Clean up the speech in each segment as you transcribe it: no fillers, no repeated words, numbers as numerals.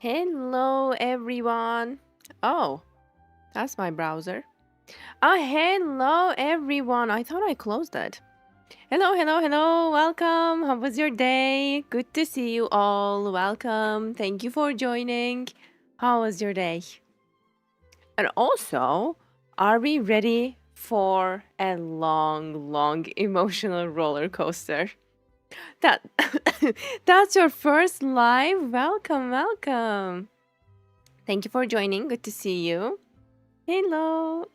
Hello, everyone. Oh, that's my browser. Hello, everyone. I thought I closed it. Hello, hello, hello. Welcome. How was your day? Good to see you all. Welcome. Thank you for joining. How was your day? And also, are we ready for a long emotional roller coaster? That that's your first live. Welcome, welcome. Thank you for joining. Good to see you. Hello.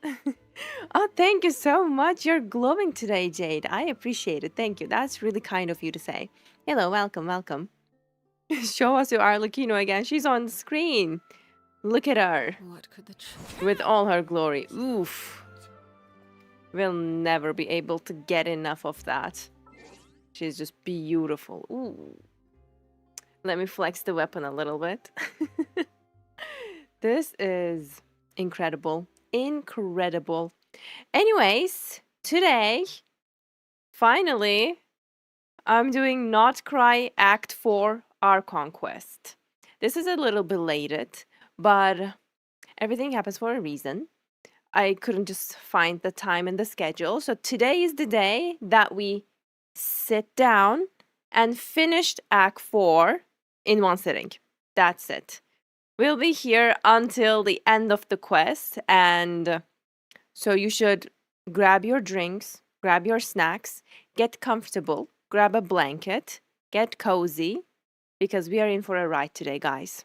Oh, thank you so much. You're glowing today, Jade. I appreciate it. Thank you. That's really kind of you to say. Hello, welcome, welcome. Show us your Arlecchino again. She's on the screen. Look at her What could the with all her glory. Oof. We'll never be able to get enough of that. She's just beautiful. Ooh. Let me flex the weapon a little bit. This is incredible. Incredible. Anyways, today, finally, I'm doing Not Cry Act 4 Archon Quest. This is a little belated, but everything happens for a reason. I couldn't just find the time in the schedule. So today is the day that we sit down and finished Act 4 in one sitting. That's it. We'll be here until the end of the quest, and so you should grab your drinks, grab your snacks, get comfortable, grab a blanket, get cozy, because we are in for a ride today, guys.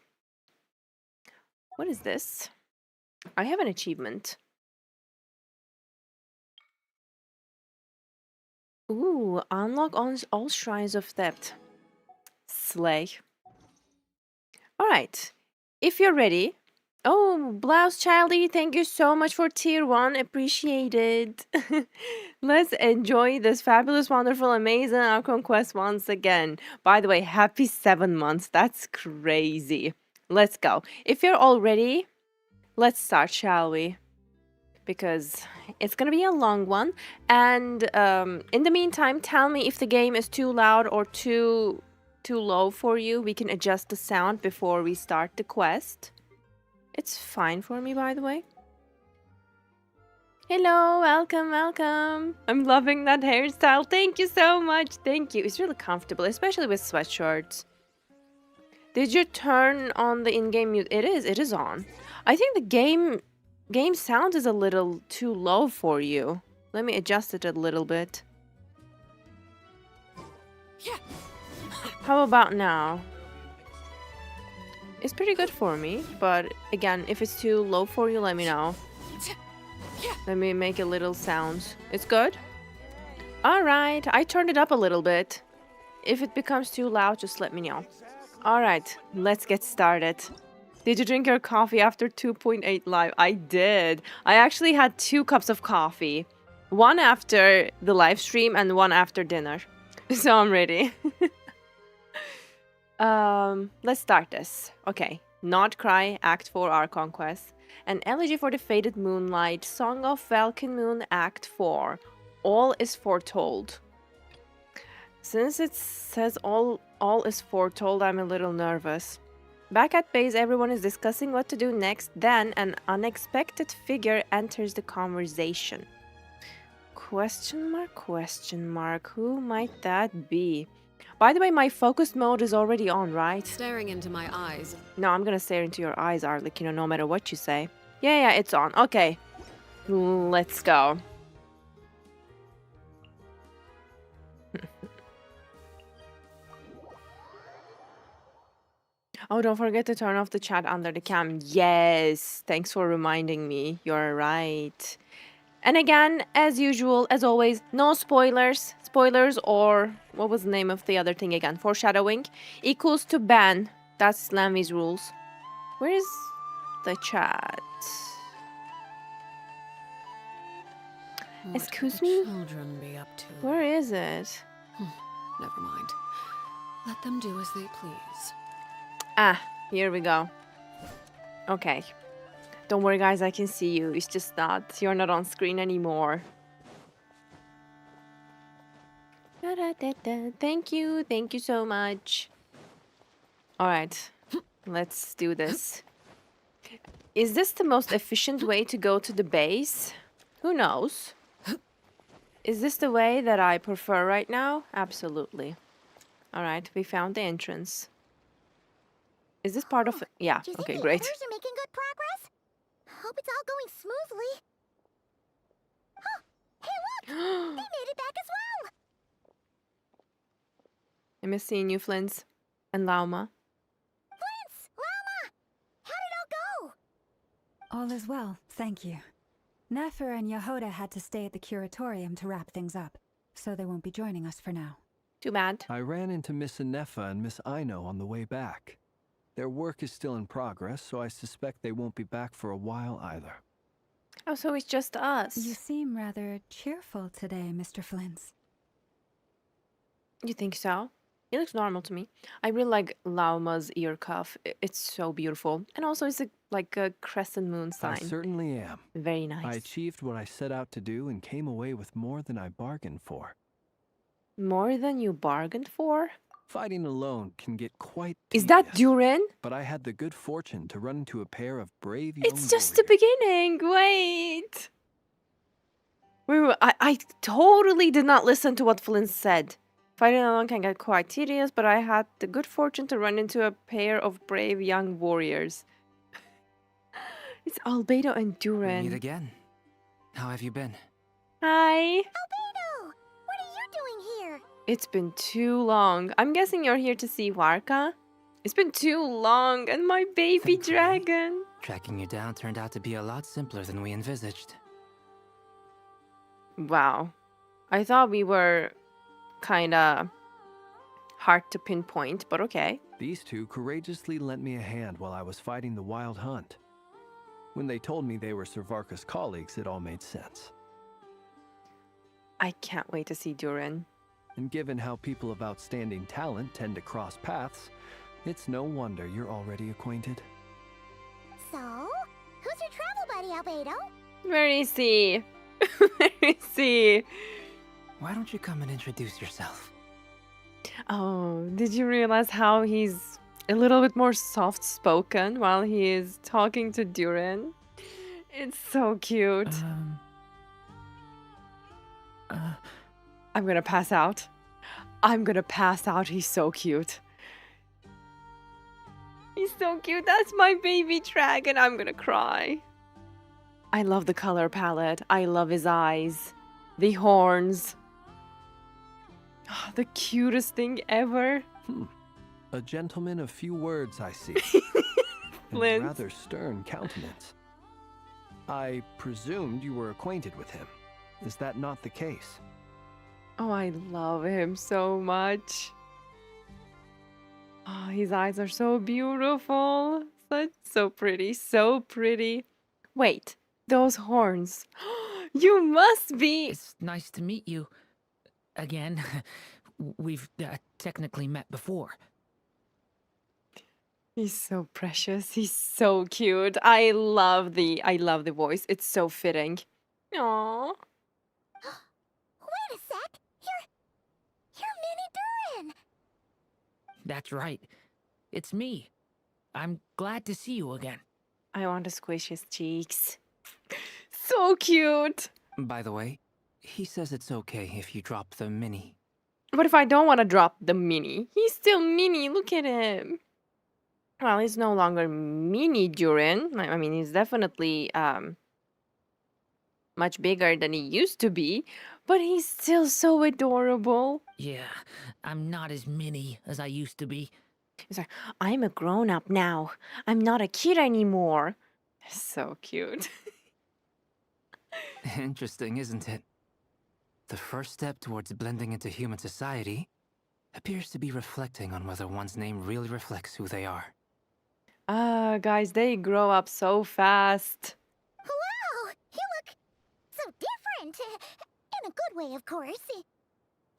What is this? I have an achievement. Ooh, unlock all shrines of depth. Slay. All right. If you're ready. Oh, Blouse Childy, thank you so much for tier 1. Appreciate it. Let's enjoy this fabulous, wonderful, amazing Archon quest once again. By the way, happy 7 months. That's crazy. Let's go. If you're all ready, let's start, shall we? Because it's going to be a long one. And in the meantime, tell me if the game is too loud or too low for you. We can adjust the sound before we start the quest. It's fine for me, by the way. Hello, welcome, welcome. I'm loving that hairstyle. Thank you so much. Thank you. It's really comfortable, especially with sweatshirts. Did you turn on the in-game mute? It is on. I think the game sound is a little too low for you. Let me adjust it a little bit. How about now? It's pretty good for me, but again, if it's too low for you, let me know. Let me make a little sounds. It's good? Alright, I turned it up a little bit. If it becomes too loud, just let me know. Alright, let's get started. Did you drink your coffee after 2.8 live? I did. I actually had 2 cups of coffee. One after the live stream and one after dinner. So I'm ready. Let's start this. Okay. Not Cry, Act 4 Archon Quest. An elegy for the faded moonlight. Song of Falcon Moon, Act 4. All is foretold. Since it says all is foretold, I'm a little nervous. Back at base, everyone is discussing what to do next. Then an unexpected figure enters the conversation. Question mark. Who might that be? By the way, my focus mode is already on, right? Staring into my eyes. No, I'm gonna stare into your eyes, Arlecchino, no matter what you say. Yeah, it's on. Okay. Let's go. Oh, don't forget to turn off the chat under the cam. Yes, thanks for reminding me. You're right. And again, as usual, as always, no spoilers. Spoilers or what was the name of the other thing again? Foreshadowing equals to ban. That's Slamvy's rules. Where is the chat? Excuse me? Children be up to? Where is it? Never mind. Let them do as they please. Ah, here we go. Okay. Don't worry, guys, I can see you. It's just that you're not on screen anymore. Thank you so much. All right. Let's do this. Is this the most efficient way to go to the base? Who knows? Is this the way that I prefer right now? Absolutely. All right, we found the entrance. Is this part of... Yeah, Do you think okay, the great. others are making good progress? Hope it's all going smoothly. Oh, hey look! They made it back as well! I miss seeing you, Flins. And Lauma. Flint's! Llama! How did it all go? All is well, thank you. Nefer and Yehoda had to stay at the curatorium to wrap things up, so they won't be joining us for now. Too bad. I ran into Miss Anefa and Miss Aino on the way back. Their work is still in progress, so I suspect they won't be back for a while either. Oh, so it's just us. You seem rather cheerful today, Mr. Flins. You think so? It looks normal to me. I really like Lauma's ear cuff. It's so beautiful. And also it's like a crescent moon sign. I certainly am. Very nice. I achieved what I set out to do and came away with more than I bargained for. More than you bargained for? Fighting alone can get quite Is that tedious, Durin? but I had the good fortune to run into a pair of brave young It's just the warriors. beginning. Wait. Wait, I totally did not listen to what Flynn said. Fighting alone can get quite tedious, but I had the good fortune to run into a pair of brave young warriors. It's Albedo and We Durin. meet again. How have you been? Hi. Albedo! What are you doing here? It's been too long. I'm guessing you're here to see Warka? It's been too long, and my baby Thankfully. dragon. Tracking you down turned out to be a lot simpler than we envisaged. Wow. I thought we were kinda hard to pinpoint, but okay. These two courageously lent me a hand while I was fighting the wild hunt. When they told me they were Servarka's colleagues, it all made sense. I can't wait to see Durin. And given how people of outstanding talent tend to cross paths, it's no wonder you're already acquainted. So, who's your travel buddy, Albedo? Where is he? Where is he? Why don't you come and introduce yourself? Oh, did you realize how he's a little bit more soft-spoken while he is talking to Durin? It's so cute. I'm gonna pass out. I'm gonna pass out. He's so cute. He's so cute. That's my baby dragon. I'm gonna cry. I love the color palette. I love his eyes. The horns. Ah, the cutest thing ever. A gentleman of few words, I see. And Flint. a rather stern countenance. I presumed you were acquainted with him. Is that not the case? Oh, I love him so much. Oh, his eyes are so beautiful. So pretty, so pretty. Wait, those horns. You must be... It's nice to meet you. Again. We've technically met before. He's so precious. He's so cute. I love the voice. It's so fitting. Aww. Wait a sec! You're Mini Durin! That's right. It's me. I'm glad to see you again. I want to squish his cheeks. So cute. By the way, he says it's okay if you drop the mini. What if I don't want to drop the mini? He's still mini. Look at him. Well, he's no longer mini Durin. I mean, he's definitely much bigger than he used to be, but he's still so adorable. Yeah, I'm not as mini as I used to be. He's like, I'm a grown-up now. I'm not a kid anymore. So cute. Interesting, isn't it? The first step towards blending into human society appears to be reflecting on whether one's name really reflects who they are. Guys, they grow up so fast. Wow! You look so different! In a good way, of course.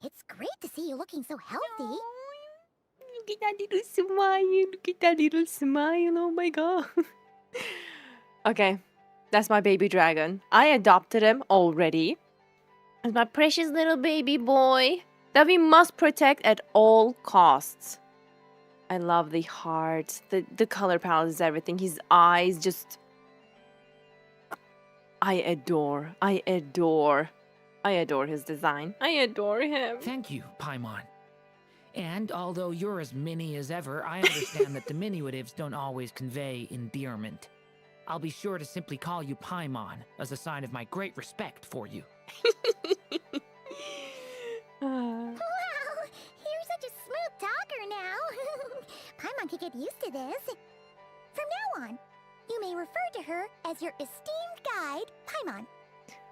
It's great to see you looking so healthy. Look at that little smile. Look at that little smile. Oh my god. Okay, that's my baby dragon. I adopted him already. It's my precious little baby boy that we must protect at all costs. I love the heart, the color palette is everything. His eyes just I adore his design. I adore him. Thank you, Paimon. And although you're as mini as ever, I understand that diminutives don't always convey endearment. I'll be sure to simply call you Paimon as a sign of my great respect for you. Wow, you're such a smooth talker now. Paimon could get used to this. From now on, you may refer to her as your esteemed guide, Paimon.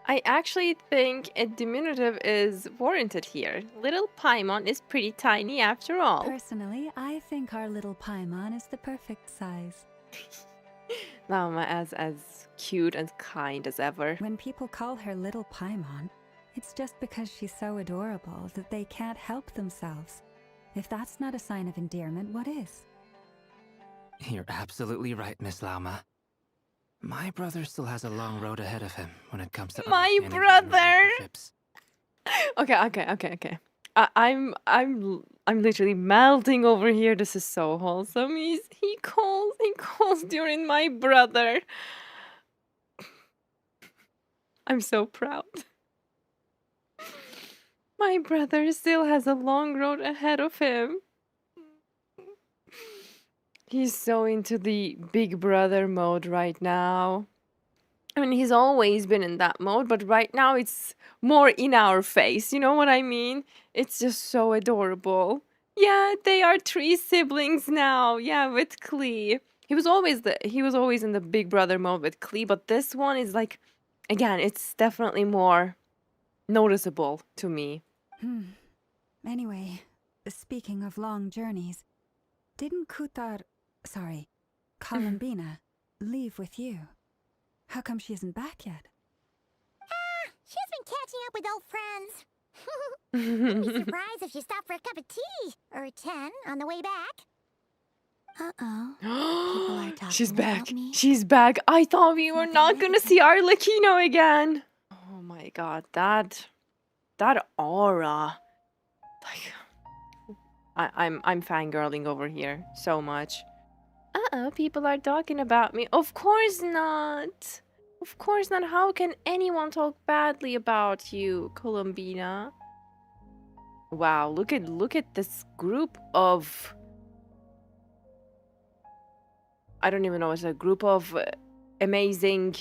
I actually think a diminutive is warranted here. Little Paimon is pretty tiny after all. Personally, I think our little Paimon is the perfect size. Lama as cute and kind as ever. When people call her little Paimon, it's just because she's so adorable that they can't help themselves. If that's not a sign of endearment, what is? You're absolutely right, Miss Lauma. My brother still has a long road ahead of him when it comes to My understanding human brother! relationships. Okay. I'm literally melting over here. This is so wholesome. He calls during my brother. I'm so proud. My brother still has a long road ahead of him. He's so into the big brother mode right now. I mean, he's always been in that mode, but right now it's more in our face. You know what I mean? It's just so adorable. Yeah, they are 3 siblings now. Yeah, with Klee. He was always in the big brother mode with Klee, but this one is like, again, it's definitely more noticeable to me. Anyway, speaking of long journeys, didn't Columbina, leave with you? How come she isn't back yet? She's been catching up with old friends. Wouldn't be surprised if she stopped for a cup of tea or 10 on the way back. Uh-oh. People are talking She's back. about me. She's back. I thought we were not gonna see Arlecchino again. Oh my god, that aura. Like, I'm fangirling over here so much. Uh-oh, people are talking about me. Of course not. Of course not. How can anyone talk badly about you, Columbina? Wow, look at this group of, I don't even know, it's a group of amazing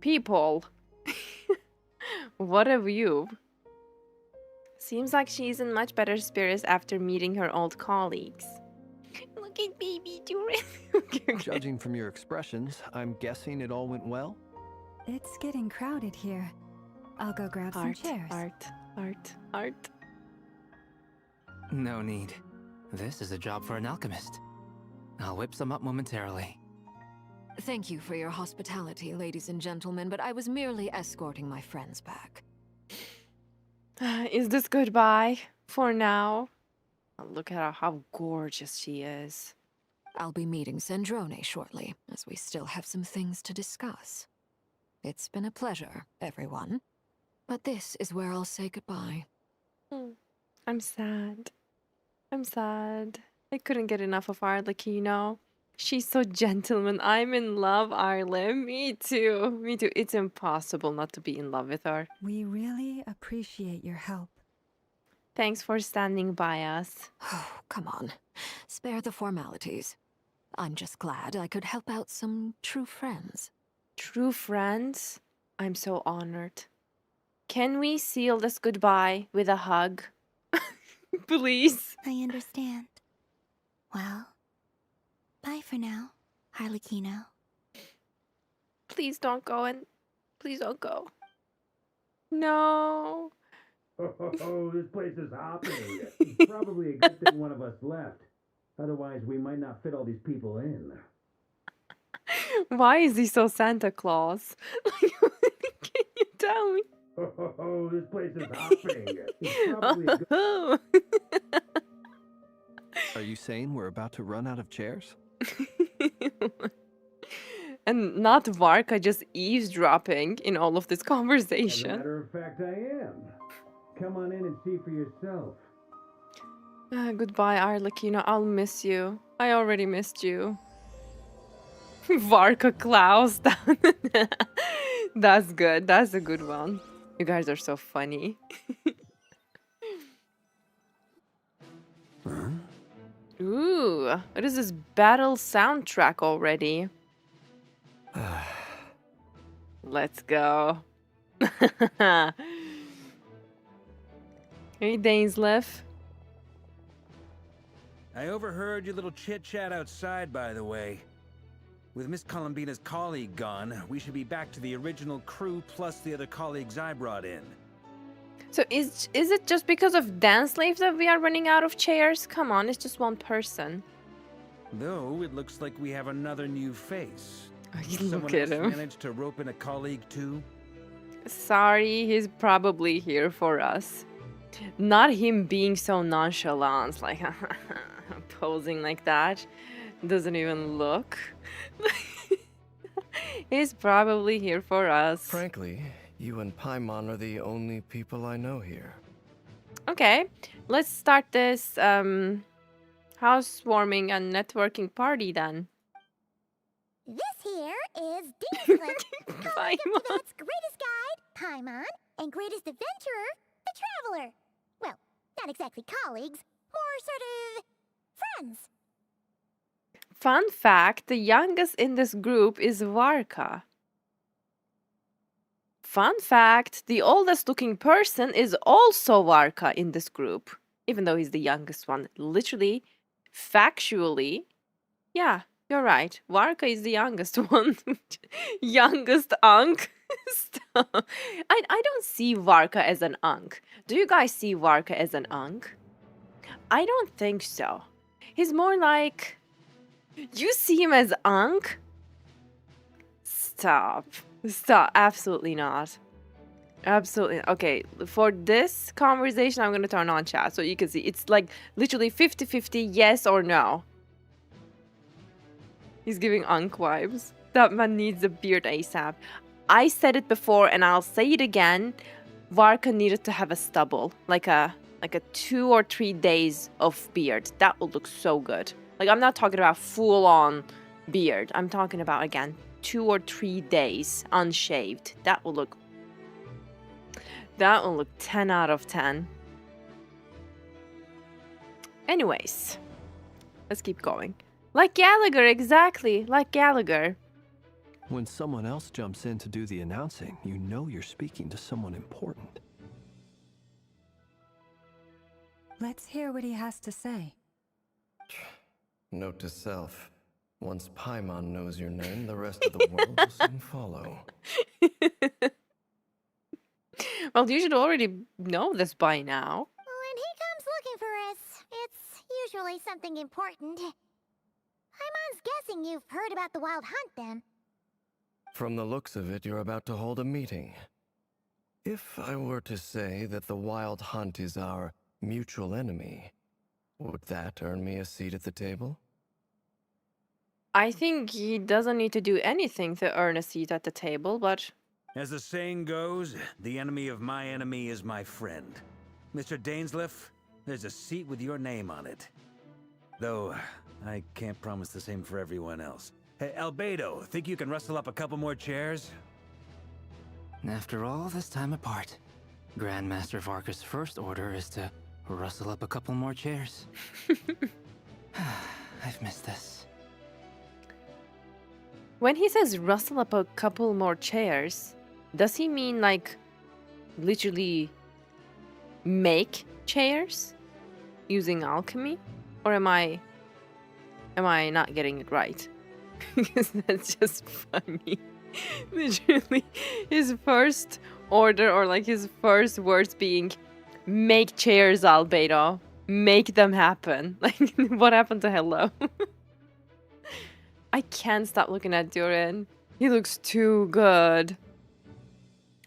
people. What a view. Seems like she's in much better spirits after meeting her old colleagues. Look at baby Durin. Okay. Judging from your expressions, I'm guessing it all went well? It's getting crowded here. I'll go grab some chairs. Art. No need. This is a job for an alchemist. I'll whip some up momentarily. Thank you for your hospitality, ladies and gentlemen, but I was merely escorting my friends back. Is this goodbye for now? Oh, look at her, how gorgeous she is. I'll be meeting Sandrone shortly, as we still have some things to discuss. It's been a pleasure, everyone. But this is where I'll say goodbye. I'm sad. I couldn't get enough of Arlecchino. She's so gentleman. I'm in love, Arle. Me too. It's impossible not to be in love with her. We really appreciate your help. Thanks for standing by us. Oh, come on. Spare the formalities. I'm just glad I could help out some true friends. True friends? I'm so honored. Can we seal this goodbye with a hug? Please. I understand. Well, bye for now, Arlecchino. Please don't go and please don't go. No. Oh, this place is hopping. It's probably a good thing one of us left. Otherwise, we might not fit all these people in. Why is he so Santa Claus? Can you tell me? Oh, this place is hopping. It's probably a good... Are you saying we're about to run out of chairs? And not Varka just eavesdropping in all of this As a conversation. matter of fact, I am. Come on in and see for yourself. Goodbye, Arlecchino. I'll miss you. I already missed you. Varka Klaus. That's good. That's a good one. You guys are so funny. Huh? Ooh, what is this battle soundtrack already? Let's go. Hey, Dainsleif. I overheard your little chit-chat outside, by the way. With Miss Columbina's colleague gone, we should be back to the original crew plus the other colleagues I brought in. So is it just because of Dainsleif that we are running out of chairs? Come on, it's just one person. Though, it looks like we have another new face. Look Someone at else him. managed to rope in a colleague too? Sorry, he's probably here for us. Not him being so nonchalant, like posing like that. Doesn't even look. He's probably here for us. Frankly, you and Paimon are the only people I know here. Okay, let's start this housewarming and networking party then. This here is Dainsleif, colleague Paimon. of Tibet's greatest guide, Paimon, and greatest adventurer, the Traveler. Well, not exactly colleagues, more sort of friends. Fun fact, the youngest in this group is Varka. Fun fact, the oldest looking person is also Varka in this group, even though he's the youngest one. Literally, factually, yeah, you're right. Varka is the youngest one. Youngest Ankh. Stop. I don't see Varka as an Ankh. Do you guys see Varka as an Ankh? I don't think so. He's more like... You see him as Ankh? Stop. Stop. Absolutely not. Absolutely. Okay, for this conversation, I'm going to turn on chat so you can see. It's like literally 50-50 yes or no. He's giving Ankh vibes. That man needs a beard ASAP. I said it before and I'll say it again. Varka needed to have a stubble. Like a 2 or 3 days of beard. That would look so good. Like, I'm not talking about full-on beard. I'm talking about, again, 2 or 3 days unshaved. That will look 10 out of 10. Anyways, let's keep going. Like Gallagher, exactly. Like Gallagher. When someone else jumps in to do the announcing, you know you're speaking to someone important. Let's hear what he has to say. Note to self. Once Paimon knows your name, the rest of the world will soon follow. Well, you should already know this by now. When he comes looking for us, it's usually something important. Paimon's guessing you've heard about the Wild Hunt, then. From the looks of it, you're about to hold a meeting. If I were to say that the Wild Hunt is our mutual enemy, would that earn me a seat at the table? I think he doesn't need to do anything to earn a seat at the table, but... As the saying goes, the enemy of my enemy is my friend. Mr. Dainsleif, there's a seat with your name on it. Though, I can't promise the same for everyone else. Hey, Albedo, think you can rustle up a couple more chairs? After all this time apart, Grandmaster Varka's first order is to rustle up a couple more chairs. I've missed this. When he says rustle up a couple more chairs, does he mean like literally make chairs using alchemy? Or am I not getting it right? Because that's just funny. Literally his first order or like his first words being make chairs, Albedo. Make them happen. Like what happened to hello? I can't stop looking at Durin. He looks too good.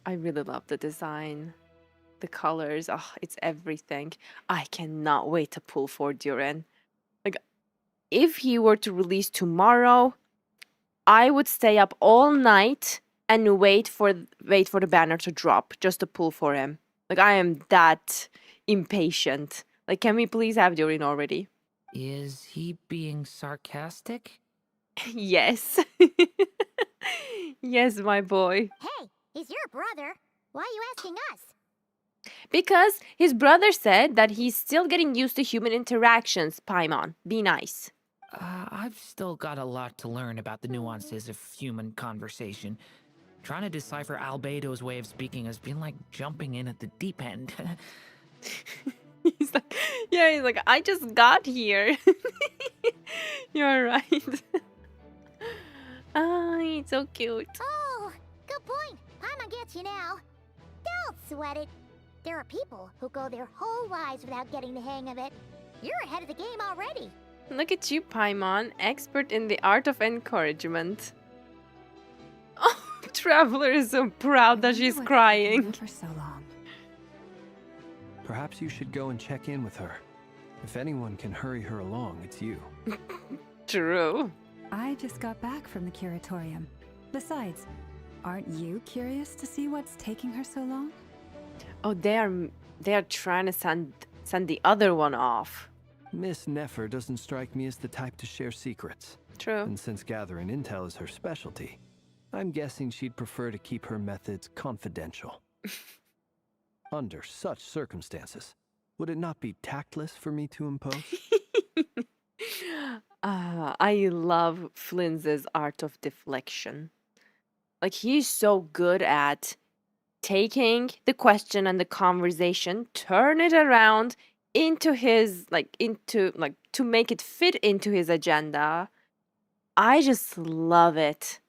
I really love the design. The colors. Oh, it's everything. I cannot wait to pull for Durin. Like, if he were to release tomorrow, I would stay up all night and wait for the banner to drop just to pull for him. Like, I am that impatient. Like, can we please have Durin already? Is he being sarcastic? Yes. Yes, my boy. Hey, he's your brother. Why are you asking us? Because his brother said that he's still getting used to human interactions, Paimon. Be nice. I've still got a lot to learn about the nuances of human conversation. Trying to decipher Albedo's way of speaking has been like jumping in at the deep end. He's like, yeah, he's like, I just got here. You're right. Ah, he's so cute. Oh, good point. Paimon gets you now. Don't sweat it. There are people who go their whole lives without getting the hang of it. You're ahead of the game already. Look at you, Paimon, expert in the art of encouragement. Oh, Traveler is so proud that she's crying. For so long. Perhaps you should go and check in with her. If anyone can hurry her along, it's you. True. I just got back from the curatorium. Besides, aren't you curious to see what's taking her so long? Oh, they are trying to send the other one off. Miss Nefer doesn't strike me as the type to share secrets. True. And since gathering intel is her specialty, I'm guessing she'd prefer to keep her methods confidential. Under such circumstances, would it not be tactless for me to impose? I love Flynn's art of deflection. Like, he's so good at taking the question and the conversation, turn it around into his, to make it fit into his agenda. I just love it.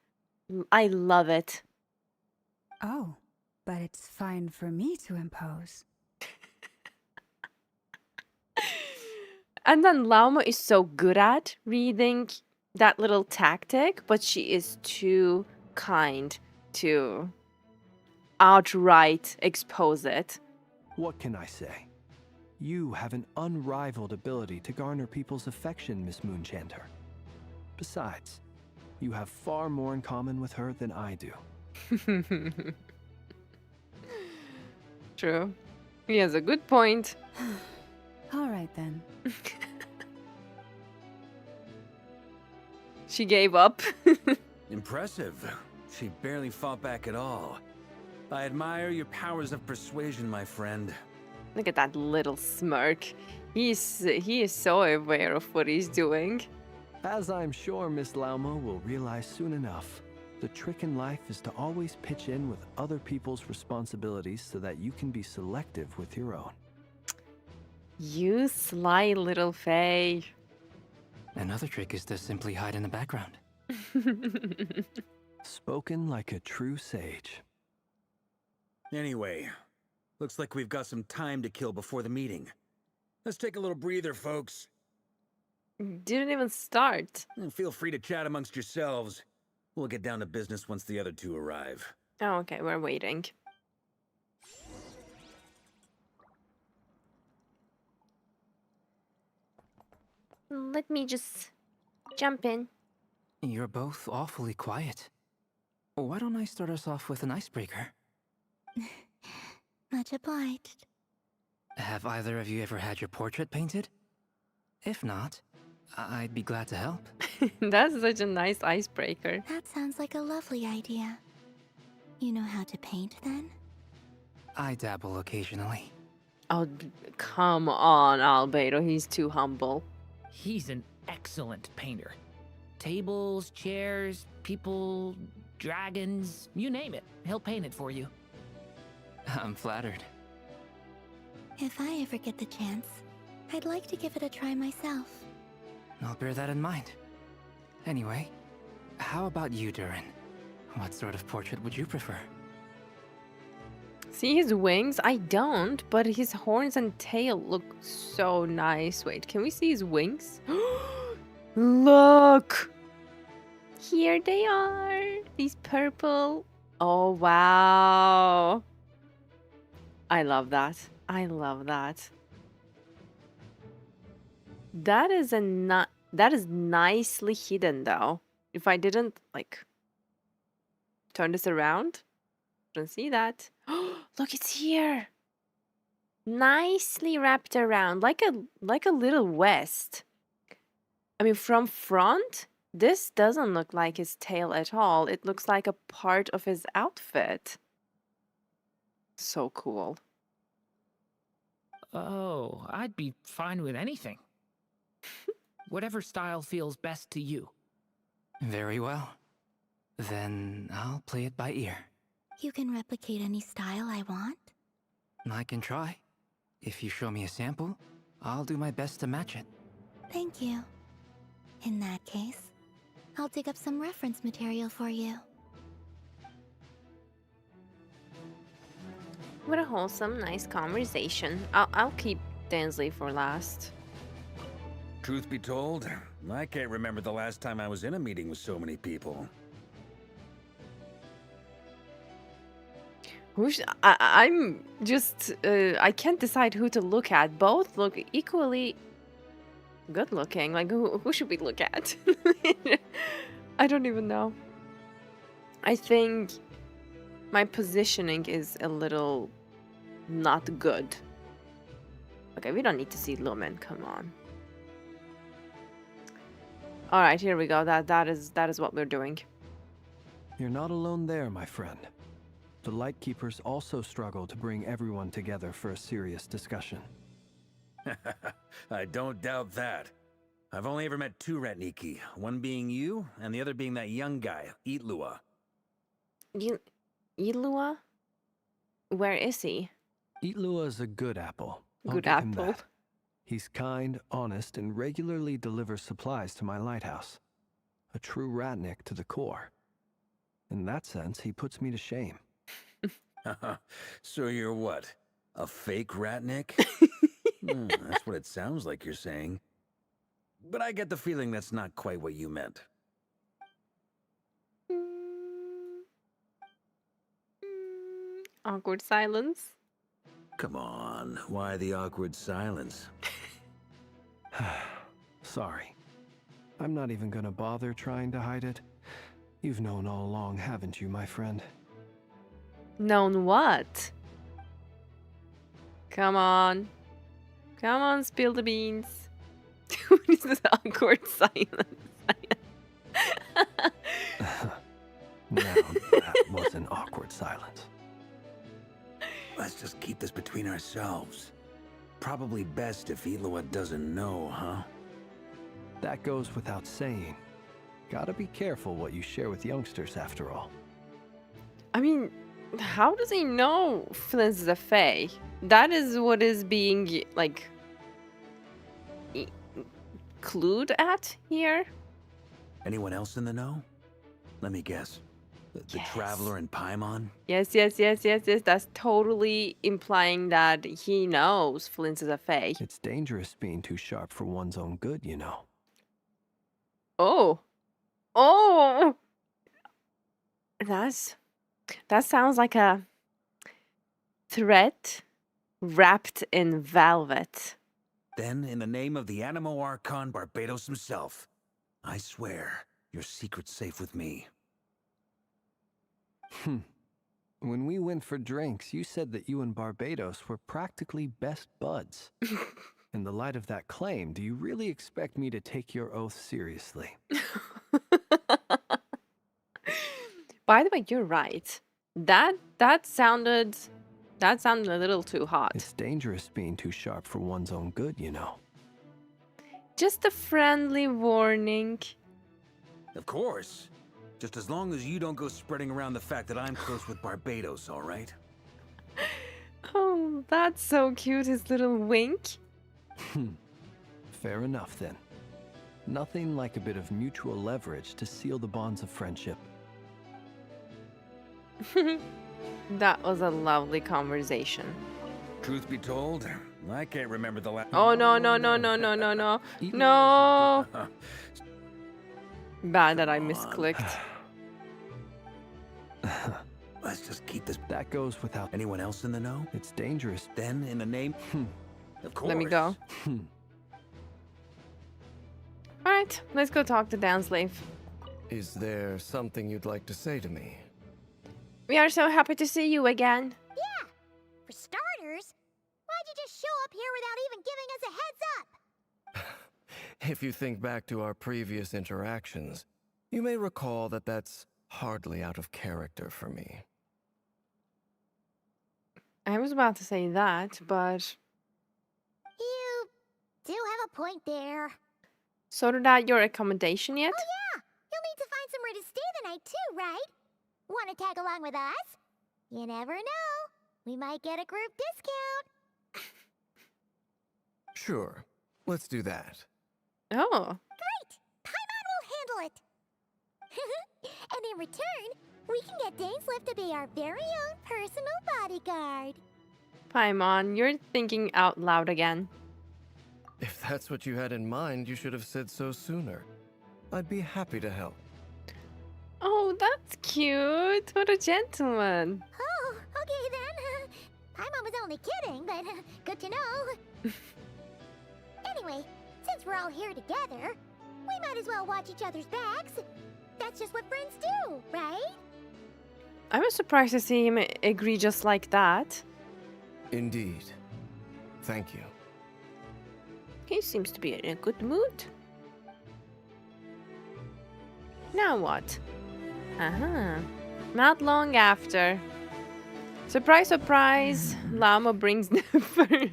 I love it. Oh, but it's fine for me to impose. And then Lauma is so good at reading that little tactic, but she is too kind to outright expose it. What can I say? You have an unrivaled ability to garner people's affection, Miss Moonchanter. Besides, you have far more in common with her than I do. True. He has a good point. All right then. She gave up. Impressive. She barely fought back at all. I admire your powers of persuasion, my friend. Look at that little smirk. He is so aware of what he's doing. As I'm sure Miss Lauma will realize soon enough, the trick in life is to always pitch in with other people's responsibilities so that you can be selective with your own. You sly little Faye. Another trick is to simply hide in the background. Spoken like a true sage. Anyway, looks like we've got some time to kill before the meeting. Let's take a little breather, folks. Didn't even start. And feel free to chat amongst yourselves. We'll get down to business once the other two arrive. Oh, okay, we're waiting. Let me just jump in. You're both awfully quiet. Why don't I start us off with an icebreaker? Much obliged. Have either of you ever had your portrait painted? If not, I'd be glad to help. That's such a nice icebreaker. That sounds like a lovely idea. You know how to paint then? I dabble occasionally. Oh, come on, Albedo. He's too humble. He's an excellent painter. Tables, chairs, people, dragons, you name it. He'll paint it for you. I'm flattered. If I ever get the chance, I'd like to give it a try myself. I'll bear that in mind. Anyway, how about you, Durin? What sort of portrait would you prefer? See his wings? I don't, but his horns and tail look so nice. Wait, can we see his wings? Look! Here they are. These purple. Oh, wow. I love that. I love that. That is that is nicely hidden though. If I didn't like turn this around, don't see that. Look, it's here. Nicely wrapped around like a little vest. I mean, from front, this doesn't look like his tail at all. It looks like a part of his outfit. So cool. Oh, I'd be fine with anything. Whatever style feels best to you. Very well. Then I'll play it by ear. You can replicate any style I want. I can try. If you show me a sample, I'll do my best to match it. Thank you. In that case, I'll dig up some reference material for you. What a wholesome, nice conversation. I'll keep Dansley for last. Truth be told, I can't remember the last time I was in a meeting with so many people. I'm just, I can't decide who to look at. Both look equally good looking. Like, who should we look at? I don't even know. I think my positioning is a little not good. Okay, we don't need to see Lumen. Come on. All right, here we go. That is what we're doing. You're not alone there, my friend. The Lightkeepers also struggle to bring everyone together for a serious discussion. I don't doubt that. I've only ever met two Ratniki, one being you, and the other being that young guy, Itlua. Ilua? Where is he? Itlua is a good apple. I'll Good give him apple. that. He's kind, honest, and regularly delivers supplies to my lighthouse. A true Ratnik to the core. In that sense, he puts me to shame. So you're what? A fake Ratnik? That's what it sounds like you're saying. But I get the feeling that's not quite what you meant. Awkward silence. Come on, why the awkward silence? Sorry. I'm not even gonna bother trying to hide it. You've known all along, haven't you, my friend? Known what? Come on. Come on, spill the beans. What is this awkward silence? Now, that was an awkward silence. Let's just keep this between ourselves. Probably best if Itlua doesn't know, huh? That goes without saying. Gotta be careful what you share with youngsters, after all. I mean, how does he know Flint's a fae? That is what is being, like, clued at here. Anyone else in the know? Let me guess. The Yes. Traveler in Paimon? Yes. That's totally implying that he knows Flint is a fae. It's dangerous being too sharp for one's own good, you know. Oh. That sounds like a threat wrapped in velvet. Then, in the name of the Animo Archon Barbados himself, I swear your secret's safe with me. When we went for drinks, you said that you and Barbados were practically best buds. In the light of that claim, do you really expect me to take your oath seriously? By the way, you're right. That sounded a little too hot. It's dangerous being too sharp for one's own good, you know. Just a friendly warning. Of course. Just as long as you don't go spreading around the fact that I'm close with Barbados, all right? Oh, that's so cute, his little wink. Fair enough, then. Nothing like a bit of mutual leverage to seal the bonds of friendship. That was a lovely conversation. Truth be told, I can't remember the last... Oh, no. No. Bad that I misclicked. Let's just keep this... That goes without... Anyone else in the know? It's dangerous. Then, in the name... Of course. Let me go. Alright, let's go talk to Danslave. Is there something you'd like to say to me? We are so happy to see you again. Yeah! For starters, why'd you just show up here without even giving us a heads up? If you think back to our previous interactions, you may recall that that's hardly out of character for me. I was about to say that, but You do have a point there. sorted out your accommodation yet? Oh yeah, you'll need to find somewhere to stay the night too, right? Want to tag along with us? You never know. We might get a group discount. Sure, let's do that. Oh, Great! Paimon will handle it. And in return, we can get Dainslift to be our very own personal bodyguard. Paimon, you're thinking out loud again. If that's what you had in mind, you should have said so sooner. I'd be happy to help. Oh, that's cute. What a gentleman. Oh, okay then. Paimon was only kidding, but good to know. Anyway, since we're all here together, we might as well watch each other's backs. That's just what friends do, right? I was surprised to see him agree just like that. Indeed. Thank you. He seems to be in a good mood. Now what? Not long after. Surprise, surprise. Llama brings Nefer.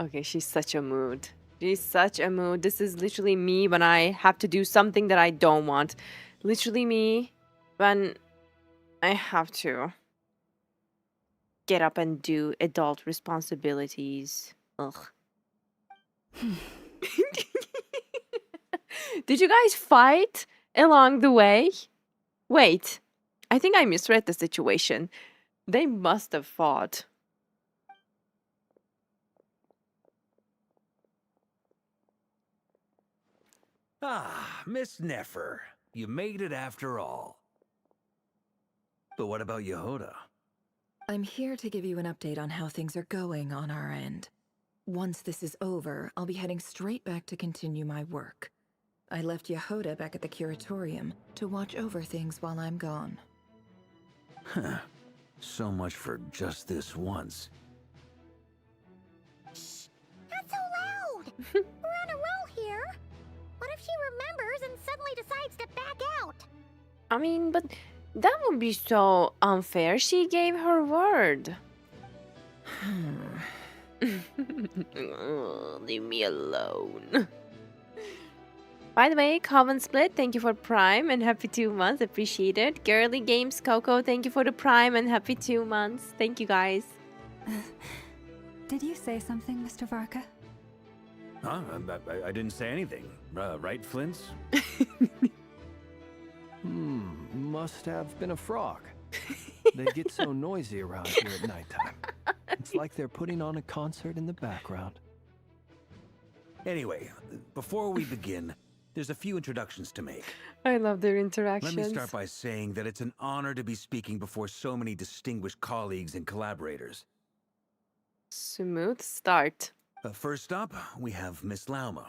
Okay, she's such a mood. She's such a mood. This is literally me when I have to do something that I don't want. Literally me when I have to get up and do adult responsibilities. Ugh. Did you guys fight along the way? Wait, I think I misread the situation. They must have fought. Ah, Miss Nefer. You made it after all. But what about Yehoda? I'm here to give you an update on how things are going on our end. Once this is over, I'll be heading straight back to continue my work. I left Yehoda back at the curatorium to watch over things while I'm gone. Huh. So much for just this once. Shh! Not so loud! We're on a roll here. What if she remembers and suddenly decides to back out? I mean, but that would be so unfair. She gave her word. Leave me alone. By the way, Coven Split, thank you for Prime and happy 2 months. Appreciate it. Girly Games Coco, thank you for the Prime and happy 2 months. Thank you guys. Did you say something, Mr. Varka? Huh? I didn't say anything. Right, Flints? Must have been a frog. They get so noisy around here at nighttime. It's like they're putting on a concert in the background. Anyway, before we begin, there's a few introductions to make. I love their interactions. Let me start by saying that it's an honor to be speaking before so many distinguished colleagues and collaborators. Smooth start. First up, we have Miss Lauma.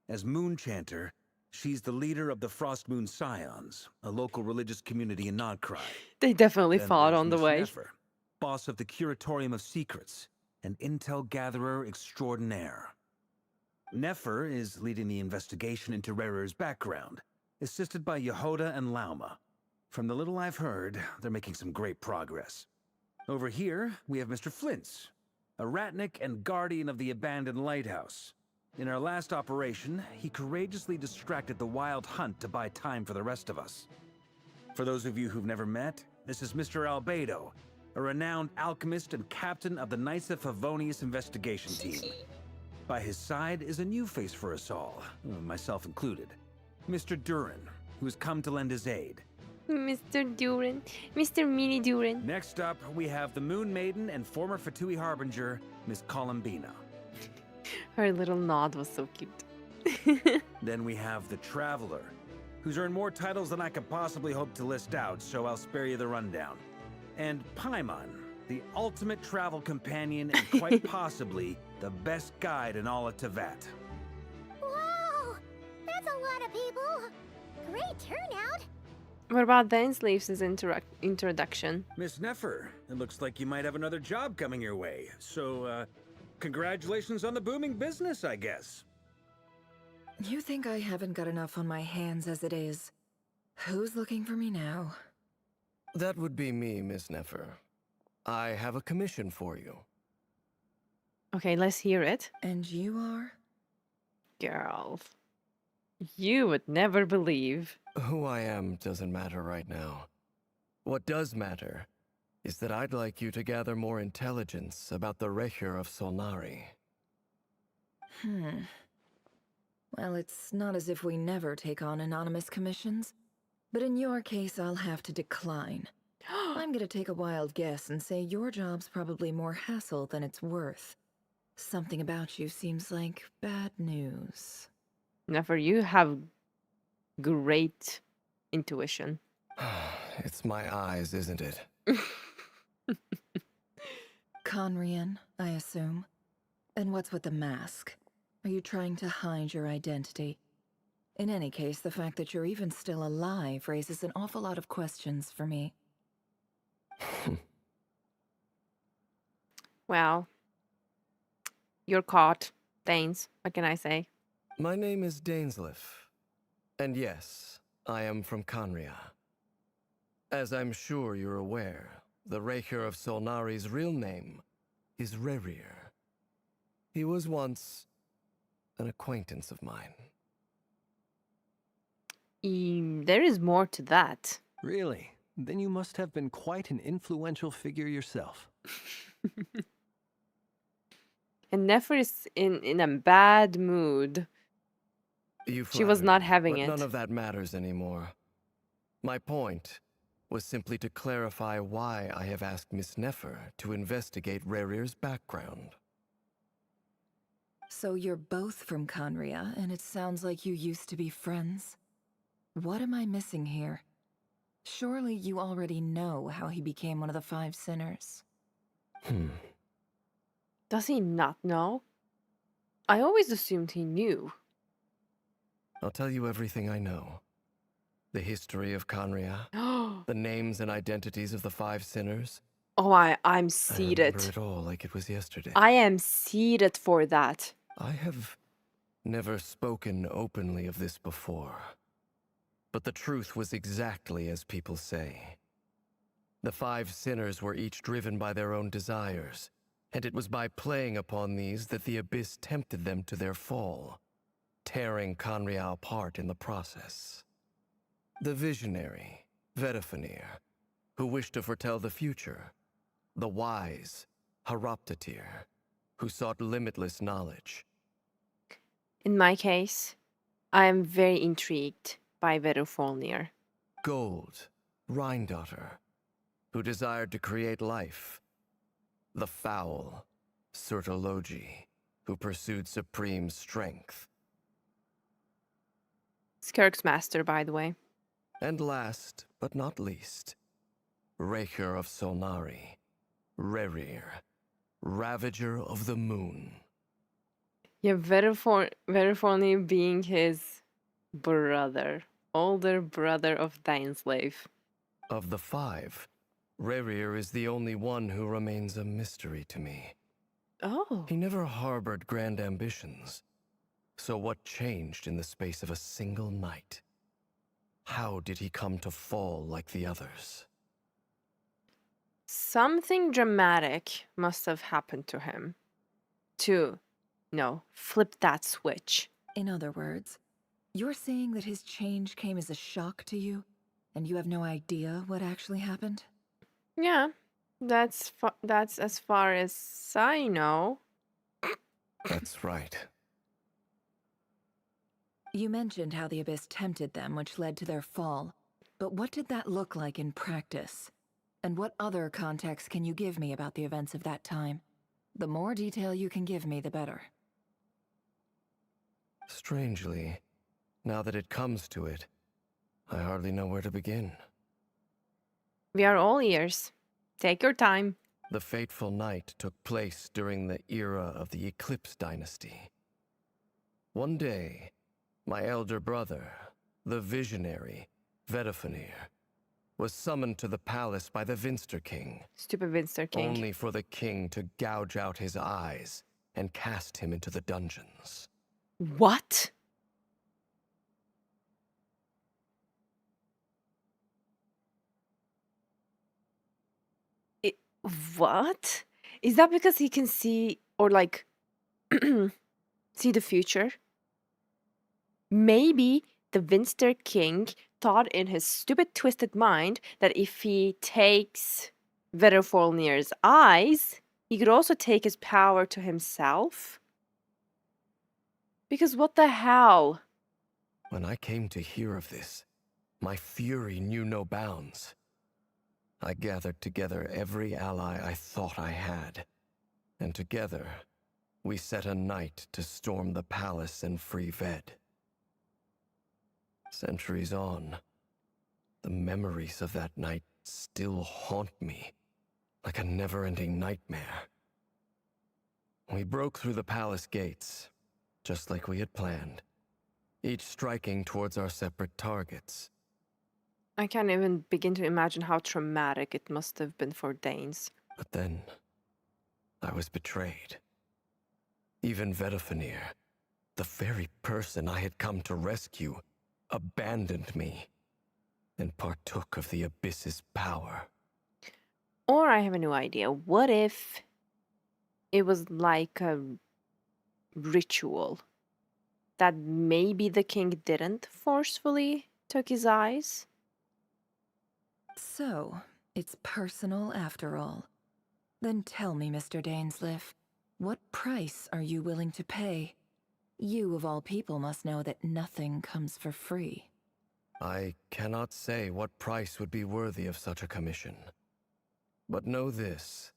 As Moon Chanter, she's the leader of the Frost Moon Scions, a local religious community in Krai. They definitely Then fought there's on the Miss way. Nefer, boss of the Curatorium of Secrets, an intel gatherer extraordinaire. Nefer is leading the investigation into Rerer's background, assisted by Yehoda and Lauma. From the little I've heard, they're making some great progress. Over here, we have Mr. Flintz, a ratnik and guardian of the abandoned lighthouse. In our last operation, he courageously distracted the wild hunt to buy time for the rest of us. For those of you who've never met, this is Mr. Albedo, a renowned alchemist and captain of the Knights of Favonius investigation team. By his side is a new face for us all, myself included, Mr. Durin, who has come to lend his aid. Mr. Durin. Mr. Mini Durin. Next up, we have the Moon Maiden and former Fatui Harbinger, Miss Columbina. Her little nod was so cute. Then we have the Traveler, who's earned more titles than I could possibly hope to list out, so I'll spare you the rundown. And Paimon, the ultimate travel companion and quite possibly the best guide in all of Tevat. Wow! That's a lot of people! Great turnout! What about Dainsleeves' introduction? Miss Nefer, it looks like you might have another job coming your way, so, congratulations on the booming business, I guess. You think I haven't got enough on my hands as it is? Who's looking for me now? That would be me, Miss Nefer. I have a commission for you. Okay, let's hear it. And you are? Girl, you would never believe. Who I am doesn't matter right now. What does matter is that I'd like you to gather more intelligence about the Recher of Solnari. Well, it's not as if we never take on anonymous commissions. But in your case, I'll have to decline. I'm gonna take a wild guess and say your job's probably more hassle than it's worth. Something about you seems like bad news. Never, you have great intuition. It's my eyes, isn't it? Conrian, I assume. And what's with the mask? Are you trying to hide your identity? In any case, the fact that you're even still alive raises an awful lot of questions for me. Well, you're caught, Danes. What can I say? My name is Dainsleif. And yes, I am from Conria. As I'm sure you're aware, the Recher of Solnari's real name is Rerir. He was once an acquaintance of mine. There is more to that. Really? Then you must have been quite an influential figure yourself. And Nefer is in a bad mood. She was flatter not me, having but it. none of that matters anymore. My point was simply to clarify why I have asked Miss Nefer to investigate Rerir's background. So you're both from Conria, and it sounds like you used to be friends? What am I missing here? Surely you already know how he became one of the Five Sinners. Does he not know? I always assumed he knew. I'll tell you everything I know. The history of Conria, Oh, the names and identities of the Five Sinners. I'm I remember seated. it all like it was yesterday. I am seated for that. I have never spoken openly of this before. But the truth was exactly as people say. The Five Sinners were each driven by their own desires, and it was by playing upon these that the Abyss tempted them to their fall, tearing Conria apart in the process. The visionary, Vedifenir, who wished to foretell the future. The wise, Haroptatir, who sought limitless knowledge. In my case, I am very intrigued by Vedifenir. Gold, Rhindaughter, who desired to create life. The foul, Sertologi, who pursued supreme strength. Skirk's master, by the way. And last, but not least, Recher of Solnari, Rerir, Ravager of the Moon. Yeah, Vedifenir being his brother, older brother of Dainsleif. Of the five, Rerir is the only one who remains a mystery to me. Oh. He never harbored grand ambitions. So what changed in the space of a single night? How did he come to fall like the others? Something dramatic must have happened to him. Flip that switch. In other words, you're saying that his change came as a shock to you, and you have no idea what actually happened? Yeah, that's as far as I know. That's right. You mentioned how the Abyss tempted them, which led to their fall. But what did that look like in practice? And what other context can you give me about the events of that time? The more detail you can give me, the better. Strangely, now that it comes to it, I hardly know where to begin. We are all ears. Take your time. The fateful night took place during the era of the Eclipse Dynasty. One day, my elder brother, the visionary, Vedifenir, was summoned to the palace by the Vinster King. Stupid Vinster King. Only for the king to gouge out his eyes and cast him into the dungeons. What? What? Is that because he can see or like see the future? Maybe the Winster King thought in his stupid twisted mind that if he takes Vedderfolnir's eyes, he could also take his power to himself? Because what the hell? When I came to hear of this, my fury knew no bounds. I gathered together every ally I thought I had, and together we set a night to storm the palace and free Ved. Centuries on, the memories of that night still haunt me like a never-ending nightmare. We broke through the palace gates, just like we had planned, each striking towards our separate targets. I can't even begin to imagine how traumatic it must have been for Danes. But then, I was betrayed. Even Vedderfolnir, the very person I had come to rescue, abandoned me and partook of the Abyss's power. Or I have a new idea. What if it was like a ritual that maybe the king didn't forcefully took his eyes? So, it's personal after all. Then tell me, Mr. Dainsleif, what price are you willing to pay? You, of all people, must know that nothing comes for free. I cannot say what price would be worthy of such a commission. But know this.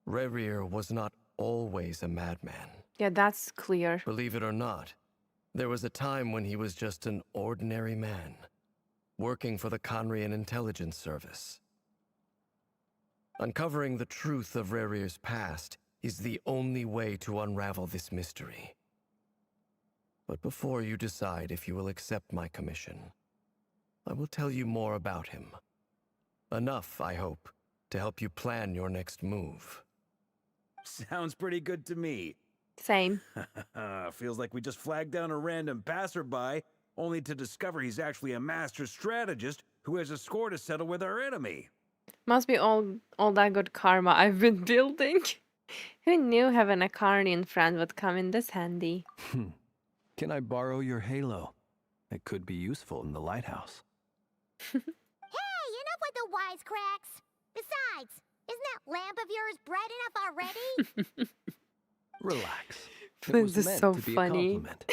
Rerir was not always a madman. Yeah, that's clear. Believe it or not, there was a time when he was just an ordinary man, working for the Conrian Intelligence Service. Uncovering the truth of Rerir's past is the only way to unravel this mystery. But before you decide if you will accept my commission, I will tell you more about him. Enough, I hope, to help you plan your next move. Sounds pretty good to me. Same. Feels like we just flagged down a random passerby, only to discover he's actually a master strategist who has a score to settle with our enemy. Must be all that good karma I've been building. Who knew having a Carnian friend would come in this handy? Can I borrow your halo? It could be useful in the lighthouse. Hey, enough with the wisecracks! Besides, isn't that lamp of yours bright enough already? Relax. It This was is meant so to be funny. a compliment.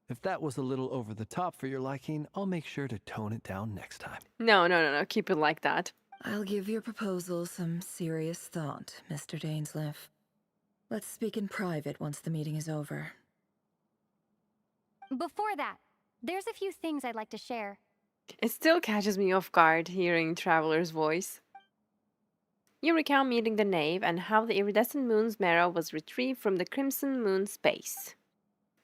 If that was a little over the top for your liking, I'll make sure to tone it down next time. No. Keep it like that. I'll give your proposal some serious thought, Mr. Dainsleif. Let's speak in private once the meeting is over. Before that, there's a few things I'd like to share. It still catches me off guard hearing Traveler's voice. You recount meeting the Knave and how the iridescent moon's marrow was retrieved from the Crimson Moon space.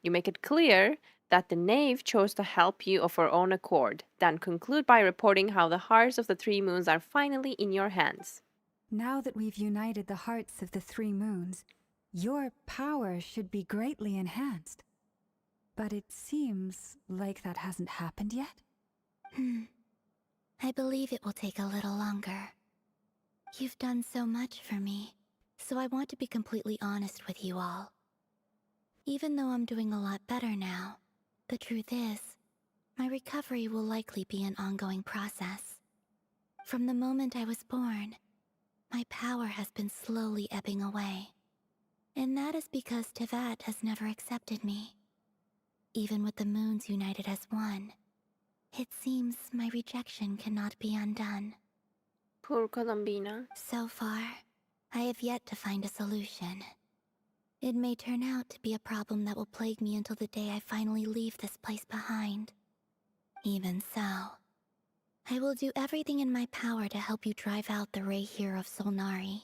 You make it clear that the Knave chose to help you of her own accord, then conclude by reporting how the hearts of the three moons are finally in your hands. Now that we've united the hearts of the three moons, your power should be greatly enhanced. But it seems like that hasn't happened yet. I believe it will take a little longer. You've done so much for me, so I want to be completely honest with you all. Even though I'm doing a lot better now, the truth is, my recovery will likely be an ongoing process. From the moment I was born, my power has been slowly ebbing away. And that is because Tevat has never accepted me. Even with the moons united as one, it seems my rejection cannot be undone. Poor Colombina. So far, I have yet to find a solution. It may turn out to be a problem that will plague me until the day I finally leave this place behind. Even so, I will do everything in my power to help you drive out the Ray here of Solnari.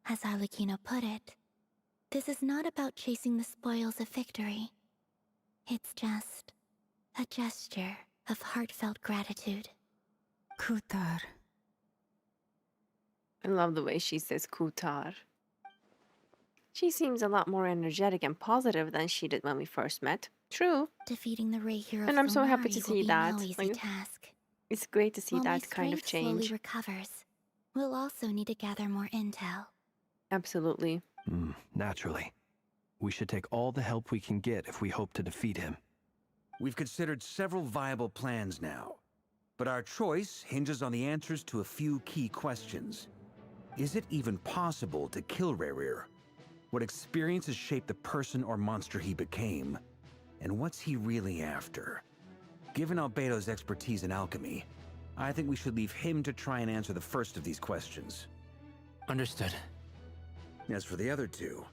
As Arlecchino put it, this is not about chasing the spoils of victory. It's just a gesture of heartfelt gratitude. Kutar. I love the way she says Kutar. She seems a lot more energetic and positive than she did when we first met. True. Defeating the Ray here of And I'm so happy to Solnari will see be that. no easy Like, task. it's great to see While my that kind of strength slowly change. recovers, We'll also need to gather more intel. Absolutely. Naturally. We should take all the help we can get if we hope to defeat him. We've considered several viable plans now, but our choice hinges on the answers to a few key questions. Is it even possible to kill Rerir? What experiences shaped the person or monster he became? And what's he really after? Given Albedo's expertise in alchemy, I think we should leave him to try and answer the first of these questions. Understood. As for the other two,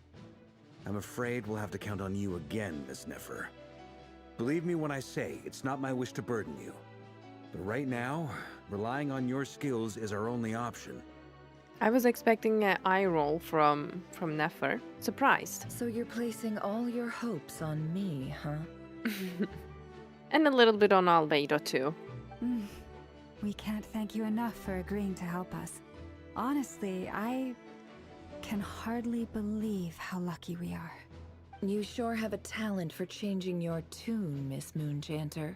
I'm afraid we'll have to count on you again, Miss Nefer. Believe me when I say it's not my wish to burden you. But right now, relying on your skills is our only option. I was expecting an eye roll from Nefer. Surprised. So you're placing all your hopes on me, huh? And a little bit on Albedo too. We can't thank you enough for agreeing to help us. Honestly, I can hardly believe how lucky we are. You sure have a talent for changing your tune, Miss Moonchanter.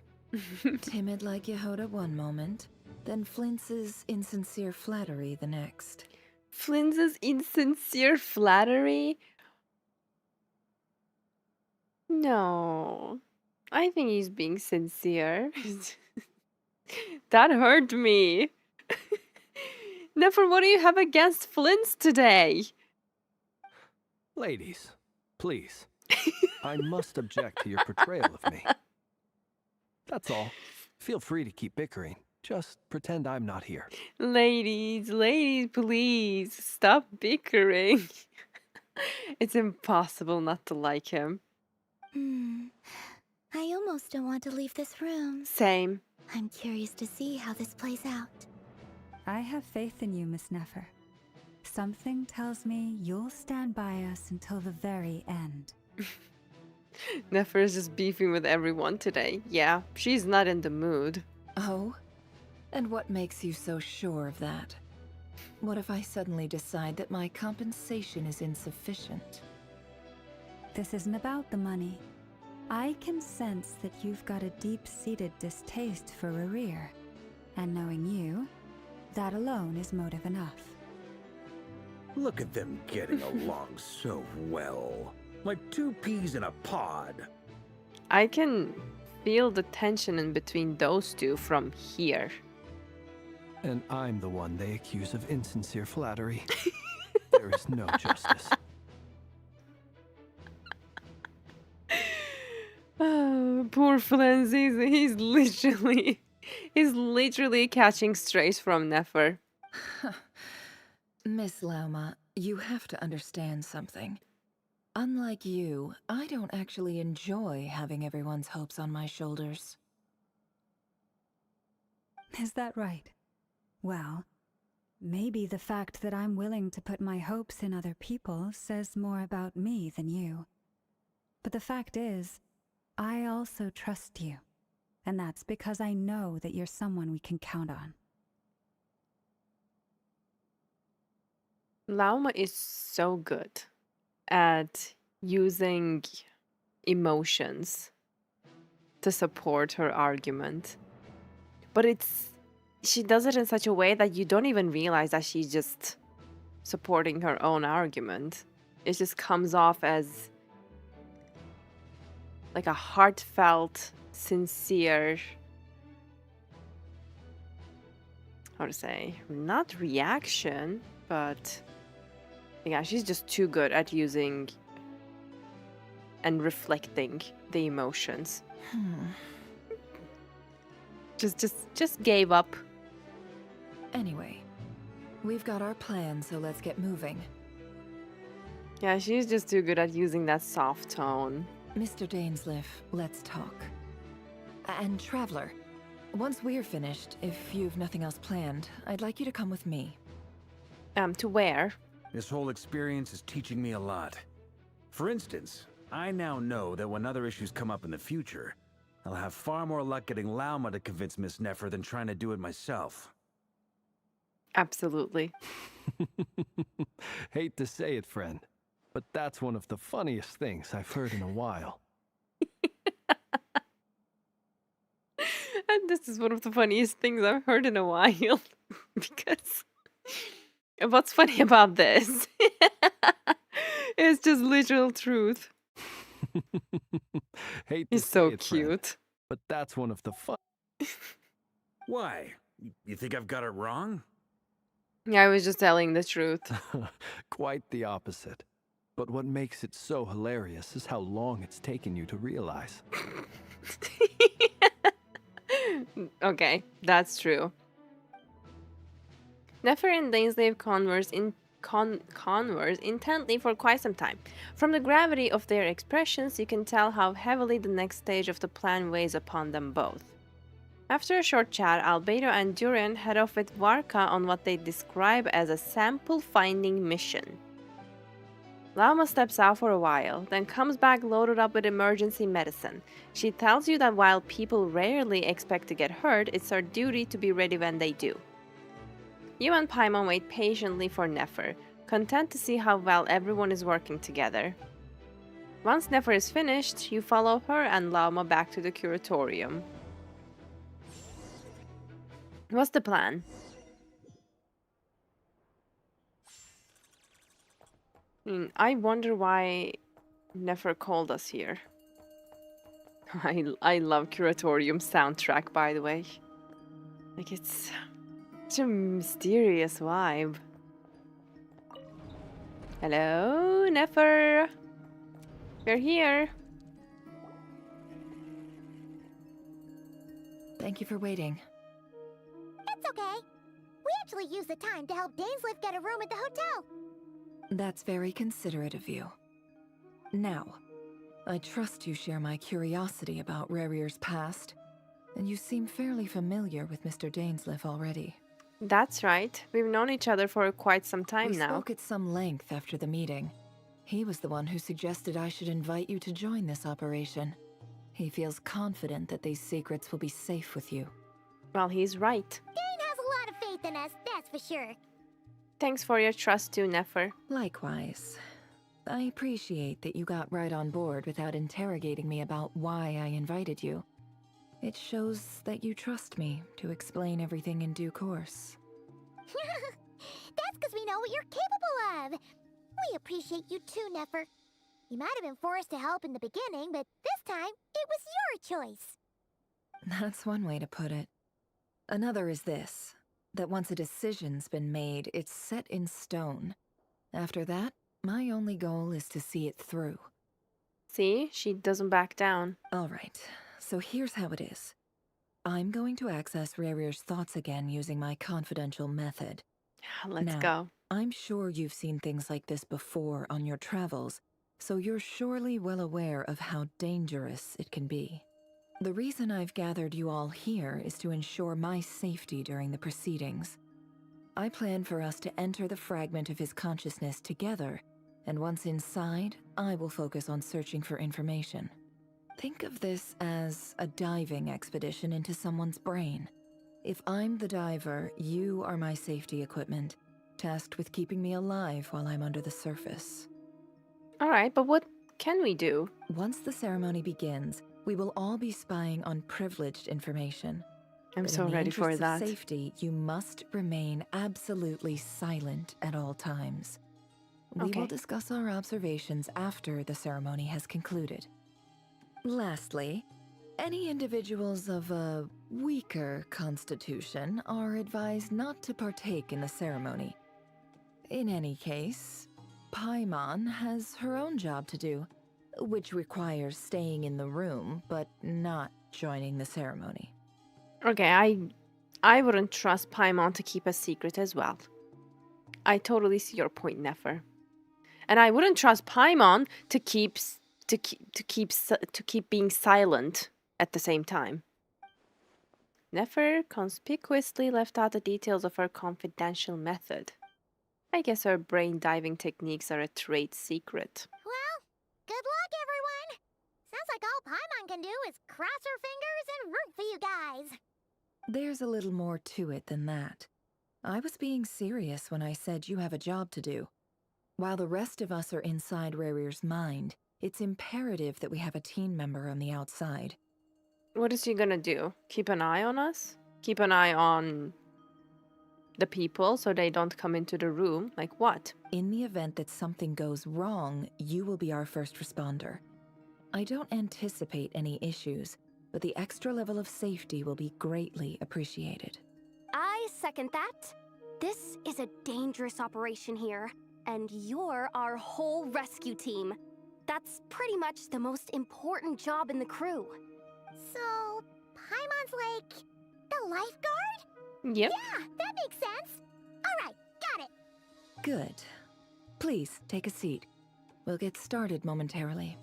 Timid like Yehoda one moment, then Flintz's insincere flattery the next. Flintz's insincere flattery? No. I think he's being sincere. That hurt me. Nefer, what do you have against Flintz today? Ladies, please. I must object to your portrayal of me. That's all. Feel free to keep bickering. Just pretend I'm not here. Ladies, please stop bickering. It's impossible not to like him. I almost don't want to leave this room. Same. I'm curious to see how this plays out. I have faith in you, Miss Nefer. Something tells me you'll stand by us until the very end. Nefer is just beefing with everyone today. Yeah, she's not in the mood. Oh? And what makes you so sure of that? What if I suddenly decide that my compensation is insufficient? This isn't about the money. I can sense that you've got a deep-seated distaste for Rerir. And knowing you, that alone is motive enough. Look at them getting along so well. Like two peas in a pod. I can feel the tension in between those two from here. And I'm the one they accuse of insincere flattery. There is no justice. Oh, poor Flens, he's literally catching strays from Nefer. Miss Lauma, you have to understand something. Unlike you, I don't actually enjoy having everyone's hopes on my shoulders. Is that right? Well, maybe the fact that I'm willing to put my hopes in other people says more about me than you. But the fact is, I also trust you. And that's because I know that you're someone we can count on. Lauma is so good at using emotions to support her argument. But she does it in such a way that you don't even realize that she's just supporting her own argument. It just comes off as like a heartfelt, sincere, how to say, not reaction, but yeah, she's just too good at using and reflecting the emotions. Just gave up. Anyway, we've got our plan, so let's get moving. Yeah, she's just too good at using that soft tone. Mr. Dainsleif, let's talk. And Traveler, once we're finished, if you've nothing else planned, I'd like you to come with me. To where? This whole experience is teaching me a lot. For instance, I now know that when other issues come up in the future, I'll have far more luck getting Lauma to convince Miss Nefer than trying to do it myself. Absolutely. Hate to say it, friend, but that's one of the funniest things I've heard in a while. And this is one of the funniest things I've heard in a while. Because What's funny about this? It's just literal truth. Hate to He's say so it, friend, cute. but that's one of the fun. Why? You think I've got it wrong? Yeah, I was just telling the truth. Quite the opposite. But what makes it so hilarious is how long it's taken you to realize. Okay, that's true. Nefer and Dainsley converse intently for quite some time. From the gravity of their expressions, you can tell how heavily the next stage of the plan weighs upon them both. After a short chat, Albedo and Durian head off with Varka on what they describe as a sample-finding mission. Lama steps out for a while, then comes back loaded up with emergency medicine. She tells you that while people rarely expect to get hurt, it's our duty to be ready when they do. You and Paimon wait patiently for Nefer, content to see how well everyone is working together. Once Nefer is finished, you follow her and Lama back to the curatorium. What's the plan? I wonder why Nefer called us here. I love Curatorium soundtrack, by the way. Like, it's such a mysterious vibe. Hello, Nefer. You're here. Thank you for waiting. It's okay. We actually used the time to help Dainsliff get a room at the hotel. That's very considerate of you. Now, I trust you share my curiosity about Rarier's past, and you seem fairly familiar with Mr. Dainsliff already. That's right. We've known each other for quite some time We now. spoke at some length after the meeting. He was the one who suggested I should invite you to join this operation. He feels confident that these secrets will be safe with you. Well, he's right. Dane has a lot of faith in us, that's for sure. Thanks for your trust too, Nefer. Likewise. I appreciate that you got right on board without interrogating me about why I invited you. It shows that you trust me to explain everything in due course. That's because we know what you're capable of. We appreciate you too, Nefer. You might have been forced to help in the beginning, but this time, it was your choice. That's one way to put it. Another is this, that once a decision's been made, it's set in stone. After that, my only goal is to see it through. See, she doesn't back down. All right, so here's how it is. I'm going to access Rarier's thoughts again using my confidential method. Let's Now, go. I'm sure you've seen things like this before on your travels, so you're surely well aware of how dangerous it can be. The reason I've gathered you all here is to ensure my safety during the proceedings. I plan for us to enter the fragment of his consciousness together, and once inside, I will focus on searching for information. Think of this as a diving expedition into someone's brain. If I'm the diver, you are my safety equipment, tasked with keeping me alive while I'm under the surface. Alright, but what can we do? Once the ceremony begins, we will all be spying on privileged information. I'm But so in the ready for interests that. of safety, you must remain absolutely silent at all times. We Okay. will discuss our observations after the ceremony has concluded. Lastly, any individuals of a weaker constitution are advised not to partake in the ceremony. In any case, Paimon has her own job to do, which requires staying in the room but not joining the ceremony. Okay, I wouldn't trust Paimon to keep a secret as well. I totally see your point, Nefer. And I wouldn't trust Paimon to keep being silent at the same time. Nefer conspicuously left out the details of her confidential method. I guess her brain diving techniques are a trade secret. Well, good luck, everyone. Sounds like all Paimon can do is cross her fingers and root for you guys. There's a little more to it than that. I was being serious when I said you have a job to do. While the rest of us are inside Rarier's mind, it's imperative that we have a team member on the outside. What is she gonna do? Keep an eye on us? Keep an eye on the people so they don't come into the room? Like what? In the event that something goes wrong, you will be our first responder. I don't anticipate any issues, but the extra level of safety will be greatly appreciated. I second that. This is a dangerous operation here, and you're our whole rescue team. That's pretty much the most important job in the crew. So, Paimon's like the lifeguard? Yep. Yeah, that makes sense. Alright, got it. Good. Please, take a seat. We'll get started momentarily.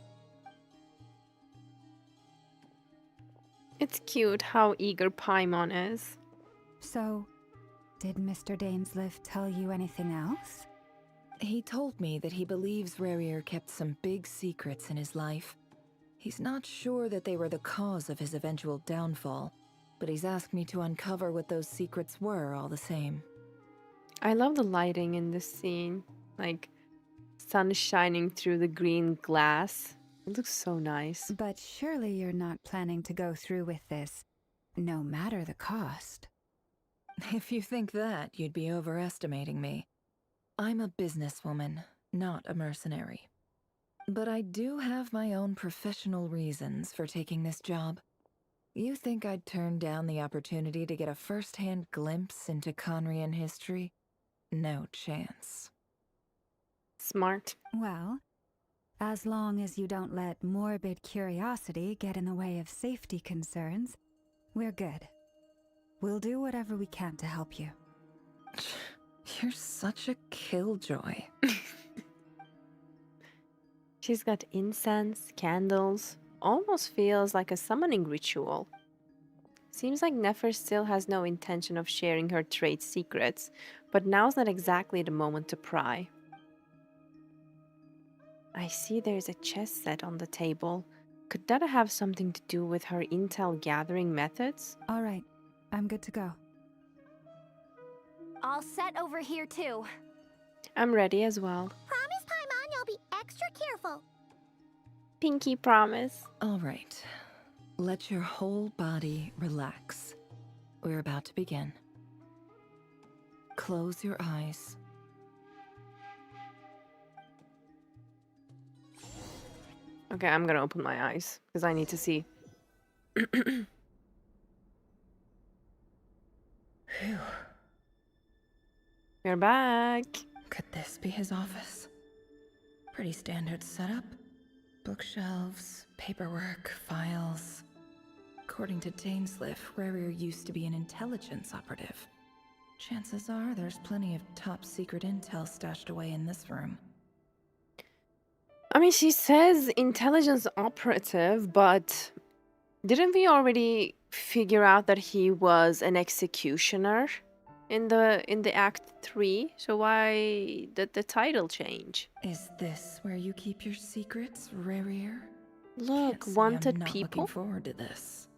It's cute how eager Paimon is. So, did Mr. Dainsliff tell you anything else? He told me that he believes Rarier kept some big secrets in his life. He's not sure that they were the cause of his eventual downfall, but he's asked me to uncover what those secrets were all the same. I love the lighting in this scene. Like, sun shining through the green glass. It looks so nice. But surely you're not planning to go through with this, no matter the cost. If you think that, you'd be overestimating me. I'm a businesswoman, not a mercenary. But I do have my own professional reasons for taking this job. You think I'd turn down the opportunity to get a first-hand glimpse into Conrian history? No chance. Smart. Well, as long as you don't let morbid curiosity get in the way of safety concerns, we're good. We'll do whatever we can to help you. You're such a killjoy. She's got incense, candles. Almost feels like a summoning ritual. Seems like Nefer still has no intention of sharing her trade secrets, but now's not exactly the moment to pry. I see there's a chess set on the table. Could that have something to do with her intel gathering methods? All right, I'm good to go. All set over here too. I'm ready as well. Promise, Paimon, you'll be extra careful. Pinky promise. All right. Let your whole body relax. We're about to begin. Close your eyes. Okay, I'm gonna open my eyes because I need to see. Phew. We're back. Could this be his office? Pretty standard setup. Bookshelves, paperwork, files. According to Dainsliff, Rarier used to be an intelligence operative. Chances are there's plenty of top secret intel stashed away in this room. I mean, she says intelligence operative, but didn't we already figure out that he was an executioner in the Act 3? So why did the title change? Is this where you keep your secrets, Rarier? Look, Can't say wanted I'm not people? looking forward to this.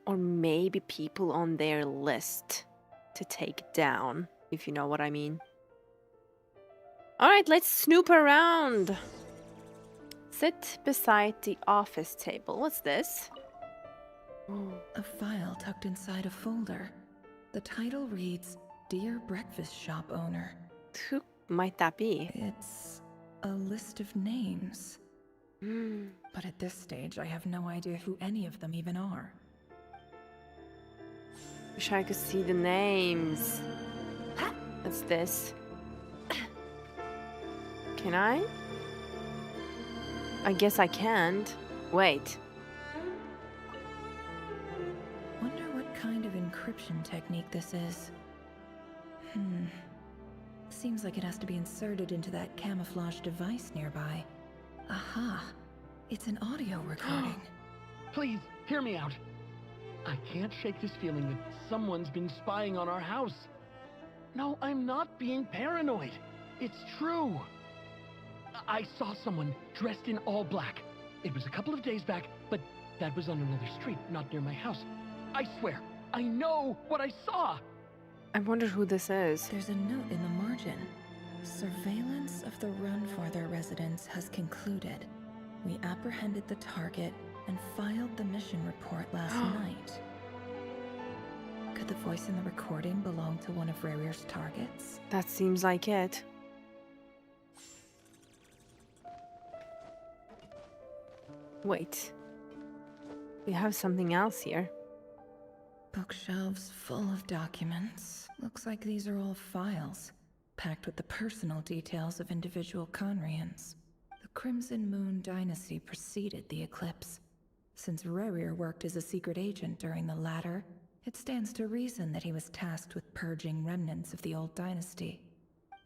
Or maybe people on their list to take down, if you know what I mean. Alright, let's snoop around. Sit beside the office table. What's this? A file tucked inside a folder. The title reads, Dear Breakfast Shop Owner. Who might that be? It's a list of names. Hmm. But at this stage, I have no idea who any of them even are. Wish I could see the names. What's this? Can I? I guess I can't. Wait. Wonder what kind of encryption technique this is. Seems like it has to be inserted into that camouflage device nearby. Aha! It's an audio recording. Please, hear me out. I can't shake this feeling that someone's been spying on our house. No, I'm not being paranoid. It's true. I saw someone dressed in all black. It was a couple of days back, but that was on another street, not near my house. I swear, I know what I saw. I wonder who this is. There's a note in the margin. Surveillance of the Runfarther residence has concluded. We apprehended the target and filed the mission report last night. Could Could the voice in the recording belong to one of Rarir's targets? That seems like it. Wait. We have something else here. Bookshelves full of documents. Looks like these are all files, packed with the personal details of individual Conrians. The Crimson Moon dynasty preceded the eclipse. Since Rarir worked as a secret agent during the latter, it stands to reason that he was tasked with purging remnants of the old dynasty.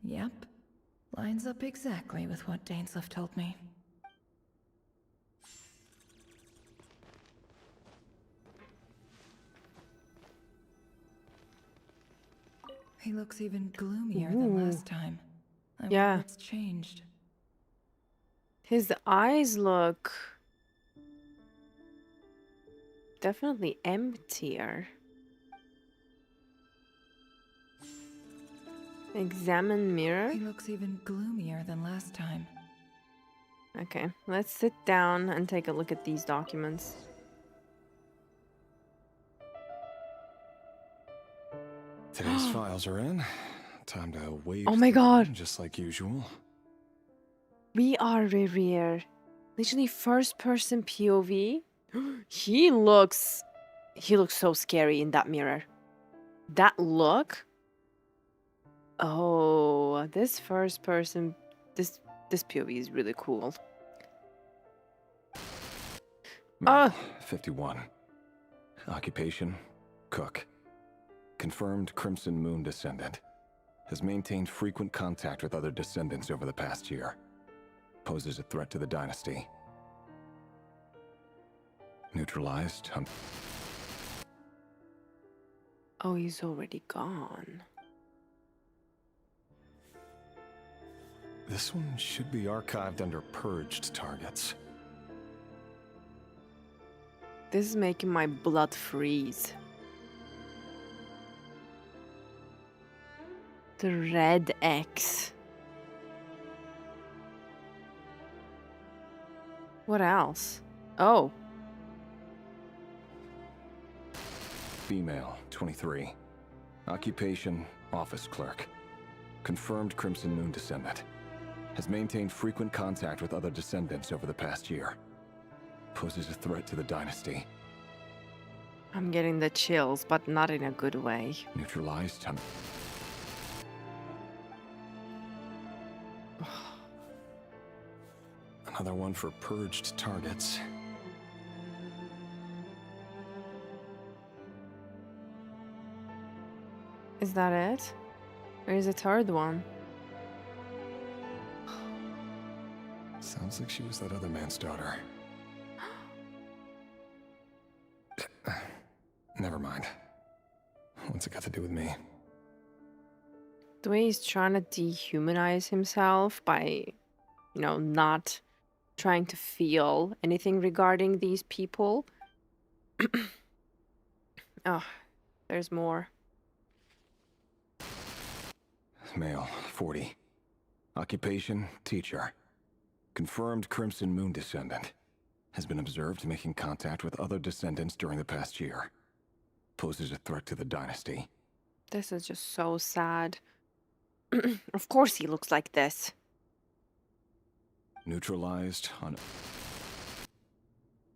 Yep. Lines up exactly with what Dainsleif told me. He looks even gloomier than last time. I wonder Yeah. what's changed. His eyes look definitely emptier. Examine mirror. He looks even gloomier than last time. Okay, let's sit down and take a look at these documents. Today's files are in. Time to wave. Oh my god. Just like usual. We are Rarir. Literally first person POV. He looks so scary in that mirror. That look. Oh, this first person, this POV is really cool. Male, 51. Occupation, cook. Confirmed Crimson Moon descendant. Has maintained frequent contact with other descendants over the past year. Poses a threat to the dynasty. Neutralized. Oh, he's already gone. This one should be archived under purged targets. This is making my blood freeze. The red X. What else? Oh. Female, 23. Occupation, office clerk. Confirmed Crimson Moon descendant. Has maintained frequent contact with other descendants over the past year. Poses a threat to the dynasty. I'm getting the chills, but not in a good way. Neutralized. Another one for purged targets. Is that it? Or is a third one? Sounds like she was that other man's daughter. Never mind. What's it got to do with me? The way he's trying to dehumanize himself by, not trying to feel anything regarding these people. Oh, there's more. Male, 40. Occupation, teacher. Confirmed Crimson Moon descendant. Has been observed making contact with other descendants during the past year. Poses a threat to the dynasty. This is just so sad. Of course he looks like this. Neutralized on...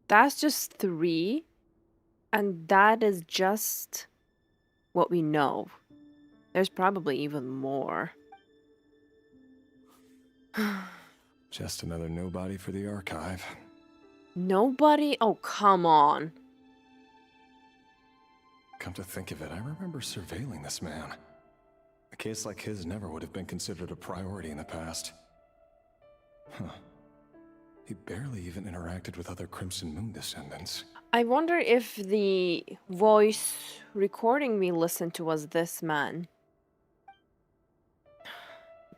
That's just 3. And that is just what we know. There's probably even more. Just another nobody for the archive. Nobody? Oh, come on. Come to think of it, I remember surveilling this man. A case like his never would have been considered a priority in the past. Huh. He barely even interacted with other Crimson Moon descendants. I wonder if the voice recording we listened to was this man.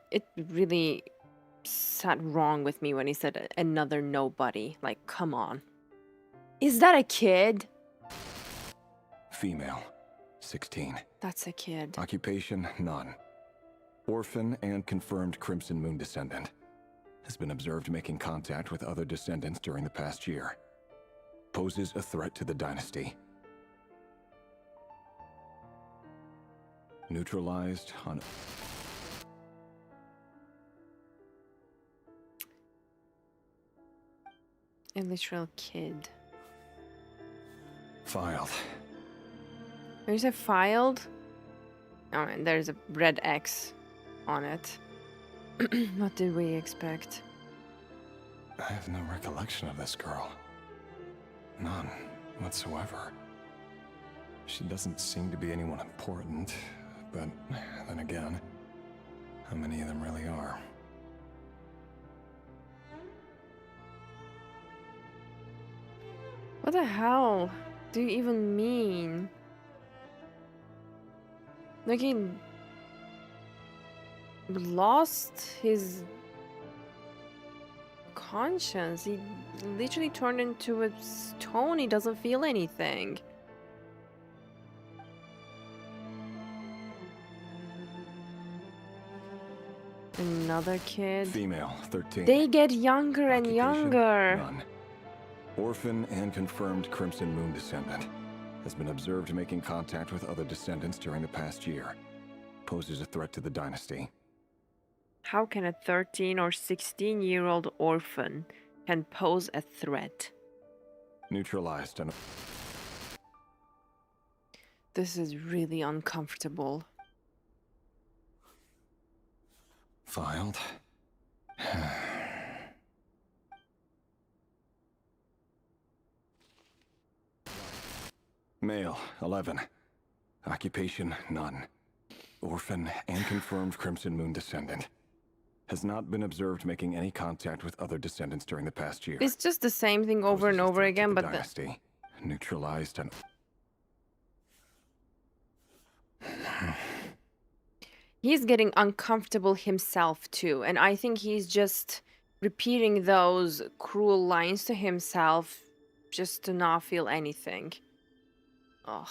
It really sat wrong with me when he said another nobody. Like, come on. Is that a kid? Female, 16. That's a kid. Occupation, none. Orphan and confirmed Crimson Moon descendant. Has been observed making contact with other descendants during the past year. Poses a threat to the dynasty. Neutralized on... A literal kid. Filed. There's a filed? Oh, and there's a red X on it. What did we expect? I have no recollection of this girl. None whatsoever. She doesn't seem to be anyone important, but then again, how many of them really are? What the hell do you even mean? Like he lost his conscience. He literally turned into a stone. He doesn't feel anything. Another kid. Female, 13. They get younger and Occupation? younger. None. Orphan and confirmed Crimson Moon descendant. Has been observed making contact with other descendants during the past year. Poses a threat to the dynasty. How can a 13 or 16-year-old orphan can pose a threat? Neutralized on... This is really uncomfortable. Filed. Male, 11. Occupation, none. Orphan and confirmed Crimson Moon descendant. Has not been observed making any contact with other descendants during the past year. It's just the same thing over and Poses a over threat to again, the but dynasty. Neutralized on... he's getting uncomfortable himself too, and I think he's just repeating those cruel lines to himself just to not feel anything. Ugh.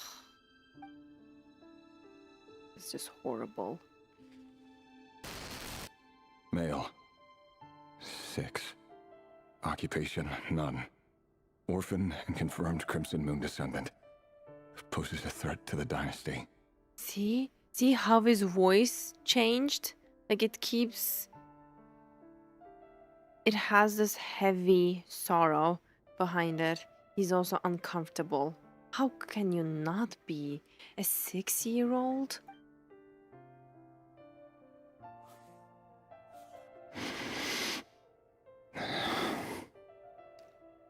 It's just horrible. Male. 6. Occupation, none. Orphan and confirmed Crimson Moon descendant. Poses a threat to the dynasty. See? See how his voice changed? Like it keeps... It has this heavy sorrow behind it. He's also uncomfortable. How can you not be a 6-year-old?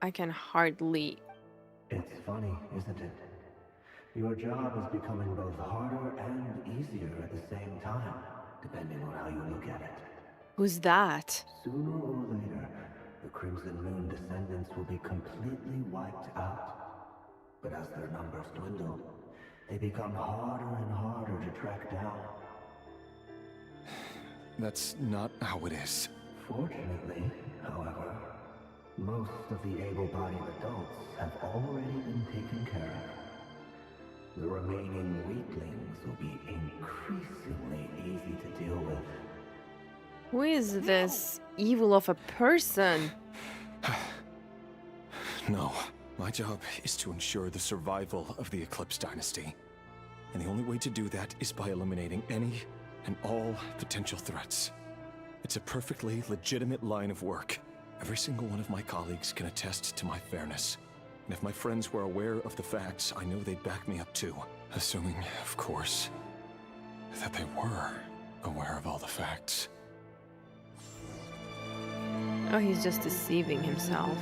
I can hardly... It's funny, isn't it? Your job is becoming both harder and easier at the same time, depending on how you look at it. Who's that? Sooner or later, the Crimson Moon descendants will be completely wiped out. But as their numbers dwindle, they become harder and harder to track down. That's not how it is. Fortunately, however, most of the able-bodied adults have already been taken care of. The remaining weaklings will be increasingly easy to deal with. Who is this evil of a person? No. My job is to ensure the survival of the Eclipse Dynasty. And the only way to do that is by eliminating any and all potential threats. It's a perfectly legitimate line of work. Every single one of my colleagues can attest to my fairness. And if my friends were aware of the facts, I know they'd back me up too. Assuming, of course, that they were aware of all the facts. Oh, he's just deceiving himself.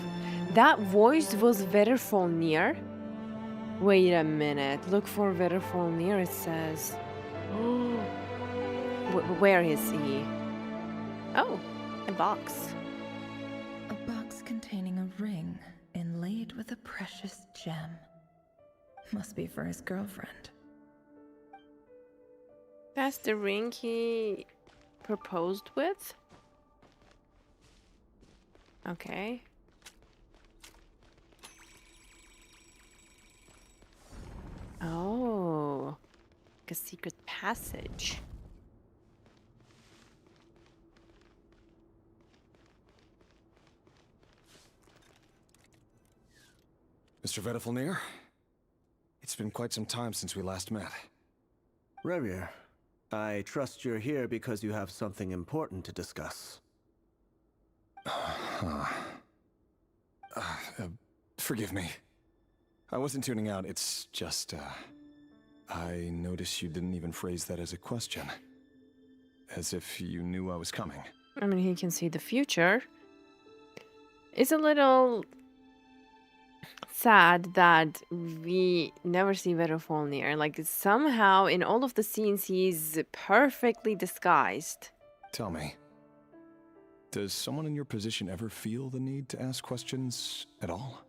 That voice was Verfolnir? Wait a minute. Look for Verfolnir, it says. Where is he? Oh, a box. A box containing a ring inlaid with a precious gem. Must be for his girlfriend. That's the ring he proposed with? Okay. Oh, like a secret passage. Mr. Vedafelnir? It's been quite some time since we last met. Revier, I trust you're here because you have something important to discuss. Forgive me. I wasn't tuning out, it's just, I noticed you didn't even phrase that as a question. As if you knew I was coming. I mean, he can see the future. It's a little sad that we never see Vedrfolnir. Like, somehow in all of the scenes, he's perfectly disguised. Tell me, does someone in your position ever feel the need to ask questions at all?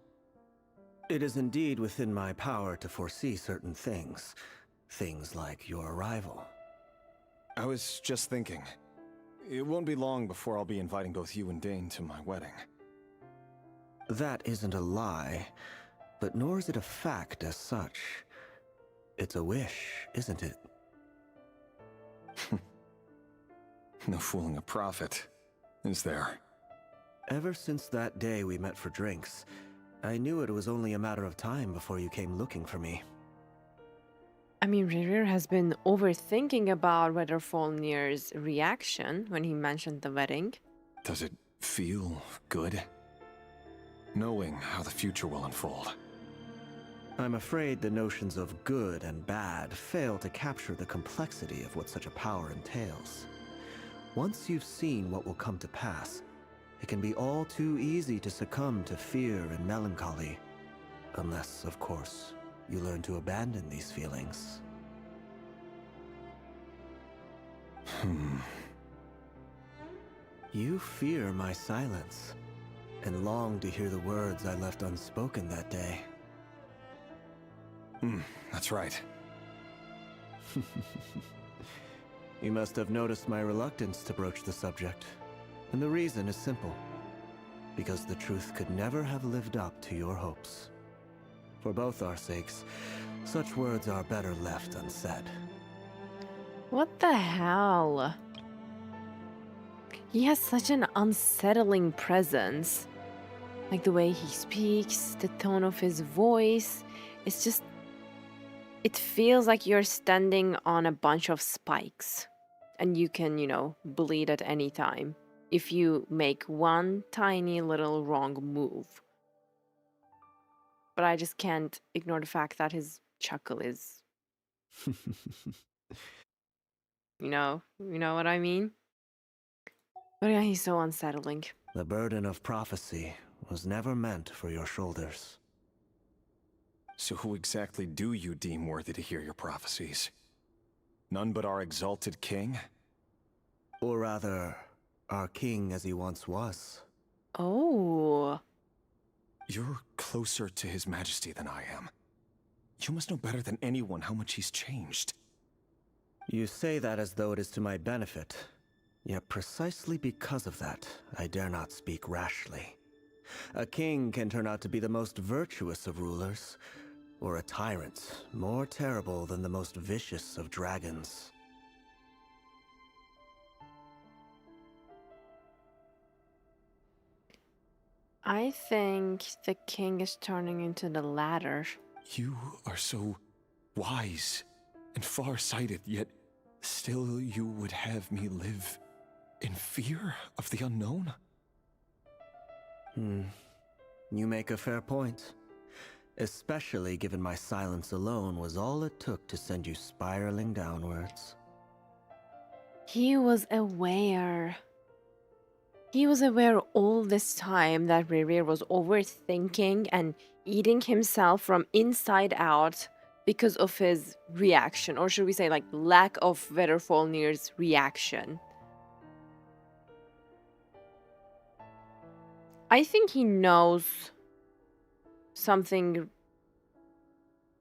It is indeed within my power to foresee certain things. Things like your arrival. I was just thinking, it won't be long before I'll be inviting both you and Dane to my wedding. That isn't a lie, but nor is it a fact as such. It's a wish, isn't it? No fooling a prophet, is there? Ever since that day we met for drinks, I knew it was only a matter of time before you came looking for me. I mean, Rerir has been overthinking about Vedrfolnir's reaction when he mentioned the wedding. Does it feel good? Knowing how the future will unfold. I'm afraid the notions of good and bad fail to capture the complexity of what such a power entails. Once you've seen what will come to pass, it can be all too easy to succumb to fear and melancholy. Unless, of course, you learn to abandon these feelings. You fear my silence, and long to hear the words I left unspoken that day. That's right. You must have noticed my reluctance to broach the subject. And the reason is simple. Because the truth could never have lived up to your hopes. For both our sakes, such words are better left unsaid. What the hell? He has such an unsettling presence. Like the way he speaks, the tone of his voice. It's just... It feels like you're standing on a bunch of spikes. And you can, bleed at any time if you make one tiny little wrong move. But I just can't ignore the fact that his chuckle is... you know what I mean? But yeah, he's so unsettling. The burden of prophecy was never meant for your shoulders. So who exactly do you deem worthy to hear your prophecies? None but our exalted king? Or rather, our king as he once was. Oh. You're closer to his majesty than I am. You must know better than anyone how much he's changed. You say that as though it is to my benefit. Yet precisely because of that, I dare not speak rashly. A king can turn out to be the most virtuous of rulers, or a tyrant more terrible than the most vicious of dragons. I think the king is turning into the latter. You are so wise and far-sighted, yet still you would have me live in fear of the unknown? You make a fair point. Especially given my silence alone was all it took to send you spiraling downwards. He was aware. He was aware all this time that Rerir was overthinking and eating himself from inside out because of his reaction, or should we say like lack of Vedrfolnir's reaction. I think he knows something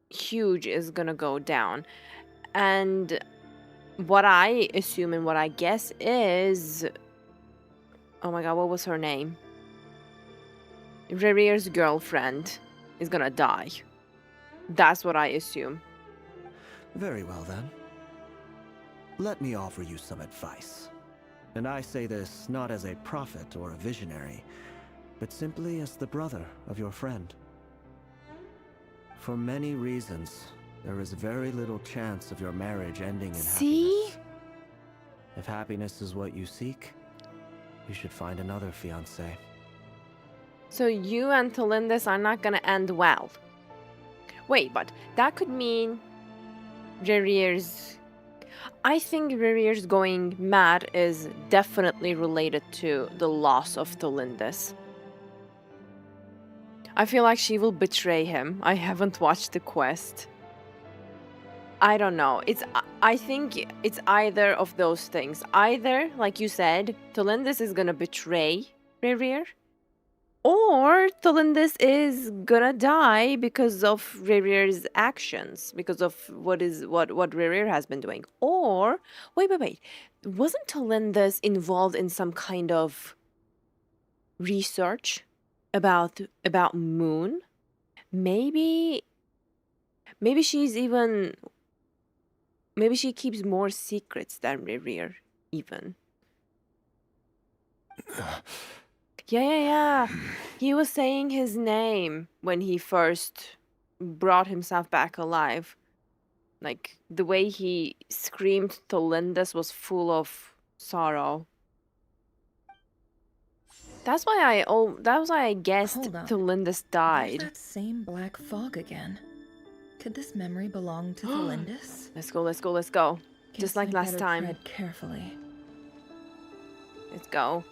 huge is gonna go down. And what I assume and what I guess is... Oh my god, what was her name? Rerir's girlfriend is gonna die. That's what I assume. Very well then. Let me offer you some advice. And I say this not as a prophet or a visionary, but simply as the brother of your friend. For many reasons, there is very little chance of your marriage ending in See? happiness. If happiness is what you seek, you should find another fiancé. So you and Talindis are not gonna end well. Wait, but that could mean Rerir's... I think Rerir's going mad is definitely related to the loss of Talindis. I feel like she will betray him. I haven't watched the quest. I don't know. I think it's either of those things. Either, like you said, Talindis is gonna betray Rerir, or Talindis is gonna die because of Rerir's actions, because of what Rerir has been doing. Or wait. Wasn't Talindis involved in some kind of research about Moon? Maybe she's even... Maybe she keeps more secrets than Rerir, even. Yeah. He was saying his name when he first brought himself back alive. Like, the way he screamed Talindis was full of sorrow. That's why I guessed Hold on. Talindis died. There's that same black fog again. Could this memory belong to Talindis? Let's go. Guess Just like I'd last better time. tread carefully. Let's go.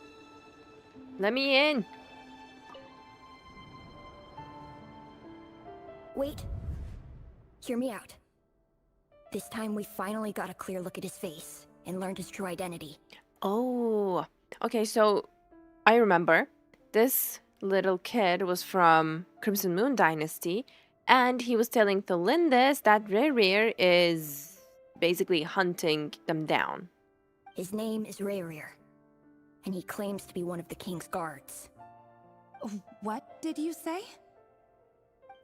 Let me in. Wait. Hear me out. This time we finally got a clear look at his face and learned his true identity. Oh, okay, so I remember this little kid was from Crimson Moon Dynasty, and he was telling Talindis that Rerir is basically hunting them down. His name is Rerir, and he claims to be one of the king's guards. What did you say?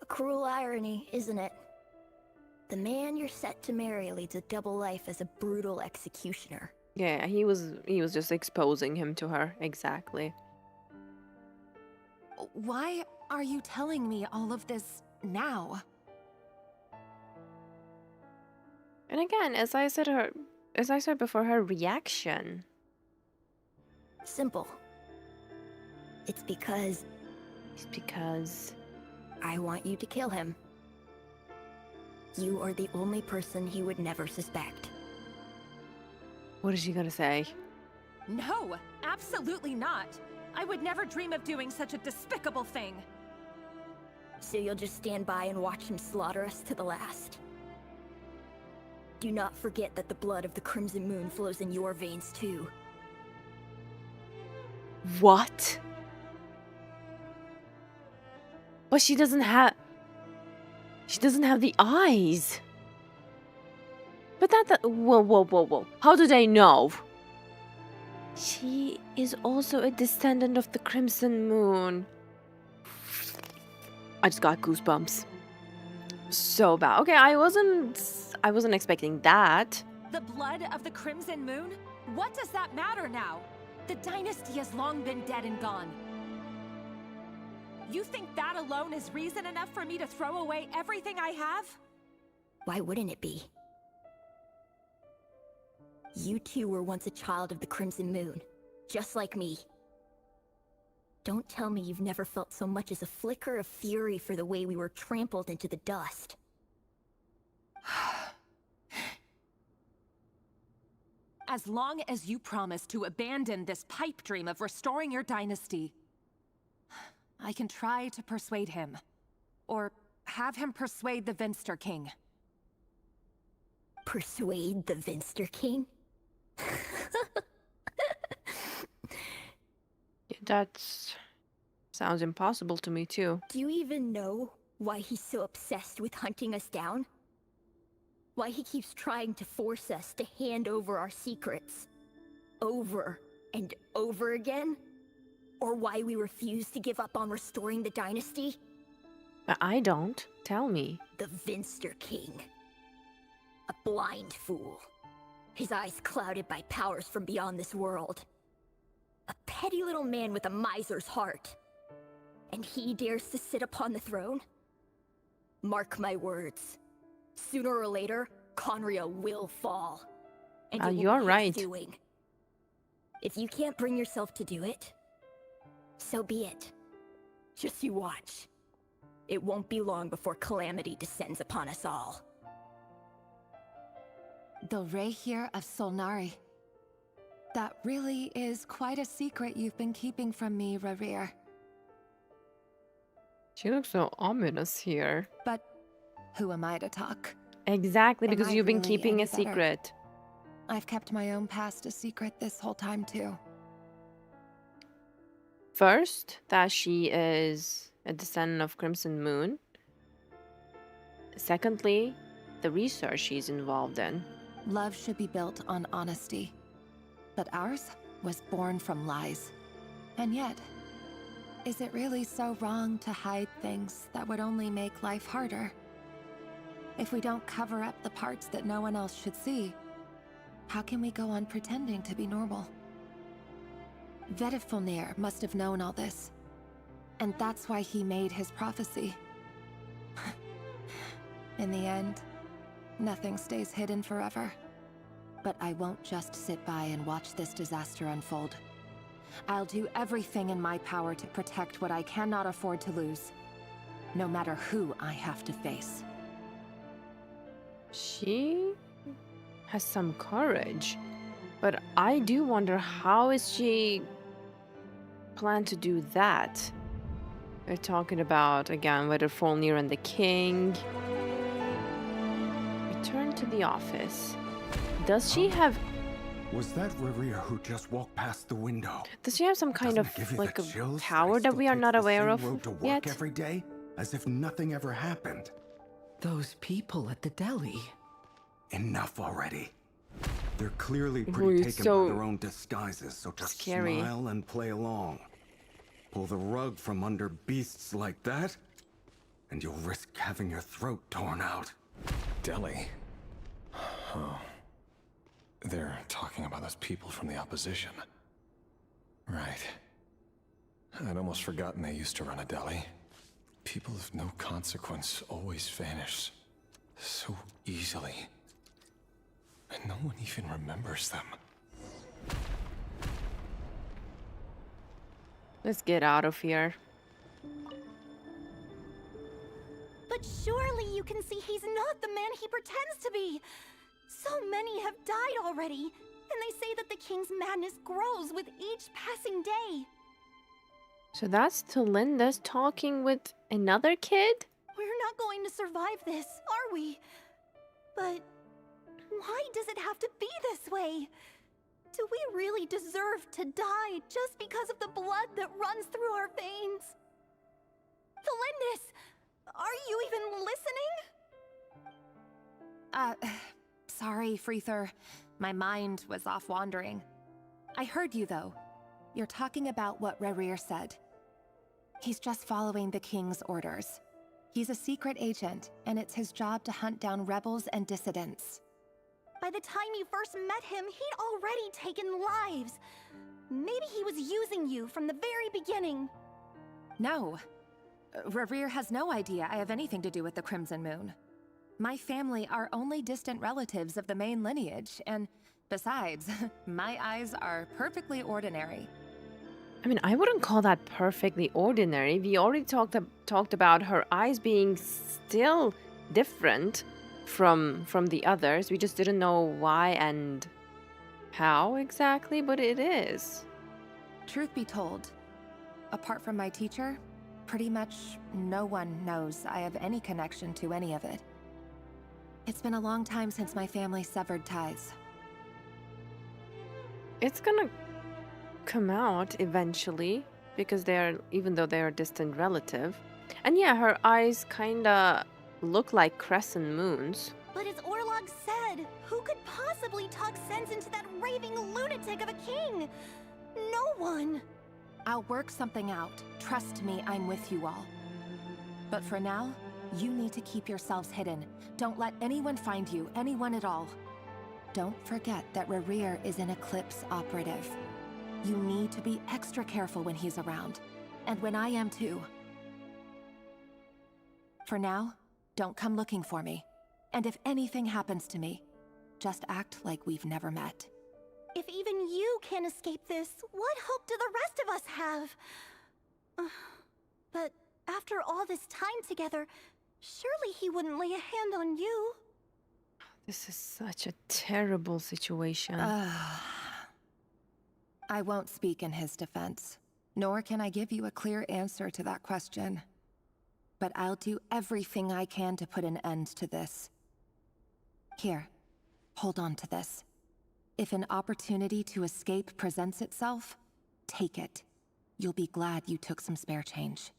A cruel irony, isn't it? The man you're set to marry leads a double life as a brutal executioner. Yeah, he was just exposing him to her, exactly. Why are you telling me all of this now? And again, as I said before, her reaction. Simple. It's because I want you to kill him. You are the only person he would never suspect. What is she gonna say? No, absolutely not. I would never dream of doing such a despicable thing. So you'll just stand by and watch him slaughter us to the last. Do not forget that the blood of the Crimson Moon flows in your veins too. What? But she doesn't have the eyes. But whoa. How do they know? She is also a descendant of the Crimson Moon. I just got goosebumps. So bad. Okay, I wasn't expecting that. The blood of the Crimson Moon? What does that matter now? The dynasty has long been dead and gone. You think that alone is reason enough for me to throw away everything I have? Why wouldn't it be? You two were once a child of the Crimson Moon, just like me. Don't tell me you've never felt so much as a flicker of fury for the way we were trampled into the dust. As long as you promise to abandon this pipe dream of restoring your dynasty, I can try to persuade him. Or have him persuade the Vinster King. Persuade the Vinster King? That sounds impossible to me too. Do you even know why he's so obsessed with hunting us down? Why he keeps trying to force us to hand over our secrets over and over again? Or why we refuse to give up on restoring the dynasty? I don't. Tell me. The Vinster King. A blind fool. His eyes clouded by powers from beyond this world. A petty little man with a miser's heart. And he dares to sit upon the throne? Mark my words. Sooner or later, Conria will fall. And it will you're be his right. doing. If you can't bring yourself to do it, so be it. Just you watch. It won't be long before calamity descends upon us all. The Rehir of Solnari. That really is quite a secret you've been keeping from me, Rerir. She looks so ominous here. But who am I to talk? Exactly, Am because I you've been really keeping any a better? secret. I've kept my own past a secret this whole time, too. First, that she is a descendant of Crimson Moon. Secondly, the research she's involved in. Love should be built on honesty. But ours was born from lies. And yet, is it really so wrong to hide things that would only make life harder? If we don't cover up the parts that no one else should see, how can we go on pretending to be normal? Vedifulnir must have known all this. And that's why he made his prophecy. In the end, nothing stays hidden forever. But I won't just sit by and watch this disaster unfold. I'll do everything in my power to protect what I cannot afford to lose, no matter who I have to face. She has some courage, but I do wonder how is she plan to do that? We're talking about, again, whether Folnir and the king. Return to the office. Does she have... Was that Rerir who just walked past the window? Does she have some kind of, Doesn't it give you like, the a chills power I that still we are take not the aware same of road to work yet? every day, as if nothing ever happened? Those people at the deli. Enough already. They're clearly Ooh, pretty it's taken so by their own disguises, so just scary. smile and play along. Pull the rug from under beasts like that, and you'll risk having your throat torn out. Deli? Oh. They're talking about those people from the opposition. Right. I'd almost forgotten they used to run a deli. People of no consequence always vanish so easily. And no one even remembers them. Let's get out of here. But surely you can see he's not the man he pretends to be. So many have died already, and they say that the king's madness grows with each passing day. So that's Telinda's talking with another kid? We're not going to survive this, are we? But why does it have to be this way? Do we really deserve to die just because of the blood that runs through our veins? Thelindis, are you even listening? Sorry, Freether. My mind was off wandering. I heard you, though. You're talking about what Rerir said. He's just following the king's orders. He's a secret agent, and it's his job to hunt down rebels and dissidents. By the time you first met him, he'd already taken lives. Maybe he was using you from the very beginning. No. Rerir has no idea I have anything to do with the Crimson Moon. My family are only distant relatives of the main lineage, and besides, my eyes are perfectly ordinary. I mean, I wouldn't call that perfectly ordinary. We already talked about her eyes being still different from the others. We just didn't know why and how exactly, but it is. Truth be told, apart from my teacher, pretty much no one knows I have any connection to any of it. It's been a long time since my family severed ties. It's gonna come out eventually, because even though they're a distant relative. And yeah, her eyes kinda look like crescent moons. But as Orlog said, who could possibly talk sense into that raving lunatic of a king? No one. I'll work something out. Trust me, I'm with you all. But for now, you need to keep yourselves hidden. Don't let anyone find you, anyone at all. Don't forget that Rerir is an Eclipse operative. You need to be extra careful when he's around, and when I am too. For now, don't come looking for me. And if anything happens to me, just act like we've never met. If even you can't escape this, what hope do the rest of us have? But after all this time together, surely he wouldn't lay a hand on you. This is such a terrible situation. I won't speak in his defense, nor can I give you a clear answer to that question. But I'll do everything I can to put an end to this. Here, hold on to this. If an opportunity to escape presents itself, take it. You'll be glad you took some spare change.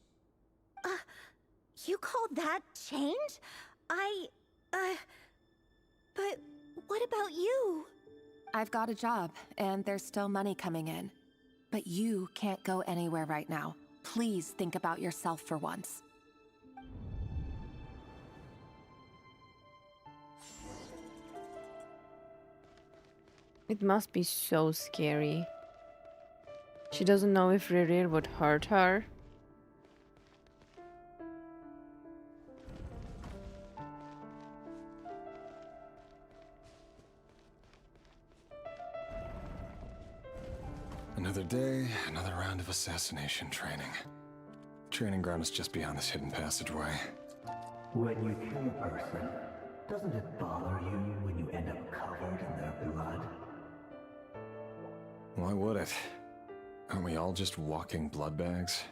You call that change? But what about you? I've got a job, and there's still money coming in. But you can't go anywhere right now. Please think about yourself for once. It must be so scary. She doesn't know if Rerir would hurt her. Another day, another round of assassination training. Training ground is just beyond this hidden passageway. When you kill a person, doesn't it bother you when you end up covered in their blood? Why would it? Aren't we all just walking blood bags?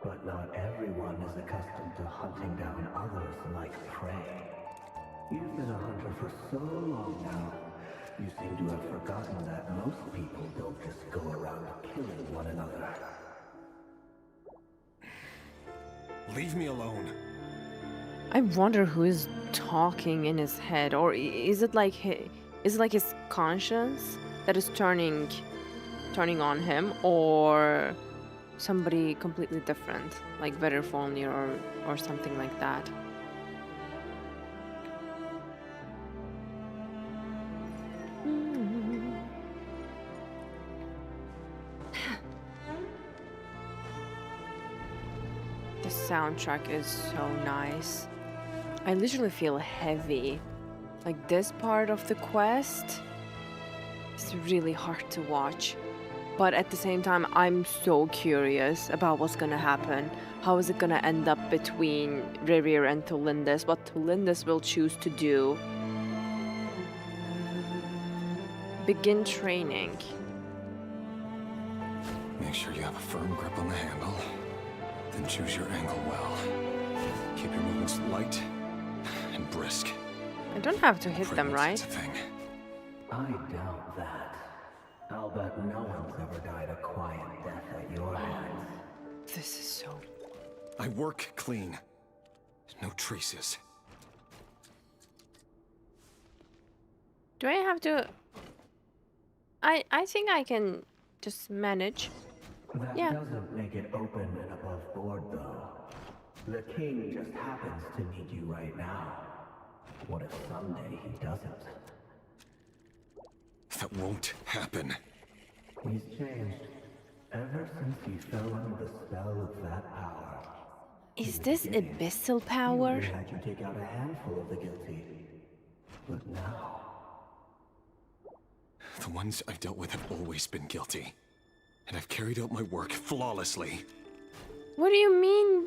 But not everyone is accustomed to hunting down others like prey. You've been a hunter for so long now, you seem to have forgotten that most people don't just go around killing one another. Leave me alone. I wonder who is talking in his head, or is it like his conscience that is turning on him, or somebody completely different, like Vetterfolnir or something like that. The soundtrack is so nice. I literally feel heavy. Like this part of the quest is really hard to watch. But at the same time, I'm so curious about what's gonna happen. How is it gonna end up between Rerir and Tulindis? What Tulindis will choose to do. Begin training. Make sure you have a firm grip on the handle. Then choose your angle well. Keep your movements light and brisk. I don't have to hit them, right? I doubt that. I'll bet no one's ever died a quiet death at your hands. This is so... I work clean. No traces. Do I have to... I think I can just manage. That doesn't make it open and above board, though. The king just happens to need you right now. What if someday he doesn't? That won't happen. He's changed. Ever since he fell under the spell of that power. Is this abyssal power? He had you take out a handful of the guilty. But now... The ones I've dealt with have always been guilty. And I've carried out my work flawlessly. What do you mean?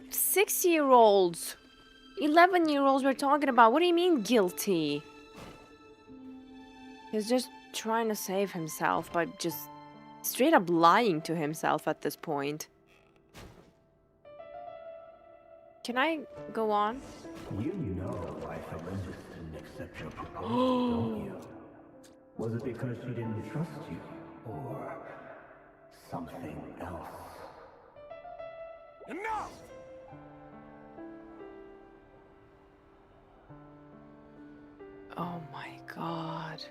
6-year-olds, 11-year-olds we're talking about. What do you mean guilty? He's just trying to save himself by just straight up lying to himself at this point. Can I go on? You know why Felindis didn't accept your proposal, don't you? Was it because she didn't trust you? Or something else? Enough! Oh my god.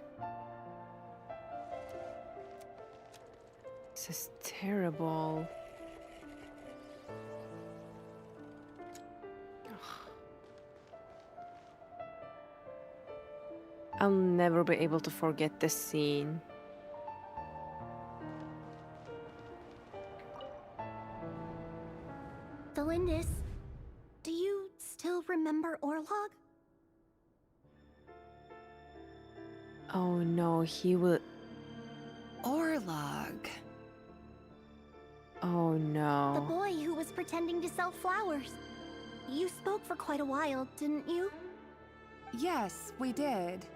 This is terrible. I'll never be able to forget this scene. Felindis, do you still remember Orlog? Oh no, he will. Orlog. Oh The no. boy who was pretending to sell flowers. You spoke for quite a while, didn't you? Yes, we did.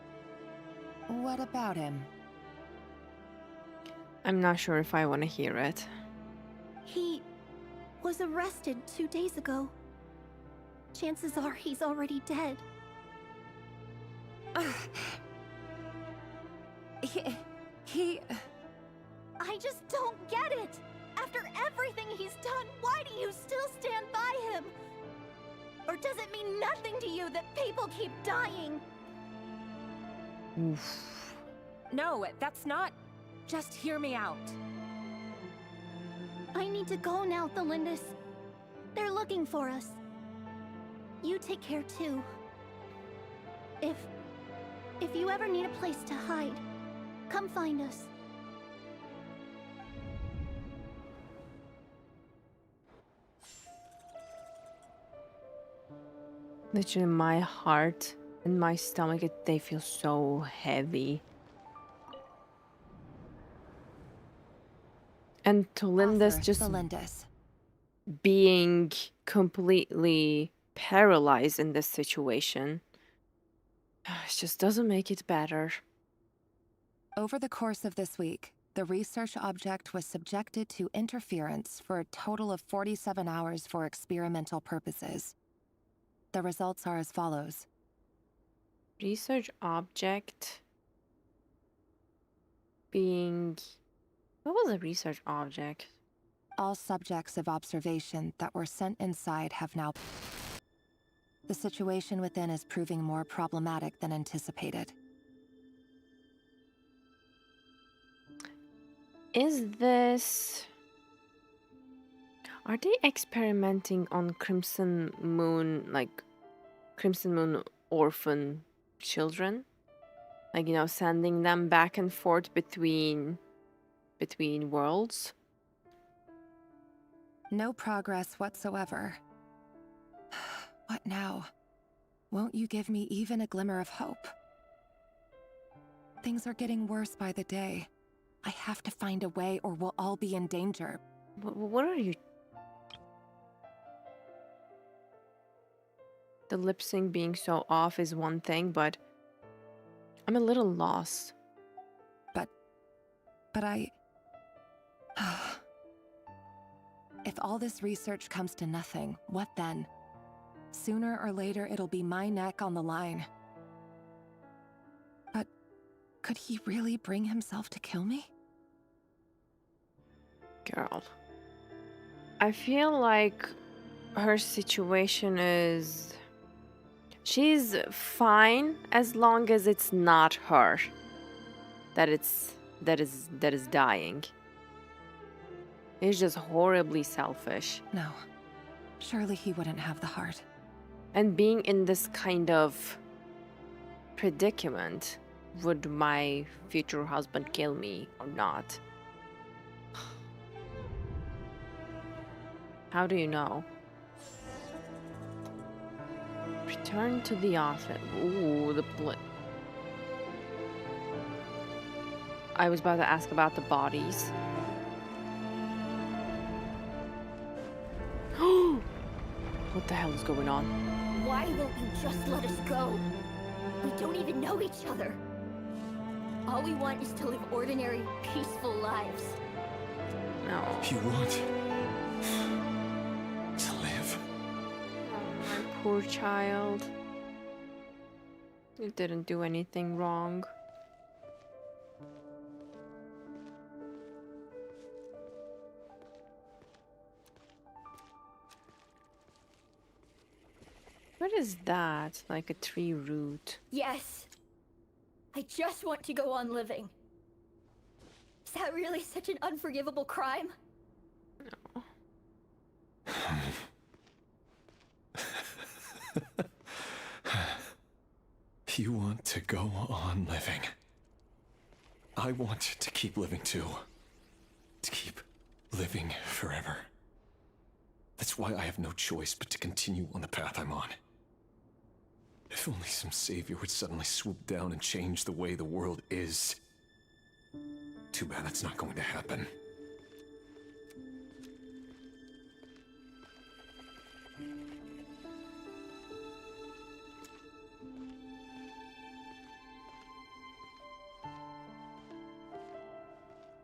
What about him? I'm not sure if I want to hear it. He was arrested 2 days ago. Chances are he's already dead. He... I just don't get it! After everything he's done, why do you still stand by him? Or does it mean nothing to you that people keep dying? Oof. No, that's not... Just hear me out. I need to go now, Thelindis. They're looking for us. You take care too. If you ever need a place to hide, come find us. Literally, my heart and my stomach, they feel so heavy. And Thelindis just being completely paralyzed in this situation, it just doesn't make it better. Over the course of this week, the research object was subjected to interference for a total of 47 hours for experimental purposes. The results are as follows. Research object being... What was a research object? All subjects of observation that were sent inside have now... The situation within is proving more problematic than anticipated. Is this... Are they experimenting on Crimson Moon, like Crimson Moon orphan children? Like, you know, sending them back and forth between worlds? No progress whatsoever. What now? Won't you give me even a glimmer of hope? Things are getting worse by the day. I have to find a way or we'll all be in danger. What are you... The lip sync being so off is one thing, but I'm a little lost. But I... If all this research comes to nothing, what then? Sooner or later, it'll be my neck on the line. But could he really bring himself to kill me? Girl. I feel like her situation is... She's fine as long as it's not her that is dying. It's just horribly selfish. No. Surely he wouldn't have the heart. And being in this kind of predicament, would my future husband kill me or not? How do you know? Return to the office. Ooh, the I was about to ask about the bodies. What the hell is going on? Why won't you just let us go? We don't even know each other. All we want is to live ordinary, peaceful lives. No. You want to live? My poor child. You didn't do anything wrong. What is that? Like a tree root. Yes. I just want to go on living. Is that really such an unforgivable crime? No. You want to go on living. I want to keep living too. To keep living forever. That's why I have no choice but to continue on the path I'm on. If only some savior would suddenly swoop down and change the way the world is. Too bad that's not going to happen.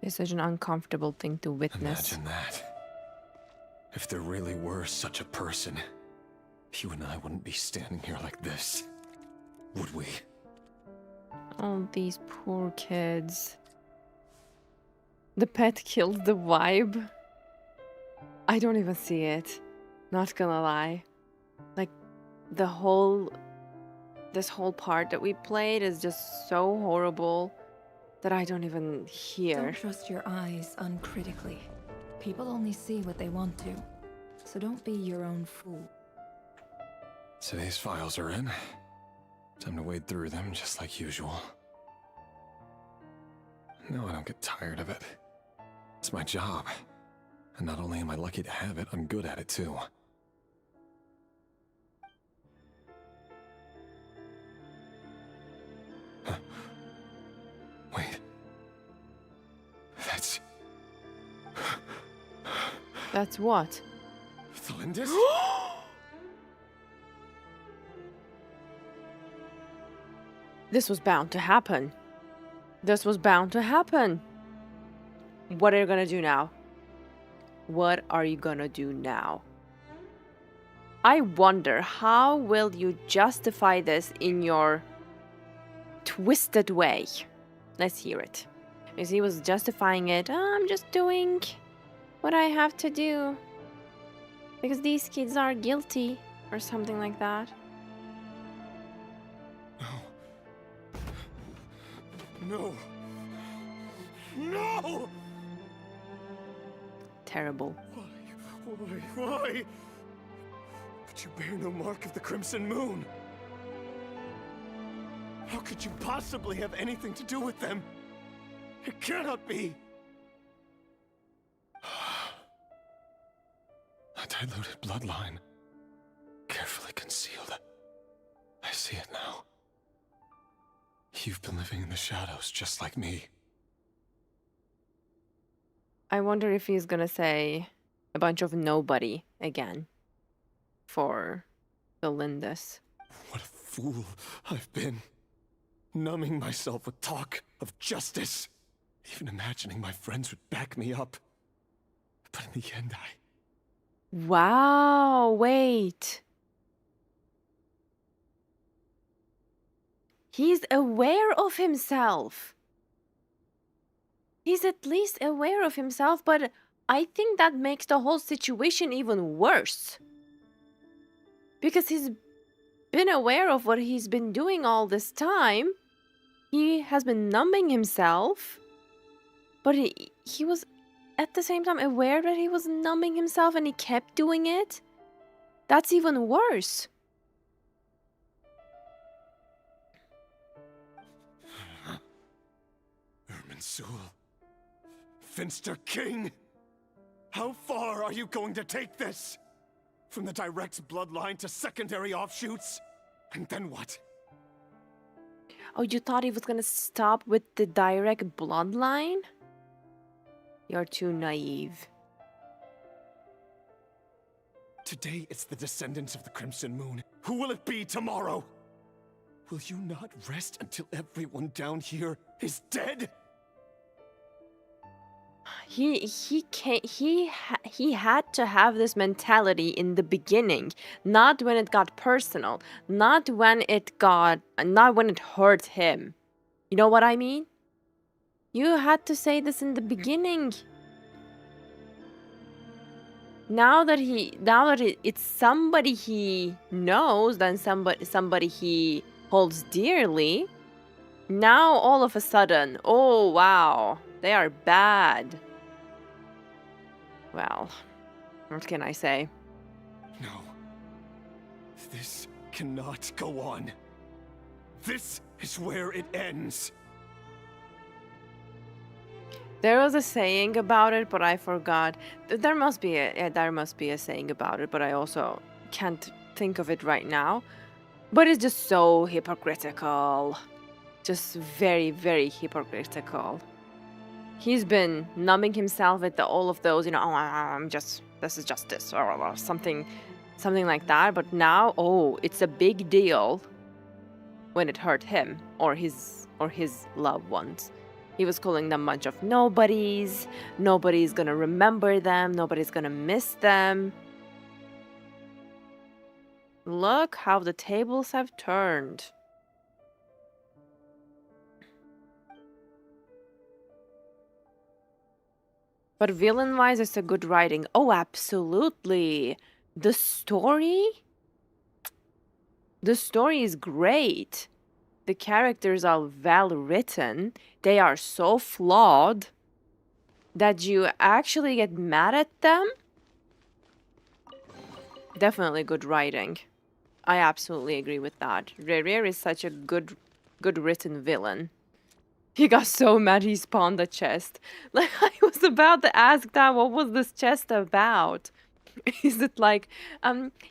It's such an uncomfortable thing to witness. Imagine that. If there really were such a person, you and I wouldn't be standing here like this, would we? Oh, these poor kids. The pet kills the vibe. I don't even see it. Not gonna lie. Like, this whole part that we played is just so horrible that I don't even hear. Don't trust your eyes uncritically. People only see what they want to. So don't be your own fool. So these files are in. Time to wade through them just like usual. No, I don't get tired of it. It's my job. And not only am I lucky to have it, I'm good at it too. Huh. Wait. That's... That's what? Thalindis? This was bound to happen. This was bound to happen. What are you gonna do now? What are you gonna do now? I wonder, how will you justify this in your twisted way? Let's hear it. Because he was justifying it. "Oh, I'm just doing what I have to do. Because these kids are guilty." Or something like that. No. No! Terrible. Why? But you bear no mark of the Crimson Moon. How could you possibly have anything to do with them? It cannot be. A diluted bloodline. Carefully concealed. I see it now. You've been living in the shadows just like me. I wonder if he's gonna say a bunch of nobody again for Belinda's. What a fool I've been. Numbing myself with talk of justice. Even imagining my friends would back me up. But in the end, Wow, wait. He's aware of himself. He's at least aware of himself, but I think that makes the whole situation even worse. Because he's been aware of what he's been doing all this time. He has been numbing himself, but he was at the same time aware that he was numbing himself and he kept doing it. That's even worse. Irminsul. Finster King! How far are you going to take this? From the direct bloodline to secondary offshoots? And then what? Oh, you thought he was gonna stop with the direct bloodline? You're too naive. Today it's the descendants of the Crimson Moon. Who will it be tomorrow? Will you not rest until everyone down here is dead? He had to have this mentality in the beginning, not when it got personal, not when it hurt him. You know what I mean? You had to say this in the beginning. Now that it's somebody he knows, then somebody he holds dearly. Now all of a sudden, oh wow, they are bad. Well, what can I say? No. This cannot go on. This is where it ends. There was a saying about it, but I forgot. There must be a saying about it, but I also can't think of it right now. But it's just so hypocritical. Just very, very hypocritical. He's been numbing himself with all of those, you know, oh, this is justice, or something like that. But now, oh, it's a big deal when it hurt him or his loved ones. He was calling them a bunch of nobodies. Nobody's gonna remember them. Nobody's gonna miss them. Look how the tables have turned. But villain-wise, it's a good writing. Oh, absolutely. The story? The story is great. The characters are well written. They are so flawed that you actually get mad at them. Definitely good writing. I absolutely agree with that. Rerir is such a good written villain. He got so mad he spawned a chest. Like, I was about to ask that, what was this chest about? Is it like,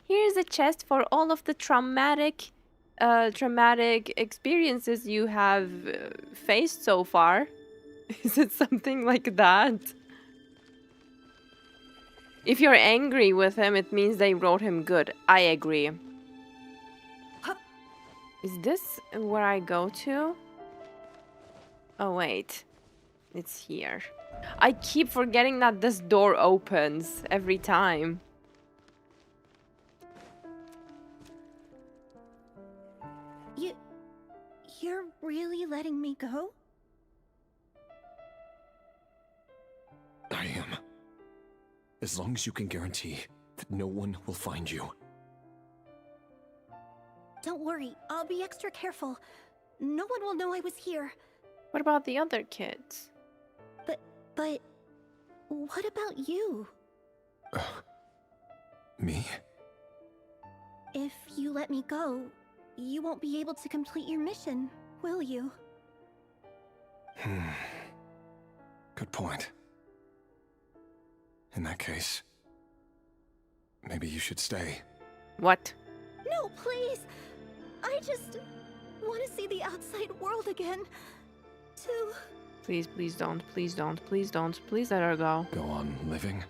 here's a chest for all of the traumatic experiences you have faced so far? Is it something like that? If you're angry with him, it means they wrote him good. I agree. Is this where I go to? Oh, wait. It's here. I keep forgetting that this door opens every time. You're really letting me go? I am. As long as you can guarantee that no one will find you. Don't worry, I'll be extra careful. No one will know I was here. What about the other kids? But what about you? Me? If you let me go, you won't be able to complete your mission, will you? Good point. In that case, maybe you should stay. What? No, please! I just want to see the outside world again. Please, please don't. Please don't. Please don't. Please let her go. Go on living?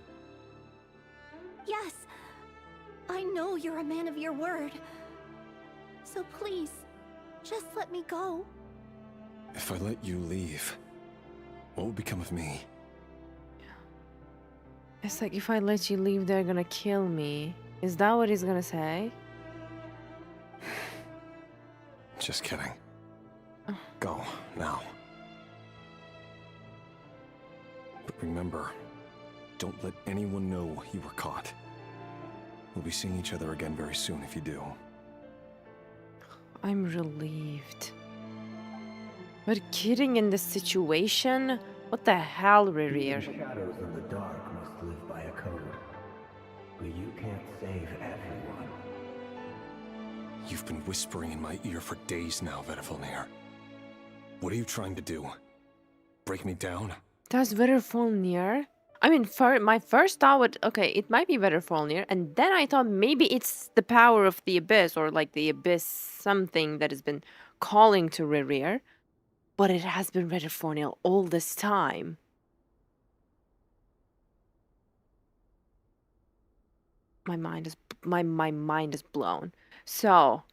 Yes. I know you're a man of your word. So please, just let me go. If I let you leave, what will become of me? It's like, if I let you leave, they're gonna kill me. Is that what he's gonna say? Just kidding. Go, now. But remember, don't let anyone know you were caught. We'll be seeing each other again very soon if you do. I'm relieved. But kidding in this situation? What the hell, Rerir? The shadows in the dark must live by a code. But you can't save everyone. You've been whispering in my ear for days now, Vedifalnir. What are you trying to do? Break me down? Does Vedifalnir? I mean, my first thought would, okay, it might be Vedifalnir, and then I thought maybe it's the power of the Abyss, or like the Abyss something that has been calling to Rerir. But it has been Vedifalnir all this time. My mind is blown. So,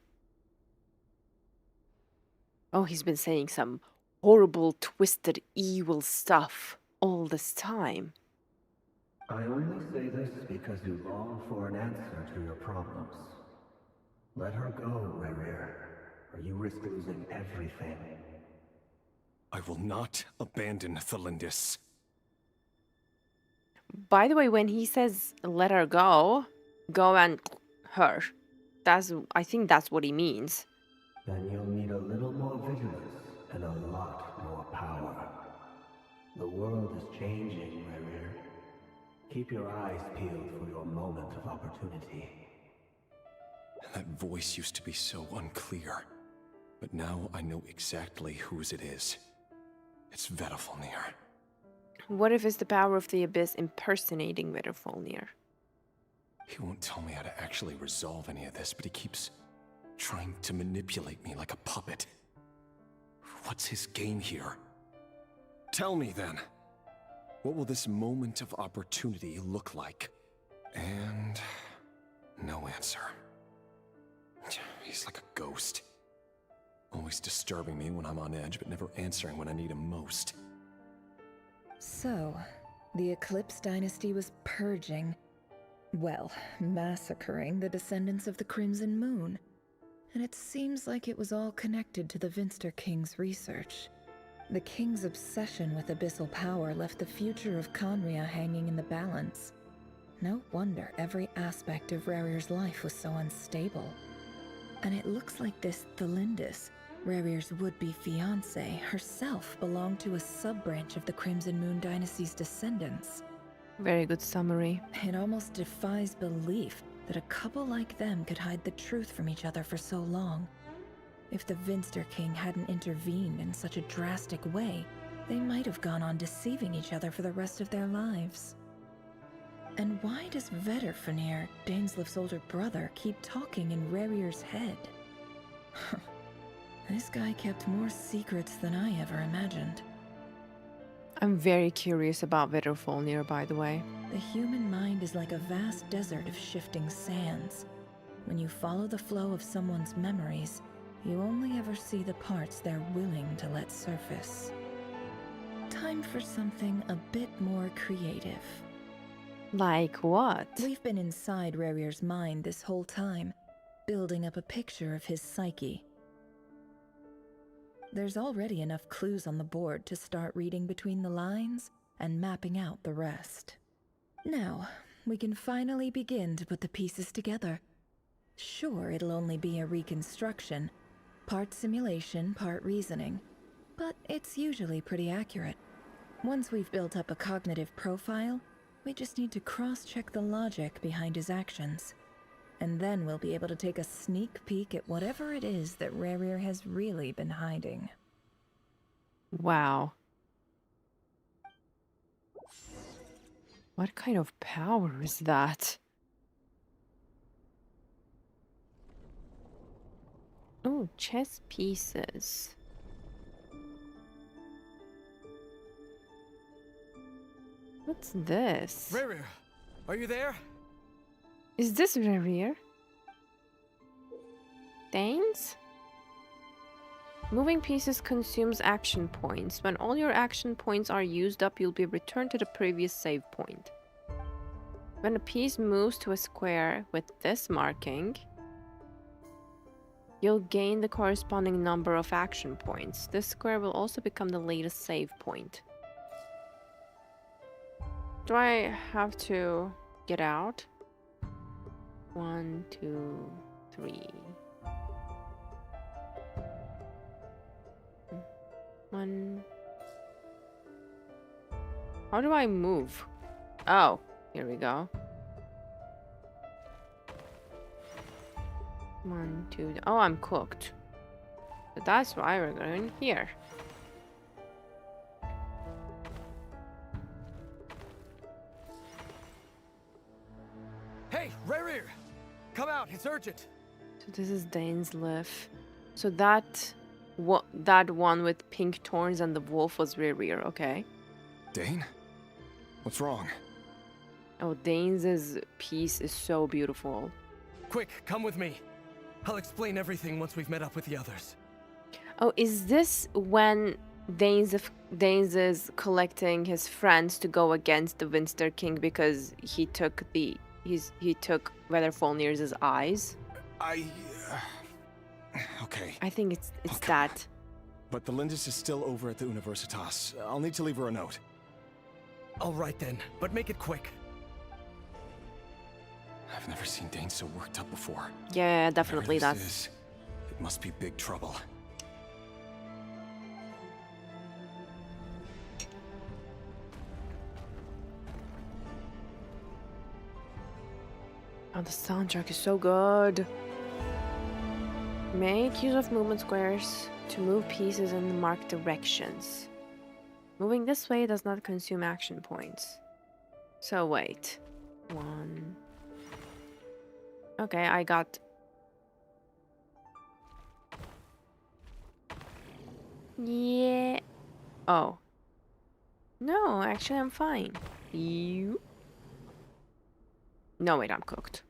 oh, he's been saying some horrible, twisted, evil stuff all this time. I only say this because you long for an answer to your problems. Let her go, Rerir, or you risk losing everything. I will not abandon Thelindis. By the way, when he says let her go and her. I think that's what he means. Then you'll need a little more vigilance and a lot more power. The world is changing, Rerir. Keep your eyes peeled for your moment of opportunity. That voice used to be so unclear. But now I know exactly whose it is. It's Vedifalnir. What if it's the power of the Abyss impersonating Vedifalnir? He won't tell me how to actually resolve any of this, but he keeps trying to manipulate me like a puppet. What's his game here? Tell me then. What will this moment of opportunity look like? And no answer. He's like a ghost. Always disturbing me when I'm on edge, but never answering when I need him most. So, the Eclipse Dynasty was purging, well, massacring the descendants of the Crimson Moon. And it seems like it was all connected to the Vinster King's research. The King's obsession with abyssal power left the future of Conria hanging in the balance. No wonder every aspect of Rarir's life was so unstable. And it looks like this Thelindis, Rarir's would-be fiancée, herself belonged to a sub-branch of the Crimson Moon Dynasty's descendants. Very good summary. It almost defies belief that a couple like them could hide the truth from each other for so long. If the Vinster King hadn't intervened in such a drastic way, they might have gone on deceiving each other for the rest of their lives. And why does Vedderfanir, Daneslif's older brother, keep talking in Rarir's head? This guy kept more secrets than I ever imagined. I'm very curious about Vedderfanir, by the way. The human mind is like a vast desert of shifting sands. When you follow the flow of someone's memories, you only ever see the parts they're willing to let surface. Time for something a bit more creative. Like what? We've been inside Rarir's mind this whole time, building up a picture of his psyche. There's already enough clues on the board to start reading between the lines and mapping out the rest. Now, we can finally begin to put the pieces together. Sure, it'll only be a reconstruction, part simulation, part reasoning, but it's usually pretty accurate. Once we've built up a cognitive profile, we just need to cross-check the logic behind his actions. And then we'll be able to take a sneak peek at whatever it is that Rarir has really been hiding. Wow. What kind of power is that? Oh, chess pieces. What's this? Rarir, are you there? Is this Rarir? Danes? Moving pieces consumes action points. When all your action points are used up, you'll be returned to the previous save point. When a piece moves to a square with this marking, you'll gain the corresponding number of action points. This square will also become the latest save point. Do I have to get out? 1, 2, 3. 1. How do I move? Oh, here we go. 1, 2. Oh, I'm cooked. So that's why we're going here. Hey, Rarir! Come out, it's urgent! So this is Danesliff. So that one with pink thorns and the wolf was Rarir, okay. Dane? What's wrong? Oh, Danes' piece is so beautiful. Quick, come with me. I'll explain everything once we've met up with the others. Oh, is this when Danes is collecting his friends to go against the Vinster King because he took he took Vedderfanir's eyes? Okay. I think it's that. But the Lindis is still over at the Universitas. I'll need to leave her a note. All right then, but make it quick. I've never seen Dane so worked up before. Yeah, definitely Whatever that's... this is, it must be big trouble. Oh, the soundtrack is so good. Make use of movement squares to move pieces in the marked directions. Moving this way does not consume action points. So wait. 1. Okay, I got Yeah. Oh. No, actually I'm fine. You? No, wait, I'm cooked.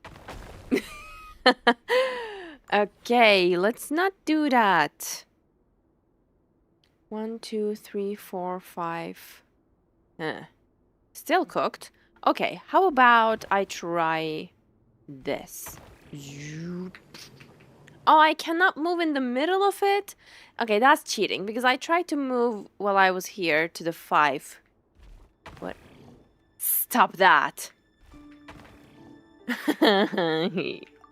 Okay, let's not do that. 1, 2, 3, 4, 5. Still cooked. Okay, how about I try this? Oh, I cannot move in the middle of it? Okay, that's cheating because I tried to move while I was here to the 5. What? Stop that.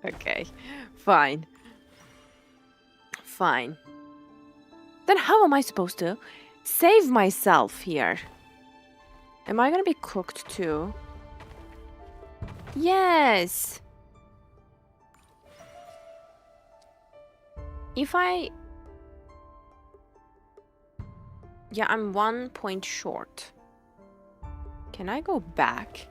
Okay, fine. Fine. Then how am I supposed to save myself here? Am I gonna be cooked too? Yes! If I... Yeah, I'm 1 point short. Can I go back?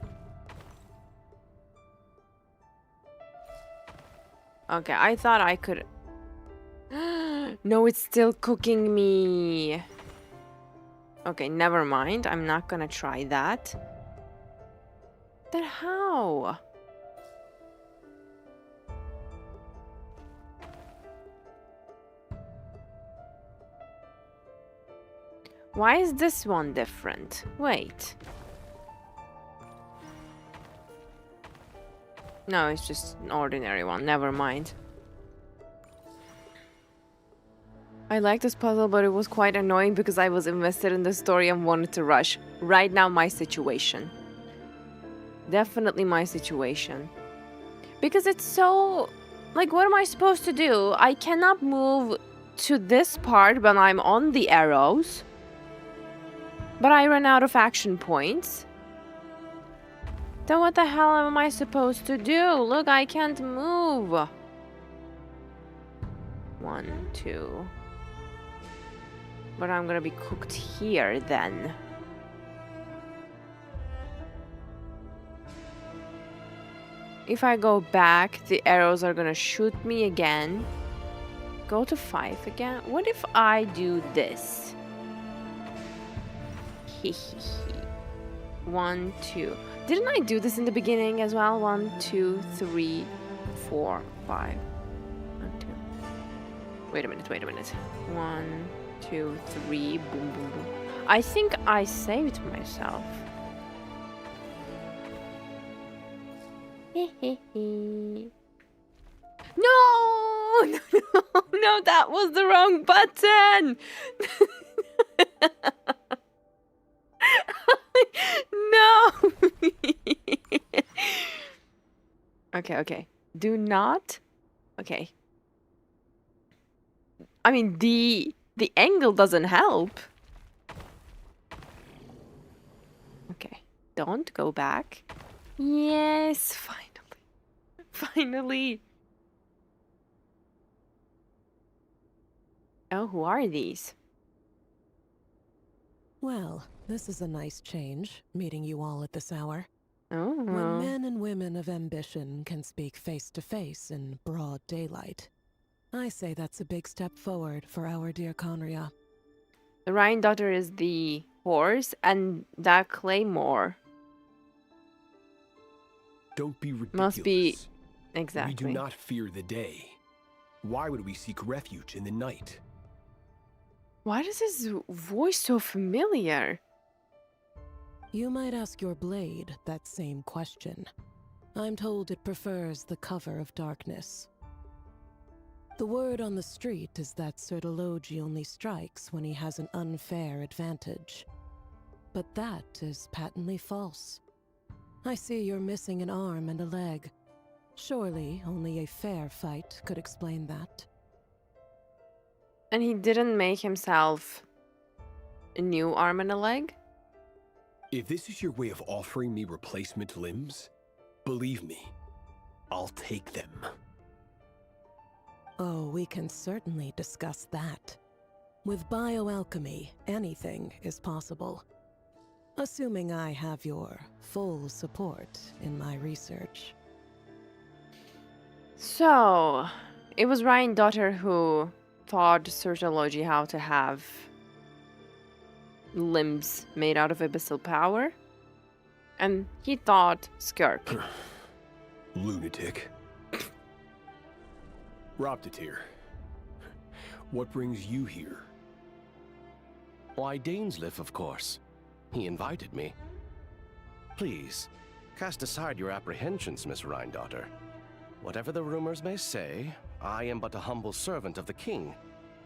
Okay, I thought I could... No, it's still cooking me. Okay, never mind. I'm not gonna try that. Then how? Why is this one different? Wait. No, it's just an ordinary one. Never mind. I like this puzzle, but it was quite annoying because I was invested in the story and wanted to rush. Right now, my situation. Definitely my situation. Because it's so... Like, what am I supposed to do? I cannot move to this part when I'm on the arrows. But I ran out of action points. Then what the hell am I supposed to do? Look, I can't move. 1, 2... But I'm gonna be cooked here then. If I go back, the arrows are gonna shoot me again. Go to 5 again. What if I do this? 1, 2. Didn't I do this in the beginning as well? 1, 2, 3, 4, 5. 1, 2. Wait a minute. 1, 2, 3, boom, boom, boom. I think I saved myself. No! No, that was the wrong button! No! Okay. Do not... Okay. I mean, the angle doesn't help. Okay. Don't go back. Yes, finally. Finally. Oh, who are these? Well, this is a nice change, meeting you all at this hour. Oh. When men and women of ambition can speak face to face in broad daylight, I say that's a big step forward for our dear Conria. The Rhine daughter is the horse, and that claymore Don't be ridiculous. must be... Exactly. We do not fear the day. Why would we seek refuge in the night? Why does his voice so familiar? You might ask your blade that same question. I'm told it prefers the cover of darkness. The word on the street is that Sir Delogi only strikes when he has an unfair advantage. But that is patently false. I see you're missing an arm and a leg. Surely only a fair fight could explain that. And he didn't make himself a new arm and a leg? If this is your way of offering me replacement limbs, believe me, I'll take them. Oh, we can certainly discuss that. With bioalchemy, anything is possible. Assuming I have your full support in my research. So, it was Ryan's daughter who taught Sir Delogi how to have limbs made out of abyssal power. And he thought Skirk. Lunatic. Roptatir, what brings you here? Why, Dainsleif, of course. He invited me. Please, cast aside your apprehensions, Miss Rhindaughter. Whatever the rumors may say, I am but a humble servant of the king,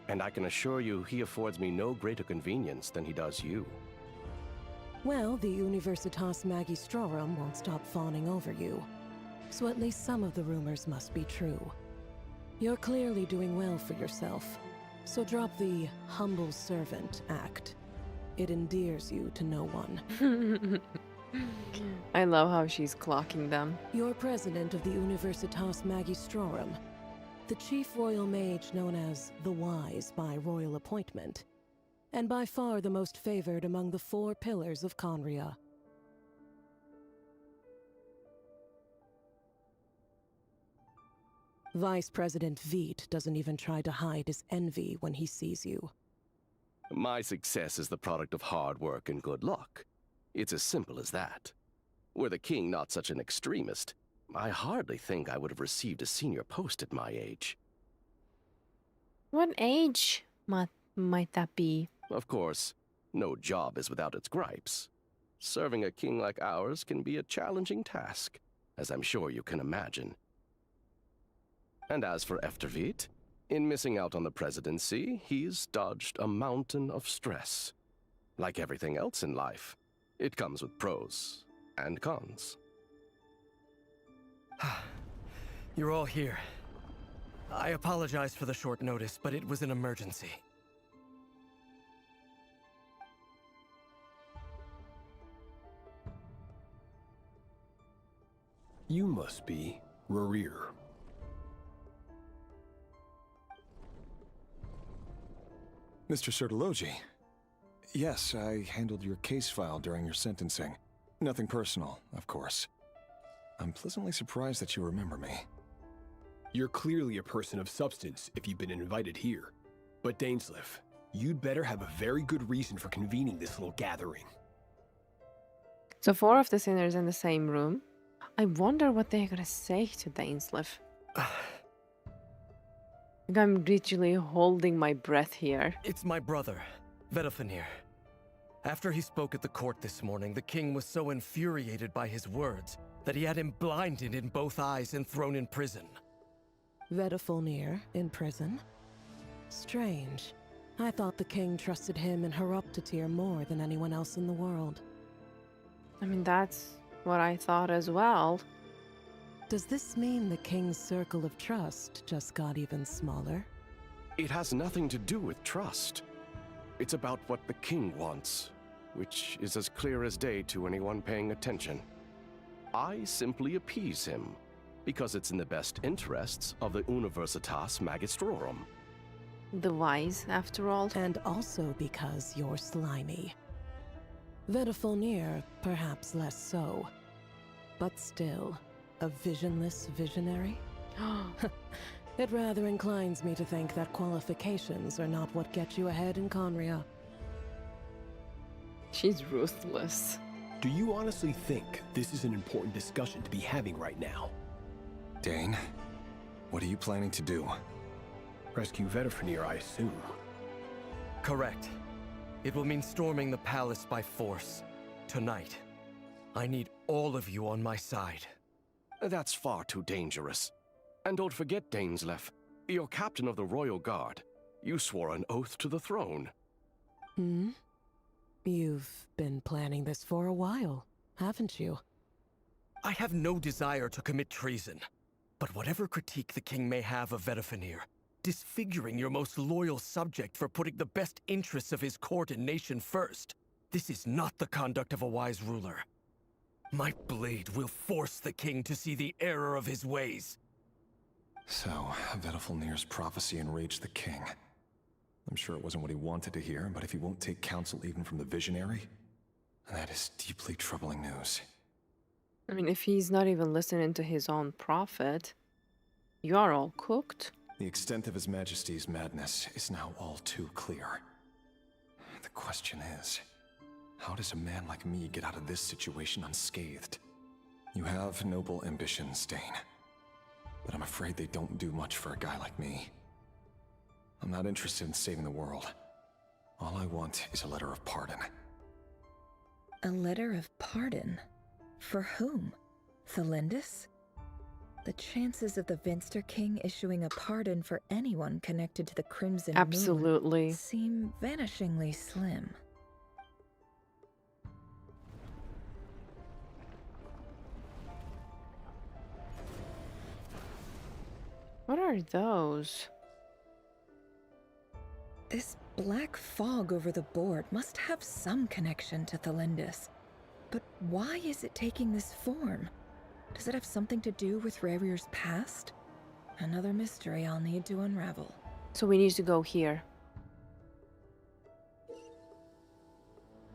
and I can assure you he affords me no greater convenience than he does you. Well, the Universitas Magistrorum won't stop fawning over you, so at least some of the rumors must be true. You're clearly doing well for yourself, so drop the humble servant act. It endears you to no one. I love how she's clocking them. You're president of the Universitas Magistrorum, the chief royal mage known as the Wise by royal appointment, and by far the most favored among the 4 pillars of Conria. Vice President Veit doesn't even try to hide his envy when he sees you. My success is the product of hard work and good luck. It's as simple as that. Were the king not such an extremist, I hardly think I would have received a senior post at my age. What age might that be? Of course, no job is without its gripes. Serving a king like ours can be a challenging task, as I'm sure you can imagine. And as for Efterveit, in missing out on the presidency, he's dodged a mountain of stress. Like everything else in life, it comes with pros and cons. You're all here. I apologize for the short notice, but it was an emergency. You must be Rarir. Mr. Sertologi. Yes, I handled your case file during your sentencing. Nothing personal, of course. I'm pleasantly surprised that you remember me. You're clearly a person of substance if you've been invited here. But Dainsleif, you'd better have a very good reason for convening this little gathering. So 4 of the sinners in the same room. I wonder what they're gonna say to Dainsleif. Like I'm literally holding my breath here. It's my brother, Vedafinir. After he spoke at the court this morning, the king was so infuriated by his words that he had him blinded in both eyes and thrown in prison. Vedafinir in prison? Strange. I thought the king trusted him and Roptatir more than anyone else in the world. I mean, that's what I thought as well. Does this mean the king's circle of trust just got even smaller? It has nothing to do with trust. It's about what the king wants, which is as clear as day to anyone paying attention. I simply appease him, because it's in the best interests of the Universitas Magistrorum. The Wise, after all. And also because you're slimy. Vedafinir, perhaps less so. But still, a visionless visionary? It rather inclines me to think that qualifications are not what get you ahead in Conria. She's ruthless. Do you honestly think this is an important discussion to be having right now? Dane, what are you planning to do? Rescue Vedafinir, I assume. Correct. It will mean storming the palace by force. Tonight. I need all of you on my side. That's far too dangerous. And don't forget, Dainsleif, you're captain of the Royal Guard. You swore an oath to the throne. Hmm? You've been planning this for a while, haven't you? I have no desire to commit treason. But whatever critique the king may have of Vedafinir, disfiguring your most loyal subject for putting the best interests of his court and nation first, this is not the conduct of a wise ruler. My blade will force the king to see the error of his ways. So, Vedafinir's prophecy enraged the king. I'm sure it wasn't what he wanted to hear, but if he won't take counsel even from the visionary, that is deeply troubling news. I mean, if he's not even listening to his own prophet, you are all cooked. The extent of His Majesty's madness is now all too clear. The question is, How does a man like me get out of this situation unscathed? You have noble ambitions, Dane. But I'm afraid they don't do much for a guy like me. I'm not interested in saving the world. All I want is a letter of pardon. A letter of pardon? For whom? Thelindis? The chances of the Vinster King issuing a pardon for anyone connected to the Crimson Absolutely. Moon seem vanishingly slim. What are those? This black fog over the board must have some connection to Thelindis. But why is it taking this form? Does it have something to do with Rarier's past? Another mystery I'll need to unravel. So we need to go here.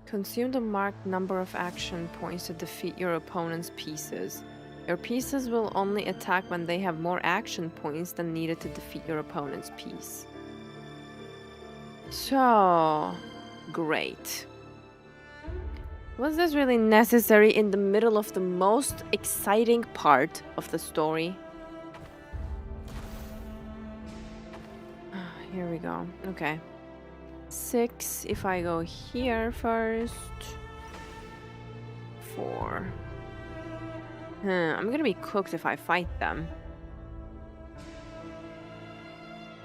Consume the marked number of action points to defeat your opponent's pieces. Your pieces will only attack when they have more action points than needed to defeat your opponent's piece. So, great. Was this really necessary in the middle of the most exciting part of the story? Here we go. Okay. 6 if I go here first. 4. I'm gonna be cooked if I fight them.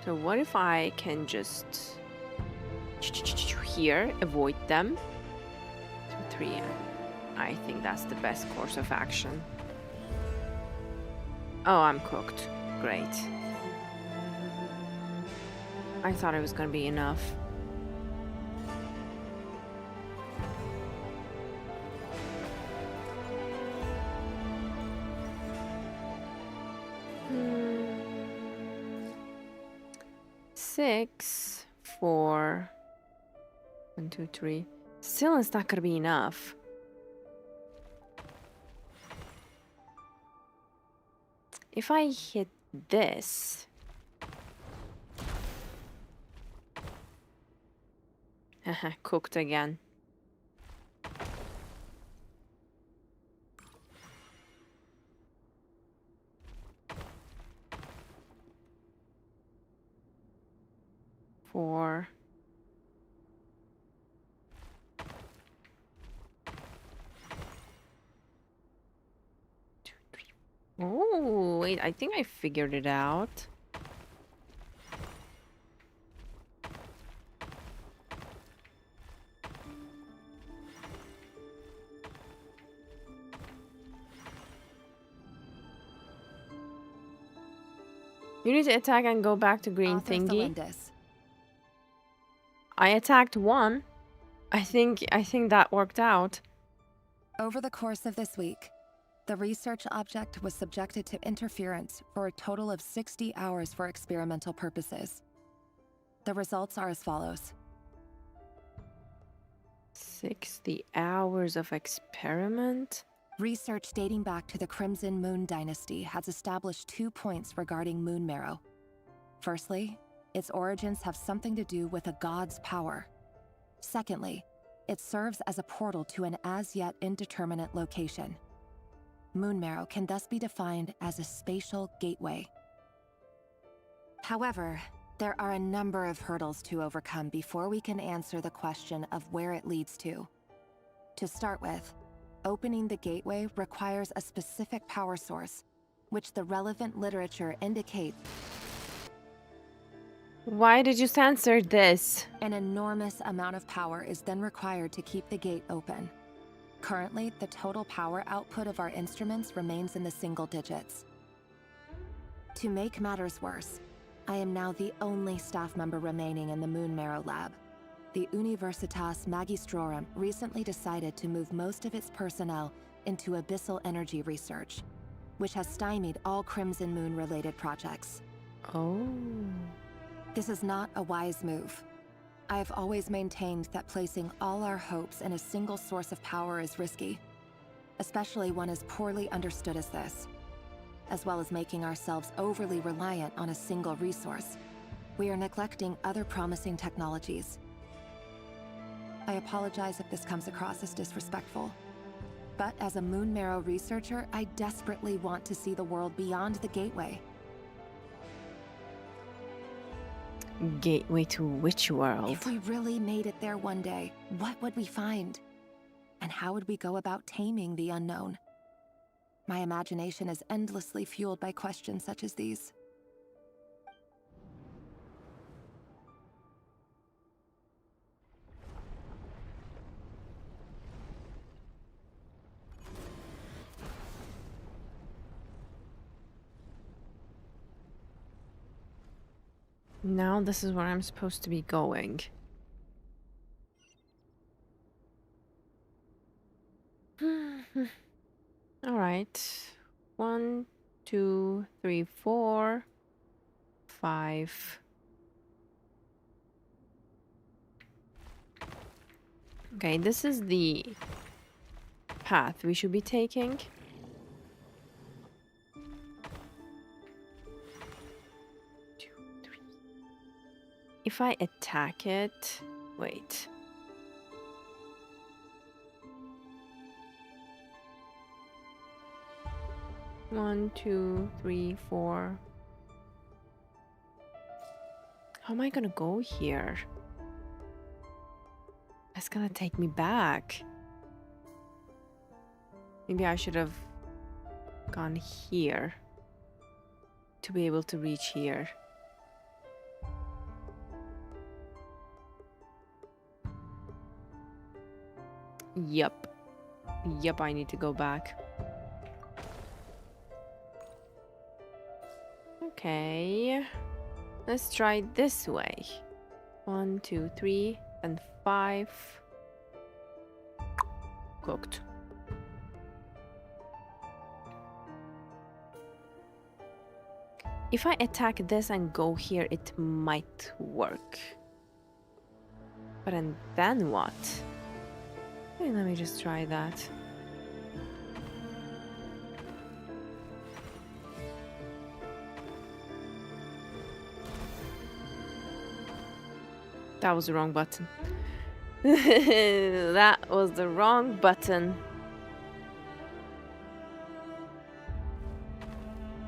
So what if I can just here avoid them? 2, 3. I think that's the best course of action. Oh, I'm cooked. Great. I thought it was gonna be enough. Six, 4, 1, 2, 3. Still, it's not gonna be enough. If I hit this, cooked again. Four. Oh, wait, I think I figured it out. You need to attack and go back to green thingy. I attacked one. I think that worked out. Over the course of this week, the research object was subjected to interference for a total of 60 hours for experimental purposes. The results are as follows. 60 hours of experiment? Research dating back to the Crimson Moon Dynasty has established 2 points regarding moon marrow. Firstly, its origins have something to do with a god's power. Secondly, it serves as a portal to an as-yet indeterminate location. Moon marrow can thus be defined as a spatial gateway. However, there are a number of hurdles to overcome before we can answer the question of where it leads to. To start with, opening the gateway requires a specific power source, which the relevant literature indicates. Why did you censor this? An enormous amount of power is then required to keep the gate open. Currently, the total power output of our instruments remains in the single digits. To make matters worse, I am now the only staff member remaining in the Moon Marrow Lab. The Universitas Magistrorum recently decided to move most of its personnel into abyssal energy research, which has stymied all Crimson Moon-related projects. Oh. This is not a wise move. I have always maintained that placing all our hopes in a single source of power is risky, especially one as poorly understood as this. As well as making ourselves overly reliant on a single resource, we are neglecting other promising technologies. I apologize if this comes across as disrespectful. But as a Moon Marrow researcher, I desperately want to see the world beyond the gateway. Gateway to which world? If we really made it there one day, what would we find? And how would we go about taming the unknown? My imagination is endlessly fueled by questions such as these. Now this is where I'm supposed to be going. All right. 1, 2, 3, 4, 5. Okay, this is the path we should be taking. If I attack it... Wait. One, 2, 3, 4. How am I gonna go here? That's gonna take me back. Maybe I should have gone here to be able to reach here. Yup. Yup, I need to go back. Okay. Let's try this way. 1, 2, 3, and 5. Cooked. If I attack this and go here, it might work. But then what? Okay, let me just try that. That was the wrong button. That was the wrong button.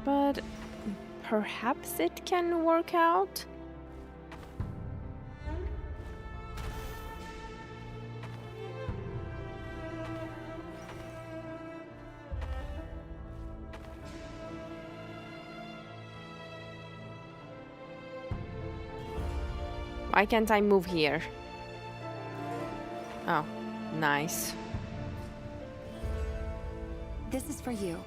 But perhaps it can work out. Why can't I move here? Oh, nice. This is for you.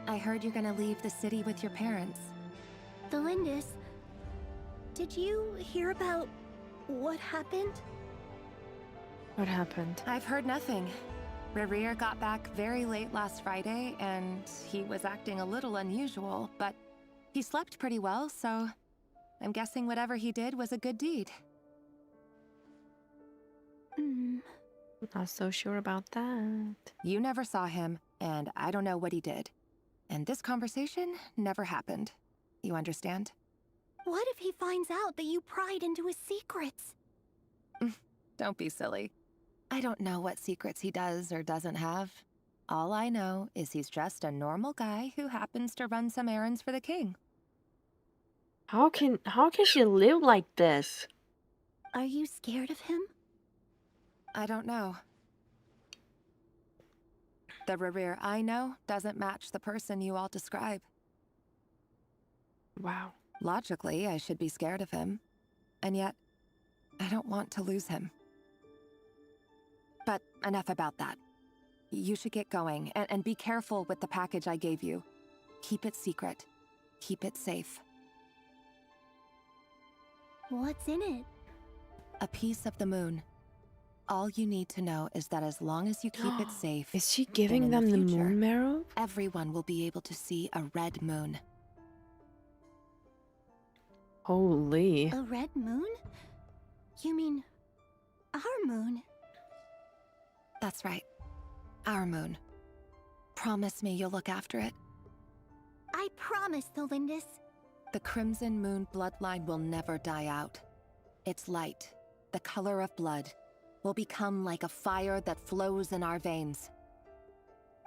I heard you're gonna leave the city with your parents. The Lindis, did you hear about what happened? What happened? I've heard nothing. Rerir got back very late last Friday, and he was acting a little unusual, but he slept pretty well, so I'm guessing whatever he did was a good deed. Not so sure about that. You never saw him, and I don't know what he did. And this conversation never happened. You understand? What if he finds out that you pried into his secrets? Don't be silly. I don't know what secrets he does or doesn't have. All I know is he's just a normal guy who happens to run some errands for the king. How can she live like this? Are you scared of him? I don't know. The Rerir I know doesn't match the person you all describe. Wow. Logically, I should be scared of him. And yet, I don't want to lose him. But enough about that. You should get going, and be careful with the package I gave you. Keep it secret. Keep it safe. What's in it? A piece of the moon. All you need to know is that as long as you keep it safe... Is she giving them the moon marrow? Everyone will be able to see a red moon. Holy. A red moon? You mean our moon? That's right. Our moon. Promise me you'll look after it. I promise, Tholindis. The Crimson Moon bloodline will never die out. It's light, the color of blood, will become like a fire that flows in our veins,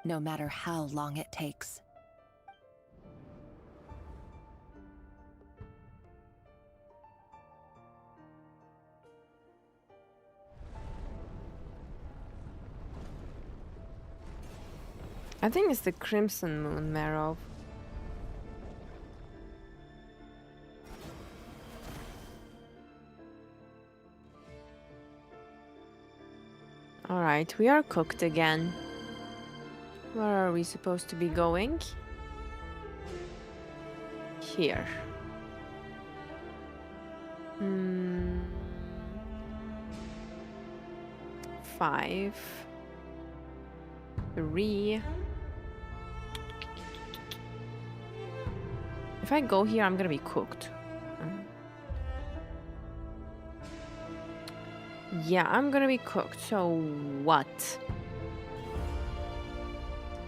no matter how long it takes. I think it's the Crimson Moon, Marrow. Alright, we are cooked again. Where are we supposed to be going? Here. 5, 3. If I go here, I'm gonna be cooked. Yeah, I'm gonna be cooked. So what?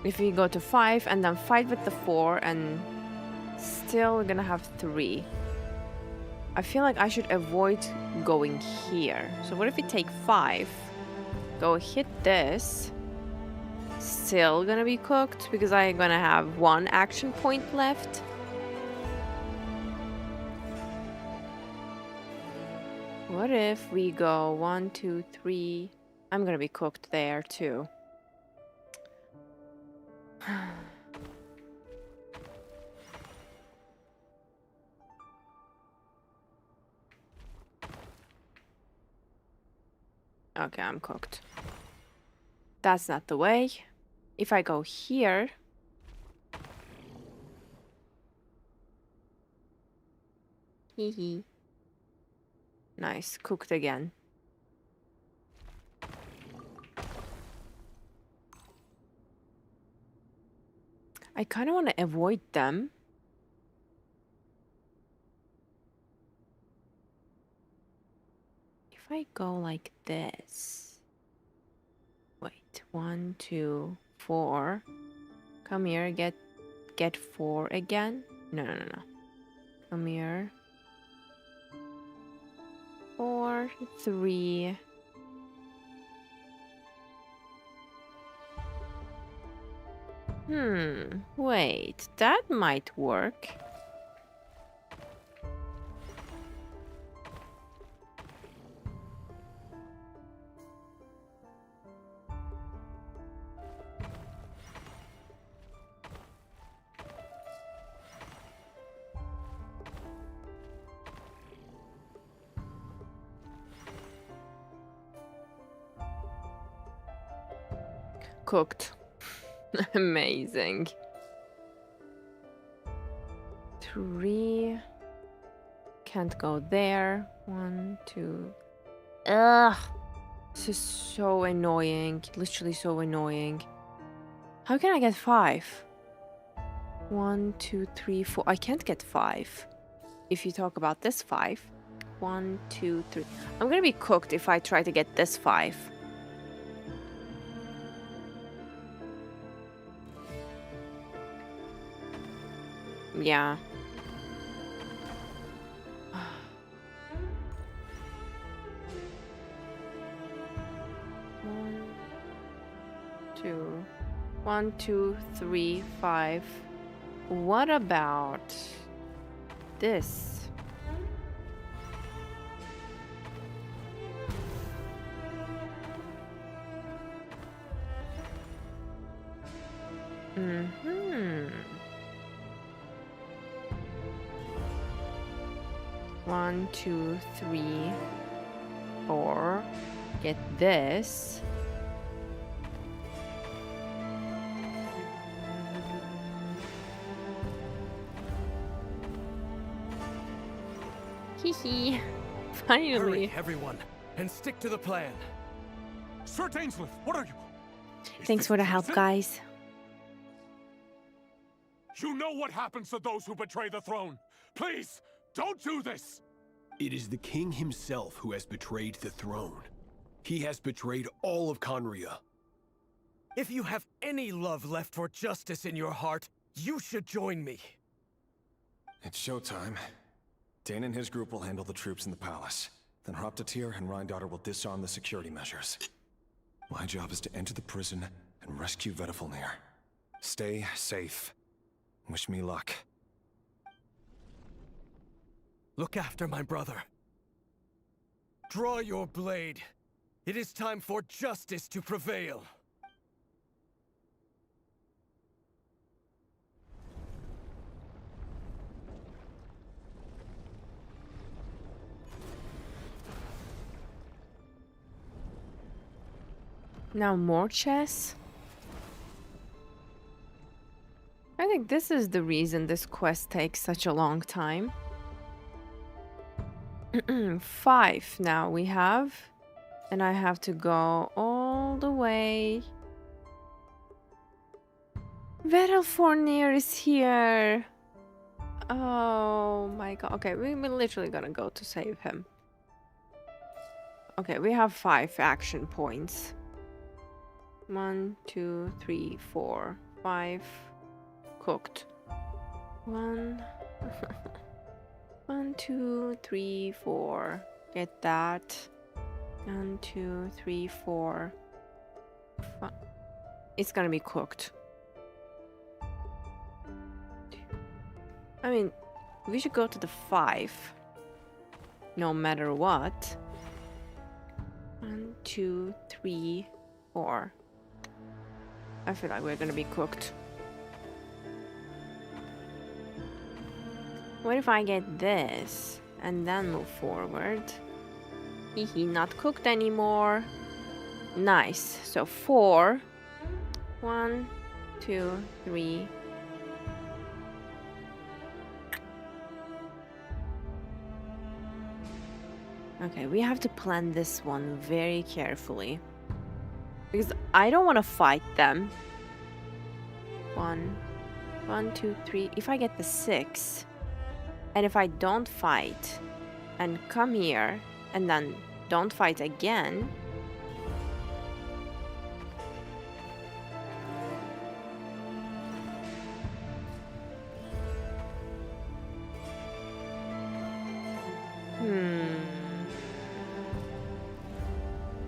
If we go to 5 and then fight with the 4 and still we're gonna have 3. I feel like I should avoid going here. So what if we take 5, go hit this, still gonna be cooked because I'm gonna have 1 action point left. What if we go 1, 2, 3? I'm gonna be cooked there too. Okay, I'm cooked. That's not the way. If I go here... Hee. Nice, cooked again. I kind of want to avoid them. If I go like this. Wait, 1, 2, 4. Come here, get 4 again. No. Come here. 4, 3. Wait, that might work. Cooked. Amazing. 3. Can't go there. 1, 2. Ugh. This is so annoying. Literally so annoying. How can I get 5? 1, 2, 3, 4. I can't get 5. If you talk about this 5. 1, 2, 3. I'm gonna be cooked if I try to get this 5. Yeah. 1, 2, 3, 5. What about this? Mm-hmm. 1, 2, 3, 4. Get this. Hee. Finally. Hurry, everyone, and stick to the plan. Sir Dainsleif, what are you? Thanks for the help, guys. You know what happens to those who betray the throne. Please, don't do this. It is the king himself who has betrayed the throne. He has betrayed all of Conria. If you have any love left for justice in your heart, you should join me. It's showtime. Dane and his group will handle the troops in the palace. Then Hauptatier and Rheindotter will disarm the security measures. My job is to enter the prison and rescue Vedafilnir. Stay safe. Wish me luck. Look after my brother. Draw your blade. It is time for justice to prevail. Now more chess? I think this is the reason this quest takes such a long time. 5 now we have. And I have to go all the way. Vedafilnir is here. Oh my god. Okay, we're literally gonna go to save him. Okay, we have 5 action points. 1, 2, 3, 4, 5. Cooked. 1. 1, 2, 3, 4. Get that. 1, 2, 3, 4. 5. It's gonna be cooked. I mean, we should go to the 5. No matter what. 1, 2, 3, 4. I feel like we're gonna be cooked. What if I get this and then move forward? Hehe, not cooked anymore. Nice. So 4. 1, 2, 3. Okay, we have to plan this one very carefully. Because I don't want to fight them. 1, 2, 3. If I get the 6, and if I don't fight, and come here, and then don't fight again.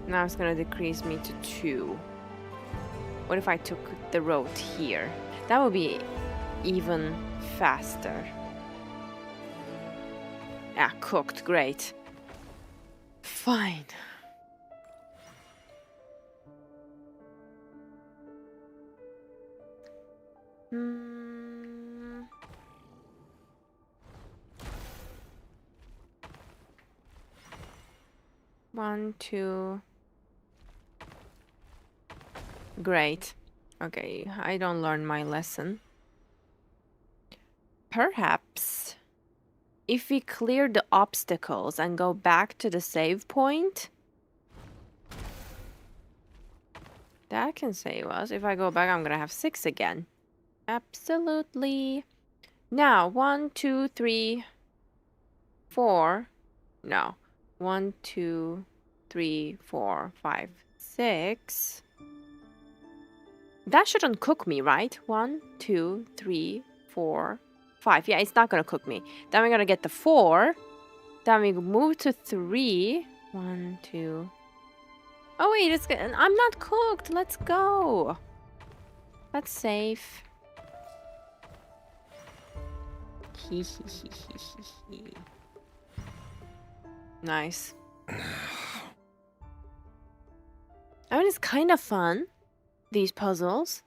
Now it's gonna decrease me to 2. What if I took the road here? That would be even faster. Yeah, cooked, great. Fine. One, 2. Great. Okay, I don't learn my lesson. Perhaps if we clear the obstacles and go back to the save point, that can save us. If I go back, I'm gonna have 6 again. Absolutely. Now, 1, 2, 3, 4. No. 1, 2, 3, 4, 5, 6. That shouldn't cook me, right? 1, 2, 3, 4, 5. Yeah, it's not gonna cook me. Then we're gonna get the 4. Then we move to 3. 1, 2. Oh wait, it's good. I'm not cooked. Let's go. That's safe. Nice. I mean, it's kind of fun, these puzzles,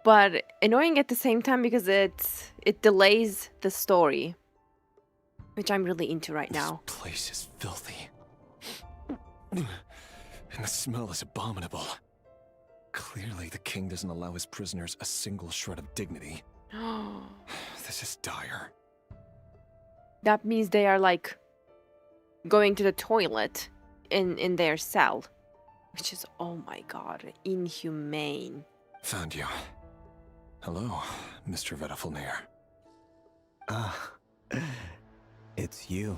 but annoying at the same time because it delays the story, which I'm really into right now. This place is filthy. And the smell is abominable. Clearly, the king doesn't allow his prisoners a single shred of dignity. This is dire. That means they are like going to the toilet in their cell, which is, oh my god, inhumane. Found you. Hello, Mr. Vedafilnir. Ah, it's you.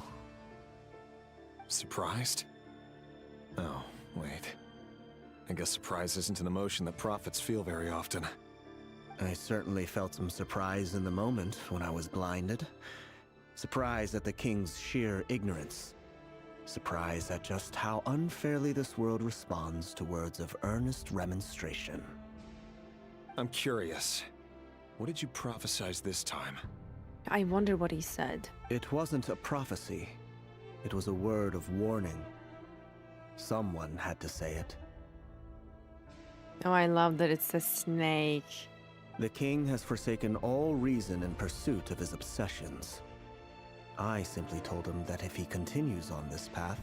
Surprised? Oh, wait. I guess surprise isn't an emotion that prophets feel very often. I certainly felt some surprise in the moment when I was blinded. Surprise at the king's sheer ignorance. surprised at just how unfairly this world responds to words of earnest remonstration. I'm curious. What did you prophesize this time? I wonder what he said. It wasn't a prophecy. It was a word of warning. Someone had to say it. Oh, I love that it's a snake. The king has forsaken all reason in pursuit of his obsessions. I simply told him that if he continues on this path,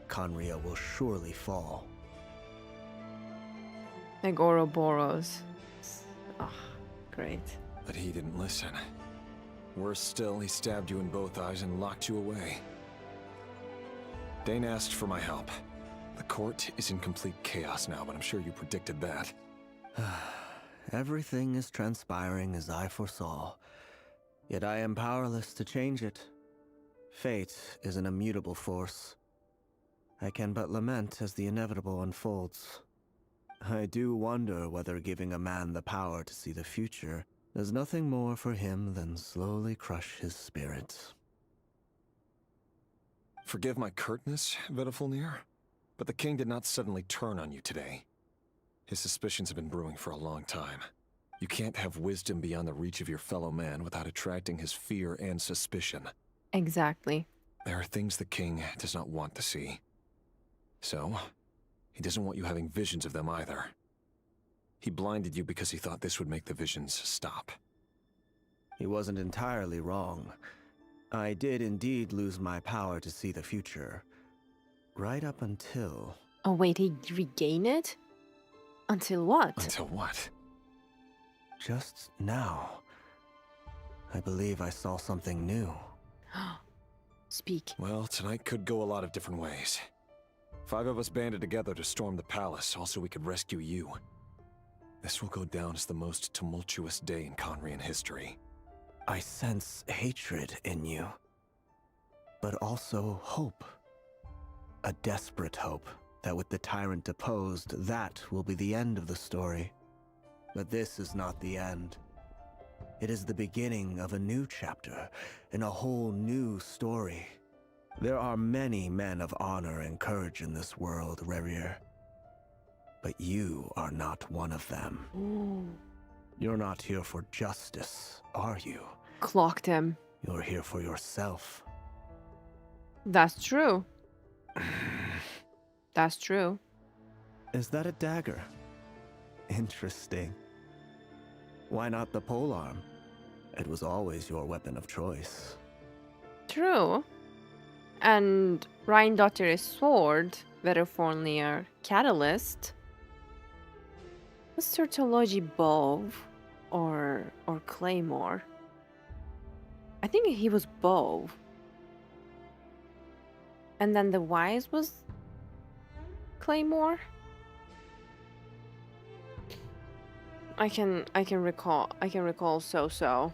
Conria will surely fall. Like Ouroboros. Oh, great. But he didn't listen. Worse still, he stabbed you in both eyes and locked you away. Dane asked for my help. The court is in complete chaos now, but I'm sure you predicted that. Everything is transpiring as I foresaw, yet I am powerless to change it. Fate is an immutable force. I can but lament as the inevitable unfolds. I do wonder whether giving a man the power to see the future does nothing more for him than slowly crush his spirit. Forgive my curtness, Vedafulnir, but the king did not suddenly turn on you today. His suspicions have been brewing for a long time. You can't have wisdom beyond the reach of your fellow man without attracting his fear and suspicion. Exactly. There are things the king does not want to see. So, he doesn't want you having visions of them either. He blinded you because he thought this would make the visions stop. He wasn't entirely wrong. I did indeed lose my power to see the future. Right up until... Oh wait, he regained it? Until what? Until what? Just now. I believe I saw something new. Speak. Well, tonight could go a lot of different ways. 5 of us banded together to storm the palace, also we could rescue you. This will go down as the most tumultuous day in Conrian history. I sense hatred in you, but also hope. A desperate hope that with the tyrant deposed, that will be the end of the story. But this is not the end. It is the beginning of a new chapter, in a whole new story. There are many men of honor and courage in this world, Rerir. But you are not one of them. Ooh. You're not here for justice, are you? Clocked him. You're here for yourself. That's true. That's true. Is that a dagger? Interesting. Why not the polearm? It was always your weapon of choice. True. And Ryandottyr's sword, Vedafulnir Catalyst, was Certology bow or claymore. I think he was bow. And then the wise was claymore. I can recall so.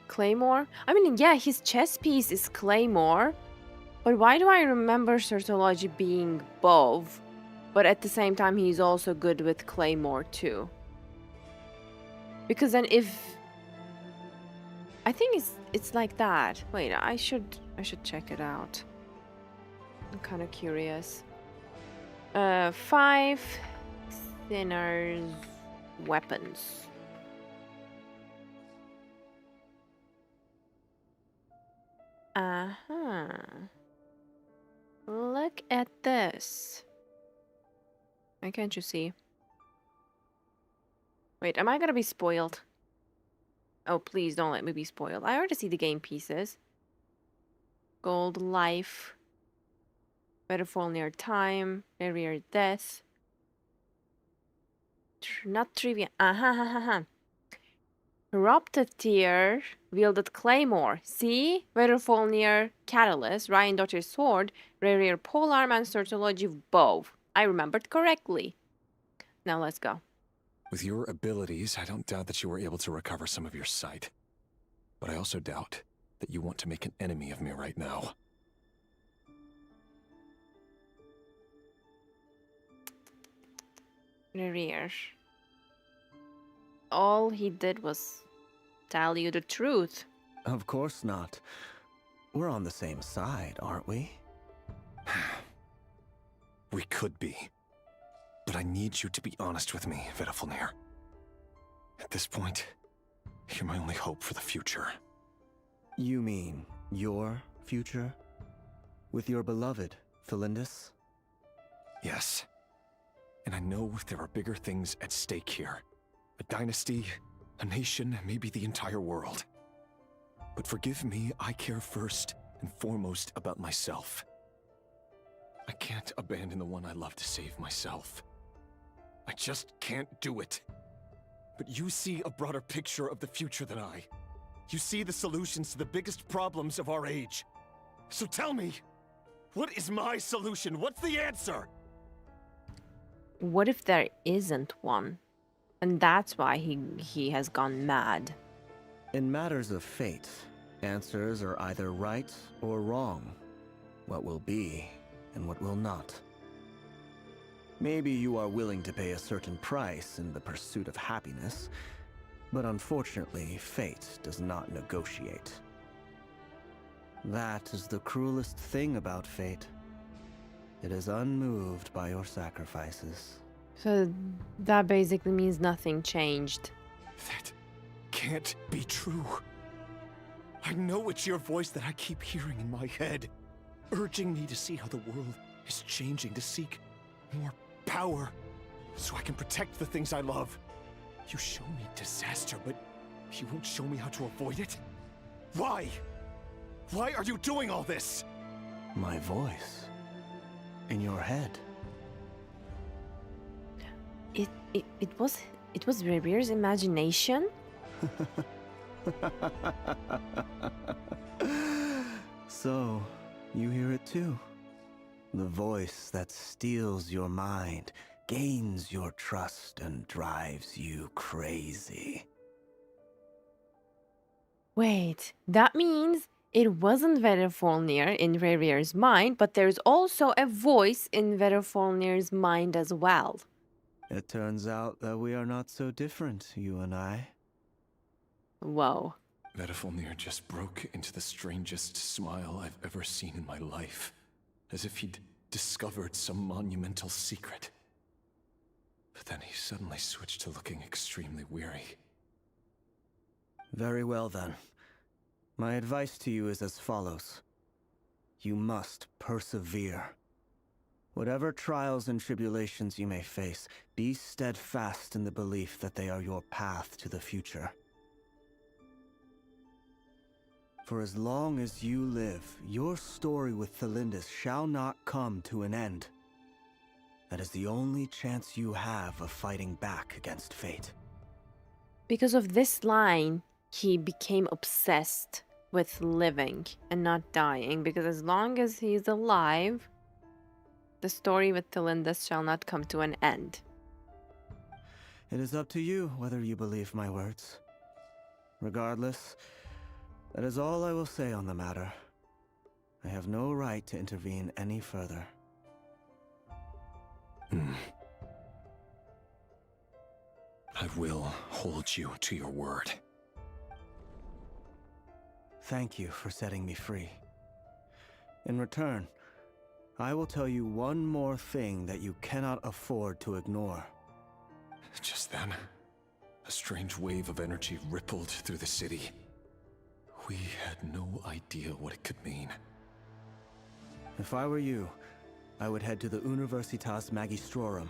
Claymore? I mean, yeah, his chess piece is claymore. But why do I remember Certology being both? But at the same time, he's also good with claymore too. Because then if... I think it's like that. Wait, I should check it out. I'm kind of curious. 5 sinners weapons. Look at this. Why can't you see? Wait, am I gonna be spoiled? Oh, please don't let me be spoiled. I already see the game pieces. Gold life. Vedafulnir time. Rerir death. Not trivia. Corrupted tier wielded claymore. See? Vedafulnir catalyst. Ryandottyr's sword. Rerir polearm and Certology bow. I remembered correctly. Now let's go. With your abilities, I don't doubt that you were able to recover some of your sight. But I also doubt that you want to make an enemy of me right now. Rerir. All he did was tell you the truth. Of course not. We're on the same side, aren't we? We could be. But I need you to be honest with me, Vedafalnir. At this point, you're my only hope for the future. You mean your future? With your beloved, Thelindis? Yes. And I know there are bigger things at stake here. A dynasty, a nation, maybe the entire world. But forgive me, I care first and foremost about myself. I can't abandon the one I love to save myself. I just can't do it. But you see a broader picture of the future than I. You see the solutions to the biggest problems of our age. So tell me, what is my solution? What's the answer? What if there isn't one? And that's why he has gone mad. In matters of fate, answers are either right or wrong. What will be and what will not. Maybe you are willing to pay a certain price in the pursuit of happiness, but unfortunately, fate does not negotiate. That is the cruelest thing about fate. It is unmoved by your sacrifices. So that basically means nothing changed. That can't be true. I know it's your voice that I keep hearing in my head, urging me to see how the world is changing, to seek more power, so I can protect the things I love. You show me disaster, but you won't show me how to avoid it? Why? Why are you doing all this? My voice. In your head. It was Revere's imagination? So, you hear it too? The voice that steals your mind, gains your trust, and drives you crazy. Wait, that means it wasn't Vedafalnir in Revere's mind, but there's also a voice in Vedafalnir's mind as well. It turns out that we are not so different, you and I. Whoa. Vedafalnir just broke into the strangest smile I've ever seen in my life, as if he'd discovered some monumental secret. But then he suddenly switched to looking extremely weary. Very well then. My advice to you is as follows. You must persevere. Whatever trials and tribulations you may face, be steadfast in the belief that they are your path to the future. For as long as you live, your story with Thelindis shall not come to an end. That is the only chance you have of fighting back against fate. Because of this line, he became obsessed with living and not dying, because as long as he's alive, the story with Thelindis shall not come to an end. It is up to you whether you believe my words. Regardless, that is all I will say on the matter. I have no right to intervene any further. I will hold you to your word. Thank you for setting me free. In return, I will tell you one more thing that you cannot afford to ignore. Just then, a strange wave of energy rippled through the city. We had no idea what it could mean. If I were you, I would head to the Universitas Magistrorum.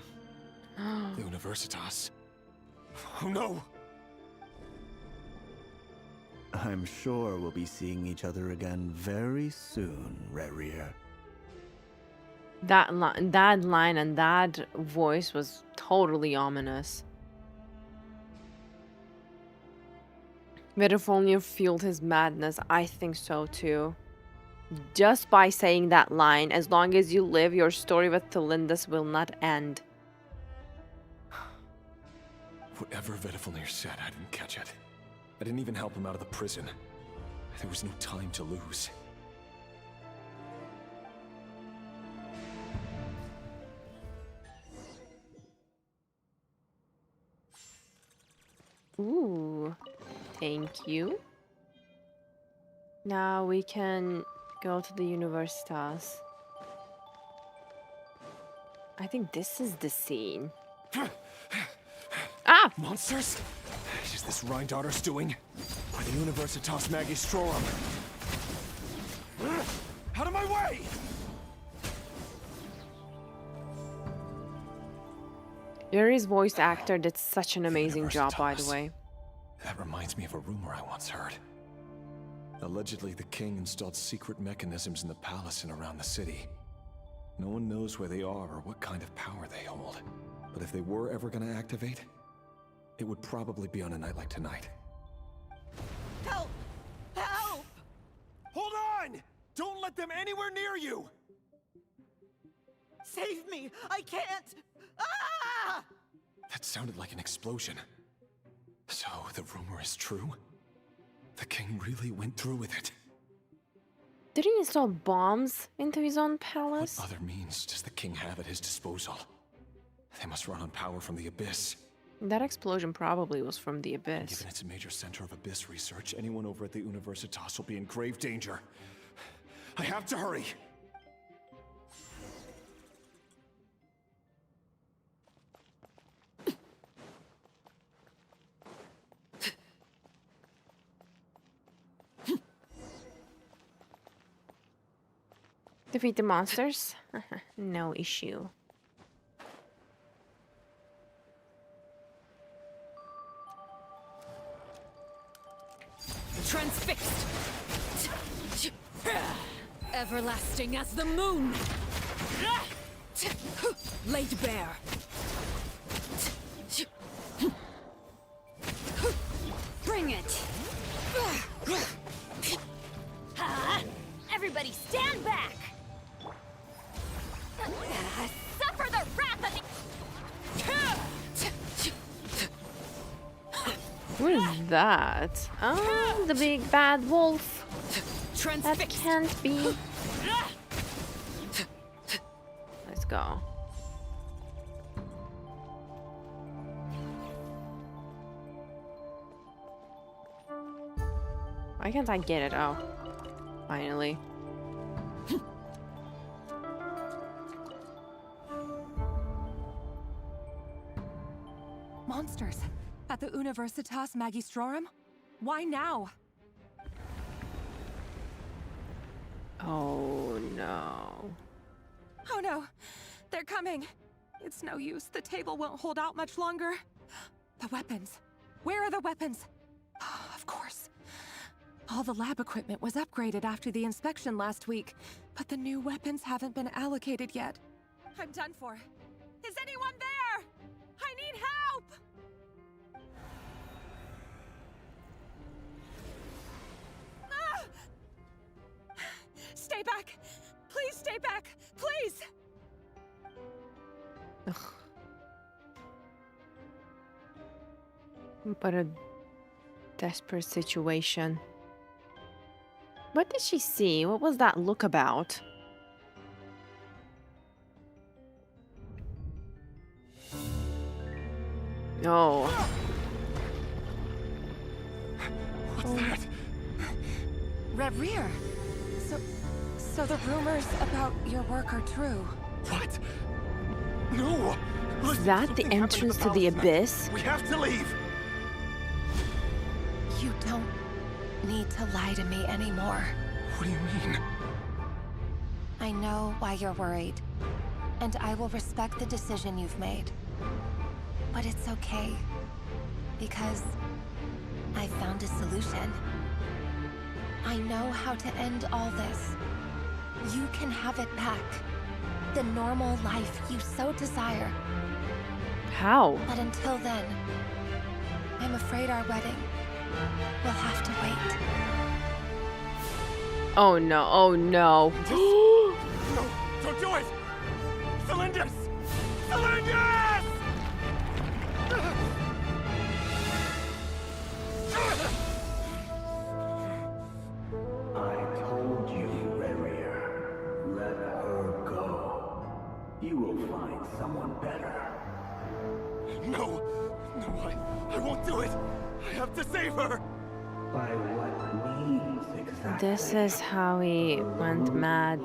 The Universitas? Oh no! I'm sure we'll be seeing each other again very soon, Rerir. That line and that voice was totally ominous. Vedafalnir fueled his madness. I think so too. Just by saying that line, as long as you live, your story with Thelindis will not end. Whatever Vedafalnir said, I didn't catch it. I didn't even help him out of the prison. There was no time to lose. Ooh, thank you. Now we can go to the Universitas. I think this is the scene. Ah! Monsters? Is this Rheindarter's doing? Or the Universitas Magistrorum? Out of my way! Yuri's voice actor did such an amazing job, by the way. That reminds me of a rumor I once heard. Allegedly, the king installed secret mechanisms in the palace and around the city. No one knows where they are or what kind of power they hold. But if they were ever going to activate, it would probably be on a night like tonight. Help! Help! Hold on! Don't let them anywhere near you! Save me! I can't! Ah! That sounded like an explosion. So, the rumor is true? The king really went through with it? Did he install bombs into his own palace? What other means does the king have at his disposal? They must run on power from the Abyss. That explosion probably was from the Abyss. Given it's a major center of Abyss research, anyone over at the Universitas will be in grave danger. I have to hurry! Defeat the monsters? No issue. Transfixed! Everlasting as the moon! Laid bare! Bring it! Everybody stand back! Suffer the wrath of What is that? Oh, the big bad wolf. That can't be. Let's go. Why can't I get it? Oh, finally. Monsters at the Universitas Magistrorum? Why now? Oh no. Oh no, they're coming. It's no use. The table won't hold out much longer. The weapons. Where are the weapons? Of course. All the lab equipment was upgraded after the inspection last week, but the new weapons haven't been allocated yet. I'm done for. Is anyone there? I need help! Ah! Stay back! Please stay back! Please! Ugh. What a desperate situation. What did she see? What was that look about? No. What's that? Red Rear. So the rumors about your work are true. What? No! Is that the entrance to the Abyss? We have to leave! You don't need to lie to me anymore. What do you mean? I know why you're worried, and I will respect the decision you've made. But it's okay, because I found a solution. I know how to end all this. You can have it back. The normal life you so desire. How? But until then, I'm afraid our wedding will have to wait. Oh no, oh no. No, don't do it! Cylinders! Cylinders! I told you, Rerir. Let her go. You will find someone better. No! No, I won't do it! I have to save her! By what means exactly? This is how he went mad.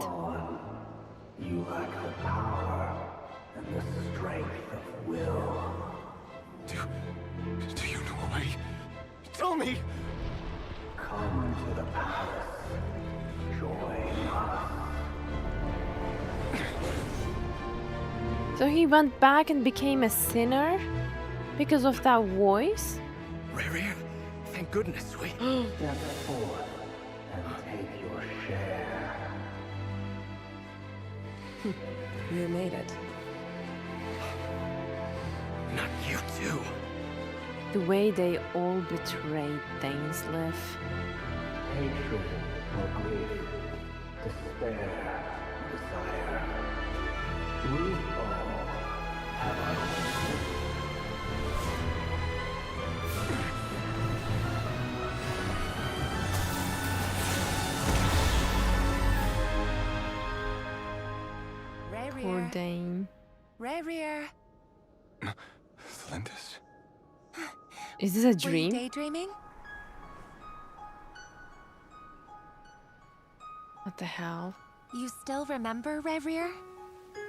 You lack the power and the strength of will. Do you know a way? Tell me! Come to the palace. Join us. So he went back and became a sinner because of that voice? Rary, thank goodness we... Step forth and take your share. You made it. Not you too. The way they all betrayed Dainsleif. Hatred or grief, despair, desire. We all have our own. Poor Dane. Rarier. Lindis? Is this a Were you dream? daydreaming? What the hell? You still remember, Rarier?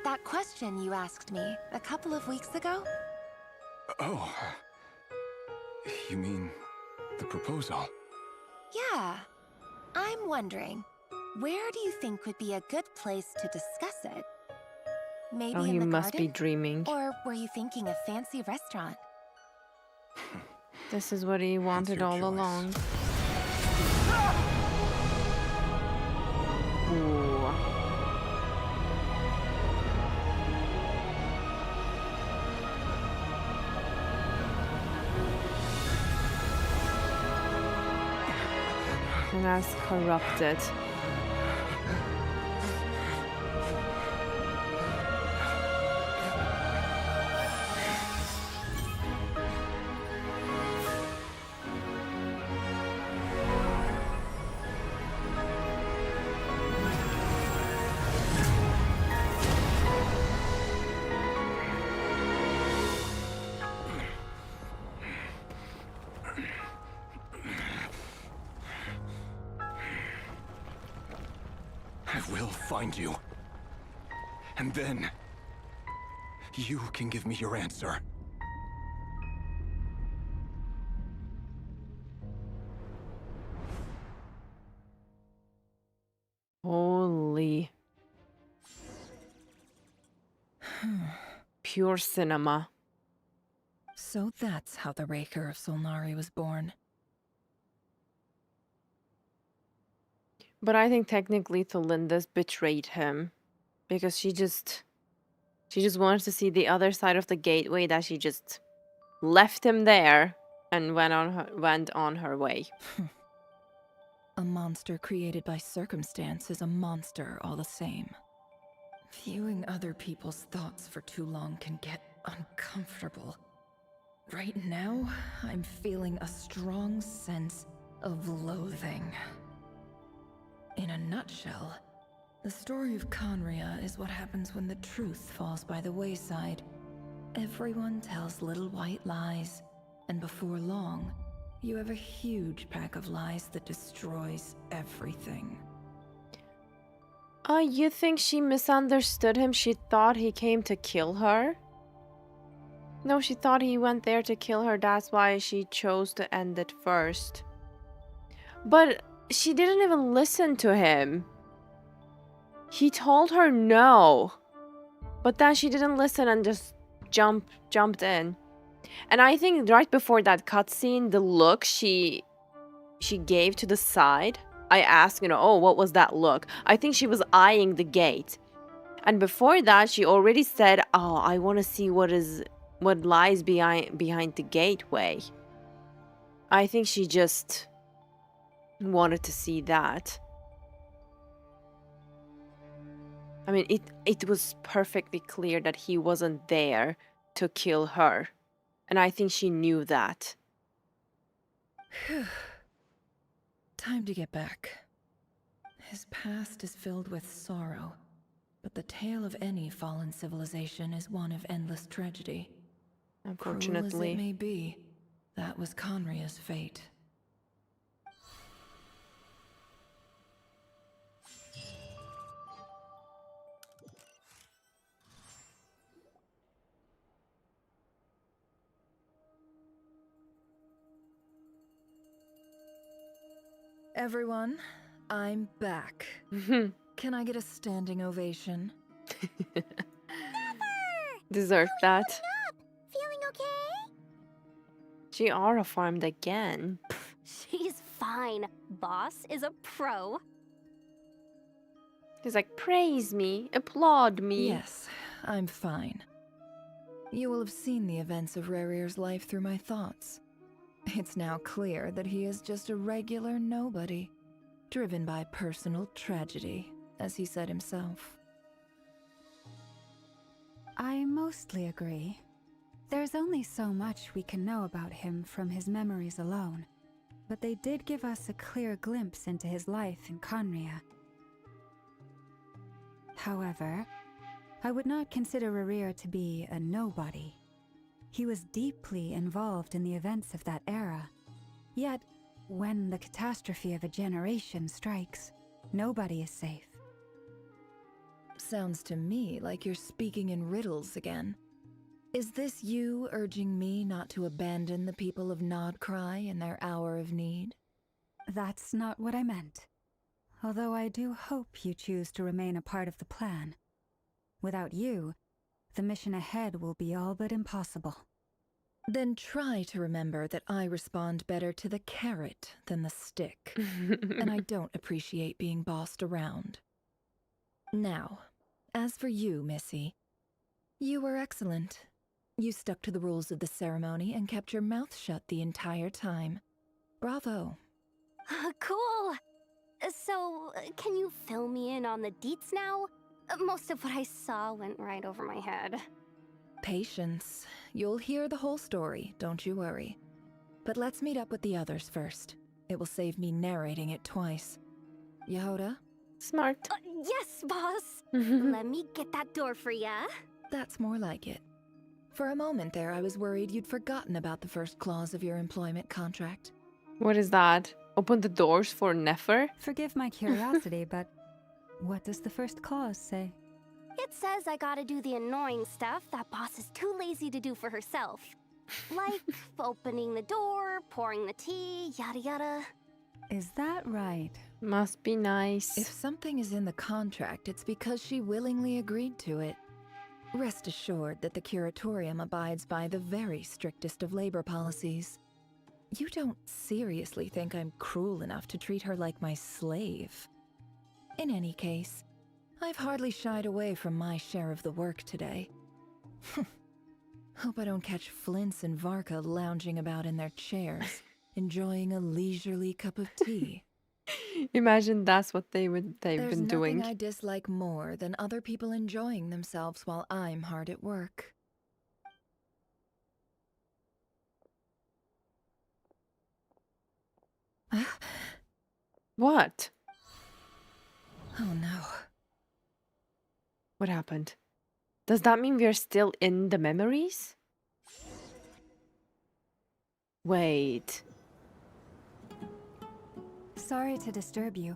That question you asked me a couple of weeks ago? Oh. You mean the proposal? Yeah. I'm wondering, where do you think would be a good place to discuss it? Maybe Oh, in he the must garden? be dreaming. Or were you thinking a fancy restaurant? This is what he wanted all along. Ooh. And that's corrupted. I will find you. And then... you can give me your answer. Holy. Pure cinema. So that's how the Raker of Solnari was born. But I think technically Thalindis betrayed him. Because she just wanted to see the other side of the gateway, that she just left him there and went on her way. A monster created by circumstance is a monster all the same. Viewing other people's thoughts for too long can get uncomfortable. Right now, I'm feeling a strong sense of loathing. In a nutshell, the story of Conria is what happens when the truth falls by the wayside. Everyone tells little white lies, and before long, you have a huge pack of lies that destroys everything. You think she misunderstood him? She thought he came to kill her? No, she thought he went there to kill her. That's why she chose to end it first. But she didn't even listen to him. He told her no. But then she didn't listen and just jumped in. And I think right before that cutscene, the look she gave to the side, I asked, oh, what was that look? I think she was eyeing the gate. And before that, she already said, oh, I want to see what lies behind the gateway. I think she just wanted to see that. I mean, it was perfectly clear that he wasn't there to kill her. And I think she knew that. Time to get back. His past is filled with sorrow, but the tale of any fallen civilization is one of endless tragedy. Unfortunately. Cruel as it may be, that was Conria's fate. Everyone, I'm back. Can I get a standing ovation? Deserve that. Feeling okay? She aura farmed again. She's fine. Boss is a pro. He's like, praise me, applaud me. Yes, I'm fine. You will have seen the events of Rarir's life through my thoughts. It's now clear that he is just a regular nobody, driven by personal tragedy, as he said himself. I mostly agree. There's only so much we can know about him from his memories alone, but they did give us a clear glimpse into his life in Conria. However, I would not consider Rarir to be a nobody. He was deeply involved in the events of that era. Yet, when the catastrophe of a generation strikes, nobody is safe. Sounds to me like you're speaking in riddles again. Is this you urging me not to abandon the people of Krai in their hour of need? That's not what I meant. Although I do hope you choose to remain a part of the plan. Without you, the mission ahead will be all but impossible. Then try to remember that I respond better to the carrot than the stick. And I don't appreciate being bossed around. Now, as for you, Missy, you were excellent. You stuck to the rules of the ceremony and kept your mouth shut the entire time. Bravo. Cool. So, can you fill me in on the deets now? Most of what I saw went right over my head. Patience. You'll hear the whole story, don't you worry. But let's meet up with the others first. It will save me narrating it twice. Yehoda? Smart. Yes, boss! Let me get that door for ya. That's more like it. For a moment there, I was worried you'd forgotten about the first clause of your employment contract. What is that? Open the doors for Nefer? Forgive my curiosity, but what does the first clause say? It says I gotta do the annoying stuff that boss is too lazy to do for herself. Like opening the door, pouring the tea, yada yada. Is that right? Must be nice. If something is in the contract, it's because she willingly agreed to it. Rest assured that the Curatorium abides by the very strictest of labor policies. You don't seriously think I'm cruel enough to treat her like my slave? In any case, I've hardly shied away from my share of the work today. Hope I don't catch Flintz and Varka lounging about in their chairs, enjoying a leisurely cup of tea. Imagine that's what they've been doing. There's nothing I dislike more than other people enjoying themselves while I'm hard at work. What? Oh no. What happened? Does that mean we're still in the memories? Wait. Sorry to disturb you,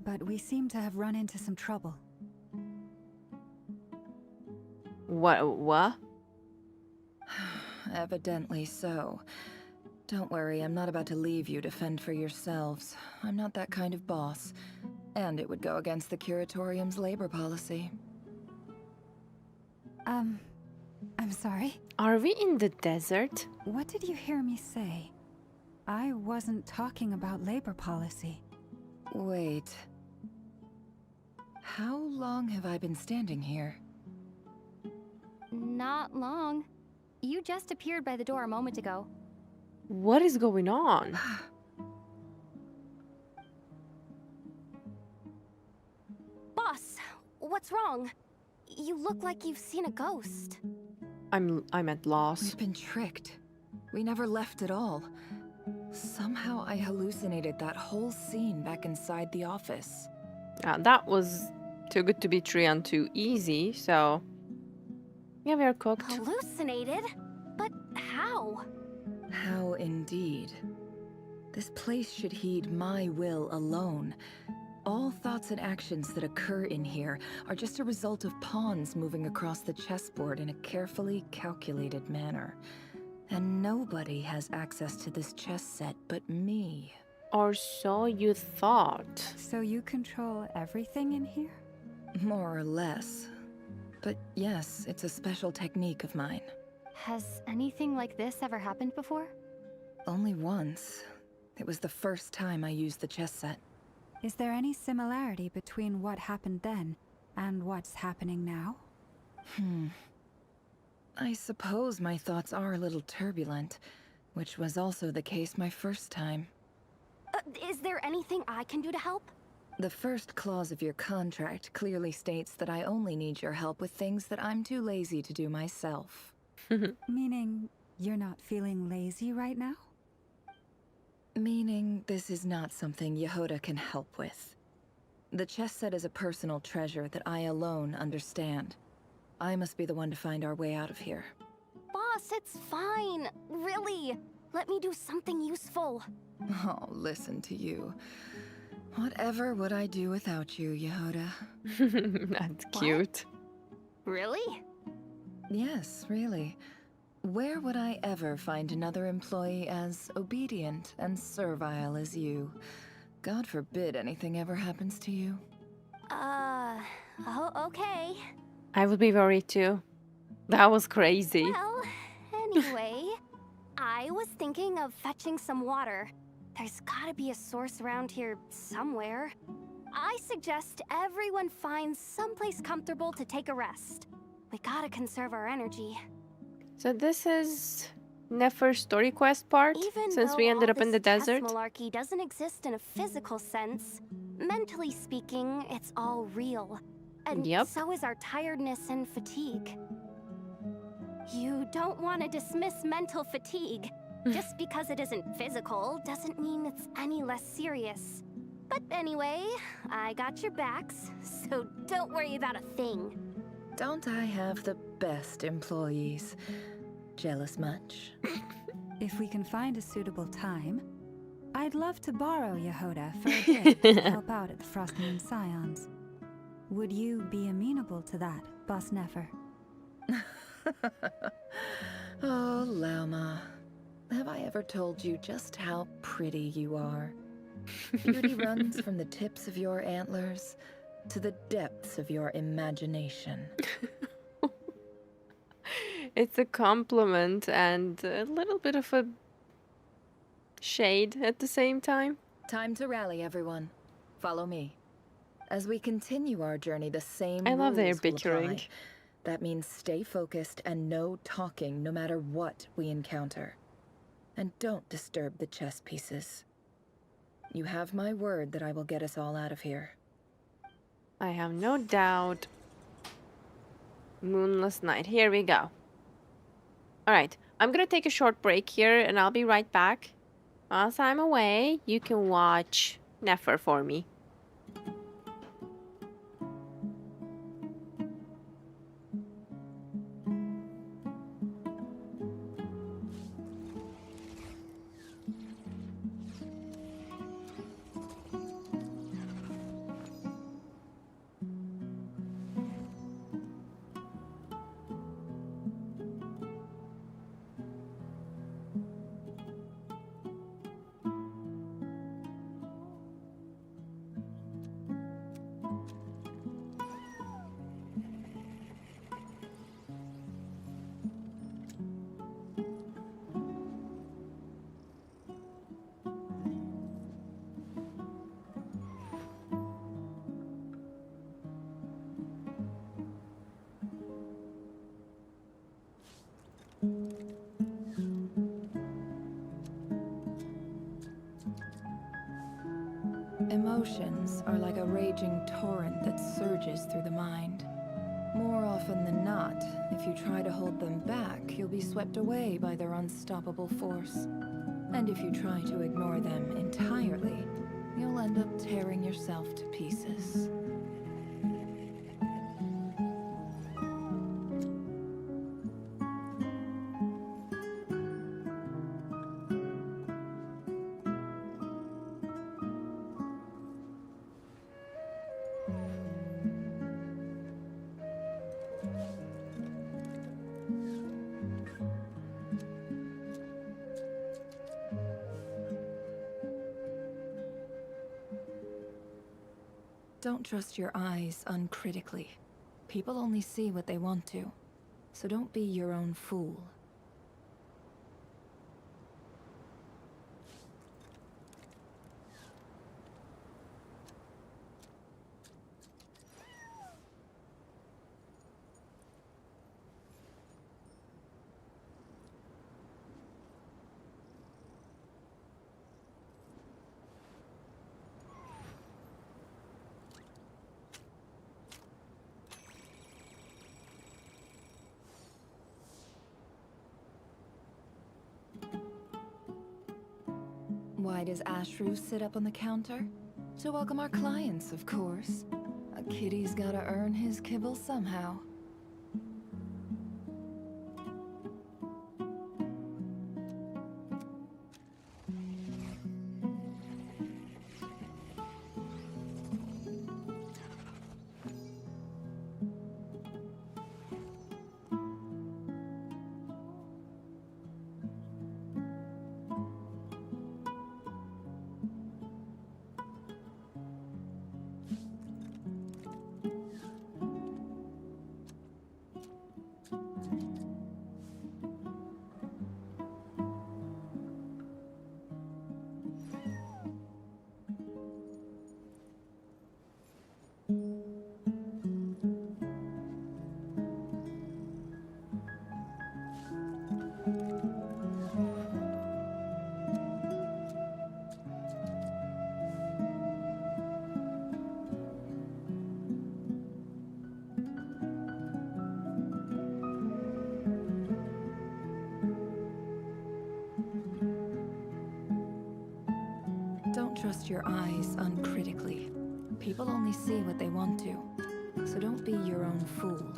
but we seem to have run into some trouble. What? Evidently so. Don't worry, I'm not about to leave you to fend for yourselves. I'm not that kind of boss. And it would go against the Curatorium's labor policy. I'm sorry? Are we in the desert? What did you hear me say? I wasn't talking about labor policy. Wait. How long have I been standing here? Not long. You just appeared by the door a moment ago. What is going on? Boss, what's wrong? You look like you've seen a ghost. I'm at loss. We've been tricked. We never left at all. Somehow I hallucinated that whole scene back inside the office. That was too good to be true and too easy, so... Yeah, we are cooked. Hallucinated? But how? How indeed. This place should heed my will alone. All thoughts and actions that occur in here are just a result of pawns moving across the chessboard in a carefully calculated manner. And nobody has access to this chess set but me. Or so you thought. So you control everything in here? More or less. But yes, it's a special technique of mine. Has anything like this ever happened before? Only once. It was the first time I used the chess set. Is there any similarity between what happened then and what's happening now? I suppose my thoughts are a little turbulent, which was also the case my first time. Is there anything I can do to help? The first clause of your contract clearly states that I only need your help with things that I'm too lazy to do myself. Meaning, you're not feeling lazy right now? Meaning, this is not something Yehoda can help with. The chess set is a personal treasure that I alone understand. I must be the one to find our way out of here. Boss, it's fine. Really. Let me do something useful. Oh, listen to you. Whatever would I do without you, Yehoda? That's cute. Really? Yes, really. Where would I ever find another employee as obedient and servile as you? God forbid anything ever happens to you. Oh, okay. I would be worried too. That was crazy. Well, anyway, I was thinking of fetching some water. There's gotta be a source around here somewhere. I suggest everyone finds someplace comfortable to take a rest. We gotta conserve our energy. So this is Nefer's story quest part, Even since though we ended all up in the this chess desert. malarkey doesn't exist in a physical sense, mentally speaking, it's all real. And Yep. so is our tiredness and fatigue. You don't want to dismiss mental fatigue. Just because it isn't physical doesn't mean it's any less serious. But anyway, I got your backs, so don't worry about a thing. Don't I have the best employees? Jealous much? If we can find a suitable time, I'd love to borrow Yehoda for a bit to help out at the Frost Moon Scions. Would you be amenable to that, Boss Nefer? Oh, Lauma. Have I ever told you just how pretty you are? Beauty runs from the tips of your antlers to the depths of your imagination. It's a compliment and a little bit of a shade at the same time. Time to rally, everyone. Follow me. As we continue our journey, the same I love their rules will bickering. apply. That means stay focused and no talking no matter what we encounter. And don't disturb the chess pieces. You have my word that I will get us all out of here. I have no doubt. Moonless night. Here we go. Alright, I'm gonna take a short break here and I'll be right back. Whilst I'm away, you can watch Nefer for me. Emotions are like a raging torrent that surges through the mind. More often than not, if you try to hold them back, you'll be swept away by their unstoppable force. And if you try to ignore them entirely, you'll end up tearing yourself to pieces. Don't trust your eyes uncritically. People only see what they want to. So don't be your own fool. Why does Ashru sit up on the counter? To welcome our clients, of course. A kitty's gotta earn his kibble somehow. Don't trust your eyes uncritically. People only see what they want to. So don't be your own fool.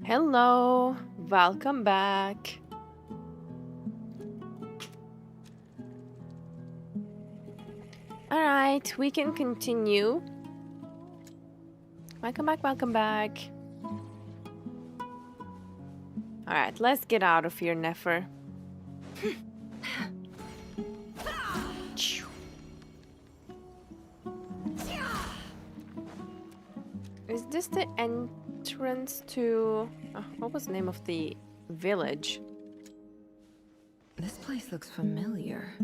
Hello, welcome back. All right, we can continue. Welcome back, welcome back. All right, let's get out of here, Nefer. Is this the entrance to... what was the name of the village? This place looks familiar.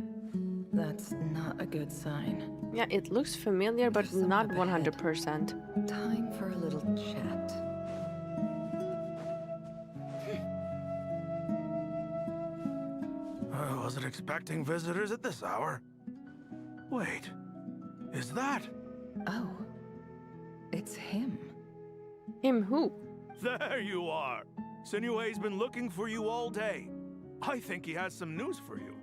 That's not a good sign. Yeah, it looks familiar, but not 100%. Time for a little chat. I wasn't expecting visitors at this hour. Wait, is that? Oh, it's him. Him who? There you are. Sinue's been looking for you all day. I think he has some news for you.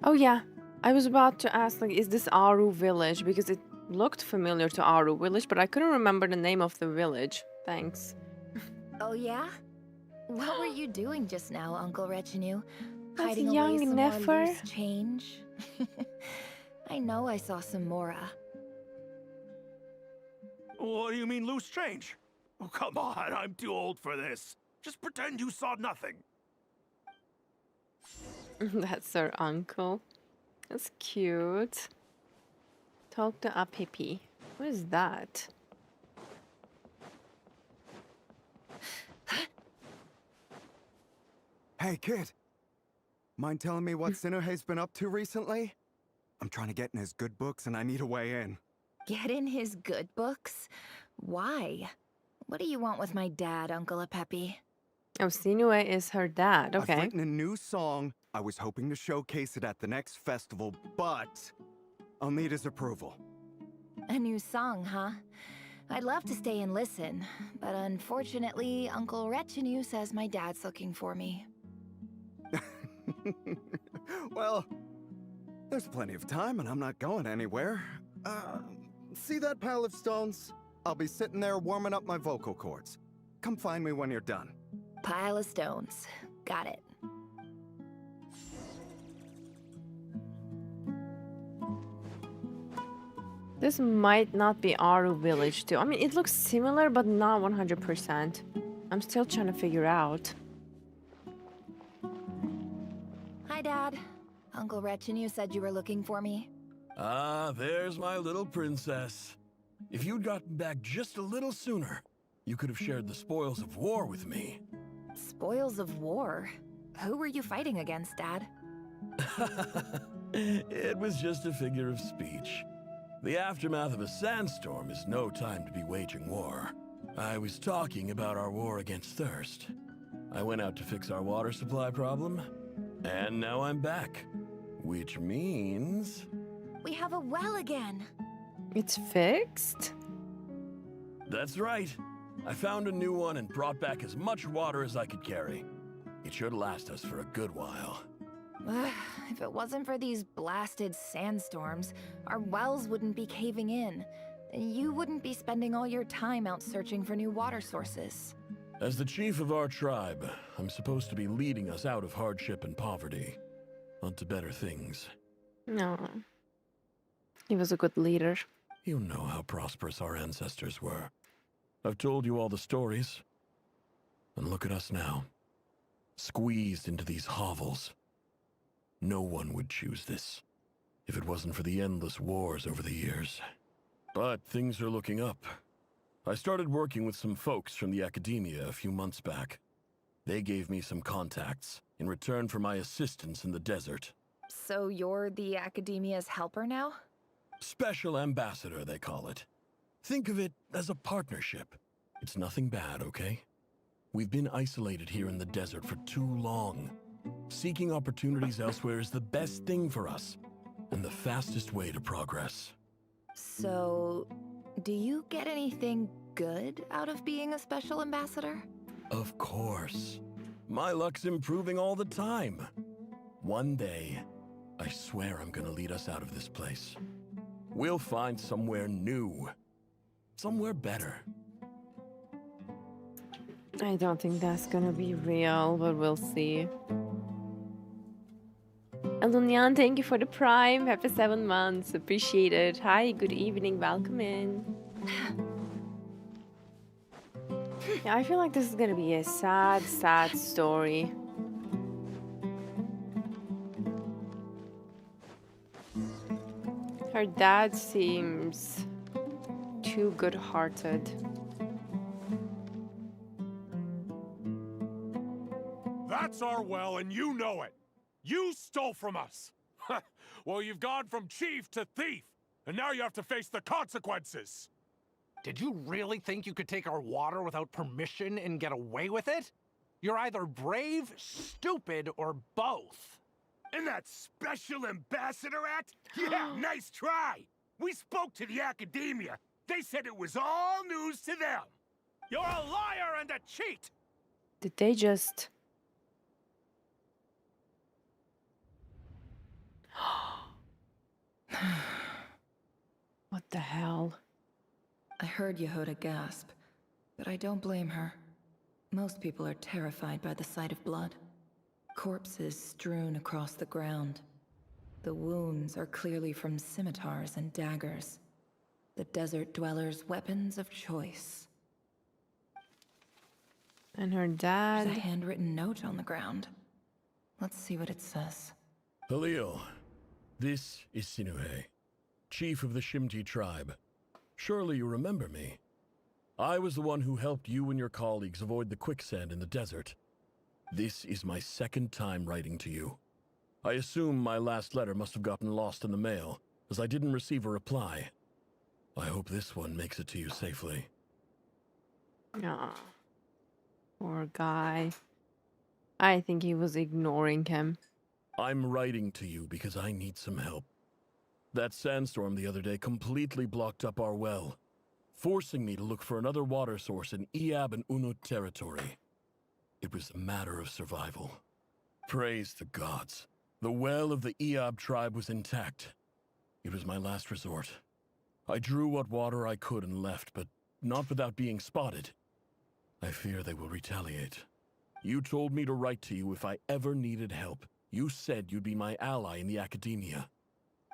Oh yeah, I was about to ask, like, is this Aru village? Because it looked familiar to Aru village, but I couldn't remember the name of the village. Thanks. Oh yeah? What were you doing just now, Uncle Retinue? That's Hiding young away some Nefer. more loose change? I know I saw some Mora. What do you mean loose change? Oh, come on, I'm too old for this. Just pretend you saw nothing. That's her uncle. That's cute. Talk to a Pippi. What is that? Hey, kid. Mind telling me what Sinuhe's been up to recently? I'm trying to get in his good books and I need a way in. Get in his good books? Why? What do you want with my dad, Uncle Apepi? Oh, Sinue is her dad. I've Okay. written a new song. I was hoping to showcase it at the next festival, but I'll need his approval. A new song, huh? I'd love to stay and listen, but unfortunately, Uncle Retinue says my dad's looking for me. Well, there's plenty of time and I'm not going anywhere. See that pile of stones? I'll be sitting there warming up my vocal cords. Come find me when you're done. Pile of stones. Got it. This might not be our village too. I mean, it looks similar, but not 100%. I'm still trying to figure out. Hi, Dad. Uncle Retinue said you were looking for me. Ah, there's my little princess. If you'd gotten back just a little sooner, you could have shared the spoils of war with me. Spoils of war? Who were you fighting against, Dad? It was just a figure of speech. The aftermath of a sandstorm is no time to be waging war. I was talking about our war against thirst. I went out to fix our water supply problem, and now I'm back. Which means... We have a well again! It's fixed? That's right. I found a new one and brought back as much water as I could carry. It should last us for a good while. If it wasn't for these blasted sandstorms, our wells wouldn't be caving in. And you wouldn't be spending all your time out searching for new water sources. As the chief of our tribe, I'm supposed to be leading us out of hardship and poverty, onto better things. No. He was a good leader. You know how prosperous our ancestors were. I've told you all the stories. And look at us now. Squeezed into these hovels. No one would choose this, if it wasn't for the endless wars over the years. But things are looking up. I started working with some folks from the academia a few months back. They gave me some contacts in return for my assistance in the desert. So you're the academia's helper now? Special ambassador, they call it. Think of it as a partnership. It's nothing bad, okay? We've been isolated here in the desert for too long. Seeking opportunities elsewhere is the best thing for us, and the fastest way to progress. So, do you get anything good out of being a special ambassador? Of course. My luck's improving all the time. One day, I swear I'm gonna lead us out of this place. We'll find somewhere new. Somewhere better. I don't think that's gonna be real, but we'll see. Alunian, thank you for the prime. Happy 7 months. Appreciate it. Hi, good evening. Welcome in. Yeah, I feel like this is gonna be a sad, sad story. Her dad seems too good-hearted. That's our well, and you know it. You stole from us. Well, you've gone from chief to thief, and now you have to face the consequences. Did you really think you could take our water without permission and get away with it? You're either brave, stupid, or both. And that special ambassador act? Yeah, nice try. We spoke to the academia. They said it was all news to them. You're a liar and a cheat. Did they just... What the hell? I heard Yehoda gasp, but I don't blame her. Most people are terrified by the sight of blood. Corpses strewn across the ground. The wounds are clearly from scimitars and daggers. The desert dwellers' weapons of choice. And her dad... There's a handwritten note on the ground. Let's see what it says. Halil, this is Sinuhe, chief of the Shimti tribe. Surely you remember me. I was the one who helped you and your colleagues avoid the quicksand in the desert. This is my second time writing to you. I assume my last letter must have gotten lost in the mail, as I didn't receive a reply. I hope this one makes it to you safely. Aw, poor guy. I think he was ignoring him. I'm writing to you because I need some help. That sandstorm the other day completely blocked up our well, forcing me to look for another water source in Iab and Unut territory. It was a matter of survival. Praise the gods. The well of the Iab tribe was intact. It was my last resort. I drew what water I could and left, but not without being spotted. I fear they will retaliate. You told me to write to you if I ever needed help. You said you'd be my ally in the academia.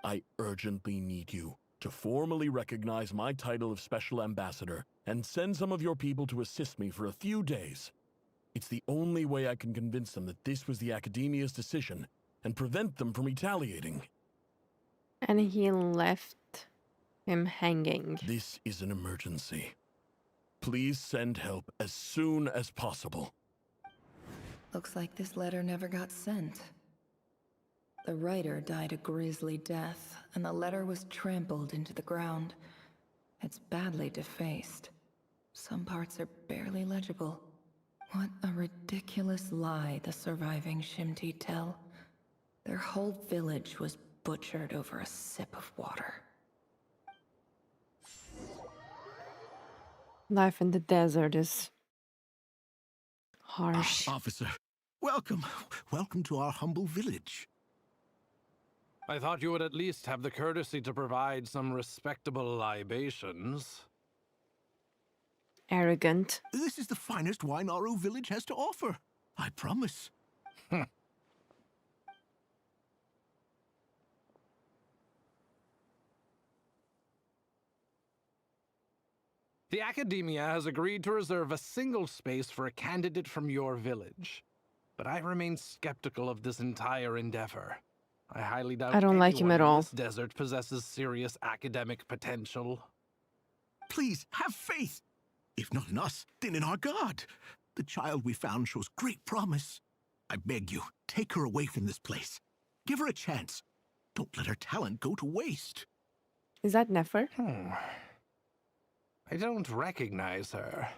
I urgently need you to formally recognize my title of Special Ambassador and send some of your people to assist me for a few days. It's the only way I can convince them that this was the academia's decision and prevent them from retaliating. And he left him hanging. This is an emergency. Please send help as soon as possible. Looks like this letter never got sent. The writer died a grisly death, and the letter was trampled into the ground. It's badly defaced. Some parts are barely legible. What a ridiculous lie the surviving Shimti tell. Their whole village was butchered over a sip of water. Life in the desert is harsh. Officer, welcome. Welcome to our humble village. I thought you would at least have the courtesy to provide some respectable libations. Arrogant. This is the finest wine Aru village has to offer. I promise. The Academia has agreed to reserve a single space for a candidate from your village. But I remain skeptical of this entire endeavor. I highly doubt I don't like him anyone at in all. this desert possesses serious academic potential. Please, have faith. If not in us, then in our god. The child we found shows great promise. I beg you, take her away from this place. Give her a chance. Don't let her talent go to waste. Is that Nefer? I don't recognize her.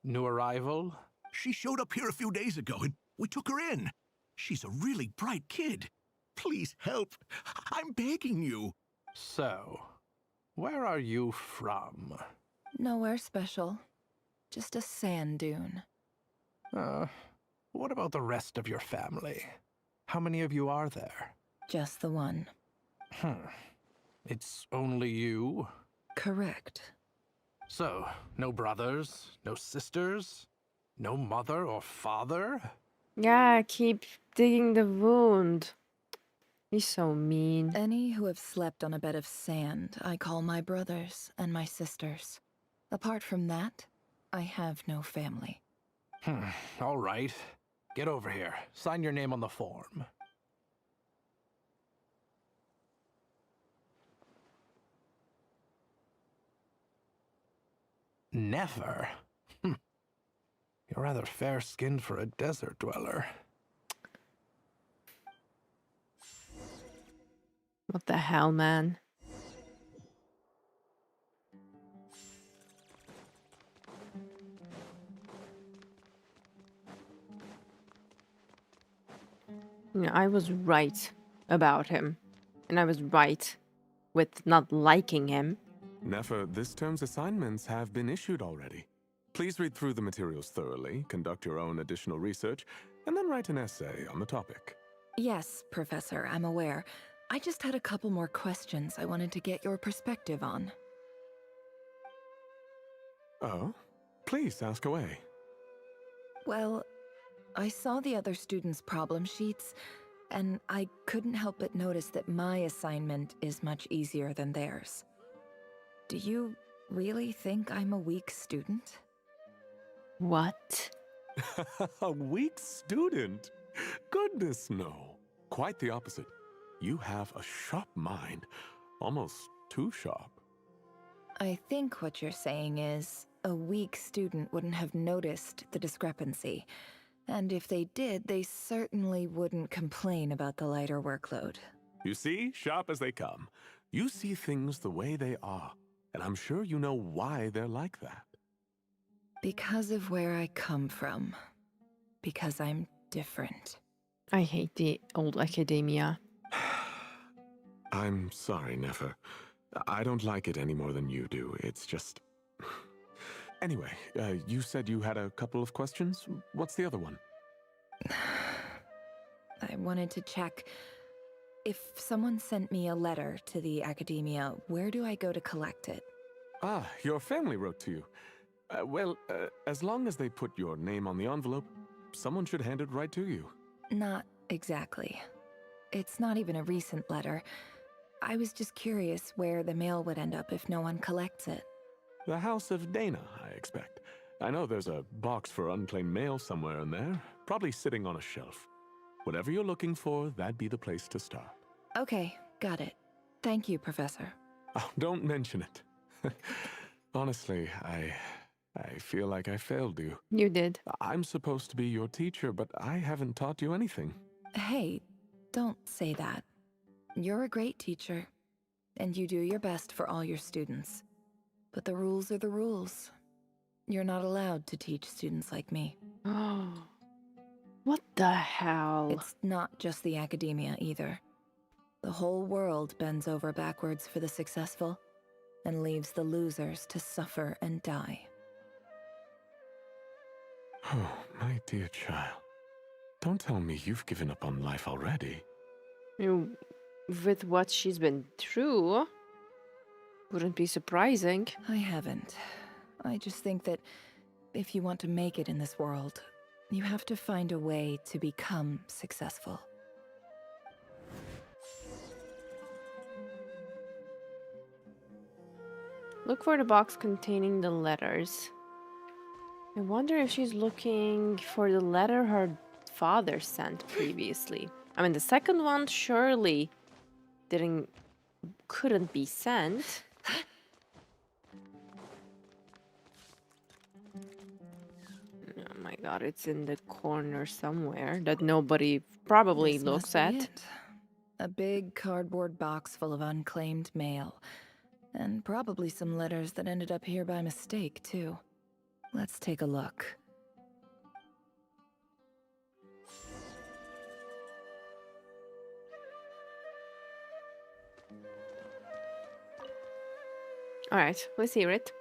New arrival? She showed up here a few days ago and we took her in. She's a really bright kid. Please help. I'm begging you. So, where are you from? Nowhere special. Just a sand dune. What about the rest of your family? How many of you are there? Just the one. It's only you? Correct. So, no brothers, no sisters, no mother or father? Yeah, keep digging the wound. He's so mean. Any who have slept on a bed of sand, I call my brothers and my sisters. Apart from that, I have no family. All right. Get over here. Sign your name on the form. Never? You're rather fair-skinned for a desert dweller. What the hell, man? You know, I was right about him. And I was right with not liking him. Nefer, this term's assignments have been issued already. Please read through the materials thoroughly, conduct your own additional research, and then write an essay on the topic. Yes, Professor, I'm aware. I just had a couple more questions I wanted to get your perspective on. Oh? Please ask away. Well, I saw the other students' problem sheets, and I couldn't help but notice that my assignment is much easier than theirs. Do you really think I'm a weak student? What? A weak student? Goodness, no. Quite the opposite. You have a sharp mind. Almost too sharp. I think what you're saying is a weak student wouldn't have noticed the discrepancy. And if they did, they certainly wouldn't complain about the lighter workload. You see, sharp as they come. You see things the way they are, and I'm sure you know why they're like that. Because of where I come from. Because I'm different. I hate the old academia. I'm sorry, Nefer. I don't like it any more than you do. It's just... Anyway, you said you had a couple of questions. What's the other one? I wanted to check... If someone sent me a letter to the academia, where do I go to collect it? Ah, your family wrote to you. Well, as long as they put your name on the envelope, someone should hand it right to you. Not exactly. It's not even a recent letter. I was just curious where the mail would end up if no one collects it. The House of Dana, I expect. I know there's a box for unclaimed mail somewhere in there, probably sitting on a shelf. Whatever you're looking for, that'd be the place to start. Okay, got it. Thank you, Professor. Oh, don't mention it. Honestly, I feel like I failed you. You did. I'm supposed to be your teacher, but I haven't taught you anything. Hey, don't say that. You're a great teacher, and you do your best for all your students. But the rules are the rules. You're not allowed to teach students like me. What the hell? It's not just the academia either. The whole world bends over backwards for the successful and leaves the losers to suffer and die. Oh, my dear child. Don't tell me you've given up on life already. With what she's been through, wouldn't be surprising. I haven't. I just think that if you want to make it in this world, you have to find a way to become successful. Look for the box containing the letters. I wonder if she's looking for the letter her father sent previously. I mean, the second one surely couldn't be sent. Oh my god, it's in the corner somewhere that nobody probably This looks must be at. it. A big cardboard box full of unclaimed mail. And probably some letters that ended up here by mistake, too. Let's take a look. Alright, let's hear it.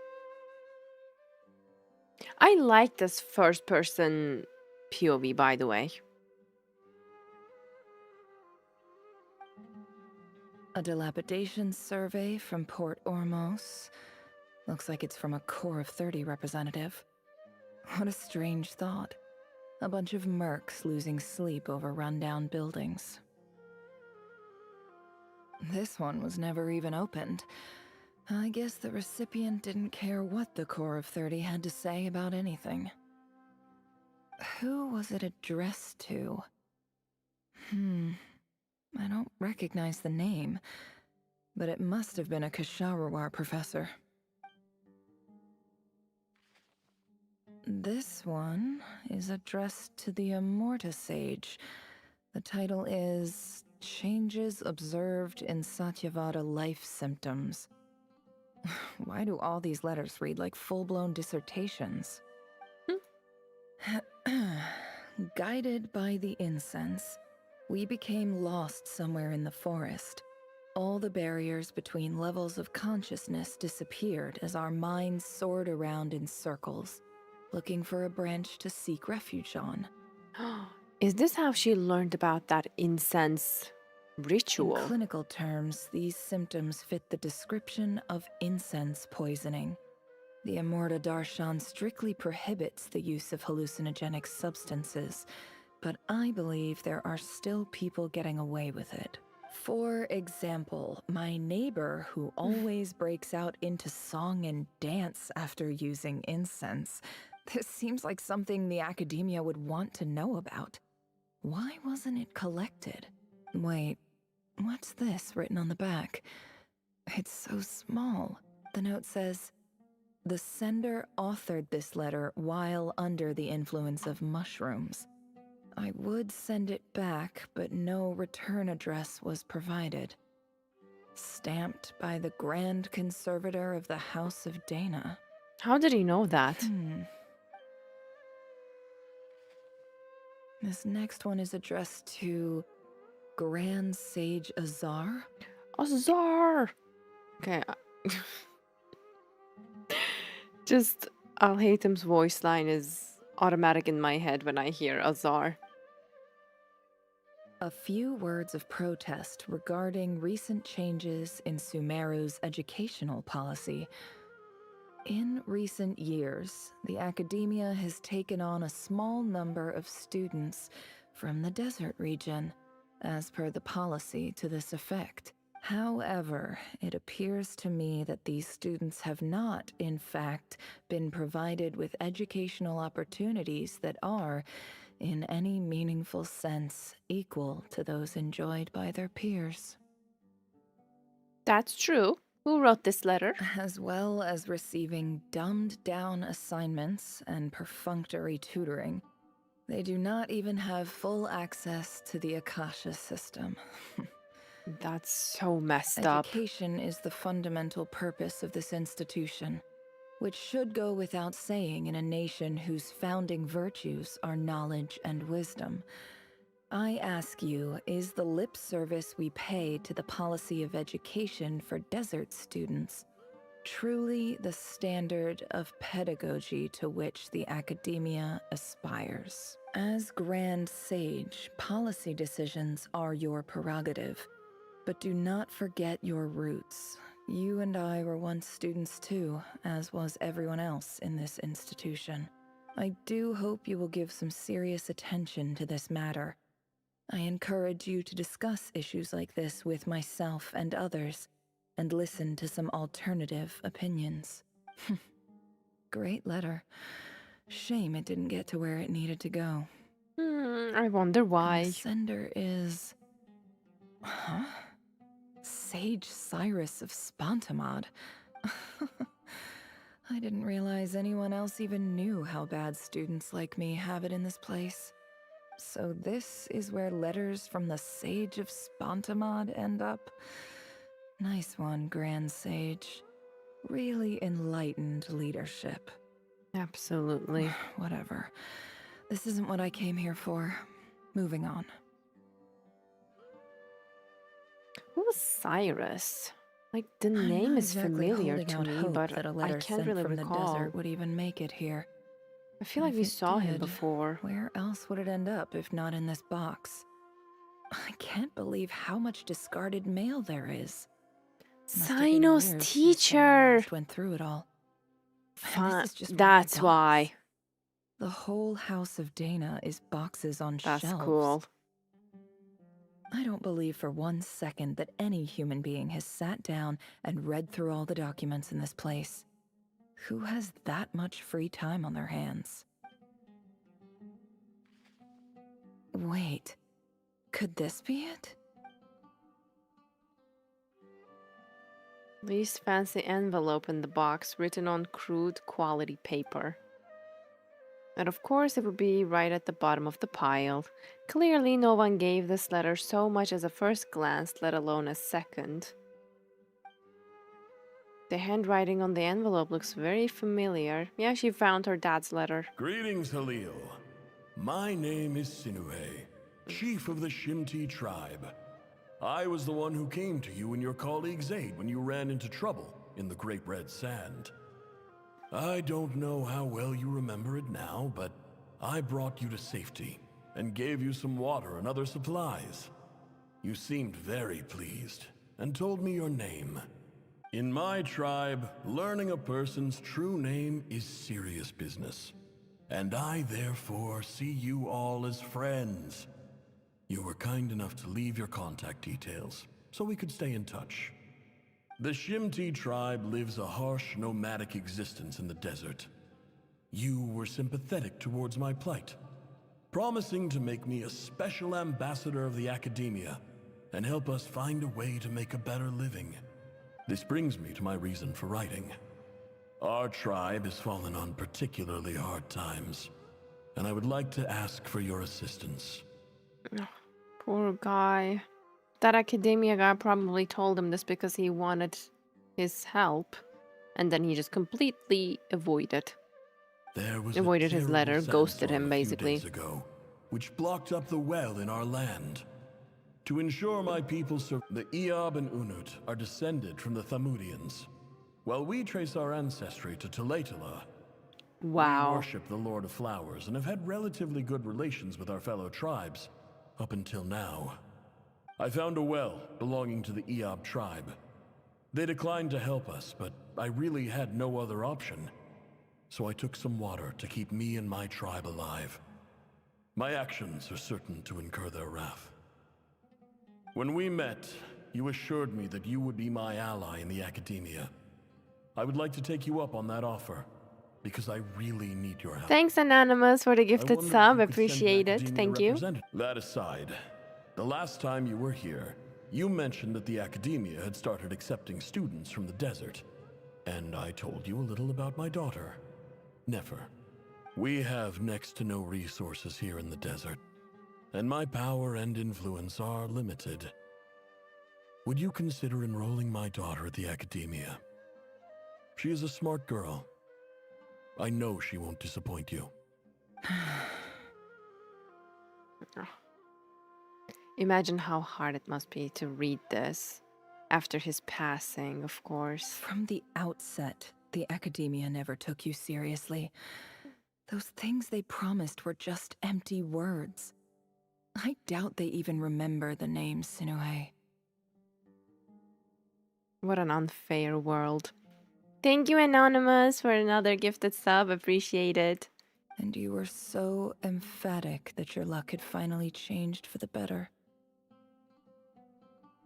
I like this first person POV, by the way. A dilapidation survey from Port Ormos. Looks like it's from a Core of 30 representative. What a strange thought. A bunch of mercs losing sleep over rundown buildings. This one was never even opened. I guess the recipient didn't care what the Core of 30 had to say about anything. Who was it addressed to? I don't recognize the name, but it must have been a Kasharawar professor. This one is addressed to the Immorta Sage. The title is Changes Observed in Satyavada Life Symptoms. Why do all these letters read like full-blown dissertations? Guided by the incense, we became lost somewhere in the forest. All the barriers between levels of consciousness disappeared as our minds soared around in circles, looking for a branch to seek refuge on. Is this how she learned about that incense ritual? In clinical terms, these symptoms fit the description of incense poisoning. The Immorta Darshan strictly prohibits the use of hallucinogenic substances, but I believe there are still people getting away with it. For example, my neighbor who always breaks out into song and dance after using incense. This seems like something the academia would want to know about. Why wasn't it collected? Wait, what's this written on the back? It's so small. The note says, the sender authored this letter while under the influence of mushrooms. I would send it back, but no return address was provided. Stamped by the Grand Conservator of the House of Dana. How did he know that? This next one is addressed to Grand Sage Azar. Azar! Okay. Just Alhatem's voice line is automatic in my head when I hear Azar. A few words of protest regarding recent changes in Sumeru's educational policy. In recent years, the academia has taken on a small number of students from the desert region, as per the policy to this effect. However, it appears to me that these students have not, in fact, been provided with educational opportunities that are, in any meaningful sense, equal to those enjoyed by their peers. That's true. Who wrote this letter? As well as receiving dumbed-down assignments and perfunctory tutoring, they do not even have full access to the Akasha system. That's so messed up. Education is the fundamental purpose of this institution, which should go without saying in a nation whose founding virtues are knowledge and wisdom. I ask you, is the lip service we pay to the policy of education for desert students truly the standard of pedagogy to which the academia aspires? As Grand Sage, policy decisions are your prerogative, but do not forget your roots. You and I were once students too, as was everyone else in this institution. I do hope you will give some serious attention to this matter. I encourage you to discuss issues like this with myself and others, and listen to some alternative opinions. Great letter. Shame it didn't get to where it needed to go. I wonder why. And the sender is... Huh? Sage Cyrus of Spontamod. I didn't realize anyone else even knew how bad students like me have it in this place. So this is where letters from the Sage of Spontamod end up? Nice one, Grand Sage. Really enlightened leadership. Absolutely. Whatever. This isn't what I came here for. Moving on. Who was Cyrus? Like, the name is familiar to me, but that a I letter can't sent really from the recall. desert would even make it here. I feel And like we if it saw him did, before. Where else would it end up if not in this box? I can't believe how much discarded mail there is. Must have been Sino's years since teacher. someone went through it all. Fine. This is just what I That's got. why. The whole House of Dana is boxes on That's shelves. cool. I don't believe for one second that any human being has sat down and read through all the documents in this place. Who has that much free time on their hands? Wait, could this be it? Least fancy envelope in the box written on crude quality paper. And of course it would be right at the bottom of the pile. Clearly no one gave this letter so much as a first glance, let alone a second. The handwriting on the envelope looks very familiar. Yeah, she found her dad's letter. Greetings, Halil. My name is Sinue, chief of the Shimti tribe. I was the one who came to you and your colleague's aid when you ran into trouble in the Great Red Sand. I don't know how well you remember it now, but I brought you to safety and gave you some water and other supplies. You seemed very pleased and told me your name. In my tribe, learning a person's true name is serious business, and I therefore see you all as friends. You were kind enough to leave your contact details, so we could stay in touch. The Shimti tribe lives a harsh, nomadic existence in the desert. You were sympathetic towards my plight, promising to make me a special ambassador of the academia and help us find a way to make a better living. This brings me to my reason for writing. Our tribe has fallen on particularly hard times, and I would like to ask for your assistance. Poor guy. That academia guy probably told him this because he wanted his help, and then he just completely avoided his letter, ghosted him basically. Days ago, which blocked up the well in our land. To ensure my people the Eob and Unut are descended from the Thamudians. While we trace our ancestry to Tulatala, wow. We worship the Lord of Flowers and have had relatively good relations with our fellow tribes up until now. I found a well belonging to the Eob tribe. They declined to help us, but I really had no other option. So I took some water to keep me and my tribe alive. My actions are certain to incur their wrath. When we met, you assured me that you would be my ally in the academia. I would like to take you up on that offer, because I really need your help. Thanks, Anonymous, for the gifted sub. Appreciate it. Thank you. That aside, the last time you were here, you mentioned that the academia had started accepting students from the desert. And I told you a little about my daughter, Nefer. We have next to no resources here in the desert, and my power and influence are limited. Would you consider enrolling my daughter at the academia? She is a smart girl. I know she won't disappoint you. Imagine how hard it must be to read this after his passing, of course. From the outset, the academia never took you seriously. Those things they promised were just empty words. I doubt they even remember the name Sinuhe. What an unfair world. Thank you, Anonymous, for another gifted sub. Appreciate it. And you were so emphatic that your luck had finally changed for the better.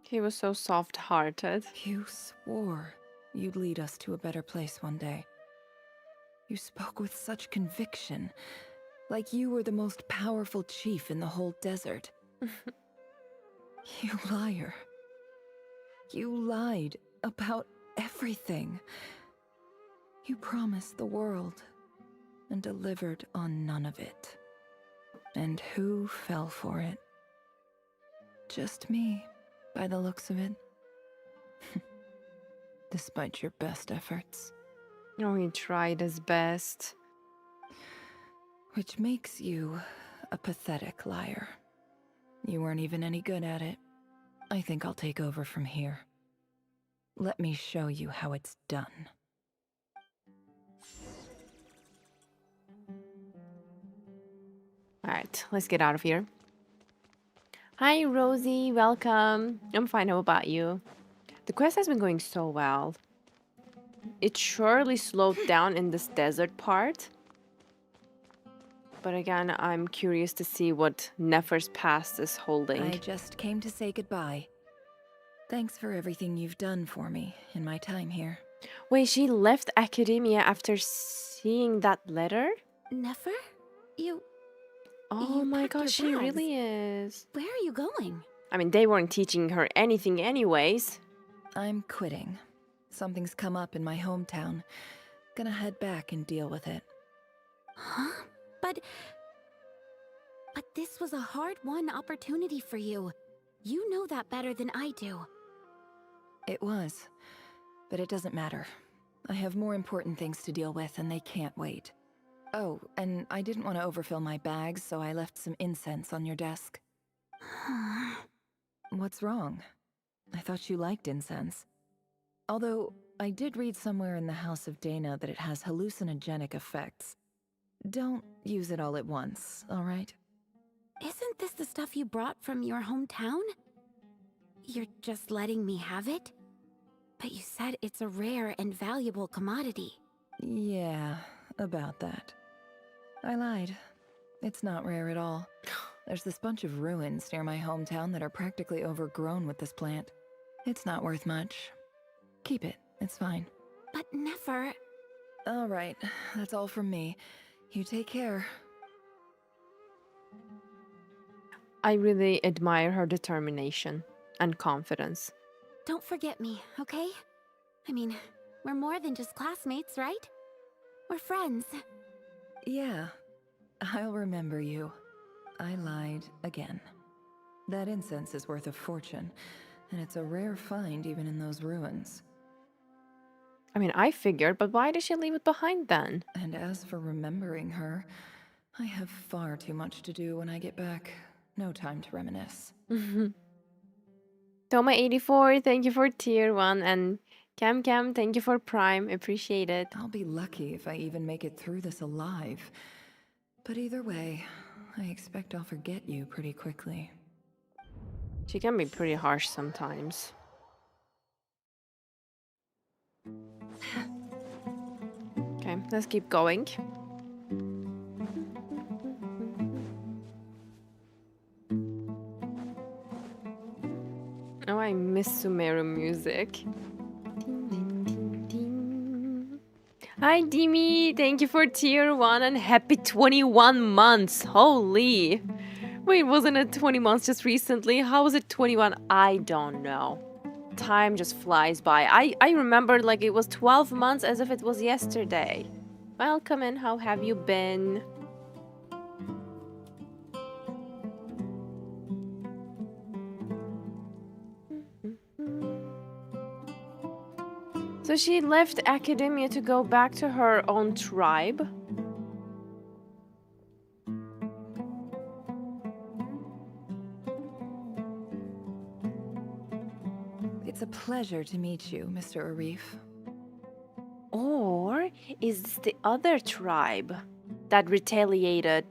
He was so soft-hearted. You swore you'd lead us to a better place one day. You spoke with such conviction, like you were the most powerful chief in the whole desert. You liar. You lied about everything. You promised the world and delivered on none of it. And who fell for it? Just me, by the looks of it. Despite your best efforts. Oh, he tried his best. Which makes you a pathetic liar. You weren't even any good at it. I think I'll take over from here. Let me show you how it's done. Alright, let's get out of here. Hi, Rosie. Welcome. I'm fine. How about you? The quest has been going so well. It surely slowed down in this desert part. But again, I'm curious to see what Nefer's past is holding. I just came to say goodbye. Thanks for everything you've done for me in my time here. Wait, she left academia after seeing that letter? Nefer? Oh my gosh, she really is. Where are you going? I mean, they weren't teaching her anything anyways. I'm quitting. Something's come up in my hometown. Gonna head back and deal with it. Huh? But this was a hard-won opportunity for you. You know that better than I do. It was. But it doesn't matter. I have more important things to deal with and they can't wait. Oh, and I didn't want to overfill my bags, so I left some incense on your desk. What's wrong? I thought you liked incense. Although, I did read somewhere in the House of Dana that it has hallucinogenic effects. Don't use it all at once, alright? Isn't this the stuff you brought from your hometown? You're just letting me have it? But you said it's a rare and valuable commodity. Yeah, about that. I lied. It's not rare at all. There's this bunch of ruins near my hometown that are practically overgrown with this plant. It's not worth much. Keep it. It's fine. But Nefer... All right. That's all from me. You take care. I really admire her determination and confidence. Don't forget me, okay? I mean, we're more than just classmates, right? We're friends. Yeah, I'll remember you. I lied again. That incense is worth a fortune, and it's a rare find even in those ruins. I mean, I figured, but why did she leave it behind then? And as for remembering her, I have far too much to do when I get back. No time to reminisce. Toma84, thank you for tier 1, and Cam, thank you for Prime. Appreciate it. I'll be lucky if I even make it through this alive. But either way, I expect I'll forget you pretty quickly. She can be pretty harsh sometimes. Okay, let's keep going. Oh, I miss Sumeru music. Hi, Dimi. Thank you for tier 1 and happy 21 months. Holy. Wait, wasn't it 20 months just recently? How was it 21? I don't know. Time just flies by. I remember like it was 12 months as if it was yesterday. Welcome and how have you been? So she left academia to go back to her own tribe. It's a pleasure to meet you, Mr. Arif. Or is this the other tribe that retaliated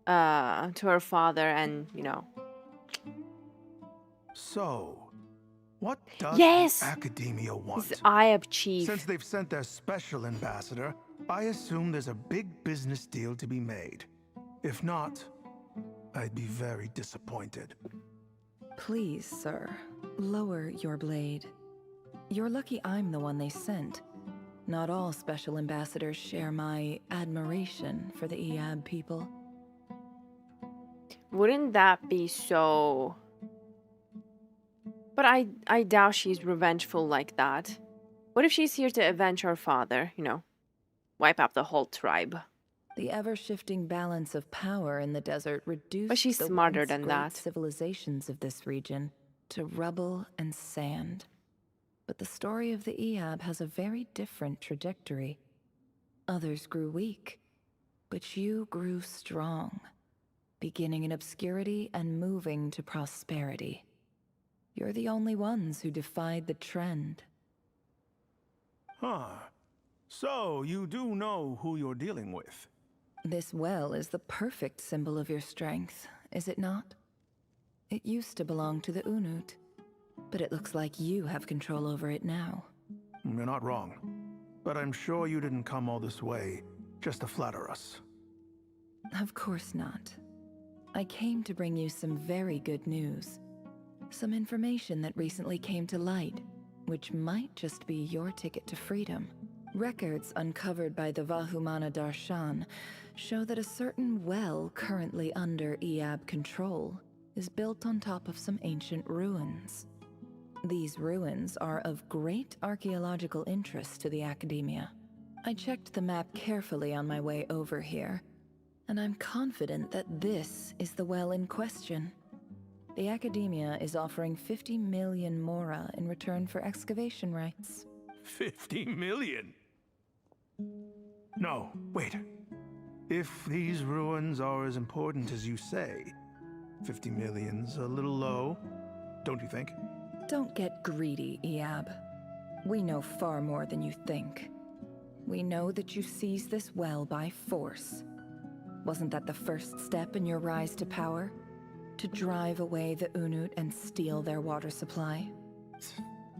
to her father and, you know. So, what does Yes! the Academia want? It's IAB chief. Since they've sent their special ambassador, I assume there's a big business deal to be made. If not, I'd be very disappointed. Please, sir, lower your blade. You're lucky I'm the one they sent. Not all special ambassadors share my admiration for the IAB people. Wouldn't that be so... But I doubt she's revengeful like that. What if she's here to avenge her father, you know? Wipe out the whole tribe. The ever-shifting balance of power in the desert reduced But she's the smarter once than great that. civilizations of this region to rubble and sand. But the story of the IAB has a very different trajectory. Others grew weak, but you grew strong, beginning in obscurity and moving to prosperity. You're the only ones who defied the trend. Huh. So, you do know who you're dealing with? This well is the perfect symbol of your strength, is it not? It used to belong to the Unut, but it looks like you have control over it now. You're not wrong. But I'm sure you didn't come all this way just to flatter us. Of course not. I came to bring you some very good news. Some information that recently came to light, which might just be your ticket to freedom. Records uncovered by the Vahumana Darshan show that a certain well currently under IAB control is built on top of some ancient ruins. These ruins are of great archaeological interest to the Academia. I checked the map carefully on my way over here, and I'm confident that this is the well in question. The Academia is offering 50 million mora in return for excavation rights. 50 million? No, wait. If these ruins are as important as you say, 50 million's a little low, don't you think? Don't get greedy, IAB. We know far more than you think. We know that you seized this well by force. Wasn't that the first step in your rise to power? To drive away the Unut and steal their water supply?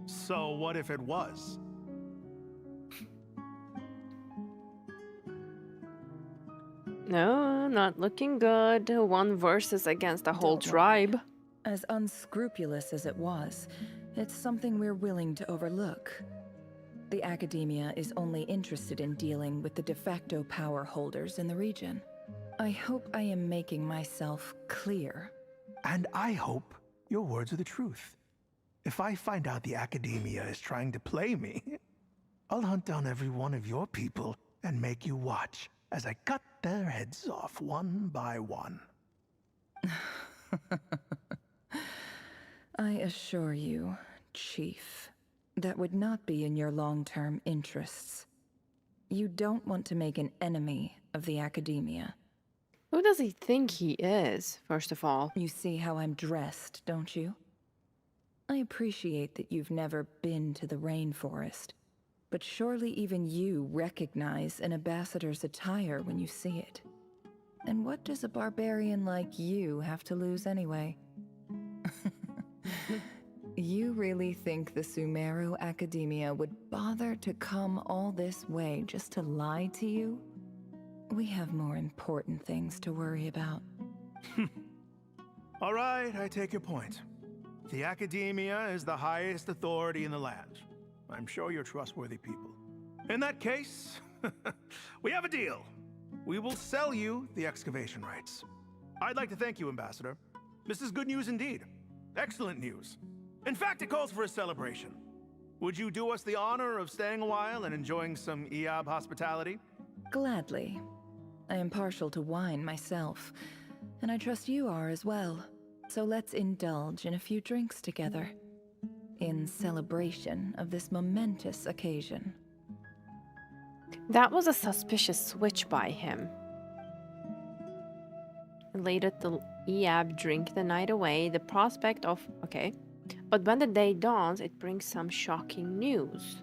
So what if it was? No, not looking good. One versus against the whole Don't worry. tribe. As unscrupulous as it was, it's something we're willing to overlook. The Academia is only interested in dealing with the de facto power holders in the region. I hope I am making myself clear. And I hope your words are the truth. If I find out the Academia is trying to play me, I'll hunt down every one of your people and make you watch as I cut their heads off one by one. I assure you, Chief, that would not be in your long-term interests. You don't want to make an enemy of the Academia. Who does he think he is, first of all? You see how I'm dressed, don't you? I appreciate that you've never been to the rainforest, but surely even you recognize an ambassador's attire when you see it. And what does a barbarian like you have to lose anyway? You really think the Sumeru Academia would bother to come all this way just to lie to you? We have more important things to worry about. All right, I take your point. The Academia is the highest authority in the land. I'm sure you're trustworthy people. In that case, we have a deal. We will sell you the excavation rights. I'd like to thank you, Ambassador. This is good news indeed. Excellent news. In fact, it calls for a celebration. Would you do us the honor of staying a while and enjoying some EAB hospitality? Gladly. I am partial to wine myself, and I trust you are as well. So let's indulge in a few drinks together, in celebration of this momentous occasion. That was a suspicious switch by him. Later, the EAB drink the night away, the prospect of... Okay. But when the day dawns, it brings some shocking news.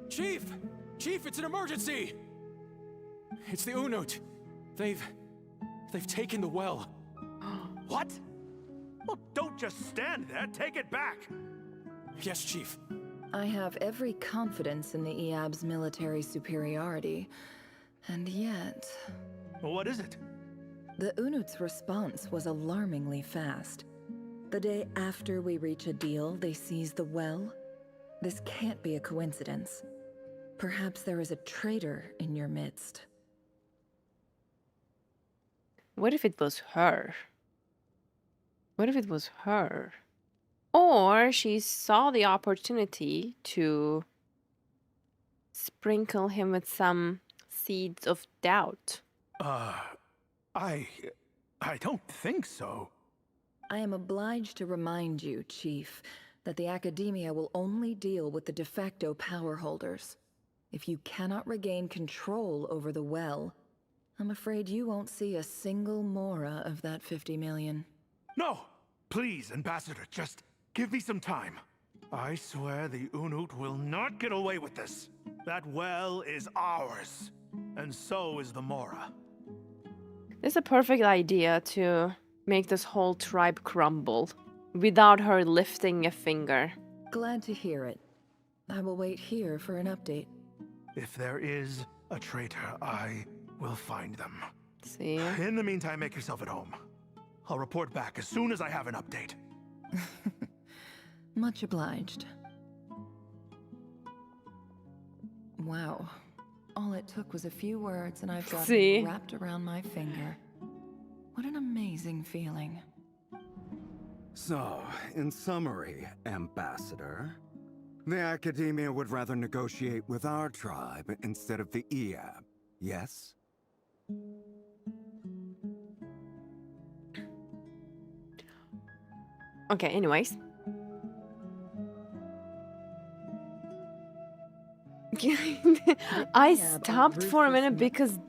Chief! Chief, it's an emergency! It's the Unut. They've taken the well. What? Well, don't just stand there. Take it back. Yes, Chief. I have every confidence in the EAB's military superiority, and yet... Well, what is it? The Unut's response was alarmingly fast. The day after we reach a deal, they seize the well. This can't be a coincidence. Perhaps there is a traitor in your midst. What if it was her? What if it was her? Or she saw the opportunity to sprinkle him with some seeds of doubt. I don't think so. I am obliged to remind you, Chief, that the Academia will only deal with the de facto power holders. If you cannot regain control over the well, I'm afraid you won't see a single mora of that 50 million. No! Please, Ambassador, just give me some time. I swear the Unut will not get away with this. That well is ours, and so is the mora. It's a perfect idea to make this whole tribe crumble without her lifting a finger. Glad to hear it. I will wait here for an update. If there is a traitor, I will find them. See? In the meantime, make yourself at home. I'll report back as soon as I have an update. Much obliged. Wow. All it took was a few words and I've got it wrapped around my finger. What an amazing feeling. So, in summary, Ambassador, the Academia would rather negotiate with our tribe instead of the EAB, yes? Okay, anyways. I stopped for a minute because...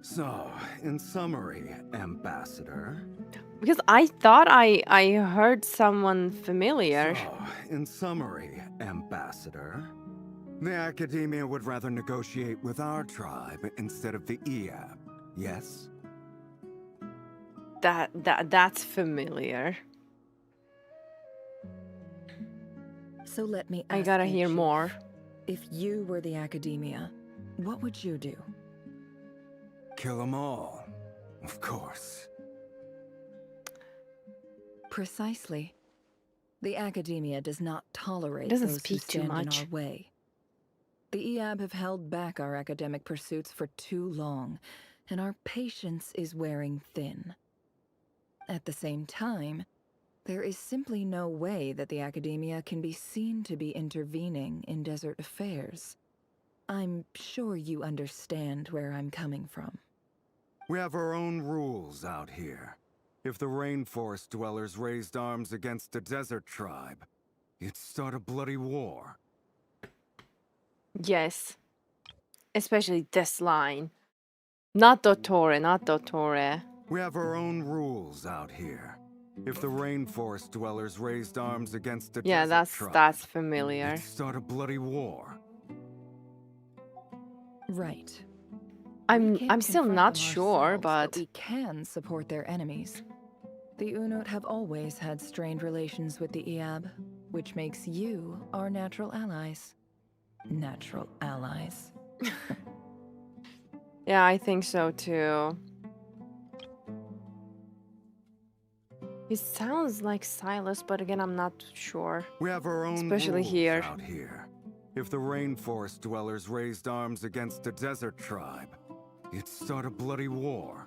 So, in summary, Ambassador... Because I thought I heard someone familiar. So, in summary, Ambassador... The Academia would rather negotiate with our tribe instead of the EAB, yes? That's familiar. So let me ask I gotta you, hear Chief, more. If you were the Academia, what would you do? Kill them all, of course. Precisely. The Academia does not tolerate Doesn't those speak who too stand much. in our way. The EAB have held back our academic pursuits for too long, and our patience is wearing thin. At the same time, there is simply no way that the Academia can be seen to be intervening in desert affairs. I'm sure you understand where I'm coming from. We have our own rules out here. If the rainforest dwellers raised arms against a desert tribe, it'd start a bloody war. Yes. Especially this line. Not Dottore, not Dottore. We have our own rules out here. If the rainforest dwellers raised arms against a Yeah, desert tribe, that's familiar. it'd start a bloody war. Right. I'm Can't still confront not them sure, ourselves, but we can support their enemies. The Unut have always had strained relations with the Iab, which makes you our natural allies. Natural allies. yeah, I think so too. He sounds like Silas, but again, I'm not sure. We have our own Especially rules here. out here. If the rainforest dwellers raised arms against a desert tribe, it'd start a bloody war.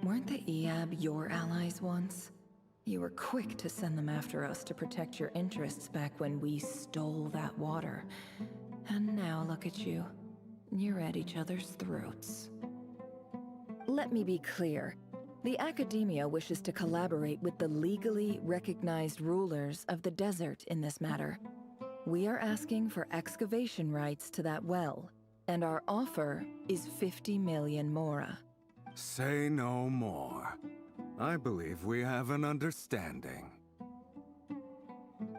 Weren't the Iab your allies once? You were quick to send them after us to protect your interests back when we stole that water. And now look at you. You're at each other's throats. Let me be clear. The Academia wishes to collaborate with the legally recognized rulers of the desert in this matter. We are asking for excavation rights to that well, and our offer is 50 million mora. Say no more. I believe we have an understanding.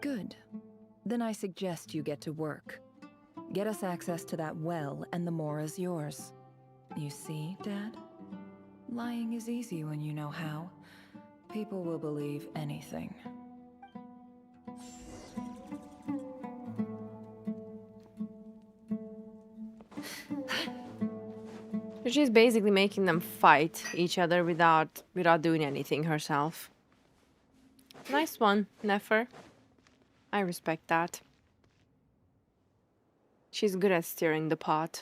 Good. Then I suggest you get to work. Get us access to that well, and the mora's yours. You see, Dad? Lying is easy when you know how. People will believe anything. So she's basically making them fight each other without doing anything herself. Nice one, Nefer. I respect that. She's good at steering the pot.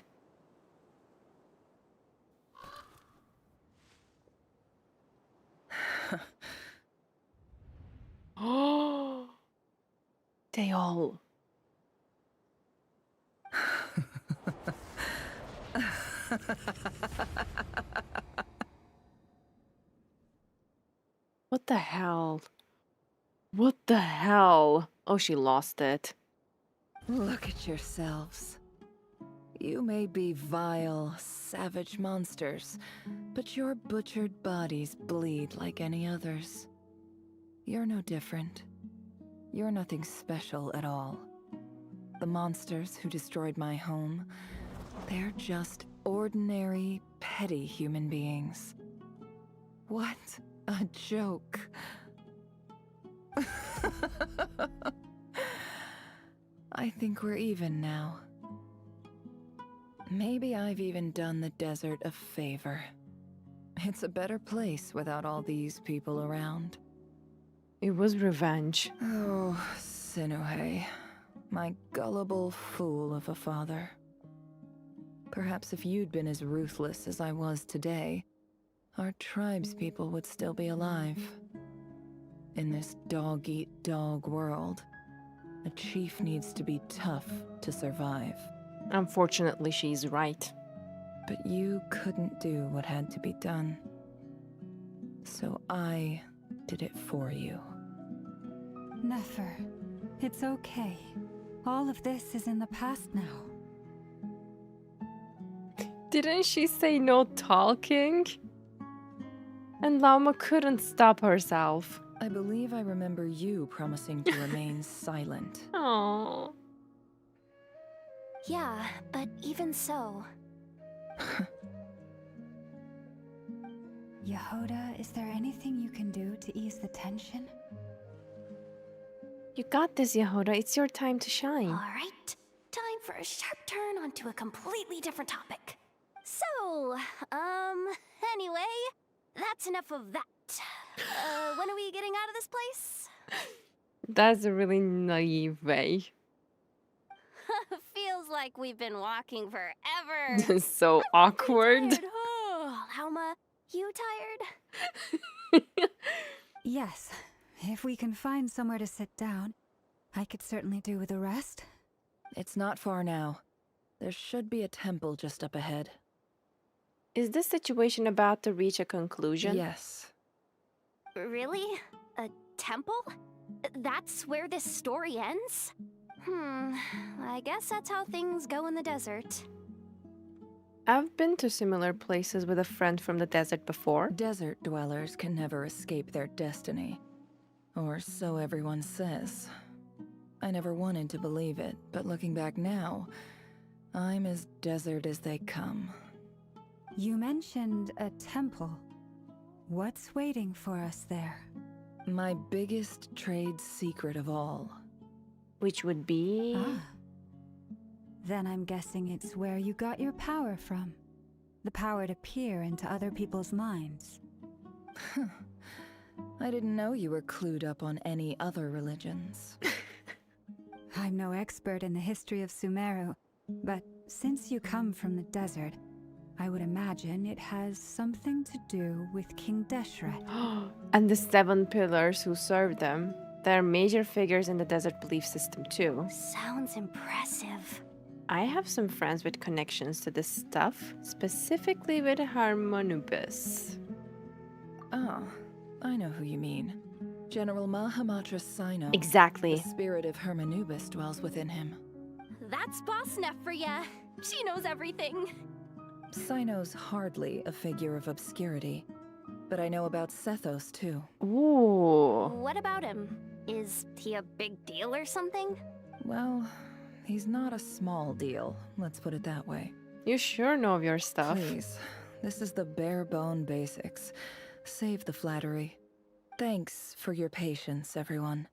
Oh, they all. What the hell? What the hell? Oh, she lost it. Look at yourselves. You may be vile, savage monsters, but your butchered bodies bleed like any others. You're no different. You're nothing special at all. The monsters who destroyed my home, they're just ordinary, petty human beings. What a joke. I think we're even now. Maybe I've even done the desert a favor. It's a better place without all these people around. It was revenge. Oh, Sinuhe. My gullible fool of a father. Perhaps if you'd been as ruthless as I was today, our tribespeople would still be alive. In this dog-eat-dog world, a chief needs to be tough to survive. Unfortunately, she's right. But you couldn't do what had to be done. So I did it for you. Nefer, it's okay. All of this is in the past now. Didn't she say no talking? And Lama couldn't stop herself. I believe I remember you promising to remain silent. Oh. Yeah, but even so. Yehoda, is there anything you can do to ease the tension? You got this, Yehoda. It's your time to shine. All right, time for a sharp turn onto a completely different topic. So, anyway, that's enough of that. When are we getting out of this place? That's a really naive way. Feels like we've been walking forever. So awkward. Oh, Lauma, You tired? Yes, if we can find somewhere to sit down, I could certainly do with a rest. It's not far now. There should be a temple just up ahead. Is this situation about to reach a conclusion? Yes. Really? A temple? That's where this story ends? I guess that's how things go in the desert. I've been to similar places with a friend from the desert before. Desert dwellers can never escape their destiny. Or so everyone says. I never wanted to believe it, but looking back now, I'm as desert as they come. You mentioned a temple. What's waiting for us there? My biggest trade secret of all. Which would be... Ah. Then I'm guessing it's where you got your power from. The power to peer into other people's minds. I didn't know you were clued up on any other religions. I'm no expert in the history of Sumeru, but since you come from the desert, I would imagine it has something to do with King Deshret. And the 7 pillars who serve them. They're major figures in the desert belief system too. Sounds impressive. I have some friends with connections to this stuff, specifically with Harmonubis. Oh, I know who you mean. General Mahamatra Sino. Exactly. The spirit of Hermanubis dwells within him. That's Boss Neff for ya. She knows everything. Sino's hardly a figure of obscurity, but I know about Sethos too. Ooh. What about him? Is he a big deal or something? Well, he's not a small deal, let's put it that way. You sure know of your stuff. Please, this is the bare bone basics. Save the flattery. Thanks for your patience, everyone.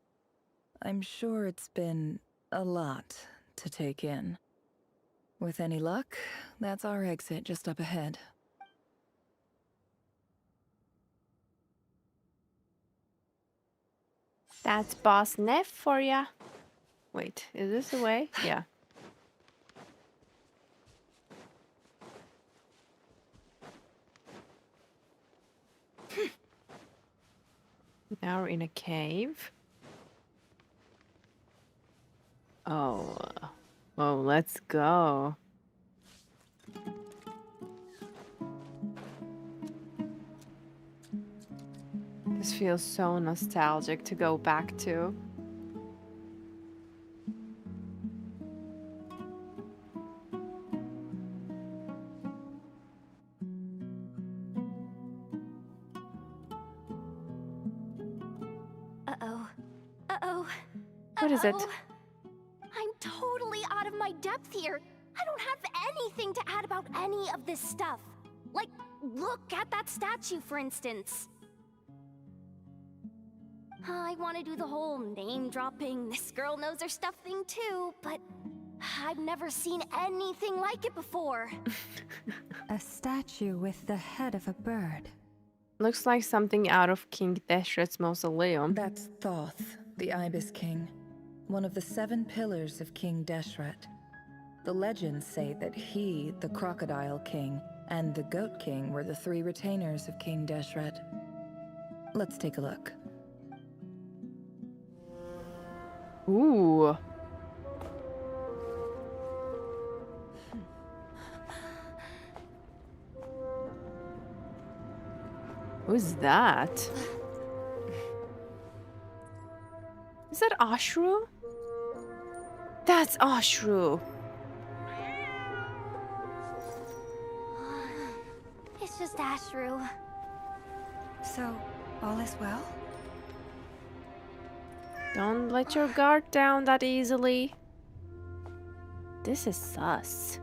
I'm sure it's been a lot to take in. With any luck, that's our exit just up ahead. That's Boss Neff for ya. Wait, is this the way? Yeah. Now we're in a cave. Oh, let's go. This feels so nostalgic to go back to. What is it? I'm totally out of my depth here. I don't have anything to add about any of this stuff. Like, look at that statue, for instance. I want to do the whole name-dropping, this girl knows her stuff thing too, but I've never seen anything like it before. A statue with the head of a bird. Looks like something out of King Deshret's mausoleum. That's Thoth, the Ibis King. One of the 7 pillars of King Deshret. The legends say that he, the Crocodile King, and the Goat King were the 3 retainers of King Deshret. Let's take a look. Ooh. Who's that? Is that Ashru? That's Ashru. It's just Ashru. So, all is well? Don't let your guard down that easily. This is sus.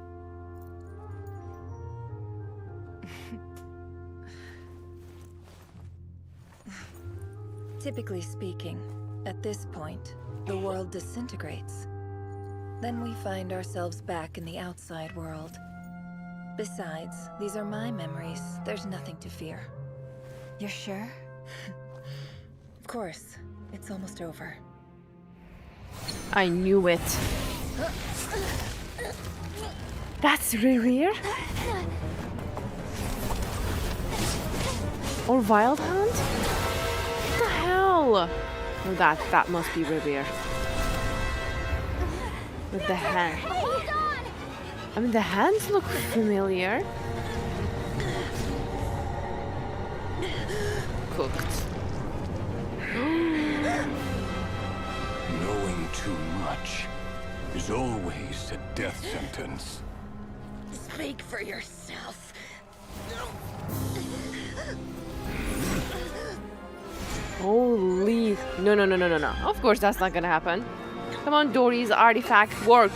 Typically speaking, at this point, the world disintegrates. Then we find ourselves back in the outside world. Besides, these are my memories. There's nothing to fear. You're sure? Of course. It's almost over. I knew it. That's Rerir? Or Wild Hunt? What the hell? Oh, that must be Revere. With the hand. I mean, the hands look familiar. Cooked. Knowing too much is always a death sentence. Speak for yourself. Holy. No. Of course that's not gonna happen. Come on, Dory's artifact, work.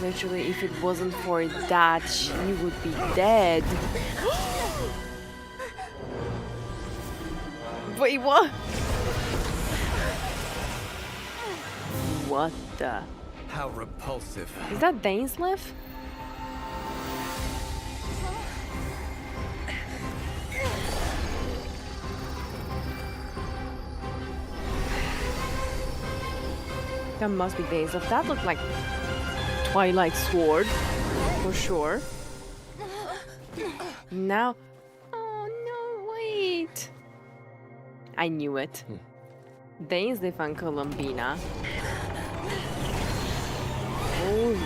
Literally, if it wasn't for that, she would be dead. Wait, what? What the? How repulsive. Is that Dainsleif? That must be Dainsleif. That looked like Twilight Sword, for sure. Now, oh no, wait. I knew it. Dainsleif and Columbina. Holy.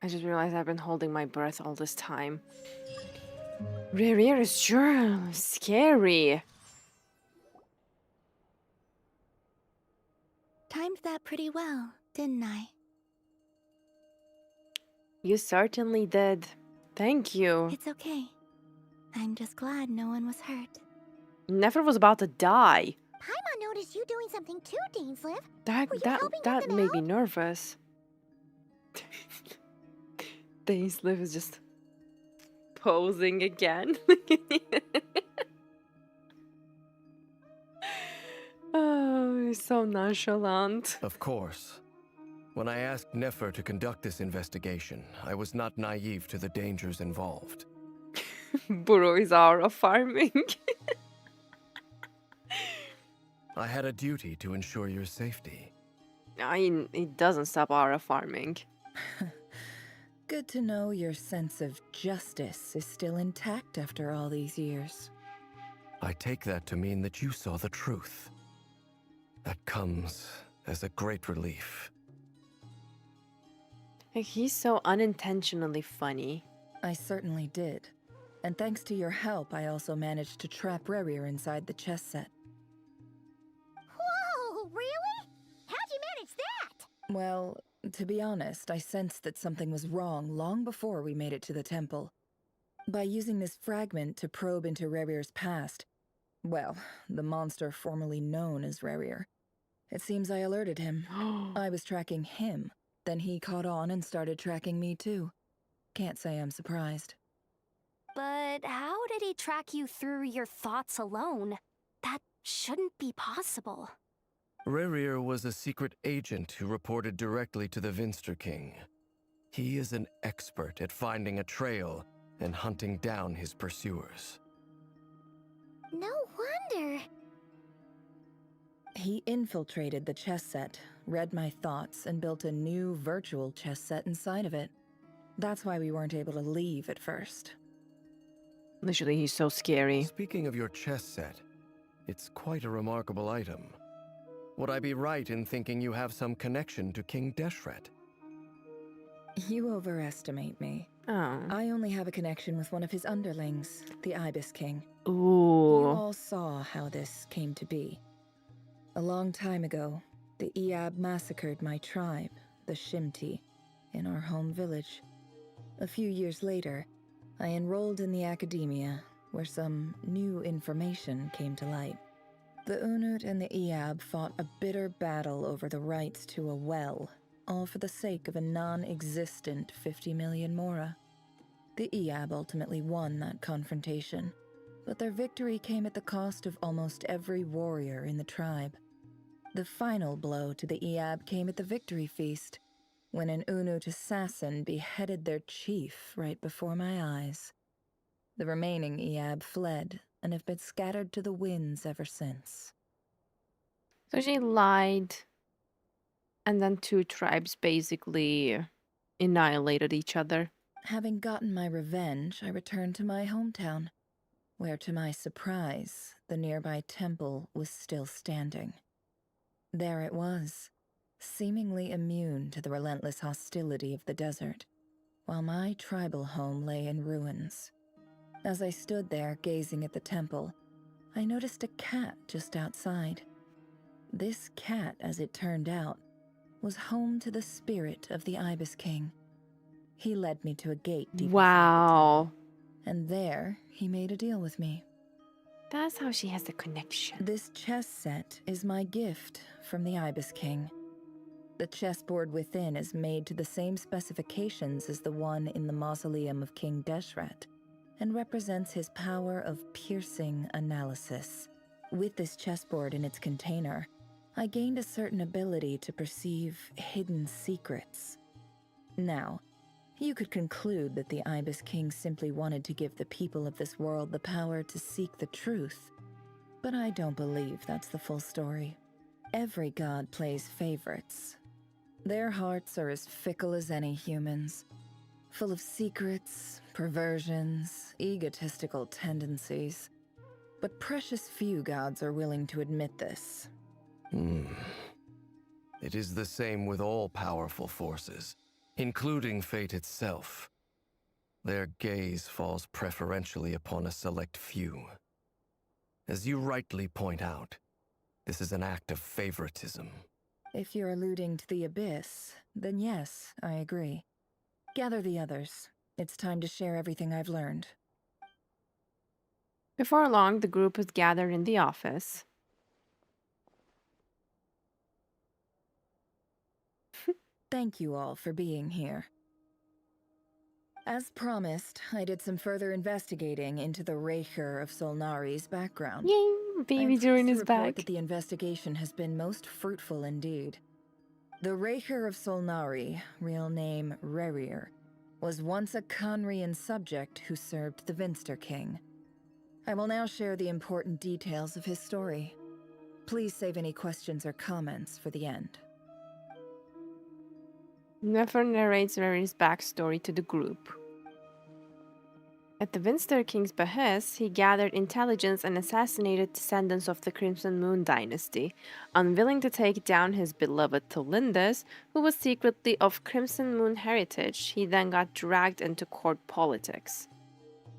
I just realized I've been holding my breath all this time. Revere is sure scary. Timed that pretty well, didn't I? You certainly did. Thank you. It's okay. I'm just glad no one was hurt. Nefer was about to die. Paimon noticed you doing something too, Dainsleif. That made me nervous. Dainsleif is just posing again. Oh, he's so nonchalant. Of course. When I asked Nefer to conduct this investigation, I was not naive to the dangers involved. Burrow is hour of farming. I had a duty to ensure your safety. I mean, it doesn't stop our farming. Good to know your sense of justice is still intact after all these years. I take that to mean that you saw the truth. That comes as a great relief. Like, he's so unintentionally funny. I certainly did. And thanks to your help, I also managed to trap Rerir inside the chess set. Whoa, really? How'd you manage that? Well, to be honest, I sensed that something was wrong long before we made it to the temple. By using this fragment to probe into Rerir's past, well, the monster formerly known as Rerir, it seems I alerted him. I was tracking him, then he caught on and started tracking me too. Can't say I'm surprised. But how did he track you through your thoughts alone? That shouldn't be possible. Rerir was a secret agent who reported directly to the Vinster King. He is an expert at finding a trail and hunting down his pursuers. No wonder. He infiltrated the chess set, read my thoughts, and built a new virtual chess set inside of it. That's why we weren't able to leave at first. Literally, he's so scary. Speaking of your chess set, it's quite a remarkable item. Would I be right in thinking you have some connection to King Deshret? You overestimate me. Oh. I only have a connection with one of his underlings, the Ibis King. Ooh. You all saw how this came to be. A long time ago, the Iab massacred my tribe, the Shimti, in our home village. A few years later, I enrolled in the academia, where some new information came to light. The Unut and the Iab fought a bitter battle over the rights to a well, all for the sake of a non-existent 50 million Mora. The Iab ultimately won that confrontation, but their victory came at the cost of almost every warrior in the tribe. The final blow to the Iab came at the victory feast, when an Unut assassin beheaded their chief right before my eyes. The remaining Eab fled and have been scattered to the winds ever since. So she lied, and then two tribes basically annihilated each other. Having gotten my revenge, I returned to my hometown, where to my surprise, the nearby temple was still standing. There it was, seemingly immune to the relentless hostility of the desert, while my tribal home lay in ruins. As I stood there gazing at the temple, I noticed a cat just outside. This cat, as it turned out, was home to the spirit of the Ibis King. He led me to a gate deep inside the temple, and there he made a deal with me. That's how she has the connection. This chess set is my gift from the Ibis King. The chessboard within is made to the same specifications as the one in the mausoleum of King Deshret, and represents his power of piercing analysis. With this chessboard in its container, I gained a certain ability to perceive hidden secrets. Now, you could conclude that the Ibis King simply wanted to give the people of this world the power to seek the truth, but I don't believe that's the full story. Every god plays favorites. Their hearts are as fickle as any human's, full of secrets, perversions, egotistical tendencies. But precious few gods are willing to admit this. It is the same with all powerful forces, including fate itself. Their gaze falls preferentially upon a select few. As you rightly point out, this is an act of favoritism. If you're alluding to the Abyss, then yes, I agree. Gather the others. It's time to share everything I've learned. Before long, the group was gathered in the office. Thank you all for being here. As promised, I did some further investigating into the Raker of Solnari's background. Yay, baby Durin is report back. that the investigation has been most fruitful indeed. The Raker of Solnari, real name Rerir, was once a Conrian subject who served the Vinster King. I will now share the important details of his story. Please save any questions or comments for the end. Nefer narrates Rerir's backstory to the group. At the Vinster King's behest, he gathered intelligence and assassinated descendants of the Crimson Moon dynasty, unwilling to take down his beloved Talindus, who was secretly of Crimson Moon heritage. He then got dragged into court politics.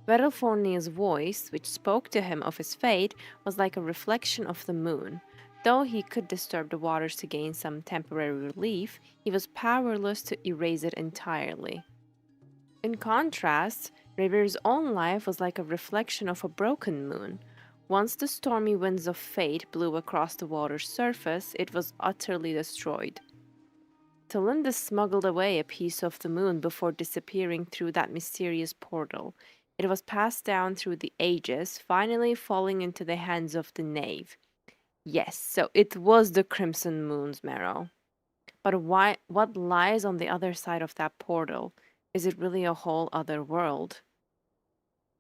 Verelfornia's voice, which spoke to him of his fate, was like a reflection of the moon. Though he could disturb the waters to gain some temporary relief, he was powerless to erase it entirely. In contrast, Revir's own life was like a reflection of a broken moon. Once the stormy winds of fate blew across the water's surface, it was utterly destroyed. Talindus smuggled away a piece of the moon before disappearing through that mysterious portal. It was passed down through the ages, finally falling into the hands of the knave. Yes, so it was the Crimson Moon's marrow. But what lies on the other side of that portal? Is it really a whole other world?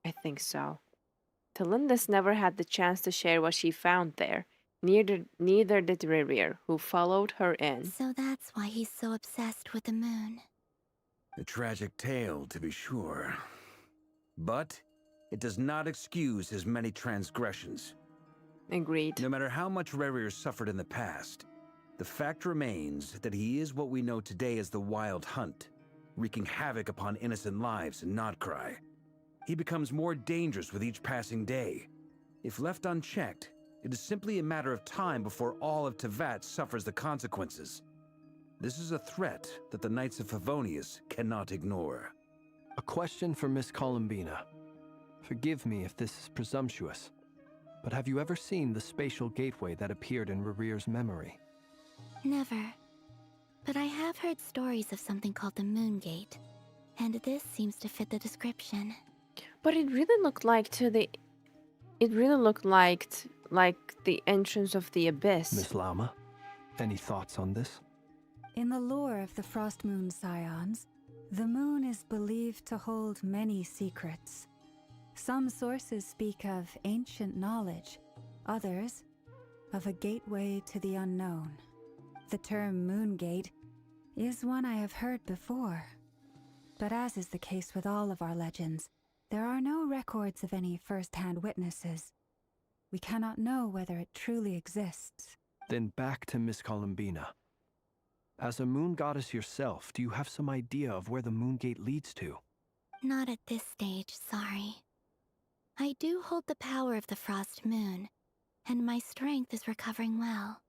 I think so. Talindus never had the chance to share what she found there. Neither did Rerir, who followed her in. So that's why he's so obsessed with the moon. A tragic tale, to be sure. But it does not excuse his many transgressions. Agreed. No matter how much Rerir suffered in the past, the fact remains that he is what we know today as the Wild Hunt, wreaking havoc upon innocent lives in Krai. He becomes more dangerous with each passing day. If left unchecked, it is simply a matter of time before all of Tevat suffers the consequences. This is a threat that the Knights of Favonius cannot ignore. A question for Miss Columbina. Forgive me if this is presumptuous, but have you ever seen the spatial gateway that appeared in Rerir's memory? Never. But I have heard stories of something called the Moon Gate, and this seems to fit the description. But it really looked like the entrance of the abyss. Miss Lama, any thoughts on this? In the lore of the Frost Moon Scions, the moon is believed to hold many secrets. Some sources speak of ancient knowledge, others of a gateway to the unknown. The term Moongate is one I have heard before, but as is the case with all of our legends, there are no records of any first-hand witnesses. We cannot know whether it truly exists. Then back to Miss Columbina. As a moon goddess yourself, do you have some idea of where the Moongate leads to? Not at this stage, sorry. I do hold the power of the Frost Moon, and my strength is recovering well.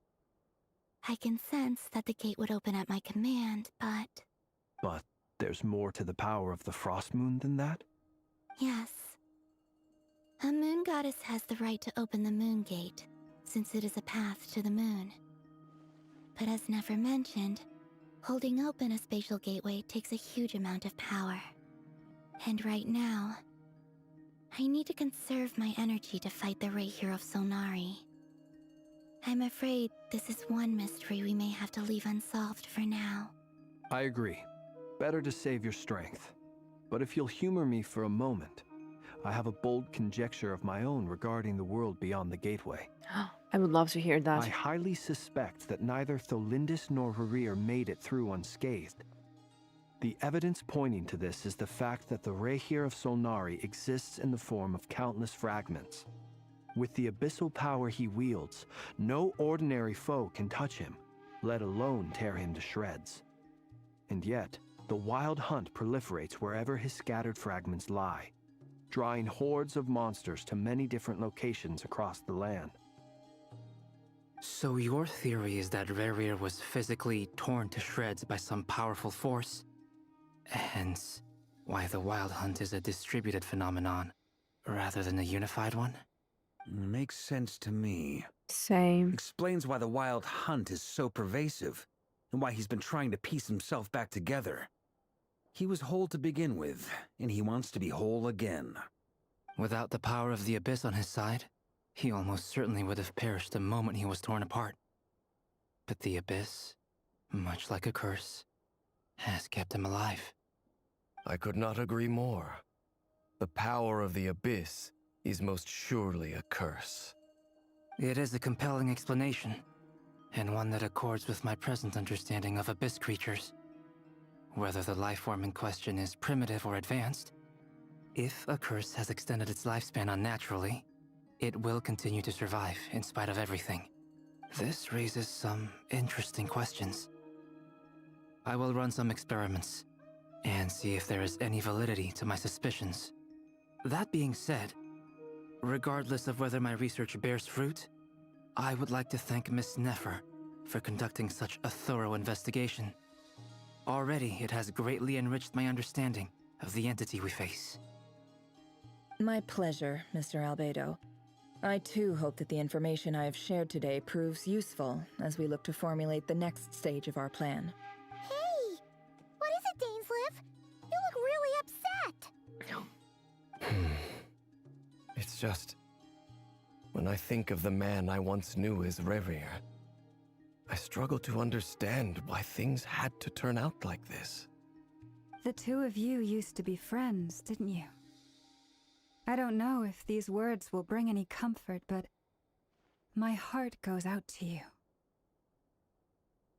I can sense that the gate would open at my command, but... But there's more to the power of the Frost Moon than that? Yes. A moon goddess has the right to open the moon gate, since it is a path to the moon. But as Nefer mentioned, holding open a spatial gateway takes a huge amount of power. And right now, I need to conserve my energy to fight the Rahier of Solnari. I'm afraid this is one mystery we may have to leave unsolved for now. I agree. Better to save your strength. But if you'll humor me for a moment, I have a bold conjecture of my own regarding the world beyond the gateway. I would love to hear that. I highly suspect that neither Tholindis nor Rarir made it through unscathed. The evidence pointing to this is the fact that the Rahier of Solnari exists in the form of countless fragments. With the abyssal power he wields, no ordinary foe can touch him, let alone tear him to shreds. And yet, the Wild Hunt proliferates wherever his scattered fragments lie, drawing hordes of monsters to many different locations across the land. So your theory is that Rarir was physically torn to shreds by some powerful force? Hence, why the Wild Hunt is a distributed phenomenon, rather than a unified one? Makes sense to me. Same. Explains why the Wild Hunt is so pervasive, and why he's been trying to piece himself back together. He was whole to begin with, and he wants to be whole again. Without the power of the Abyss on his side, he almost certainly would have perished the moment he was torn apart. But the Abyss, much like a curse, has kept him alive. I could not agree more. The power of the Abyss is most surely a curse. It is a compelling explanation, and one that accords with my present understanding of Abyss creatures. Whether the life form in question is primitive or advanced, if a curse has extended its lifespan unnaturally, it will continue to survive in spite of everything. This raises some interesting questions. I will run some experiments and see if there is any validity to my suspicions. That being said, regardless of whether my research bears fruit, I would like to thank Miss Nefer for conducting such a thorough investigation. Already, it has greatly enriched my understanding of the entity we face. My pleasure, Mr. Albedo. I too hope that the information I have shared today proves useful as we look to formulate the next stage of our plan. Hey! What is it, Dainsleif? You look really upset! It's just... when I think of the man I once knew as Rarir, I struggle to understand why things had to turn out like this. The two of you used to be friends, didn't you? I don't know if these words will bring any comfort, but my heart goes out to you.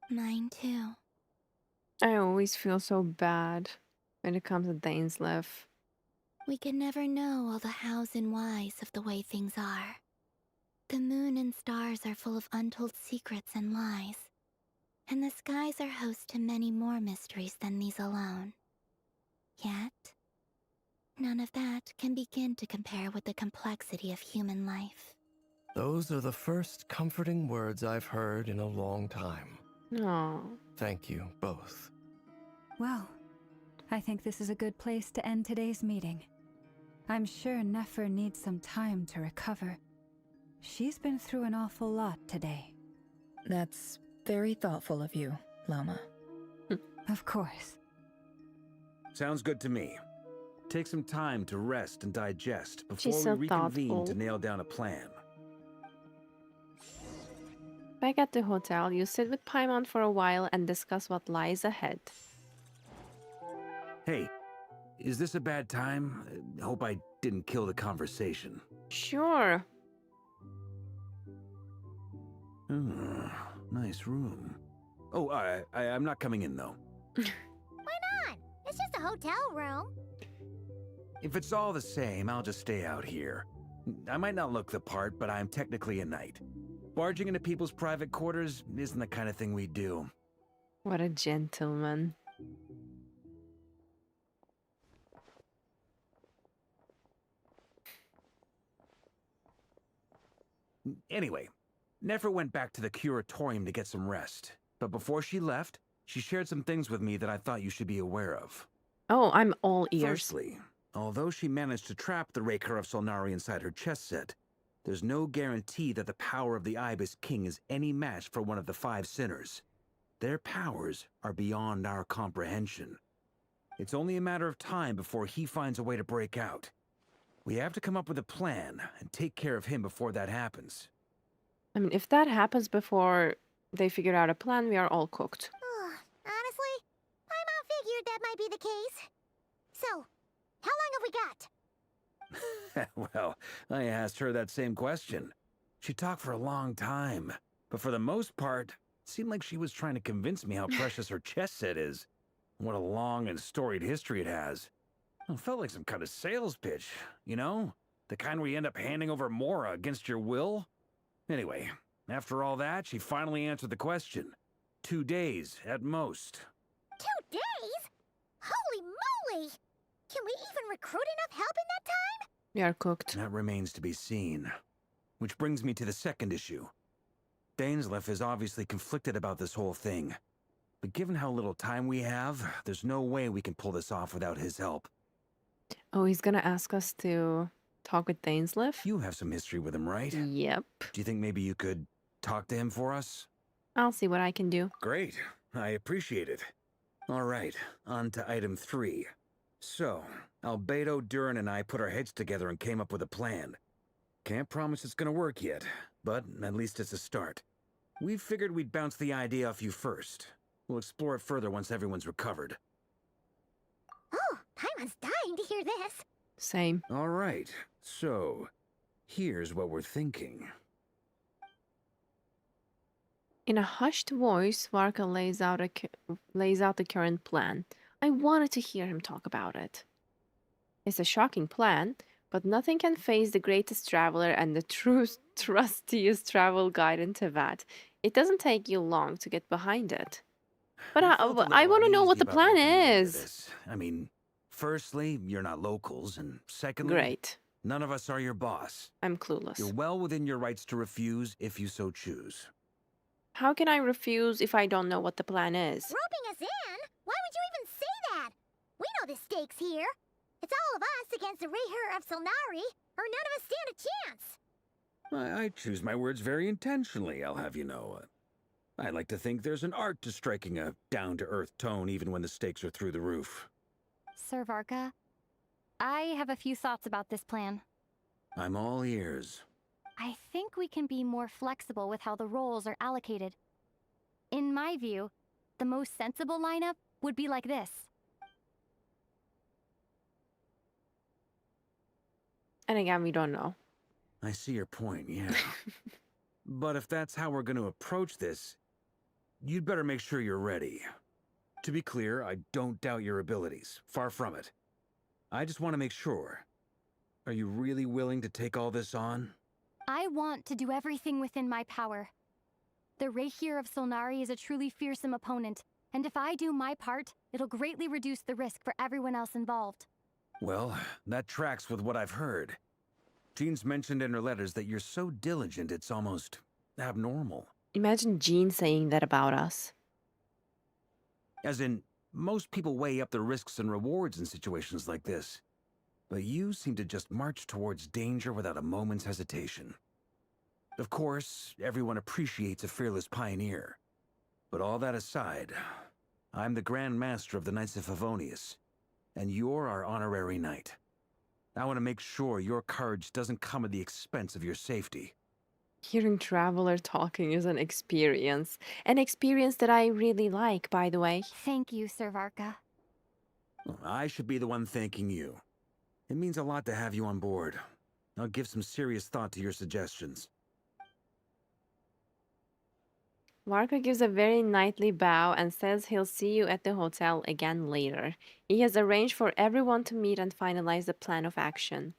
Mine too. I always feel so bad when it comes to Dainsleif. We can never know all the hows and whys of the way things are. The moon and stars are full of untold secrets and lies, and the skies are host to many more mysteries than these alone. Yet, none of that can begin to compare with the complexity of human life. Those are the first comforting words I've heard in a long time. Aww. Thank you, both. Well, I think this is a good place to end today's meeting. I'm sure Nefer needs some time to recover. She's been through an awful lot today. That's very thoughtful of you, Llama. Of course. Sounds good to me. Take some time to rest and digest before She's so we reconvene thoughtful. to nail down a plan. Back at the hotel, you sit with Paimon for a while and discuss what lies ahead. Hey, is this a bad time? Hope I didn't kill the conversation. Sure. Nice room. Oh, I'm not coming in, though. Why not? It's just a hotel room. If it's all the same, I'll just stay out here. I might not look the part, but I'm technically a knight. Barging into people's private quarters isn't the kind of thing we do. What a gentleman. Anyway, Nefer went back to the curatorium to get some rest. But before she left, she shared some things with me that I thought you should be aware of. Oh, I'm all ears. Firstly, although she managed to trap the Raker of Solnari inside her chess set, there's no guarantee that the power of the Ibis King is any match for one of the 5 sinners. Their powers are beyond our comprehension. It's only a matter of time before he finds a way to break out. We have to come up with a plan and take care of him before that happens. I mean, if that happens before they figure out a plan, we are all cooked. Honestly, my mom figured that might be the case. So, how long have we got? Well, I asked her that same question. She talked for a long time, but for the most part, it seemed like she was trying to convince me how precious her chess set is. What a long and storied history it has. It felt like some kind of sales pitch, you know? The kind where you end up handing over Mora against your will. Anyway, after all that, she finally answered the question. 2 days, at most. 2 days? Holy moly! Can we even recruit enough help in that time? We are cooked. That remains to be seen. Which brings me to the second issue. Dainsleif is obviously conflicted about this whole thing. But given how little time we have, there's no way we can pull this off without his help. Oh, he's gonna ask us to talk with Dainsleif? You have some history with him, right? Yep. Do you think maybe you could talk to him for us? I'll see what I can do. Great. I appreciate it. All right, on to item 3. So, Albedo, Durin, and I put our heads together and came up with a plan. Can't promise it's gonna work yet, but at least it's a start. We figured we'd bounce the idea off you first. We'll explore it further once everyone's recovered. Oh, Paimon's dying to hear this. Same. All right, so here's what we're thinking. In a hushed voice, Varka lays out the current plan. I wanted to hear him talk about it. It's a shocking plan, but nothing can faze the greatest traveler and the trustiest travel guide in Tevat. It doesn't take you long to get behind it. But I want to know what the plan is. I mean, firstly, you're not locals, and secondly, Great. None of us are your boss. I'm clueless. You're well within your rights to refuse if you so choose. How can I refuse if I don't know what the plan is? Roping us in? Why would you even say that? We know the stakes here. It's all of us against the Rayher of Solnari, or none of us stand a chance. I choose my words very intentionally, I'll have you know. I like to think there's an art to striking a down-to-earth tone even when the stakes are through the roof. Sir Varka, I have a few thoughts about this plan. I'm all ears. I think we can be more flexible with how the roles are allocated. In my view, the most sensible lineup would be like this. And again, we don't know. I see your point, yeah. But if that's how we're going to approach this, you'd better make sure you're ready. To be clear, I don't doubt your abilities. Far from it. I just want to make sure. Are you really willing to take all this on? I want to do everything within my power. The Rayher of Solnari is a truly fearsome opponent, and if I do my part, it'll greatly reduce the risk for everyone else involved. Well, that tracks with what I've heard. Jean's mentioned in her letters that you're so diligent it's almost abnormal. Imagine Jean saying that about us. As in, most people weigh up the risks and rewards in situations like this. But you seem to just march towards danger without a moment's hesitation. Of course, everyone appreciates a fearless pioneer. But all that aside, I'm the Grand Master of the Knights of Favonius, and you're our honorary knight. I want to make sure your courage doesn't come at the expense of your safety. Hearing Traveler talking is an experience. An experience that I really like, by the way. Thank you, Sir Varka. I should be the one thanking you. It means a lot to have you on board. I'll give some serious thought to your suggestions. Marco gives a very knightly bow and says he'll see you at the hotel again later. He has arranged for everyone to meet and finalize the plan of action.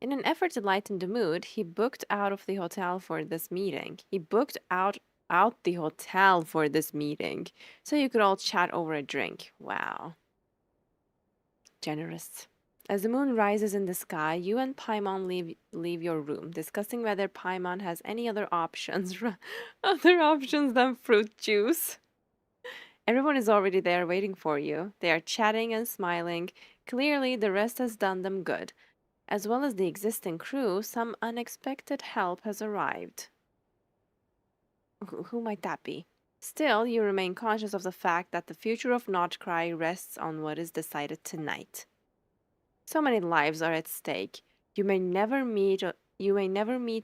In an effort to lighten the mood, he booked out of the hotel for this meeting. He booked out the hotel for this meeting, so you could all chat over a drink. Wow. Generous. As the moon rises in the sky, you and Paimon leave your room, discussing whether Paimon has any other options than fruit juice. Everyone is already there waiting for you. They are chatting and smiling. Clearly, the rest has done them good. As well as the existing crew, some unexpected help has arrived. Who might that be? Still, you remain conscious of the fact that the future of Krai rests on what is decided tonight. So many lives are at stake. You may never meet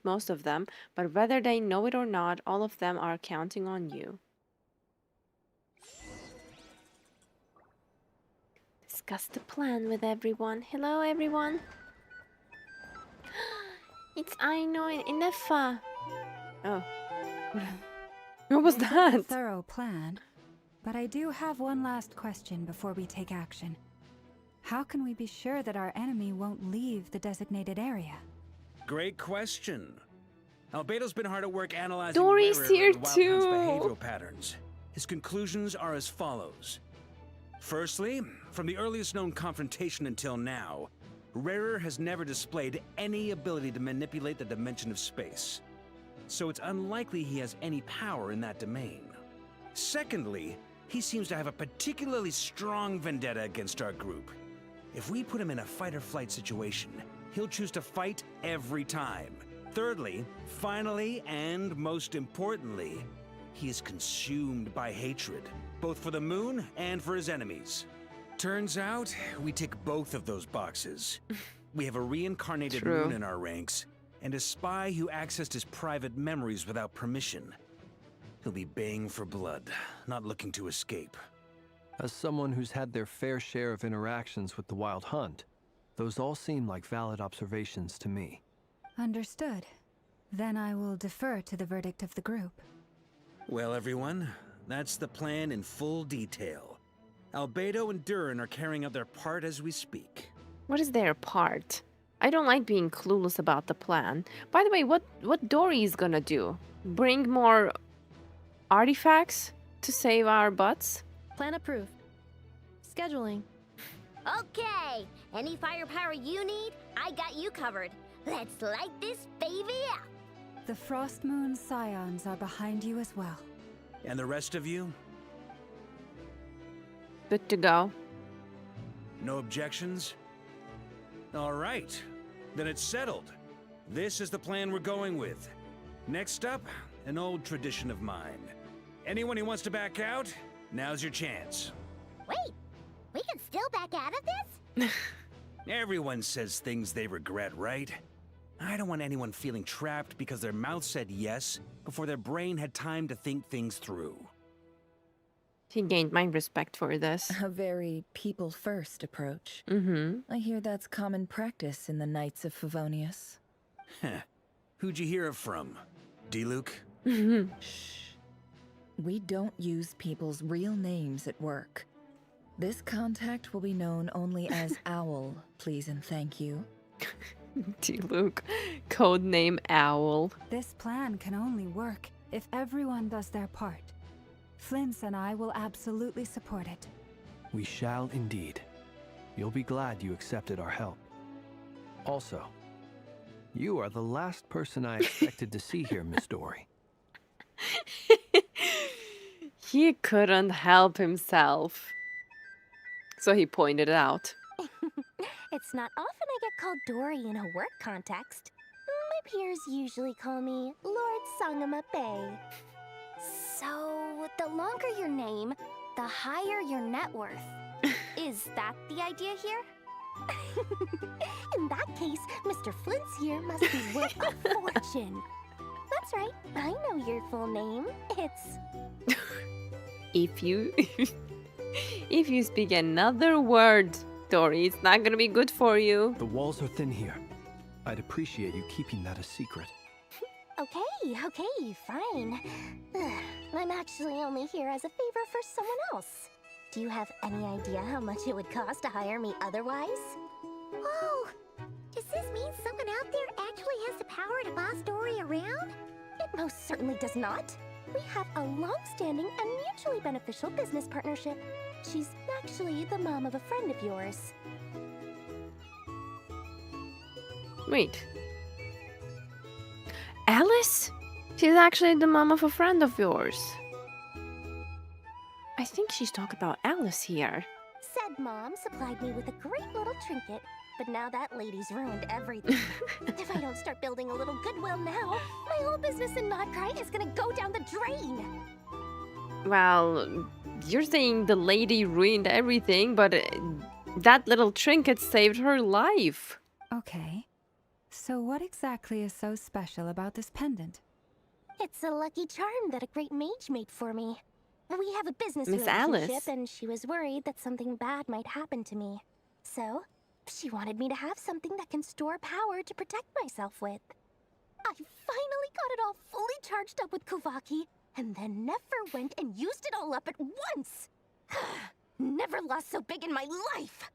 most of them, but whether they know it or not, all of them are counting on you. Discuss the plan with everyone. Hello, everyone. It's Aino and Inefa. Oh. What was It's that? a thorough plan, but I do have one last question before we take action. How can we be sure that our enemy won't leave the designated area? Great question. Albedo's been hard at work analyzing Dory's Rarer here and Wild Hunt's too. behavioral patterns. His conclusions are as follows. Firstly, from the earliest known confrontation until now, Rarer has never displayed any ability to manipulate the dimension of space. So it's unlikely he has any power in that domain. Secondly, he seems to have a particularly strong vendetta against our group. If we put him in a fight-or-flight situation, he'll choose to fight every time. Thirdly, finally, and most importantly, he is consumed by hatred, both for the moon and for his enemies. Turns out, we tick both of those boxes. We have a reincarnated True. moon in our ranks, and a spy who accessed his private memories without permission. He'll be baying for blood, not looking to escape. As someone who's had their fair share of interactions with the Wild Hunt, those all seem like valid observations to me. Understood. Then I will defer to the verdict of the group. Well, everyone, that's the plan in full detail. Albedo and Durin are carrying out their part as we speak. What is their part? I don't like being clueless about the plan. By the way, what Dory is gonna do? Bring more artifacts to save our butts? Plan approved. Scheduling. Okay, any firepower you need, I got you covered. Let's light this baby up. The Frost Moon Scions are behind you as well. And the rest of you? Good to go. No objections? All right, then it's settled. This is the plan we're going with. Next up, an old tradition of mine. Anyone who wants to back out, now's your chance. Wait, we can still back out of this? Everyone says things they regret, right? I don't want anyone feeling trapped because their mouth said yes before their brain had time to think things through. He gained my respect for this. A very people-first approach. Mm-hmm. I hear that's common practice in the Knights of Favonius. Heh. Who'd you hear it from? D-Luke? Shh. We don't use people's real names at work. This contact will be known only as Owl, please and thank you. D-Luke. Codename Owl. This plan can only work if everyone does their part. Flint's and I will absolutely support it. We shall indeed. You'll be glad you accepted our help. Also, you are the last person I expected to see here, Miss Dory. He couldn't help himself. So he pointed it out. It's not often I get called Dory in a work context. My peers usually call me Lord Sangama Bay. So, the longer your name, the higher your net worth. Is that the idea here? In that case, Mr. Flint's here must be worth a fortune. That's right, I know your full name. It's... If you speak another word Dory. It's not gonna be good for you. The walls are thin here. I'd appreciate you keeping that a secret. Okay, fine. I'm actually only here as a favor for someone else. Do you have any idea how much it would cost to hire me otherwise? Oh, does this mean someone out there actually has the power to boss Dory around? It most certainly does not. We have a long-standing and mutually beneficial business partnership. She's actually the mom of a friend of yours. Wait. Alice? She's actually the mom of a friend of yours. I think she's talking about Alice here. Said mom supplied me with a great little trinket, but now that lady's ruined everything. If I don't start building a little goodwill now, my whole business in Krai is gonna go down the drain. Well, you're saying the lady ruined everything, but that little trinket saved her life. Okay. So what exactly is so special about this pendant? It's a lucky charm that a great mage made for me. We have a business Miss relationship, Alice. and she was worried that something bad might happen to me. So, she wanted me to have something that can store power to protect myself with. I finally got it all fully charged up with Kuvaki, and then never went and used it all up at once. Never lost so big in my life.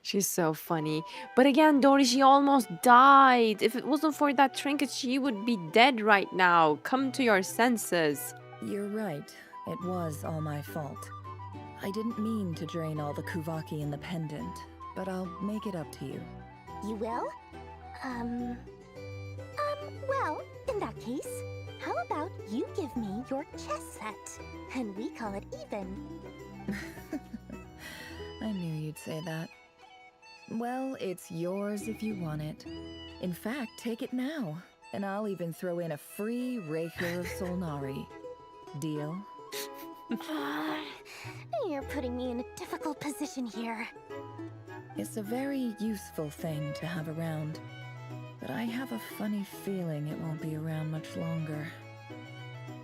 She's so funny. But again, Dory, she almost died. If it wasn't for that trinket, she would be dead right now. Come to your senses. You're right. It was all my fault. I didn't mean to drain all the Kuvaki in the pendant, but I'll make it up to you. You will? Well, in that case, how about you give me your chess set, and we call it even? I knew you'd say that. Well, it's yours if you want it. In fact, take it now, and I'll even throw in a free Rapier of Solnari. Deal? You're putting me in a difficult position here. It's a very useful thing to have around, but I have a funny feeling it won't be around much longer.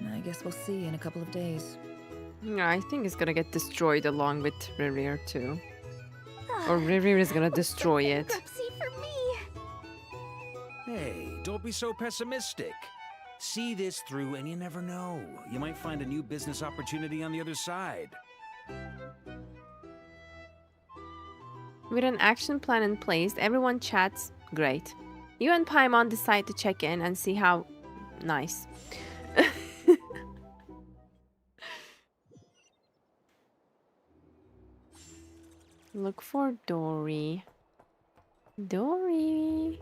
I guess we'll see in a couple of days. Yeah, I think it's gonna get destroyed along with Rerir too. Or Rerir is gonna destroy it. For me. Hey, don't be so pessimistic. See this through and you never know. You might find a new business opportunity on the other side. With an action plan in place, everyone chats. Great. You and Paimon decide to check in and see how... Nice. Look for Dory. Dory.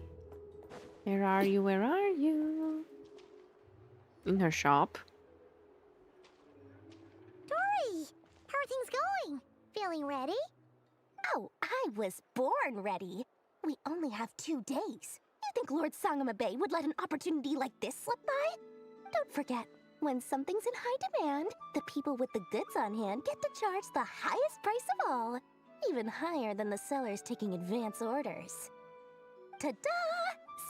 Where are you? Where are you? In her shop. Dory! How are things going? Feeling ready? Oh, I was born ready. We only have 2 days. You think Lord Sangamabe would let an opportunity like this slip by? Don't forget, when something's in high demand, the people with the goods on hand get to charge the highest price of all. Even higher than the sellers taking advance orders. Ta-da!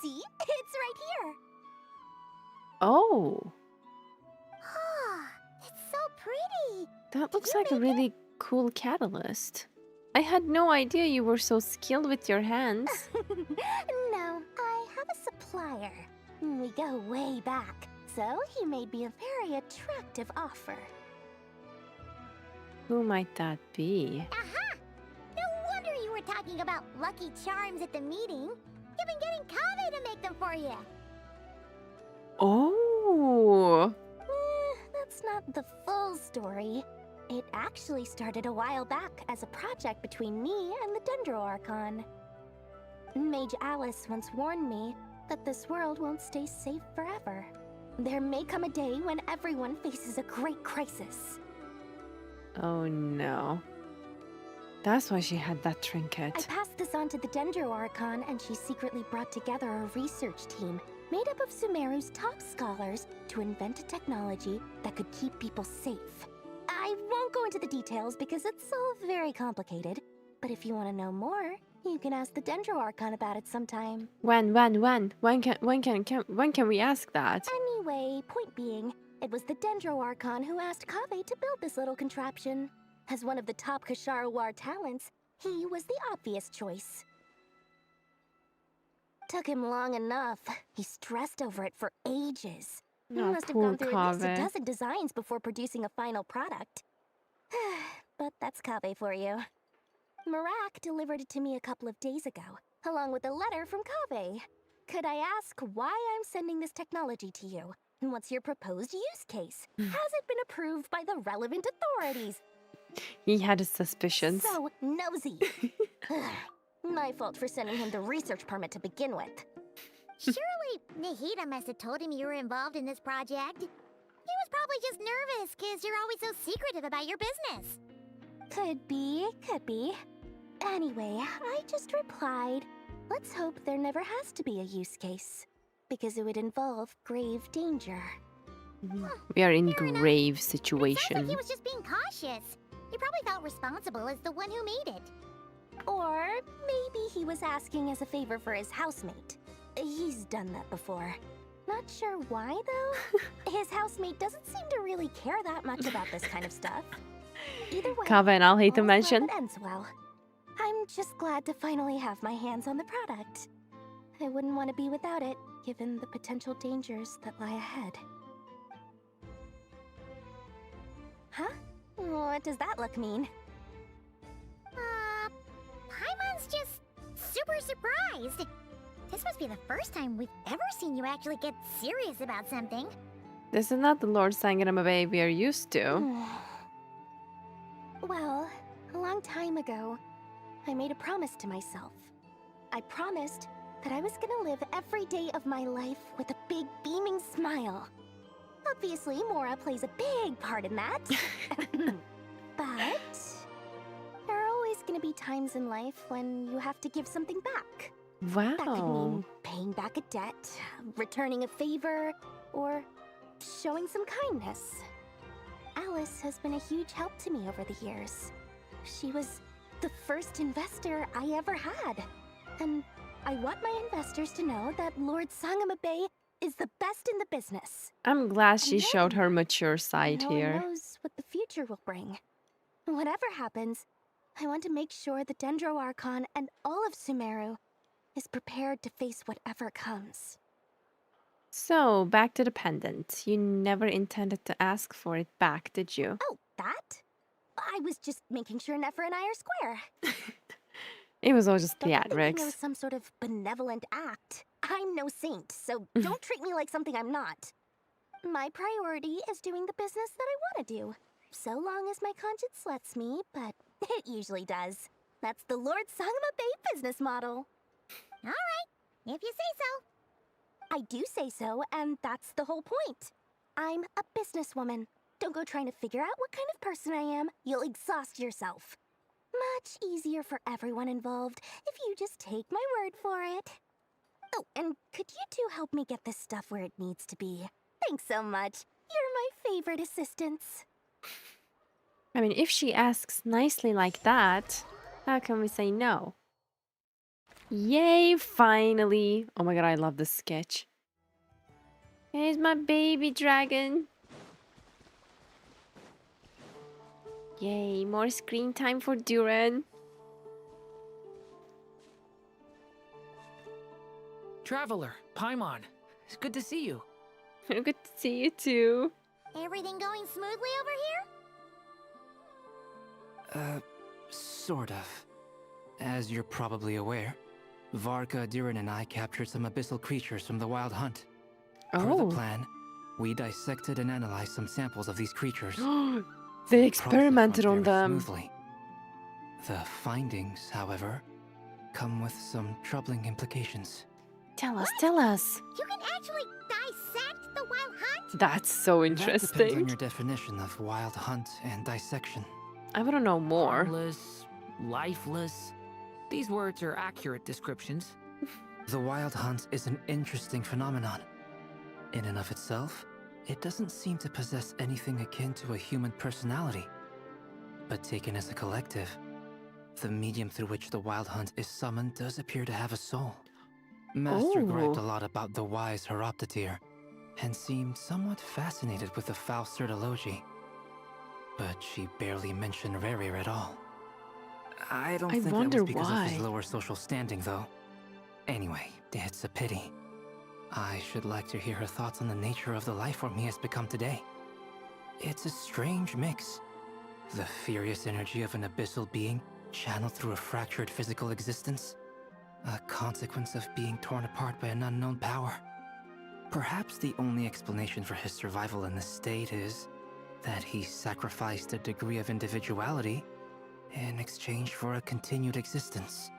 See? It's right here. Oh. Ah, it's so pretty. That looks like a really cool catalyst. I had no idea you were so skilled with your hands. No, I have a supplier. We go way back, so he made me a very attractive offer. Who might that be? Aha! No wonder you were talking about lucky charms at the meeting. You've been getting Kave to make them for you. Oh. That's not the full story. It actually started a while back as a project between me and the Dendro Archon. Mage Alice once warned me that this world won't stay safe forever. There may come a day when everyone faces a great crisis. Oh no. That's why she had that I trinket. passed this on to the Dendro Archon, and she secretly brought together a research team made up of Sumeru's top scholars to invent a technology that could keep people safe. I won't go into the details because it's all very complicated, but if you want to know more, you can ask the Dendro Archon about it sometime. When can we ask that? Anyway, point being, it was the Dendro Archon who asked Kave to build this little contraption. As one of the top Kasharawar talents, he was the obvious choice. Took him long enough. He stressed over it for ages. He Oh, must have poor gone through at least a Kaveh. dozen designs before producing a final product. But that's Kaveh for you. Marak delivered it to me a couple of days ago, along with a letter from Kaveh. Could I ask why I'm sending this technology to you? And what's your proposed use case? Has it been approved by the relevant authorities? He had his suspicions. So nosy. My fault for sending him the research permit to begin with. Surely Nahida must have told him you were involved in this project. He was probably just nervous because you're always so secretive about your business. Could be, could be. Anyway, I just replied, let's hope there never has to be a use case, because it would involve grave danger. We are in grave Sounds situation. like he was just being cautious. He probably felt responsible as the one who made it. Or maybe he was asking as a favor for his housemate. He's done that before. Not sure why, though. His housemate doesn't seem to really care that much about this kind of stuff. Either way, Kaveh and I'll hate to all's well mention. that ends well. I'm just glad to finally have my hands on the product. I wouldn't want to be without it, given the potential dangers that lie ahead. Huh? What does that look mean? Paimon's just super surprised. This must be the first time we've ever seen you actually get serious about something. This is not the Lord Sangamabe we are used to. Well, a long time ago, I made a promise to myself. I promised that I was gonna live every day of my life with a big beaming smile. Obviously, Mora plays a big part in that. But there are always gonna be times in life when you have to give something back. That could Wow. mean paying back a debt, returning a favor, or showing some kindness. Alice has been a huge help to me over the years. She was the first investor I ever had. And I want my investors to know that Lord Sangamabe is the best in the business. I'm glad she And showed then, her mature side no one here. knows what the future will bring. Whatever happens, I want to make sure the Dendro Archon and all of Sumeru is prepared to face whatever comes. So, back to the pendant. You never intended to ask for it back, did you? Oh, that? I was just making sure Nefer and I are square. It was all just Don't be thinking it was theatrics. some sort of benevolent act. I'm no saint, so don't treat me like something I'm not. My priority is doing the business that I want to do. So long as my conscience lets me, but it usually does. That's the Lord Sangamabe business model. All right, if you say so. I do say so, and that's the whole point. I'm a businesswoman. Don't go trying to figure out what kind of person I am. You'll exhaust yourself. Much easier for everyone involved if you just take my word for it. Oh, and could you two help me get this stuff where it needs to be? Thanks so much. You're my favorite assistants. I mean, if she asks nicely like that, how can we say no? Yay, finally! Oh my god, I love this sketch. Here's my baby dragon. Yay, more screen time for Duran. Traveler, Paimon, it's good to see you. Good to see you too. Everything going smoothly over here? Sort of. As you're probably aware, Varka, Duran, and I captured some abyssal creatures from the Wild Hunt. Per the Oh. plan, we dissected and analyzed some samples of these creatures. They The experimented process on went very them. smoothly. The findings, however, come with some troubling implications. Tell us, tell us. You can actually dissect the Wild Hunt? That's so That depends on interesting. your definition of Wild Hunt and dissection. I want to know more. Harmless, lifeless. These words are accurate descriptions. The Wild Hunt is an interesting phenomenon. In and of itself, it doesn't seem to possess anything akin to a human personality. But taken as a collective, the medium through which the Wild Hunt is summoned does appear to have a soul. Master griped a lot about the wise Horoptatir, and seemed somewhat fascinated with the Faust Certology. but she barely mentioned Rerir at all. I don't I think that wonder was because of his why. lower social standing, though. Anyway, it's a pity. I should like to hear her thoughts on the nature of the life form he has become today. It's a strange mix. The furious energy of an abyssal being channeled through a fractured physical existence. A consequence of being torn apart by an unknown power. Perhaps the only explanation for his survival in this state is that he sacrificed a degree of individuality in exchange for a continued existence.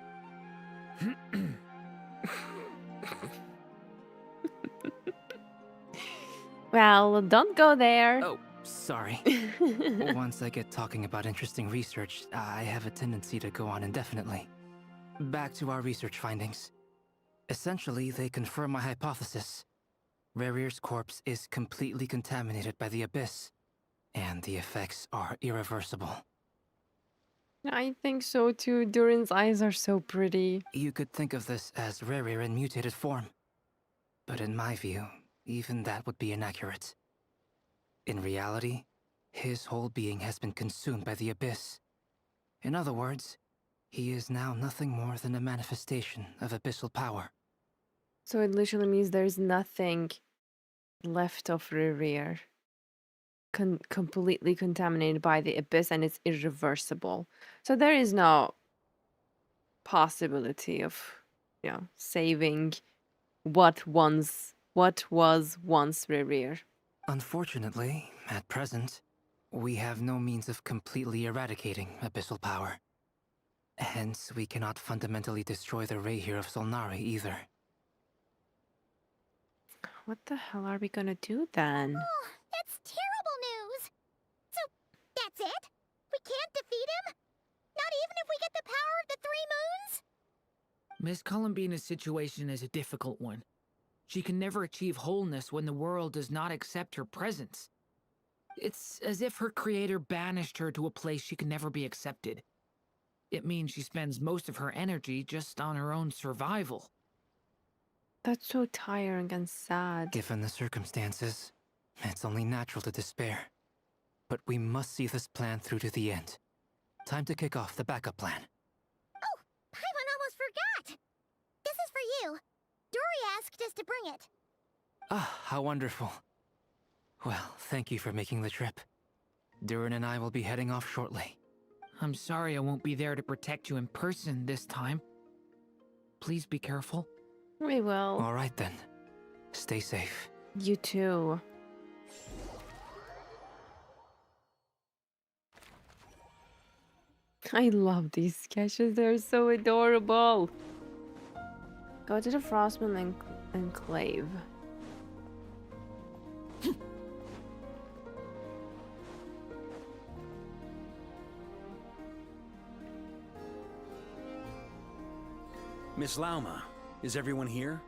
Well, don't go there. Oh, sorry. Once I get talking about interesting research, I have a tendency to go on indefinitely. Back to our research findings. Essentially, they confirm my hypothesis. Rerir's corpse is completely contaminated by the Abyss, and the effects are irreversible. I think so too. Durin's eyes are so pretty. You could think of this as Rerir in mutated form. But in my view, even that would be inaccurate. In reality, his whole being has been consumed by the Abyss. In other words, he is now nothing more than a manifestation of abyssal power. So it literally means there's nothing left of Rerir. Completely contaminated by the Abyss, and it's irreversible. So there is no possibility of, saving what was once Rerir. Unfortunately, at present, we have no means of completely eradicating abyssal power. Hence, we cannot fundamentally destroy the Reihir of Solnari either. What the hell are we gonna do then? Oh, that's terrible news! So, that's it? We can't defeat him? Not even if we get the power of the Three Moons? Miss Columbina's situation is a difficult one. She can never achieve wholeness when the world does not accept her presence. It's as if her creator banished her to a place she can never be accepted. It means she spends most of her energy just on her own survival. That's so tiring and sad. Given the circumstances, it's only natural to despair. But we must see this plan through to the end. Time to kick off the backup plan. Oh, Paimon almost forgot! This is for you. Dory asked us to bring it. Ah, how wonderful. Well, thank you for making the trip. Durin and I will be heading off shortly. I'm sorry I won't be there to protect you in person this time. Please be careful. We will. All right then. Stay safe. You too. I love these sketches. They're so adorable. Go to the Frostman Enclave. Miss Lauma, is everyone here?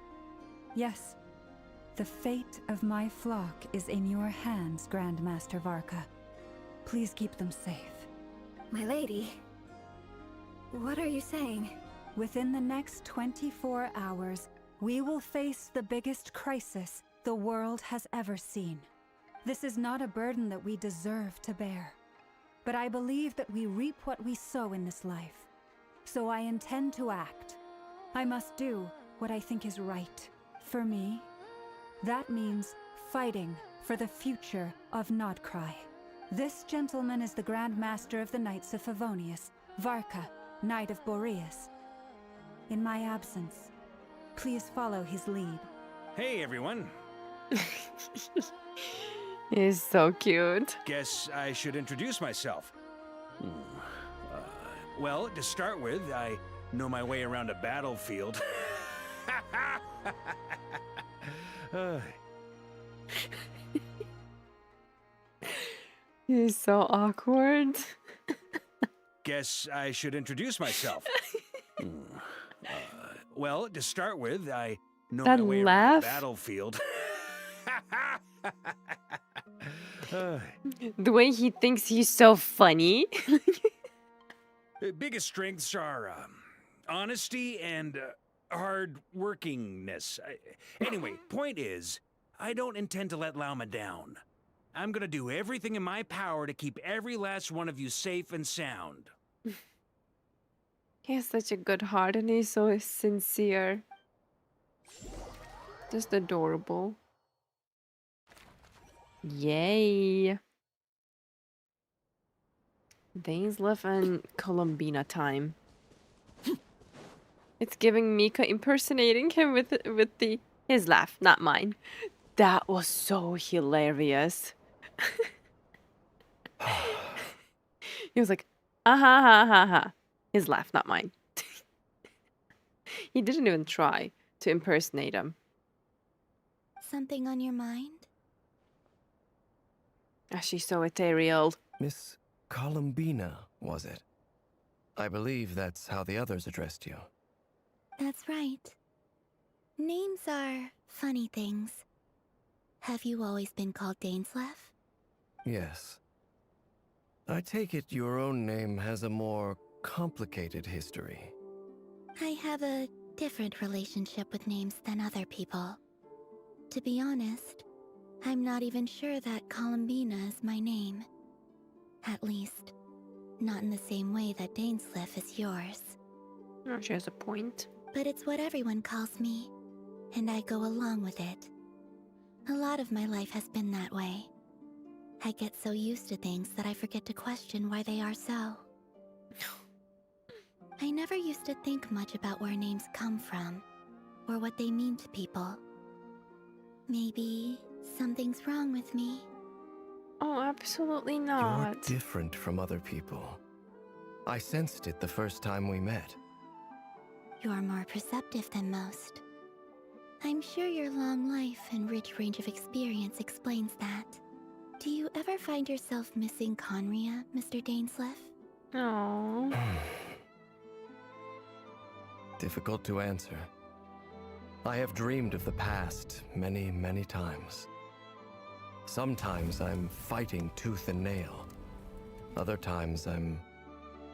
Yes. The fate of my flock is in your hands, Grandmaster Varka. Please keep them safe. My lady, what are you saying? Within the next 24 hours, we will face the biggest crisis the world has ever seen. This is not a burden that we deserve to bear. But I believe that we reap what we sow in this life. So I intend to act. I must do what I think is right. For me, that means fighting for the future of Krai. This gentleman is the Grand Master of the Knights of Favonius, Varka, Knight of Boreas. In my absence, please follow his lead. Hey, everyone. He's so cute. Guess I should introduce myself. Well, to start with, I know my way around a battlefield. He's so awkward. Guess I should introduce myself. Well, to start with, I know That my way laugh? around a battlefield. The way he thinks he's so funny. Biggest strengths are honesty and hard workingness. Anyway, point is, I don't intend to let Lauma down. I'm gonna do everything in my power to keep every last one of you safe and sound. He has such a good heart and he's so sincere. Just adorable. Yay. Dainsleif and Columbina time. It's giving Mika impersonating him with his laugh, not mine. That was so hilarious. He was like, ha ha ha ha. His laugh, not mine. He didn't even try to impersonate him. Something on your mind? Ah, she's so ethereal. Miss Columbina, was it? I believe that's how the others addressed you. That's right. Names are funny things. Have you always been called Dainsleif? Yes. I take it your own name has a more complicated history. I have a different relationship with names than other people. To be honest, I'm not even sure that Columbina is my name. At least, not in the same way that Dainsleif is yours. Oh, she has a point. But it's what everyone calls me, and I go along with it. A lot of my life has been that way. I get so used to things that I forget to question why they are so. I never used to think much about where names come from, or what they mean to people. Maybe something's wrong with me. Oh, absolutely not. You're different from other people. I sensed it the first time we met. You're more perceptive than most. I'm sure your long life and rich range of experience explains that. Do you ever find yourself missing Conria, Mr. Dainsleif? Oh. Difficult to answer. I have dreamed of the past many, many times. Sometimes I'm fighting tooth and nail. Other times I'm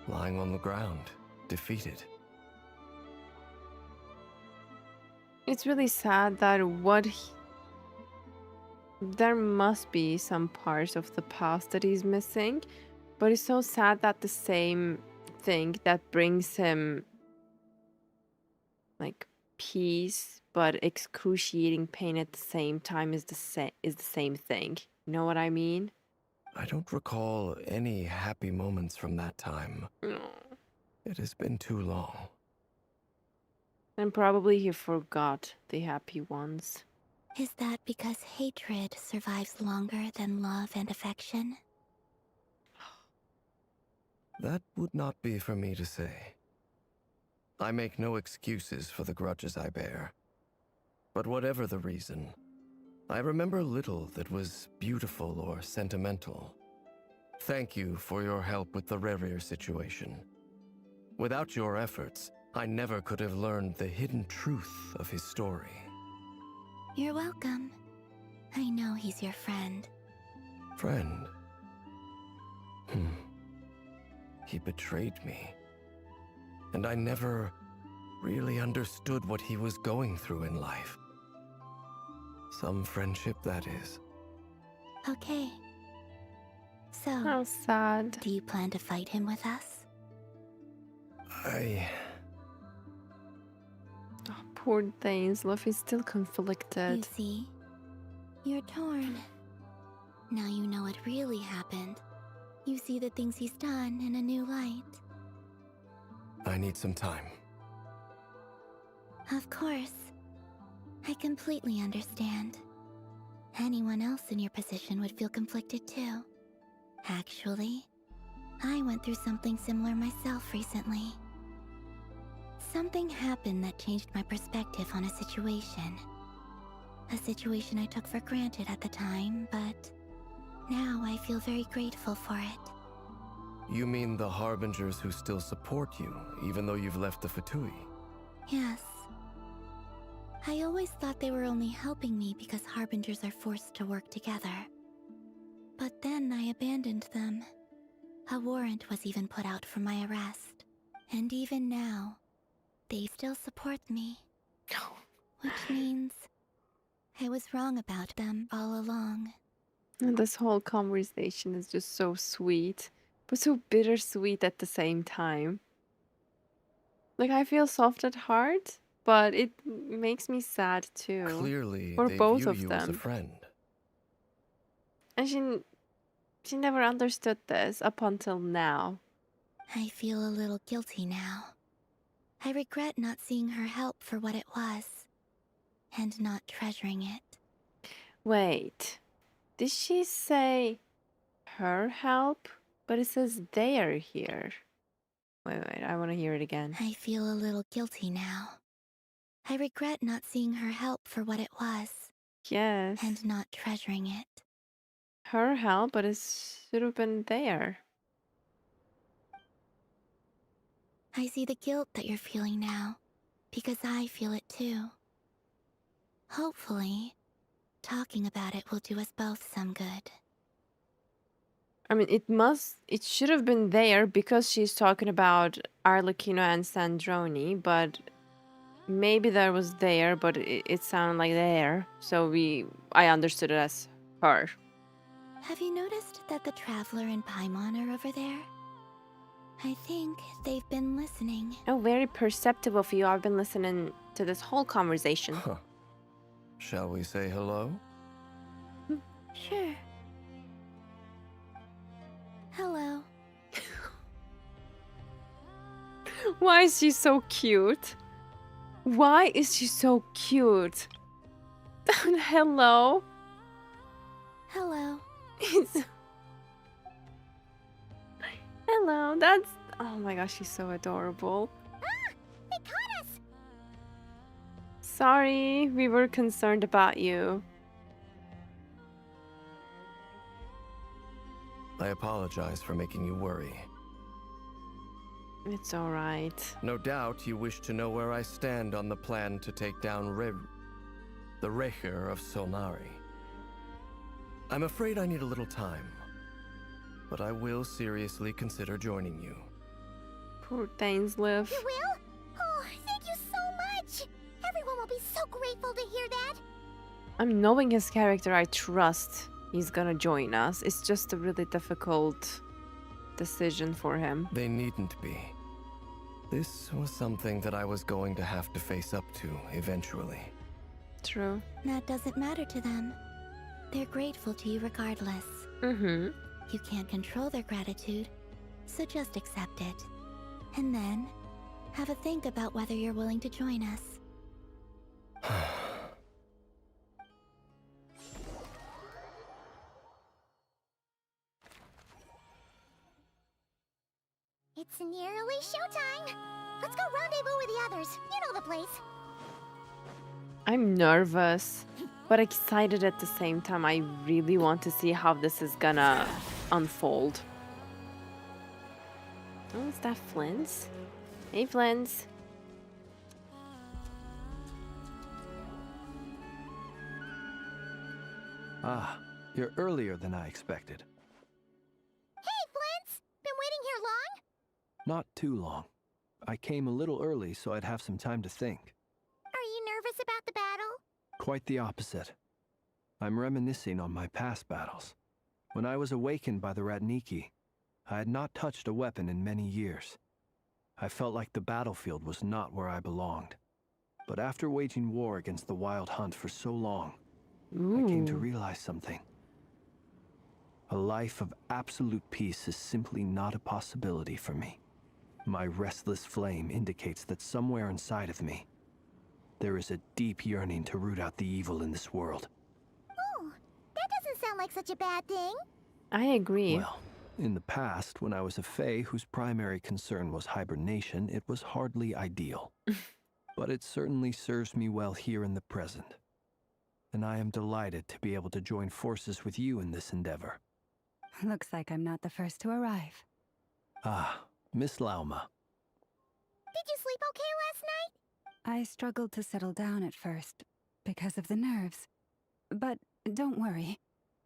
lying on the ground, defeated. It's really sad that there must be some parts of the past that he's missing, but it's so sad that the same thing that brings him like peace but excruciating pain at the same time is the same thing. You know what I mean? I don't recall any happy moments from that time. No. It has been too long. And probably he forgot the happy ones. Is that because hatred survives longer than love and affection? That would not be for me to say. I make no excuses for the grudges I bear. But whatever the reason, I remember little that was beautiful or sentimental. Thank you for your help with the Rerir situation. Without your efforts, I never could have learned the hidden truth of his story. You're welcome. I know he's your friend. Friend? He betrayed me. And I never really understood what he was going through in life. Some friendship, that is. Okay. So, how sad. Do you plan to fight him with us? Oh, poor Dainsleif is still conflicted. You see, you're torn. Now you know what really happened. You see the things he's done in a new light. I need some time. Of course. I completely understand. Anyone else in your position would feel conflicted too. Actually, I went through something similar myself recently. Something happened that changed my perspective on a situation. A situation I took for granted at the time, but now I feel very grateful for it. You mean the Harbingers who still support you, even though you've left the Fatui? Yes. I always thought they were only helping me because Harbingers are forced to work together. But then I abandoned them. A warrant was even put out for my arrest. And even now, they still support me. Which means I was wrong about them all along. And this whole conversation is just so sweet, but so bittersweet at the same time. Like, I feel soft at heart, but it makes me sad too. Clearly, For they both view of you as a them. friend. And she never understood this up until now. I feel a little guilty now. I regret not seeing her help for what it was, and not treasuring it. Wait, did she say her help? But it says they are here. Wait, I want to hear it again. I feel a little guilty now. I regret not seeing her help for what it was, Yes. and not treasuring it. Her help, but it should have been there. I see the guilt that you're feeling now, because I feel it too. Hopefully, talking about it will do us both some good. I mean, it should have been there because she's talking about Arlecchino and Sandroni, but maybe that was there, but it sounded like there, so I understood it as her. Have you noticed that the Traveler and Paimon are over there? I think they've been listening. Oh, very perceptive of you. I've been listening to this whole conversation. Huh. Shall we say hello? Sure. Hello. Why is she so cute? Why is she so cute? Hello. Hello. Hello, that's... Oh my gosh, she's so adorable. They caught us! Sorry, we were concerned about you. I apologize for making you worry. It's alright. No doubt you wish to know where I stand on the plan to take down the Recher of Solnari. I'm afraid I need a little time, but I will seriously consider joining you. Poor Dainsleif. You will? Oh, thank you so much! Everyone will be so grateful to hear that! I'm knowing his character, I trust he's gonna join us. It's just a really difficult decision for him. They needn't be. This was something that I was going to have to face up to eventually. True. That doesn't matter to them. They're grateful to you regardless. Mm-hmm. You can't control their gratitude, so just accept it. And then, have a think about whether you're willing to join us. It's nearly showtime! Let's go rendezvous with the others. You know the place. I'm nervous, but excited at the same time. I really want to see how this is gonna unfold. Oh, is that Flint's? Hey, Flint's. Ah, you're earlier than I expected. Hey, Flint's! Been waiting here long? Not too long. I came a little early so I'd have some time to think. Are you nervous about the battle? Quite the opposite. I'm reminiscing on my past battles. When I was awakened by the Ratniki, I had not touched a weapon in many years. I felt like the battlefield was not where I belonged. But after waging war against the Wild Hunt for so long, I came to realize something. A life of absolute peace is simply not a possibility for me. My restless flame indicates that somewhere inside of me, there is a deep yearning to root out the evil in this world. Oh, that doesn't sound like such a bad thing. I agree. Well, in the past, when I was a Fae whose primary concern was hibernation, it was hardly ideal. But it certainly serves me well here in the present. And I am delighted to be able to join forces with you in this endeavor. Looks like I'm not the first to arrive. Ah, Miss Lauma. Did you sleep okay last night? I struggled to settle down at first, because of the nerves. But don't worry.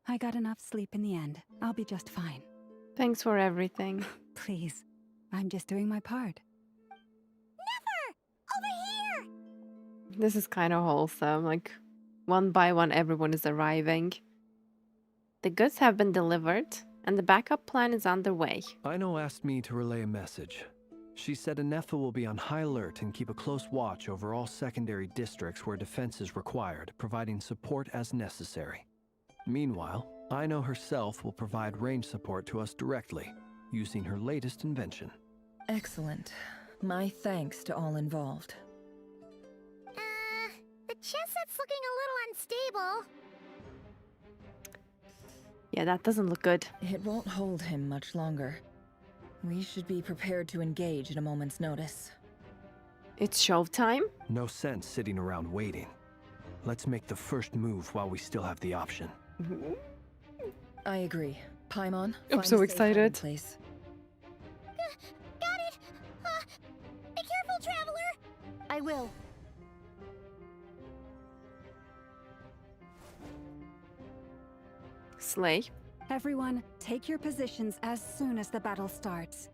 I got enough sleep in the end. I'll be just fine. Thanks for everything. Please, I'm just doing my part. Never! Over here! This is kind of wholesome. Like, one by one, everyone is arriving. The goods have been delivered, and the backup plan is underway. Aino asked me to relay a message. She said Anefa will be on high alert and keep a close watch over all secondary districts where defense is required, providing support as necessary. Meanwhile, Aino herself will provide range support to us directly, using her latest invention. Excellent. My thanks to all involved. The chess set's looking a little unstable. Yeah, that doesn't look good. It won't hold him much longer. We should be prepared to engage at a moment's notice. It's showtime? No sense sitting around waiting. Let's make the first move while we still have the option. I agree. Paimon, I'm so excited. Place. Got it! Be careful, Traveler! I will. Slay. Everyone, take your positions as soon as the battle starts.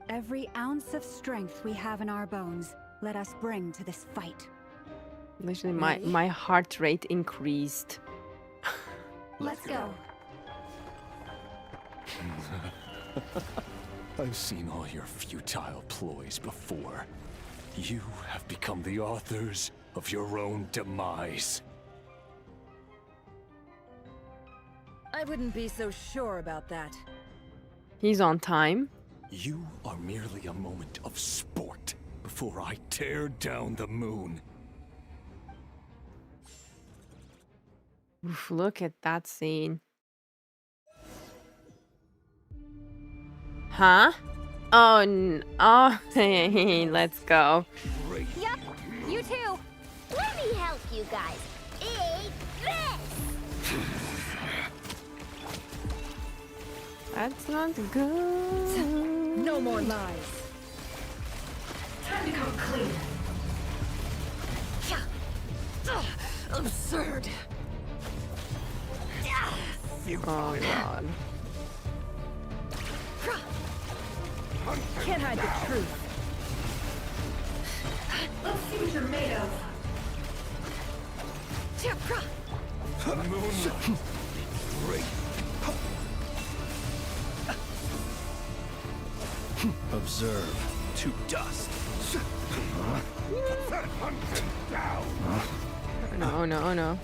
Every ounce of strength we have in our bones, let us bring to this fight. Literally, my heart rate increased. Let's go. I've seen all your futile ploys before. You have become the authors of your own demise. I wouldn't be so sure about that. He's on time. You are merely a moment of sport before I tear down the moon. Oof, look at that scene. Huh? Oh, oh, hey, let's go. Yep, you too. Let me help you guys. Eat this! That's not good. No more lies. Time to come clean. Absurd. Oh god. Can't hide the truth. Let's see what you're made of. Moonlight. Great. Observe to dust. No, no, no.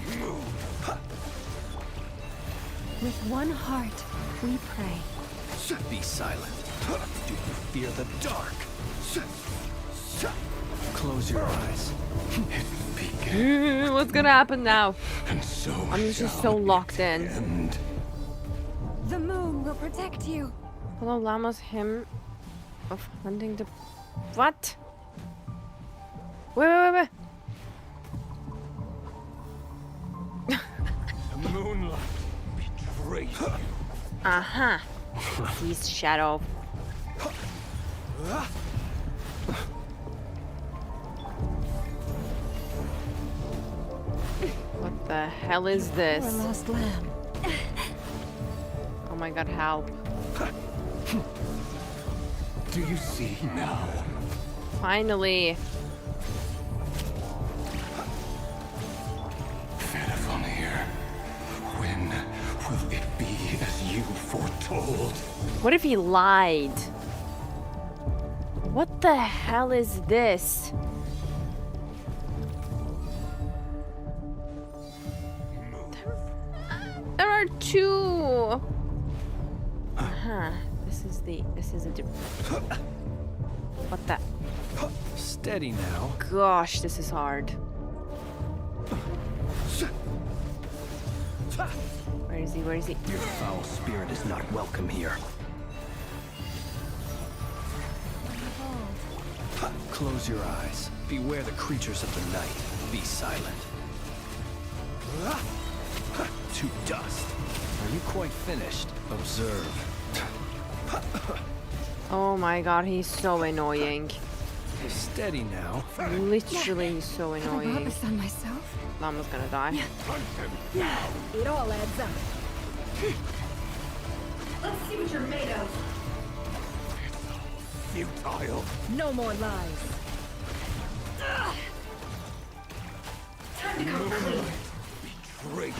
With one heart, we pray. Be silent. Do you fear the dark? Close your eyes. What's gonna happen now? And so I'm just so locked in. end. The moon will protect you. Hello, Llama's hymn of hunting the... What? Wait. The moonlight betrayed you. Uh-huh. He's Shadow. What the hell is this? Our lost lamb. Oh my god, help. Do you see now? Finally. Fenifamir, when will it be as you foretold? What if he lied? What the hell is this? There are two. Uh-huh. This is a different. What the? Steady now. Gosh, this is hard. Where is he? Where is he? Your foul spirit is not welcome here. Close your eyes. Beware the creatures of the night. Be silent. To dust. Are you quite finished? Observe. Oh my god, he's so annoying. Steady now. Literally so I brought annoying. this on myself. Llama's gonna die. It all adds up. Let's see what you're made of. Futile. No more lies. Time to come clean. Betrayed.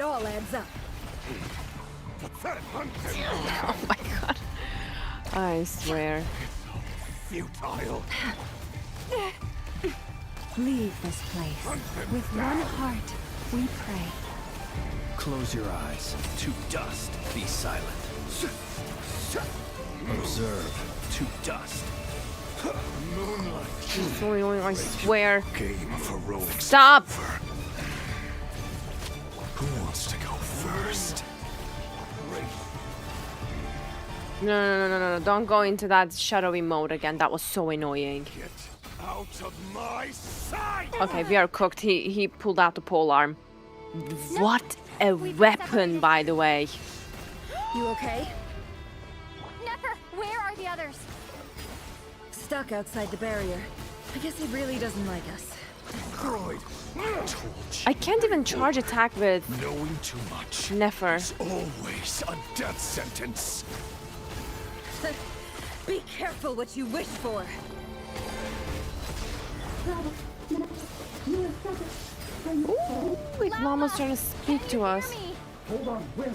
all adds up. Oh my god. I swear. Futile. Leave this place. With one heart, we pray. Close your eyes. To dust. Be silent. Observe. To dust. Moonlight. I swear. Game of heroic. Stop! Who wants to go first? No. Don't go into that shadowy mode again. That was so annoying. Get out of my sight! Okay, we are cooked. He pulled out the pole arm. What a weapon, by the way. You okay? Never! Where are the others? Stuck outside the barrier. I guess he really doesn't like us. Destroyed. I can't even charge attack with Knowing too much. Nefer. Is always a death sentence. Be careful what you wish for. Ooh, it's almost trying to speak to us. Hold on, where?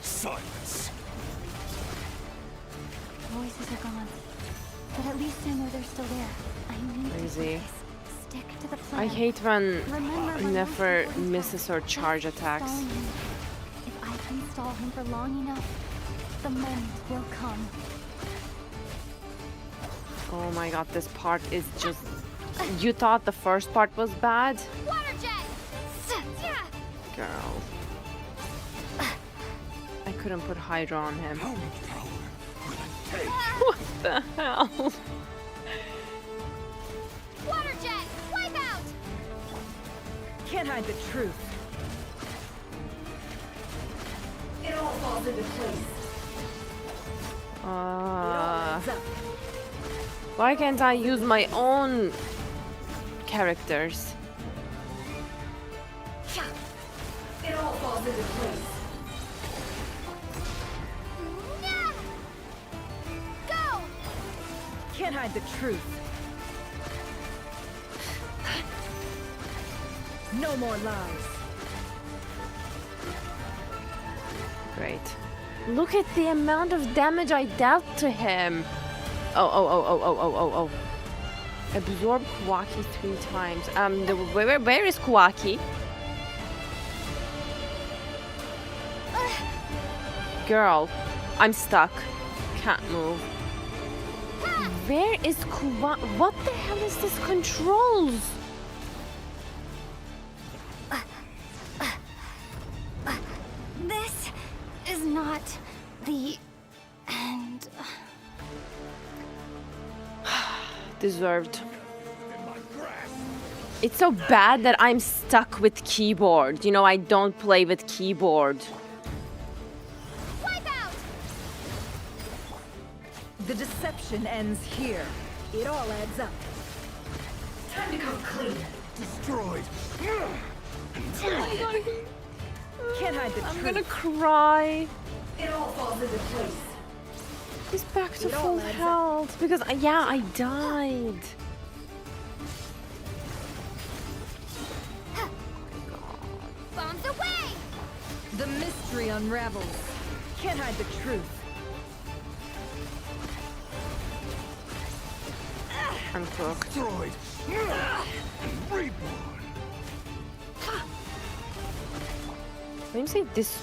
Silence. Voices are gone. But at least I know they're still there. I need Crazy. to stick to the plan. I hate when Remember when Nefer once before he misses her charge attacks. stalling him. If I can stall him for long enough, the moment will come. Oh my god, this part is just... You thought the first part was bad? Water jet! Girl. I couldn't put Hydra on him. What the hell? Water jet! Wipe out! Can't hide the truth. It all falls into place. Why can't I use my own characters? It all falls into place. Go! Can't hide the truth. No more lies. Great. Look at the amount of damage I dealt to him. Oh. Absorb Kawaki 3 times. Where is Kawaki? Girl, I'm stuck. Can't move. Where is Kawaki? What the hell is this controls? This is not the end. Deserved. It's so bad that I'm stuck with keyboard. You know, I don't play with keyboard. Wipe out! The deception ends here. It all adds up. Time to come clean. Destroyed. Can't hide the truth. I'm gonna cry. It all falls into place. He's back to full health because yeah, I died. Bombs away! The mystery unravels. Can't hide the truth. I'm cooked. Destroyed. Reborn. When you say this...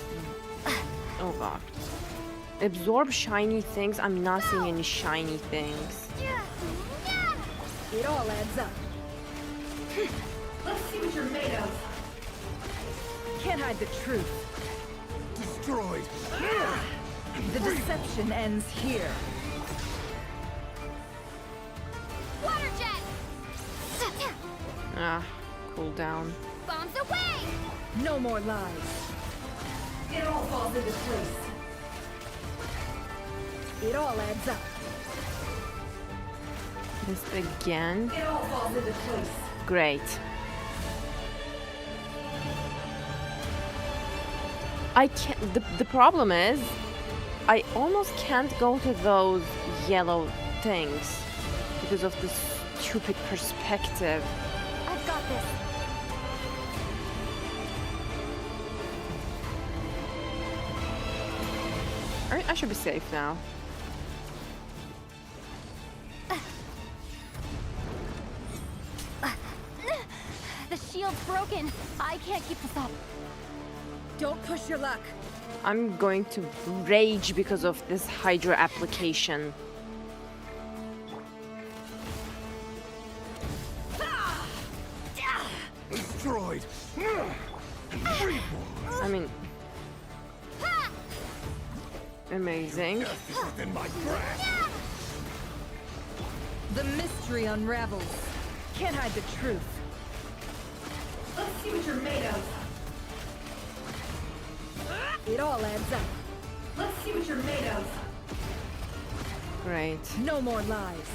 Oh god. Absorb shiny things. I'm not seeing any shiny things. It all adds up. Let's see what you're made of. Can't hide the truth. Destroyed. The deception ends here. Water jet! Ah, cool down. Bombs away! No more lies. It all falls into place. It all adds up. This again. It all falls into place. Great. I can't. The problem is, I almost can't go to those yellow things because of the stupid perspective. I've got this. I should be safe now. The shield's broken. I can't keep this up. Don't push your luck. I'm going to rage because of this Hydra application. Destroyed. I mean, amazing. Within my grasp. The mystery unravels. Can't hide the truth. Let's see what you're made of. It all adds up. Let's see what you're made of. Great. No more lies.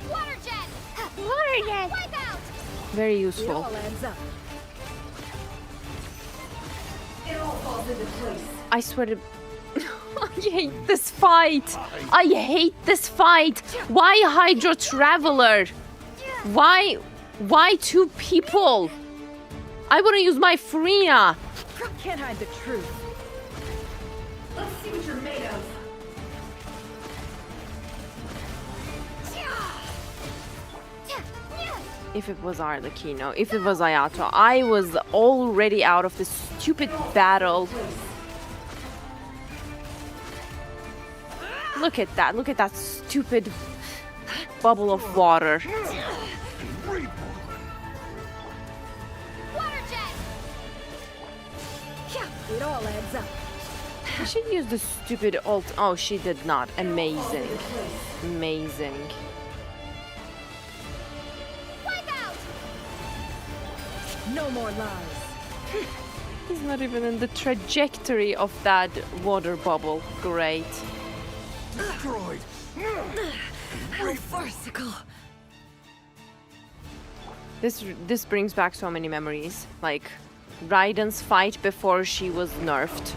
Water jet! Water jet! Wipe out! Very It useful. all adds up. It all falls into place. I swear to... I hate this fight. I hate this fight. Why Hydra Traveler? Why two people? I want to use my Freya. Can't hide the truth. Let's see what you're made of. If it was Arlecchino, if it was Ayato, I was already out of this stupid battle. Look at that stupid bubble of water. Water jet! It all adds up. She used the stupid ult. Oh, she did not. Amazing. Amazing. No more lies. He's not even in the trajectory of that water bubble. Great. Destroyed. How farcical. This brings back so many memories. Like Raiden's fight before she was nerfed.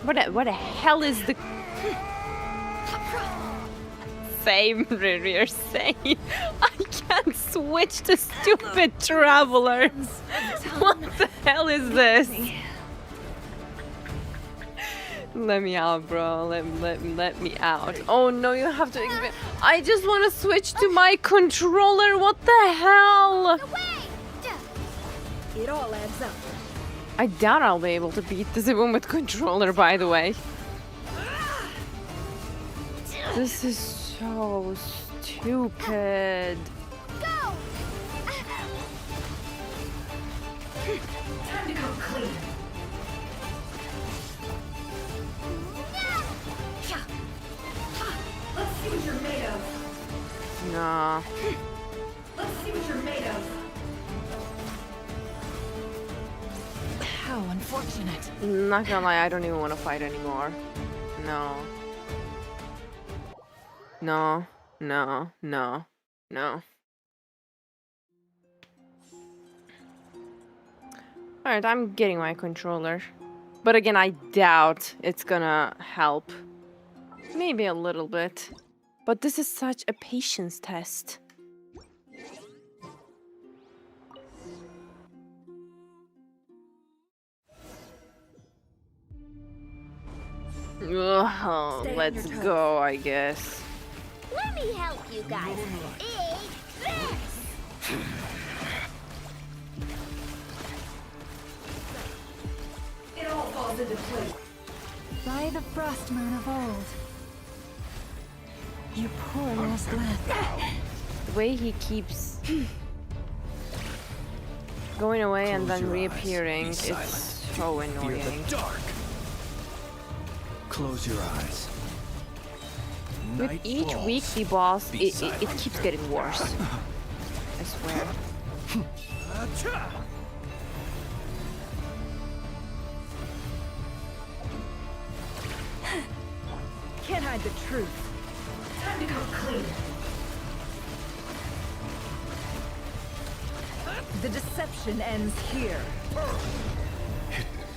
What the hell is the same rear saying? I can't switch to stupid travelers. What the hell is this? Let me out, bro. Let me out. Oh no, you have to. I just want to switch to my controller. What the hell? It all adds up. I doubt I'll be able to beat this even with controller, by the way. This is so stupid. Go! Time to come clean. Let's see what you're made of. Nah. Let's see what you're made of. How unfortunate. Not gonna lie, I don't even want to fight anymore. No. No. No. No. No. Alright, I'm getting my controller. But again, I doubt it's gonna help. Maybe a little bit. But this is such a patience test. Ugh, let's go, I guess. Let me help you guys. Eat this! It all falls into place. By the frost moon of old. You poor lost lad. The way he keeps going away and then reappearing, it's so annoying. Dark. Close your eyes. With each weekly boss, it keeps getting worse. I swear. Can't hide the truth. Time to come clean. The deception ends here.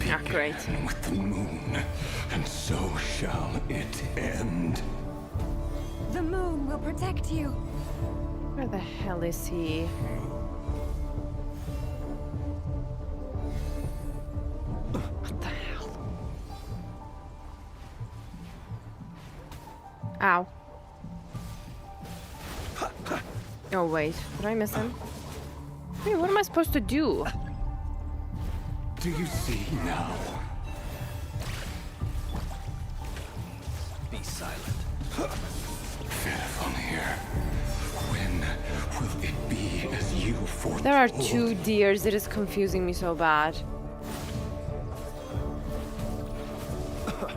Not great. With the moon, and so shall it end. The moon will protect you. Where the hell is he? What the hell? Ow. Oh wait, did I miss him? Wait, what am I supposed to do? Do you see now? Be silent. From here, when will it be as you foretold? There are two deers, it is confusing me so bad.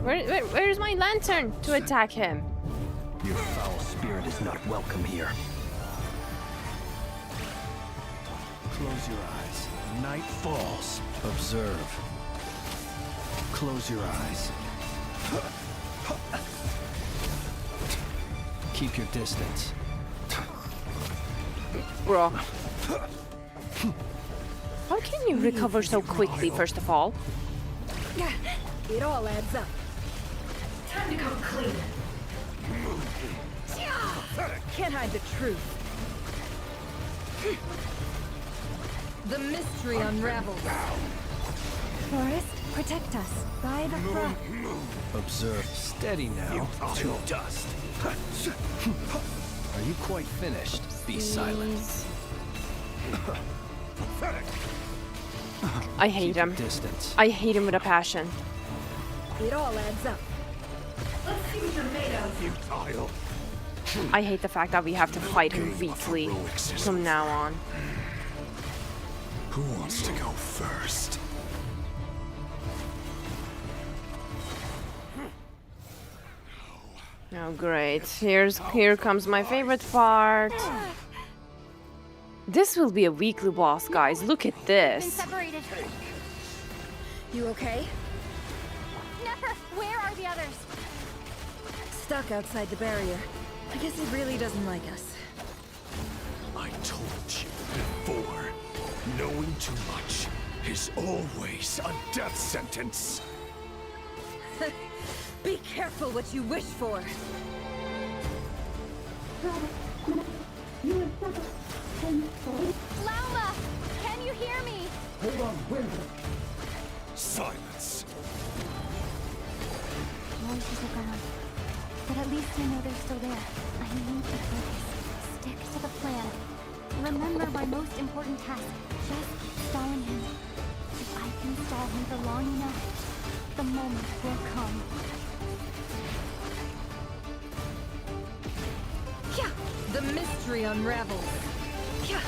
Where's my lantern to attack him? Your foul spirit is not welcome here. Close your eyes. Night falls. Observe. Close your eyes. Keep your distance. Bro. How can you recover so quickly, first of all? It all adds up. Time to come clean. Can't hide the truth. The mystery unravels. Forest, protect us. By the front. Observe. Steady now. To dust. Are you quite finished? Be silent. I hate him. Distance. I hate him with a passion. It all adds up. Let's see what you're made of. Futile. I hate the fact that we have to fight him weekly from now on. Who wants to go first? Oh great. Here comes my favorite part. This will be a weekly boss, guys. Look at this. Separated. You okay? Never. Where are the others? Stuck outside the barrier. I guess he really doesn't like us. I told you before, knowing too much is always a death sentence. Be careful what you wish for. Lauma! Can you hear me? Hold on, wait. Silence. Voices are gone. But at least I know they're still there. I need to focus. Stick to the plan. Remember my most important task. Just keep stalling him. If I can stall him for long enough, the moment will come. Yeah, the mystery unravels. Yeah.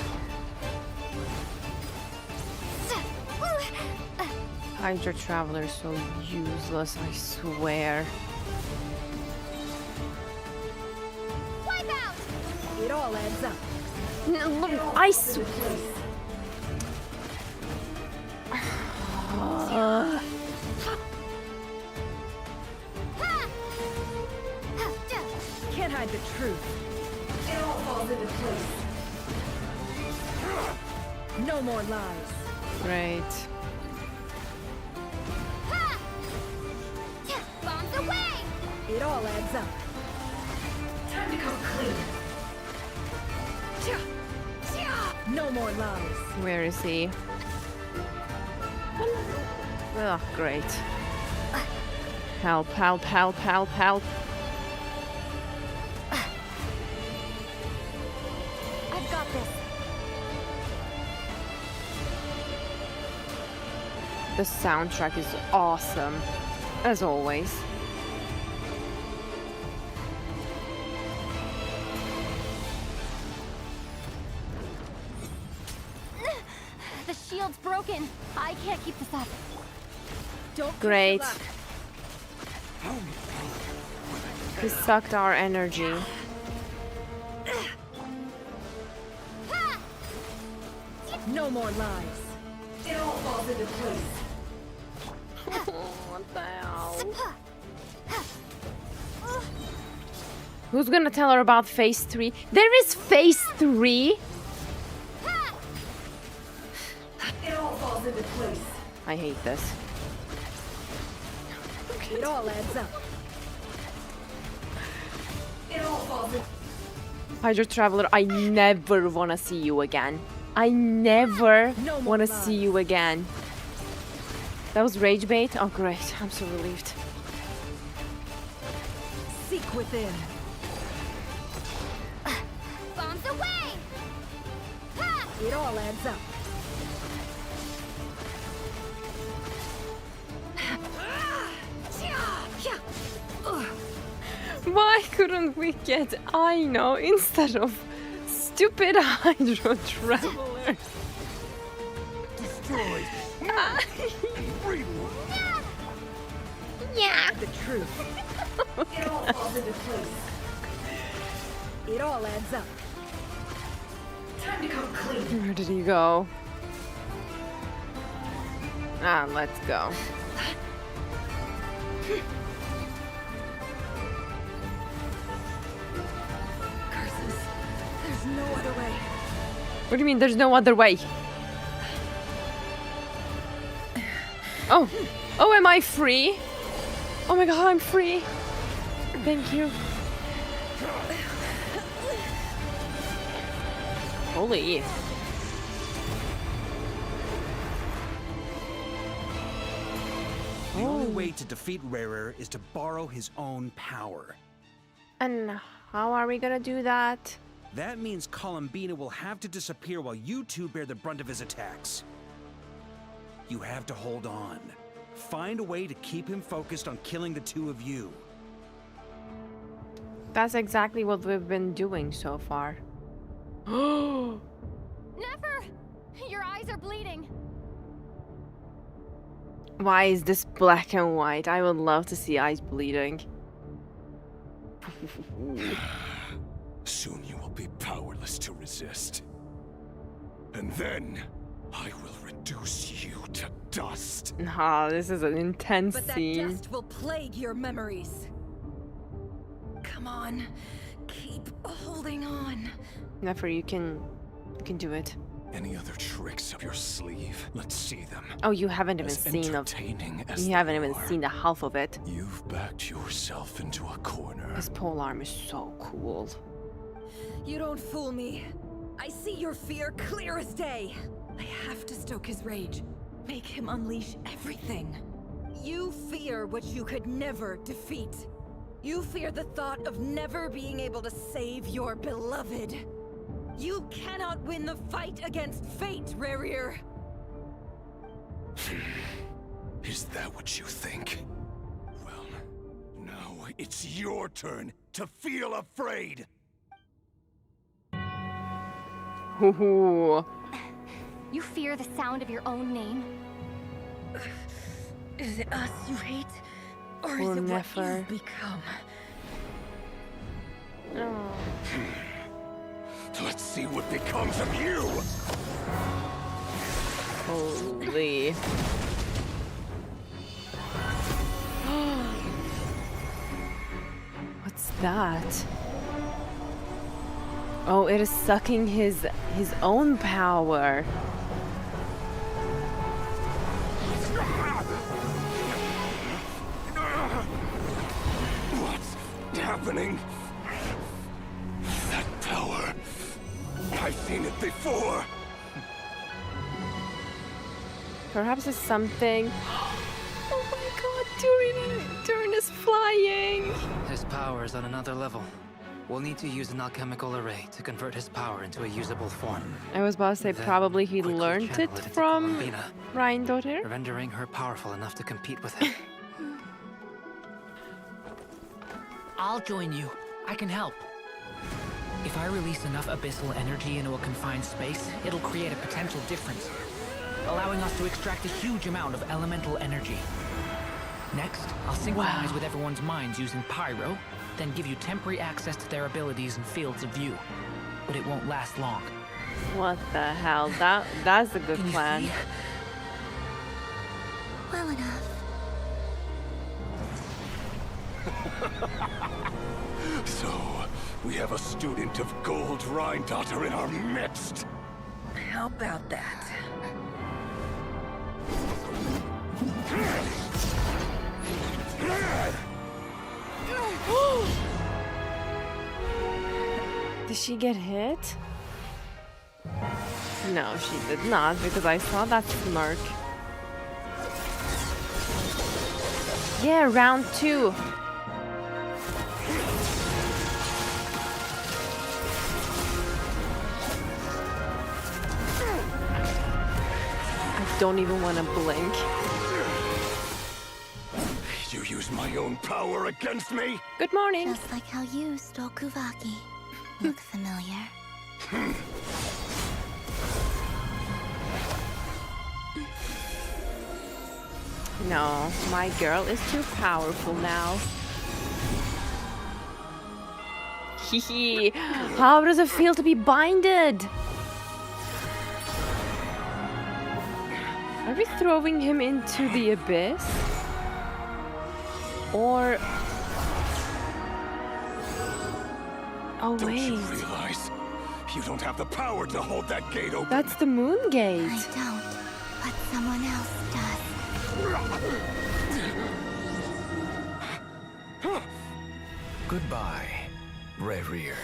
Hydra Traveler is so useless, I swear. Wipe out! It all adds up. No, look, I swear. Can't hide the truth. It all falls into place. No more lies. Great. Bombs away! It all adds up. Time to come clean. No more lies. Where is he? Oh, great. Help, help, help, help, help. I've got this. The soundtrack is awesome, as always. The shield's broken. I can't keep this up. Don't Great. He sucked our energy. No more lies. It all falls into place. What the hell? Who's gonna tell her about phase 3? There is phase 3? It all falls into place. I hate this. It all adds up. It all falls in. Hydro Traveler, I never want to see you again. I never want to see you again. That was rage bait? Oh, great. I'm so relieved. Seek within. Bombs away! Ha! It all adds up. Why couldn't we get Aino instead of stupid Hydro Traveler? Destroyed. Yeah. The truth. It all falls into place. It all adds up. Time to come clean. Where did he go? Ah, let's go. Curses. There's no other way. What do you mean there's no other way? Oh. Oh, am I free? Oh my god, I'm free. Thank you. Holy. The only way to defeat Rarer is to borrow his own power. And how are we gonna do that? That means Columbina will have to disappear while you two bear the brunt of his attacks. You have to hold on. Find a way to keep him focused on killing the two of you. That's exactly what we've been doing so far. Never! Your eyes are bleeding. Why is this black and white? I would love to see eyes bleeding. Soon you will be powerless to resist. And then I will reduce you to dust. Nah, this is an intense But that scene. dust will plague your memories. Come on. Keep holding on. Never, you can do it. Any other tricks up your sleeve? Let's see them. Oh, you haven't even As seen entertaining as you they haven't even are, seen the half of it. You've backed yourself into a corner. His pole arm is so cool. You don't fool me. I see your fear clear as day. I have to stoke his rage. Make him unleash everything. You fear what you could never defeat. You fear the thought of never being able to save your beloved. You cannot win the fight against fate, Rarir. Is that what you think? Well, now it's your turn to feel afraid. Ooh. You fear the sound of your own name? Is it us you hate? Or Or is it what never. you've become? Oh. Let's see what becomes of you! Holy. What's that? Oh, it is sucking his own power. What's happening? That power. I've seen it before. Perhaps it's something. Oh my god, Durin is flying. His power is on another level. We'll need to use an alchemical array to convert his power into a usable form. I was about to say Then probably he quickly learned it channel into from Columbina, Ryan Daughter. rendering her powerful enough to compete with him. I'll join you. I can help. If I release enough abyssal energy into a confined space, it'll create a potential difference, allowing us to extract a huge amount of elemental energy. Next, I'll synchronize with everyone's minds using pyro, then give you temporary access to their abilities and fields of view. But it won't last long. What the hell? That's a good Can you plan. see? Well enough. So, we have a student of Gold Rheindotter in our midst. How about that? Did she get hit? No, she did not, because I saw that smirk. Yeah, round 2. I don't even want to blink. You use my own power against me? Good morning. Just like how you stole Kuvaki. Look familiar. No, my girl is too powerful now. Hehe. How does it feel to be binded? Are we throwing him into the abyss? Or... Oh, Don't wait. you realize you don't have the power to hold that gate open? That's the moon gate. I don't, but someone else does. Goodbye, Rerir.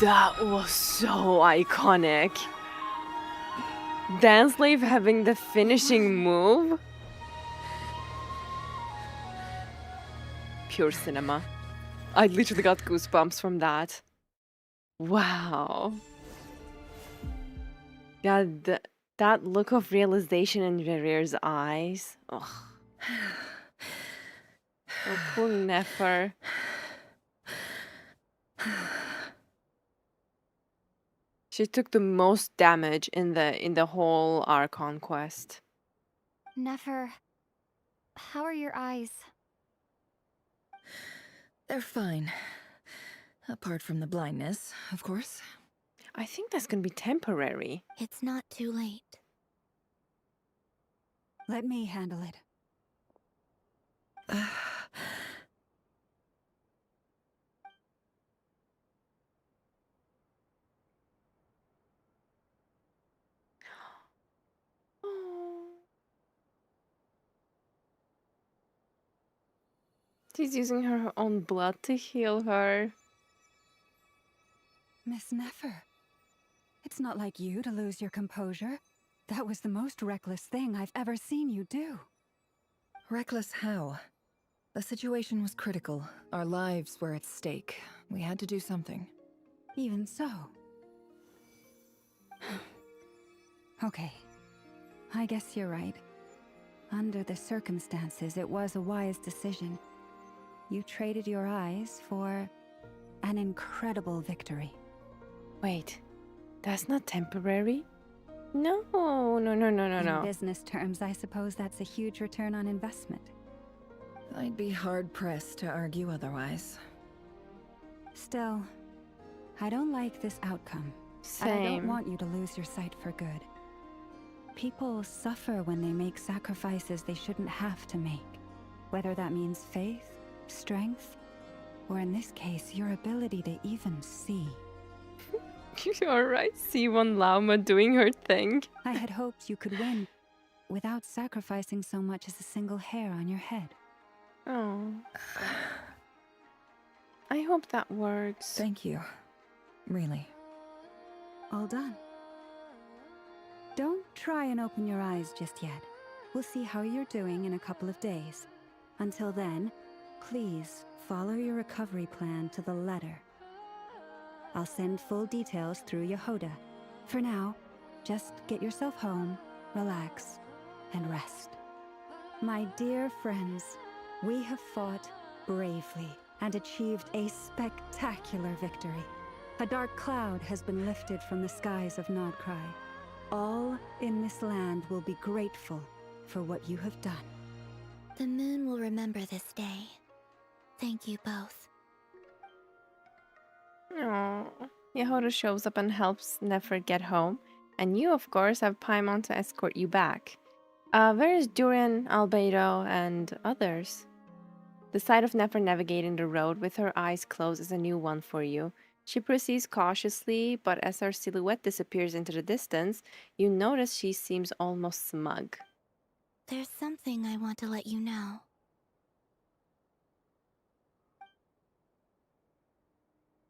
That was so iconic. Dance Slave having the finishing move. Pure cinema. I literally got goosebumps from that. Wow. Yeah, that look of realization in Rerir's eyes. Ugh. Oh, poor Nefer. She took the most damage in the whole Archon quest. Nefer, how are your eyes? They're fine. Apart from the blindness, of course. I think that's gonna be temporary. It's not too late. Let me handle it. She's using her own blood to heal her. Miss Nefer, it's not like you to lose your composure. That was the most reckless thing I've ever seen you do. Reckless how? The situation was critical. Our lives were at stake. We had to do something. Even so. Okay. I guess you're right. Under the circumstances, it was a wise decision. You traded your eyes for an incredible victory. Wait, that's not temporary? No, no. In business terms, I suppose that's a huge return on investment. I'd be hard-pressed to argue otherwise. Still, I don't like this outcome. Same. And I don't want you to lose your sight for good. People suffer when they make sacrifices they shouldn't have to make. Whether that means faith, strength, or in this case, your ability to even see. Alright, C1 Lauma doing her thing. I had hoped you could win without sacrificing so much as a single hair on your head. Oh. I hope that works. Thank you. Really. All done. Don't try and open your eyes just yet. We'll see how you're doing in a couple of days. Until then, please follow your recovery plan to the letter. I'll send full details through Yehoda. For now, just get yourself home, relax, and rest. My dear friends, we have fought bravely and achieved a spectacular victory. A dark cloud has been lifted from the skies of Krai. All in this land will be grateful for what you have done. The moon will remember this day. Thank you both. Aww. Yehoda shows up and helps Nefer get home. And you, of course, have Paimon to escort you back. Where is Durian, Albedo, and others? The sight of Nefer navigating the road with her eyes closed is a new one for you. She proceeds cautiously, but as her silhouette disappears into the distance, you notice she seems almost smug. There's something I want to let you know.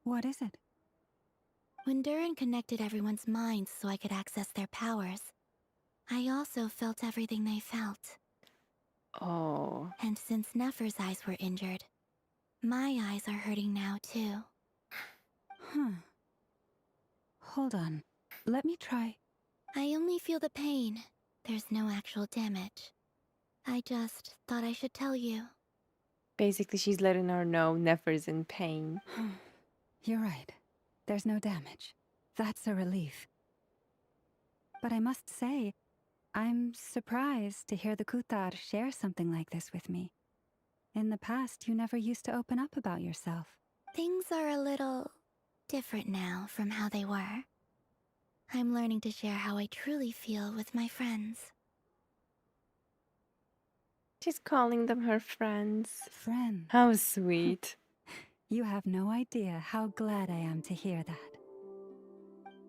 What is it? When Durin connected everyone's minds so I could access their powers, I also felt everything they felt. Oh. And since Nefer's eyes were injured, my eyes are hurting now too. Huh. Hold on. Let me try. I only feel the pain. There's no actual damage. I just thought I should tell you. Basically, she's letting her know Nefer's in pain. You're right. There's no damage. That's a relief. But I must say, I'm surprised to hear the Kutar share something like this with me. In the past, you never used to open up about yourself. Things are a little different now from how they were. I'm learning to share how I truly feel with my friends. She's calling them her friends. Friends. How sweet. You have no idea how glad I am to hear that.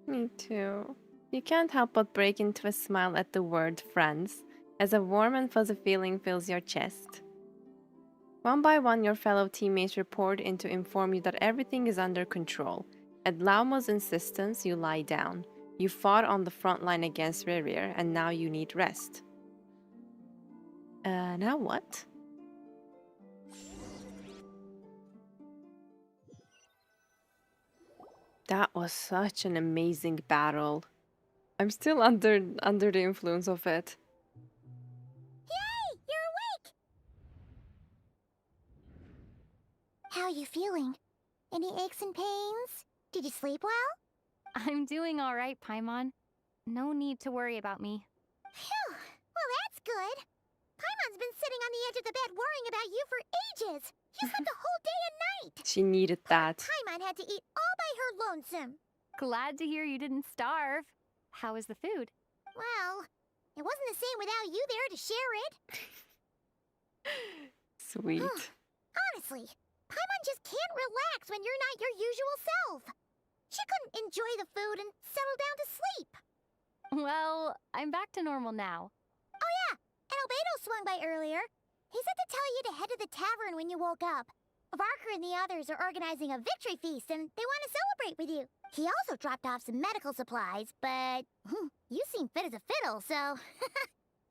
Me too. You can't help but break into a smile at the word friends, as a warm and fuzzy feeling fills your chest. One by one, your fellow teammates report in to inform you that everything is under control. At Laumo's insistence, you lie down. You fought on the front line against Rerir, and now you need rest. Now what? That was such an amazing battle. I'm still under the influence of it. Yay! You're awake! How are you feeling? Any aches and pains? Did you sleep well? I'm doing all right, Paimon. No need to worry about me. Phew! Well, that's good. Paimon's been sitting on the edge of the bed worrying about you for ages. You slept the whole day and night. She needed that. Paimon had to eat all by her lonesome. Glad to hear you didn't starve. How is the food? Well, it wasn't the same without you there to share it. Sweet. Honestly, Paimon just can't relax when you're not your usual self. She couldn't enjoy the food and settle down to sleep. Well, I'm back to normal now. Oh yeah, and Albedo swung by earlier. He said to tell you to head to the tavern when you woke up. Varker and the others are organizing a victory feast and they want to celebrate with you. He also dropped off some medical supplies, but you seem fit as a fiddle, so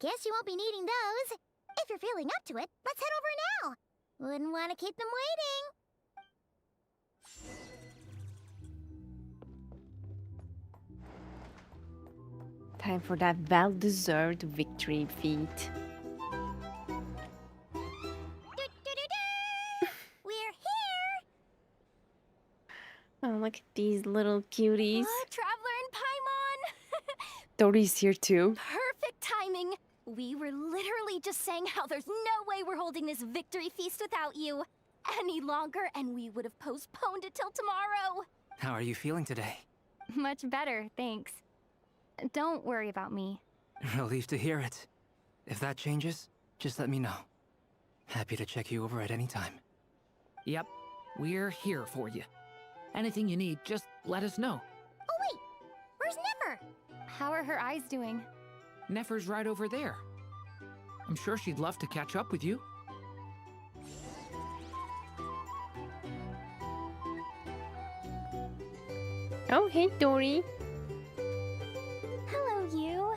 guess you won't be needing those. If you're feeling up to it, let's head over now. Wouldn't want to keep them waiting. Time for that well-deserved victory feat. We're here! Oh, look at these little cuties. Traveler and Paimon! Dory's here too. Perfect timing! We were literally just saying how there's no way we're holding this victory feast without you any longer, and we would have postponed it till tomorrow. How are you feeling today? Much better, thanks. Don't worry about me. Relieved to hear it. If that changes, just let me know. Happy to check you over at any time. Yep, we're here for you. Anything you need, just let us know. Oh wait, where's Nefer? How are her eyes doing? Nefer's right over there. I'm sure she'd love to catch up with you. Oh, hey, Dory. Hello, you.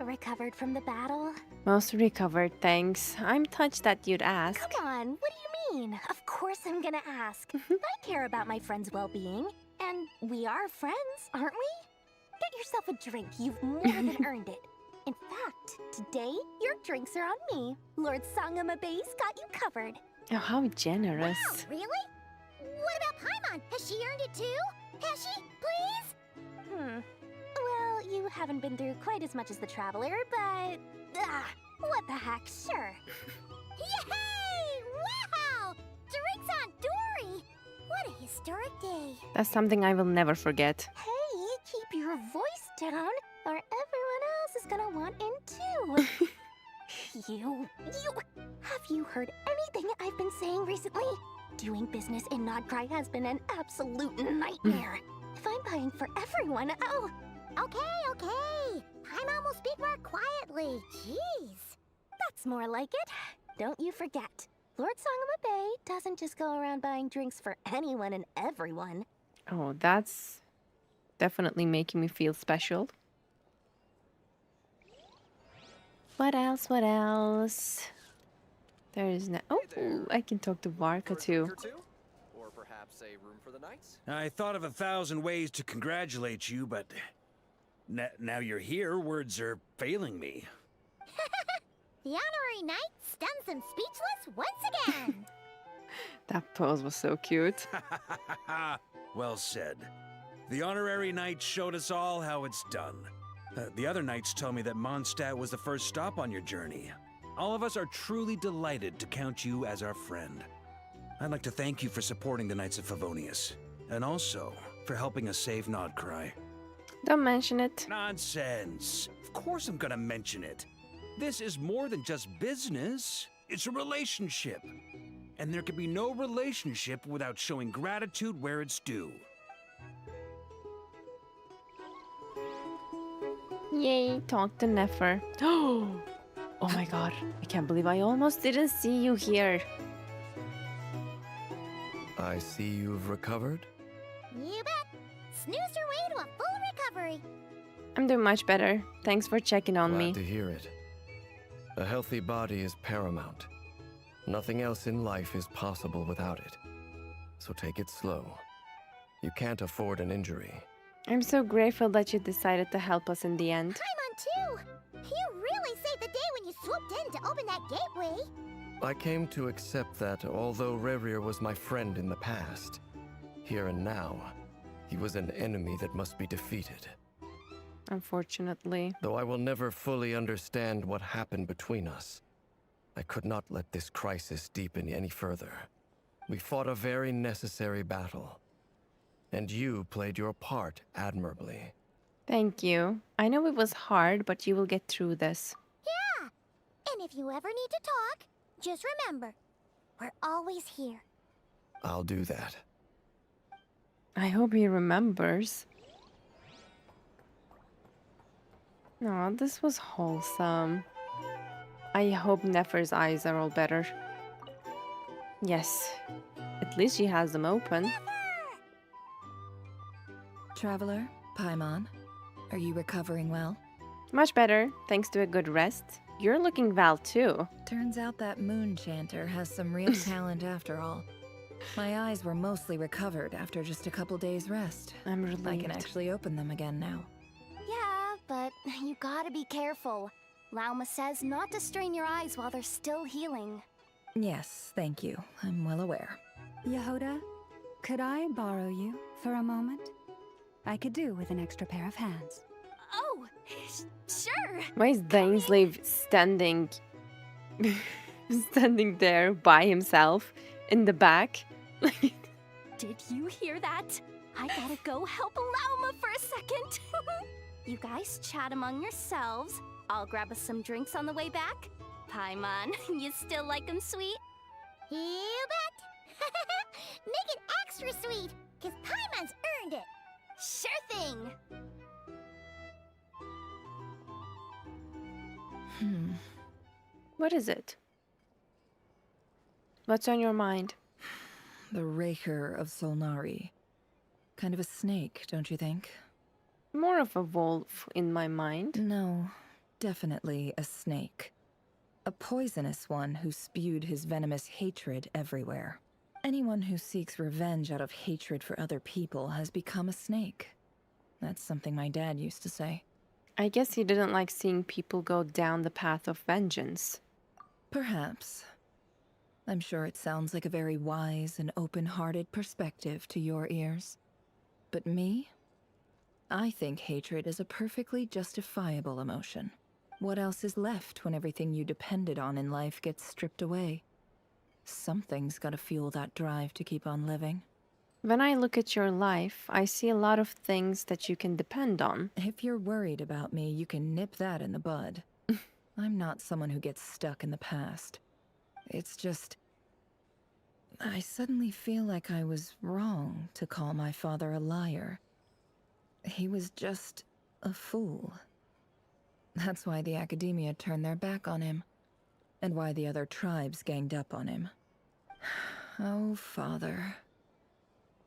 Recovered from the battle? Mostly recovered, thanks. I'm touched that you'd ask. Come on, what do you mean? Of course I'm gonna ask. I care about my friend's well-being. And we are friends, aren't we? Get yourself a drink. You've more than earned it. In fact, today, your drinks are on me. Lord Sangama Base got you covered. Oh, how generous. Wow, really? What about Paimon? Has she earned it too? Has she? Please? Well, you haven't been through quite as much as the Traveler, but... what the heck, sure. Yay! Wow! Drinks on Dory! What a historic day. That's something I will never forget. Hey, keep your voice down, or everyone else is gonna want in too. You... Have you heard anything I've been saying recently? Doing business in Krai has been an absolute nightmare. If I'm buying for everyone, oh... Okay. Paimon will speak more quietly. Jeez. That's more like it. Don't you forget, Lord Sangama Bay doesn't just go around buying drinks for anyone and everyone. Oh, that's definitely making me feel special. What else? What else? There is no. Oh, I can talk to Varka too. Or perhaps a room for the knights? I thought of 1,000 ways to congratulate you, but now you're here, words are failing me. The honorary knight stuns them speechless once again. That pose was so cute. Well said. The honorary knight showed us all how it's done. The other knights tell me that Mondstadt was the first stop on your journey. All of us are truly delighted to count you as our friend. I'd like to thank you for supporting the Knights of Favonius, and also for helping us save Nodcry. Don't mention it. Nonsense. Of course I'm gonna mention it. This is more than just business. It's a relationship. And there can be no relationship without showing gratitude where it's due. Yay, talk to Nefer. Oh my god, I can't believe I almost didn't see you here. I see you've recovered. You bet. Snoozed her way to a full recovery. I'm doing much better. Thanks for checking on me. Glad to hear it. A healthy body is paramount. Nothing else in life is possible without it. So take it slow. You can't afford an injury. I'm so grateful that you decided to help us in the end. Paimon, too. You really saved the day when you swooped in to open that gateway. I came to accept that although Rerir was my friend in the past, here and now, he was an enemy that must be defeated. Unfortunately. Though I will never fully understand what happened between us, I could not let this crisis deepen any further. We fought a very necessary battle, and you played your part admirably. Thank you. I know it was hard, but you will get through this. Yeah. And if you ever need to talk, just remember, we're always here. I'll do that. I hope he remembers. No, this was wholesome. I hope Nefer's eyes are all better. Yes. At least she has them open. Traveler, Paimon, are you recovering well? Much better, thanks to a good rest. You're looking well too. Turns out that moon chanter has some real talent after all. My eyes were mostly recovered after just a couple days rest. I'm relieved. I can actually open them again now. Yeah, but you gotta be careful. Lauma says not to strain your eyes while they're still healing. Yes, thank you. I'm well aware. Yehoda, could I borrow you for a moment? I could do with an extra pair of hands. Oh, sure. Why is Dainslave standing there by himself in the back? Did you hear that? I gotta go help Lauma for a second. You guys chat among yourselves. I'll grab us some drinks on the way back. Paimon, you still like 'em sweet? You bet. Make it extra sweet, because Paimon's earned it. Sure thing. What is it? What's on your mind? The Raker of Solnari. Kind of a snake, don't you think? More of a wolf in my mind. No, definitely a snake. A poisonous one who spewed his venomous hatred everywhere. Anyone who seeks revenge out of hatred for other people has become a snake. That's something my dad used to say. I guess he didn't like seeing people go down the path of vengeance. Perhaps. I'm sure it sounds like a very wise and open-hearted perspective to your ears. But me? I think hatred is a perfectly justifiable emotion. What else is left when everything you depended on in life gets stripped away? Something's gotta fuel that drive to keep on living. When I look at your life, I see a lot of things that you can depend on. If you're worried about me, you can nip that in the bud. I'm not someone who gets stuck in the past. It's just... I suddenly feel like I was wrong to call my father a liar. He was just a fool. That's why the Academia turned their back on him, and why the other tribes ganged up on him. Oh, father.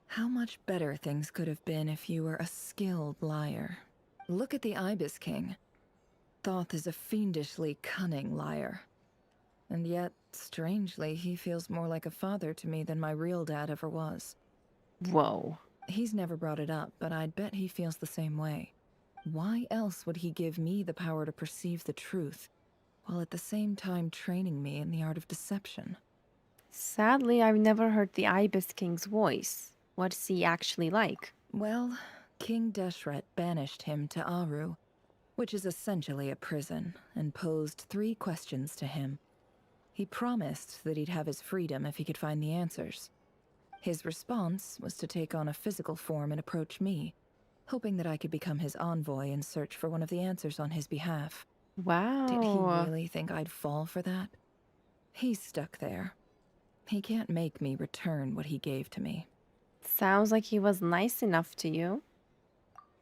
How much better things could have been if you were a skilled liar. Look at the Ibis King. Thoth is a fiendishly cunning liar. And yet, strangely, he feels more like a father to me than my real dad ever was. Whoa. He's never brought it up, but I'd bet he feels the same way. Why else would he give me the power to perceive the truth, while at the same time training me in the art of deception? Sadly, I've never heard the Ibis King's voice. What's he actually like? Well, King Deshret banished him to Aru, which is essentially a prison, and posed 3 questions to him. He promised that he'd have his freedom if he could find the answers. His response was to take on a physical form and approach me, hoping that I could become his envoy and search for one of the answers on his behalf. Wow. Did he really think I'd fall for that? He's stuck there. He can't make me return what he gave to me. Sounds like he was nice enough to you.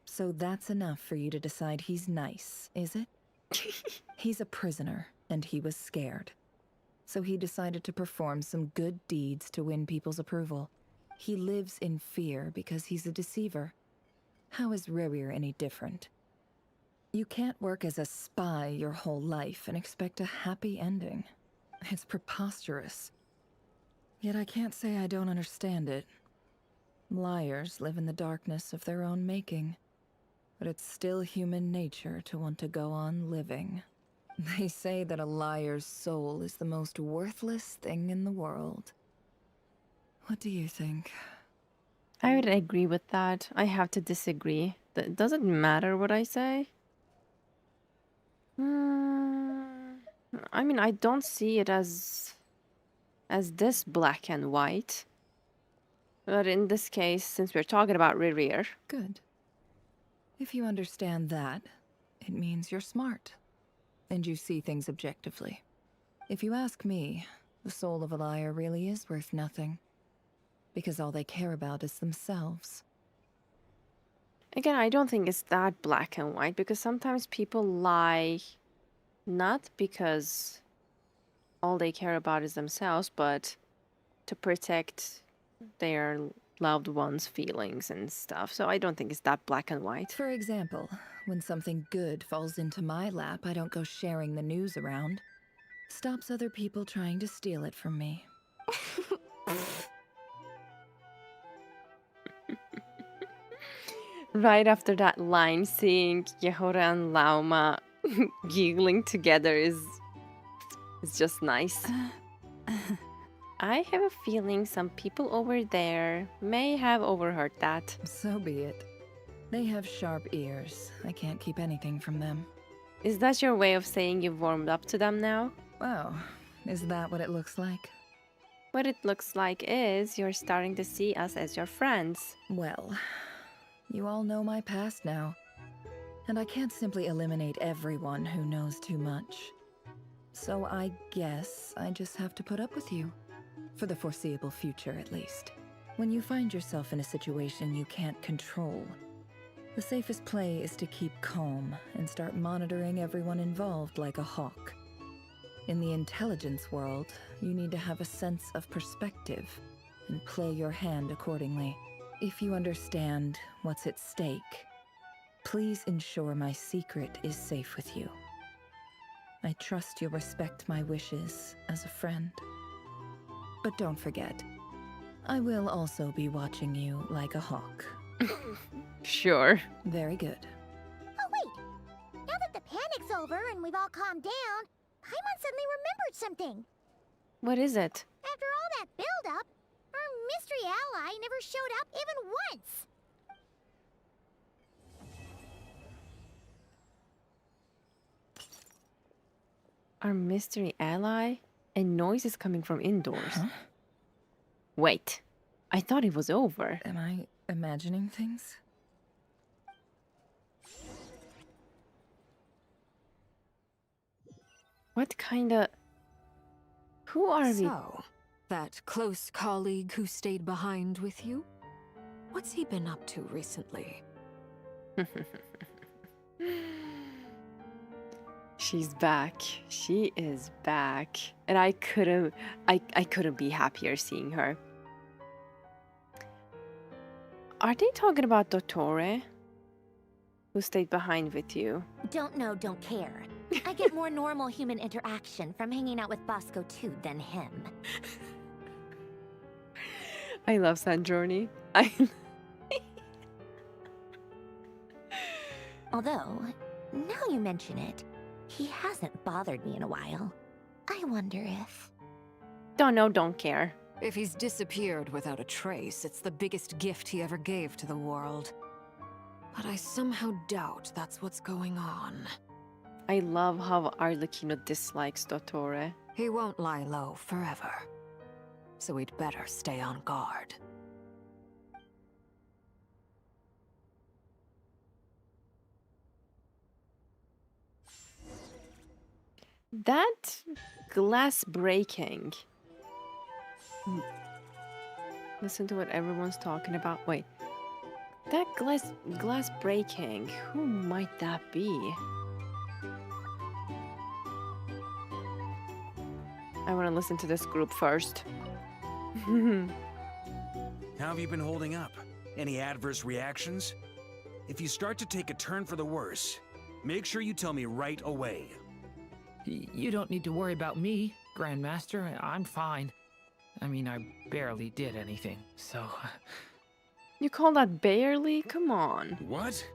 So that's enough for you to decide he's nice, is it? He's a prisoner, and he was scared. So he decided to perform some good deeds to win people's approval. He lives in fear because he's a deceiver. How is Rerir any different? You can't work as a spy your whole life and expect a happy ending. It's preposterous. Yet I can't say I don't understand it. Liars live in the darkness of their own making. But it's still human nature to want to go on living. They say that a liar's soul is the most worthless thing in the world. What do you think? I would agree with that. I have to disagree. Does it matter what I say? I mean, I don't see it as this black and white. But in this case, since we're talking about Rerir. Good. If you understand that, it means you're smart. And you see things objectively. If you ask me, the soul of a liar really is worth nothing. Because all they care about is themselves. Again, I don't think it's that black and white, because sometimes people lie not because all they care about is themselves, but to protect their loved ones' feelings and stuff. So I don't think it's that black and white. For example, when something good falls into my lap, I don't go sharing the news around. Stops other people trying to steal it from me. Right after that line, seeing Yehoda and Lauma giggling together is just nice. I have a feeling some people over there may have overheard that. So be it. They have sharp ears. I can't keep anything from them. Is that your way of saying you've warmed up to them now? Oh, is that what it looks like? What it looks like is you're starting to see us as your friends. Well, you all know my past now. And I can't simply eliminate everyone who knows too much. So I guess I just have to put up with you. For the foreseeable future, at least. When you find yourself in a situation you can't control, the safest play is to keep calm and start monitoring everyone involved like a hawk. In the intelligence world, you need to have a sense of perspective and play your hand accordingly. If you understand what's at stake, please ensure my secret is safe with you. I trust you'll respect my wishes as a friend. But don't forget, I will also be watching you like a hawk. Sure. Very good. Oh, wait! Now that the panic's over and we've all calmed down, Paimon suddenly remembered something. What is it? After all that build-up, our mystery ally never showed up even once. Our mystery ally? And noise is coming from indoors. Huh? Wait, I thought it was over. Am I imagining things? What kind of... Who are we? So, that close colleague who stayed behind with you? What's he been up to recently? She's back. She is back. And I couldn't be happier seeing her. Are they talking about Dottore? Who stayed behind with you? Don't know, don't care. I get more normal human interaction from hanging out with Bosco too than him. I love Sanjorni. Although, now you mention it, he hasn't bothered me in a while. I wonder if... Don't know, don't care. If he's disappeared without a trace, it's the biggest gift he ever gave to the world. But I somehow doubt that's what's going on. I love how Arlecchino dislikes Dottore. He won't lie low forever. So we'd better stay on guard. That glass breaking. Listen to what everyone's talking about. Wait. That glass breaking. Who might that be? I want to listen to this group first. How have you been holding up? Any adverse reactions? If you start to take a turn for the worse, make sure you tell me right away. You don't need to worry about me, Grandmaster. I'm fine. I mean, I barely did anything, so... You call that barely? Come on. What?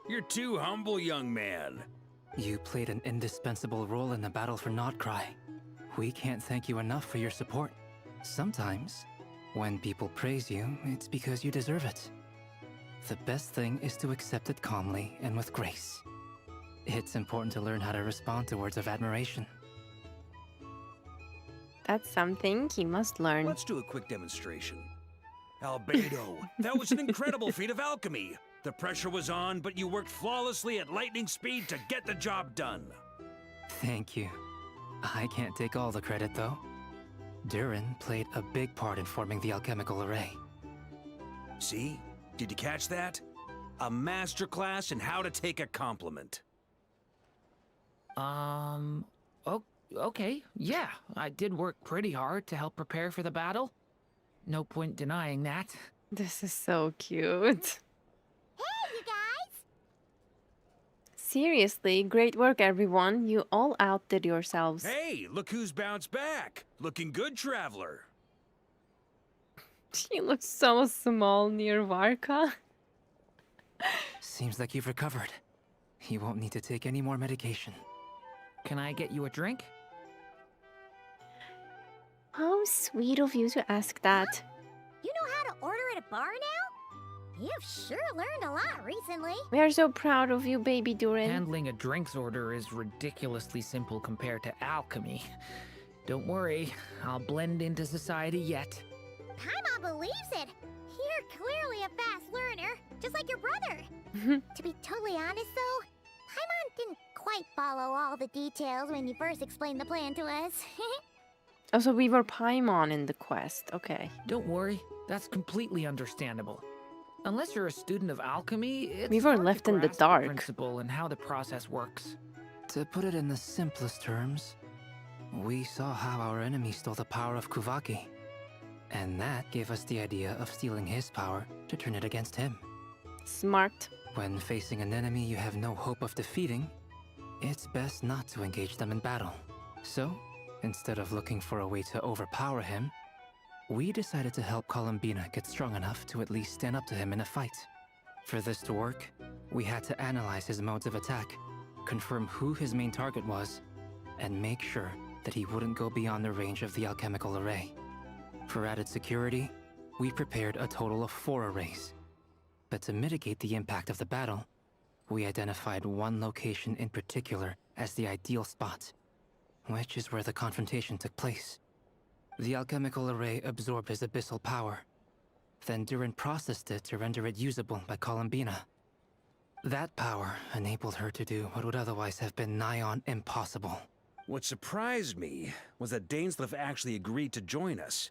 You're too humble, young man. You played an indispensable role in the battle for Krai. We can't thank you enough for your support. Sometimes, when people praise you, it's because you deserve it. The best thing is to accept it calmly and with grace. It's important to learn how to respond to words of admiration. That's something he must learn. Let's do a quick demonstration. Albedo, that was an incredible feat of alchemy. The pressure was on, but you worked flawlessly at lightning speed to get the job done. Thank you. I can't take all the credit, though. Durin played a big part in forming the alchemical array. See? Did you catch that? A masterclass in how to take a compliment. Okay, yeah. I did work pretty hard to help prepare for the battle. No point denying that. This is so cute. Hey, you guys! Seriously, great work, everyone. You all outdid yourselves. Hey, look who's bounced back. Looking good, traveler. She looks so small near Varka. Seems like you've recovered. You won't need to take any more medication. Can I get you a drink? How sweet of you to ask that. You know how to order at a bar now? You've sure learned a lot recently. We are so proud of you, baby Durin. Handling a drinks order is ridiculously simple compared to alchemy. Don't worry, I'll blend into society yet. Paimon believes it. You're clearly a fast learner, just like your brother. To be totally honest, though, Paimon didn't quite follow all the details when you first explained the plan to us. Oh, so we were Paimon in the quest. Okay. Don't worry, that's completely understandable. Unless you're a student of alchemy, it's we were hard left to in the grasp dark. The principle and how the process works. To put it in the simplest terms, we saw how our enemy stole the power of Kuvaki. And that gave us the idea of stealing his power to turn it against him. Smart. When facing an enemy you have no hope of defeating, it's best not to engage them in battle. So, instead of looking for a way to overpower him, we decided to help Columbina get strong enough to at least stand up to him in a fight. For this to work, we had to analyze his modes of attack, confirm who his main target was, and make sure that he wouldn't go beyond the range of the alchemical array. For added security, we prepared a total of 4 arrays. But to mitigate the impact of the battle, we identified one location in particular as the ideal spot, which is where the confrontation took place. The alchemical array absorbed his abyssal power. Then Durin processed it to render it usable by Columbina. That power enabled her to do what would otherwise have been nigh on impossible. What surprised me was that Dainsleif actually agreed to join us.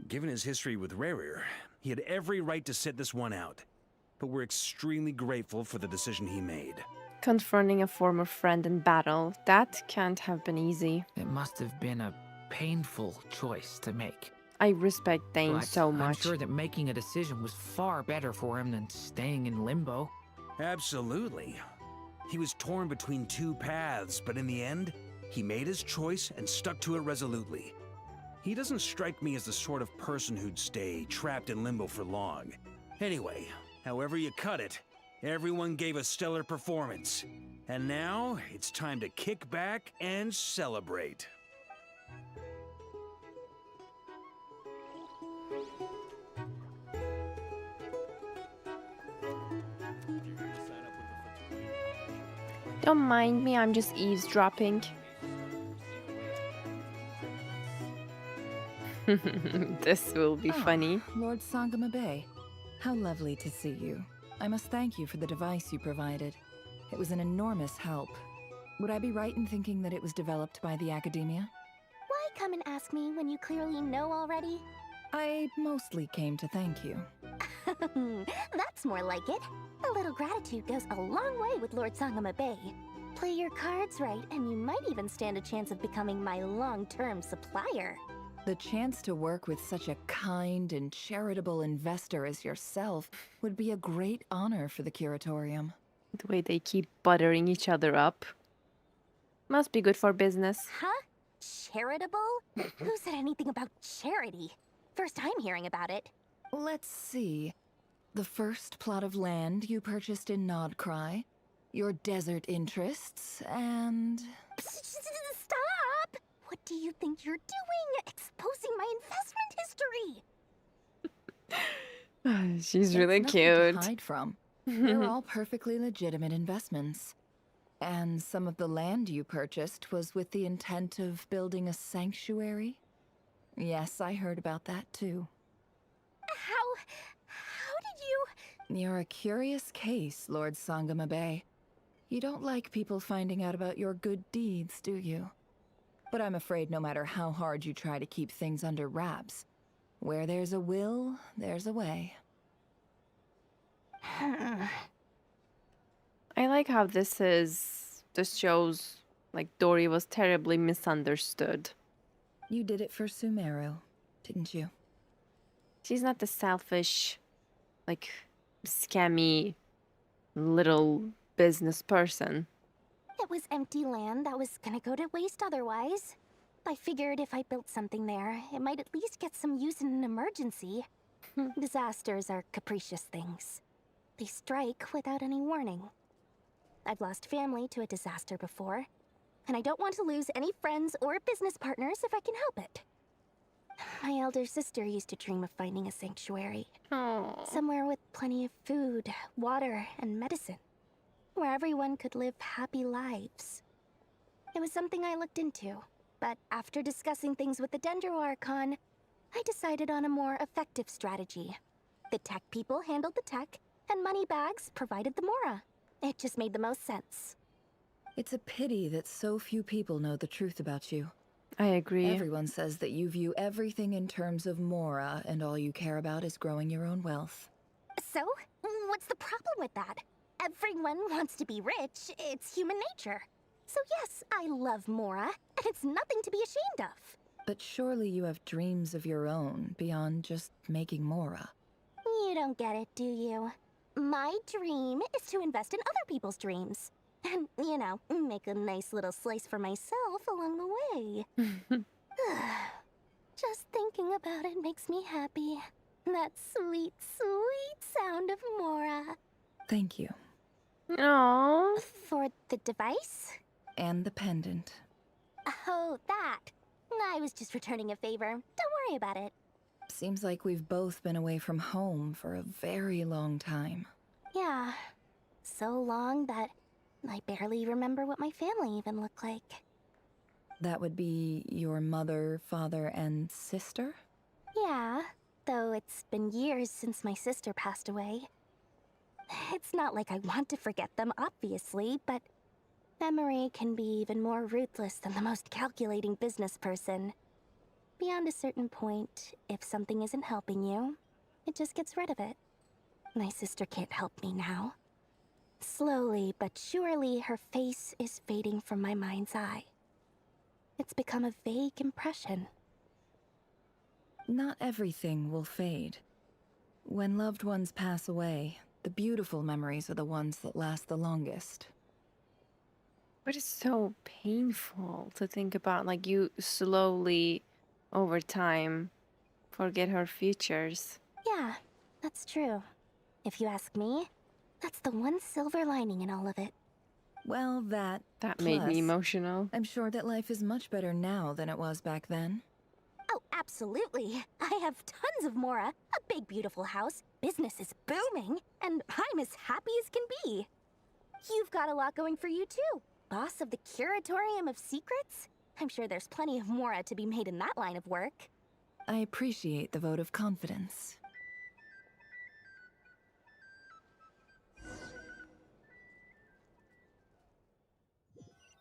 Given his history with Rerir, he had every right to sit this one out. But we're extremely grateful for the decision he made. Confronting a former friend in battle, that can't have been easy. It must have been a painful choice to make. I respect Thane But so I'm much. sure that making a decision was far better for him than staying in limbo. Absolutely. He was torn between two paths, but in the end, he made his choice and stuck to it resolutely. He doesn't strike me as the sort of person who'd stay trapped in limbo for long. Anyway, however you cut it, everyone gave a stellar performance. And now, it's time to kick back and celebrate. Don't mind me, I'm just eavesdropping. This will be funny. Lord Sangama Bay, how lovely to see you. I must thank you for the device you provided. It was an enormous help. Would I be right in thinking that it was developed by the Academia? Why come and ask me when you clearly know already? I mostly came to thank you. That's more like it. A little gratitude goes a long way with Lord Sangama Bay. Play your cards right, and you might even stand a chance of becoming my long-term supplier. The chance to work with such a kind and charitable investor as yourself would be a great honor for the Curatorium. The way they keep buttering each other up. Must be good for business. Huh? Charitable? Who said anything about charity? First I'm hearing about it. Let's see. The first plot of land you purchased in Krai, your desert interests, and... Stop! What do you think you're doing? Exposing my investment history! She's really Nothing cute. to hide from. They're all perfectly legitimate investments. And some of the land you purchased was with the intent of building a sanctuary? Yes, I heard about that too. How did you... You're a curious case, Lord Sangama Bay. You don't like people finding out about your good deeds, do you? But I'm afraid no matter how hard you try to keep things under wraps, where there's a will, there's a way. I like how this shows like Dory was terribly misunderstood. You did it for Sumeru, didn't you? She's not the selfish, like, scammy little business person. It was empty land that was gonna go to waste otherwise. I figured if I built something there, it might at least get some use in an emergency. Disasters are capricious things. They strike without any warning. I've lost family to a disaster before, and I don't want to lose any friends or business partners if I can help it. My elder sister used to dream of finding a sanctuary. Somewhere with plenty of food, water, and medicine. Where everyone could live happy lives. It was something I looked into, but after discussing things with the Dendro Archon, I decided on a more effective strategy. The tech people handled the tech, and Moneybags provided the Mora. It just made the most sense. It's a pity that so few people know the truth about you. I agree. Everyone says that you view everything in terms of Mora, and all you care about is growing your own wealth. So, what's the problem with that? Everyone wants to be rich. It's human nature. So yes, I love Mora, and it's nothing to be ashamed of. But surely you have dreams of your own beyond just making Mora. You don't get it, do you? My dream is to invest in other people's dreams. And, you know, make a nice little slice for myself along the way. Just thinking about it makes me happy. That sweet, sweet sound of Mora. Thank you. Aww. For the device? And the pendant. Oh, that. I was just returning a favor. Don't worry about it. Seems like we've both been away from home for a very long time. Yeah. So long that I barely remember what my family even looked like. That would be your mother, father, and sister? Yeah, though it's been years since my sister passed away. It's not like I want to forget them, obviously, but memory can be even more ruthless than the most calculating business person. Beyond a certain point, if something isn't helping you, it just gets rid of it. My sister can't help me now. Slowly but surely, her face is fading from my mind's eye. It's become a vague impression. Not everything will fade. When loved ones pass away, the beautiful memories are the ones that last the longest. But it's so painful to think about. Like, you slowly, over time, forget her features. Yeah, that's true. If you ask me, that's the one silver lining in all of it. Well, That made me plus, emotional. I'm sure that life is much better now than it was back then. Oh, absolutely. I have tons of Mora, a big beautiful house, business is booming, and I'm as happy as can be. You've got a lot going for you too. Boss of the Curatorium of Secrets? I'm sure there's plenty of Mora to be made in that line of work. I appreciate the vote of confidence.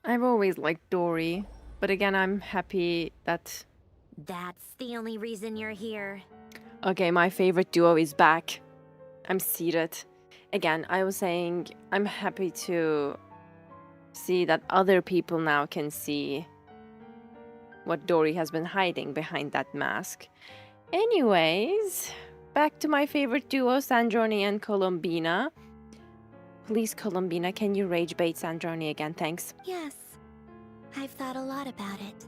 I've always liked Dory, but again, I'm happy that... That's the only reason you're here. Okay, my favorite duo is back. I'm seated. Again, I was saying I'm happy to see that other people now can see what Dory has been hiding behind that mask. Anyways, back to my favorite duo, Sandrone and Colombina. Please, Colombina, can you rage bait Sandrone again? Thanks. Yes. I've thought a lot about it.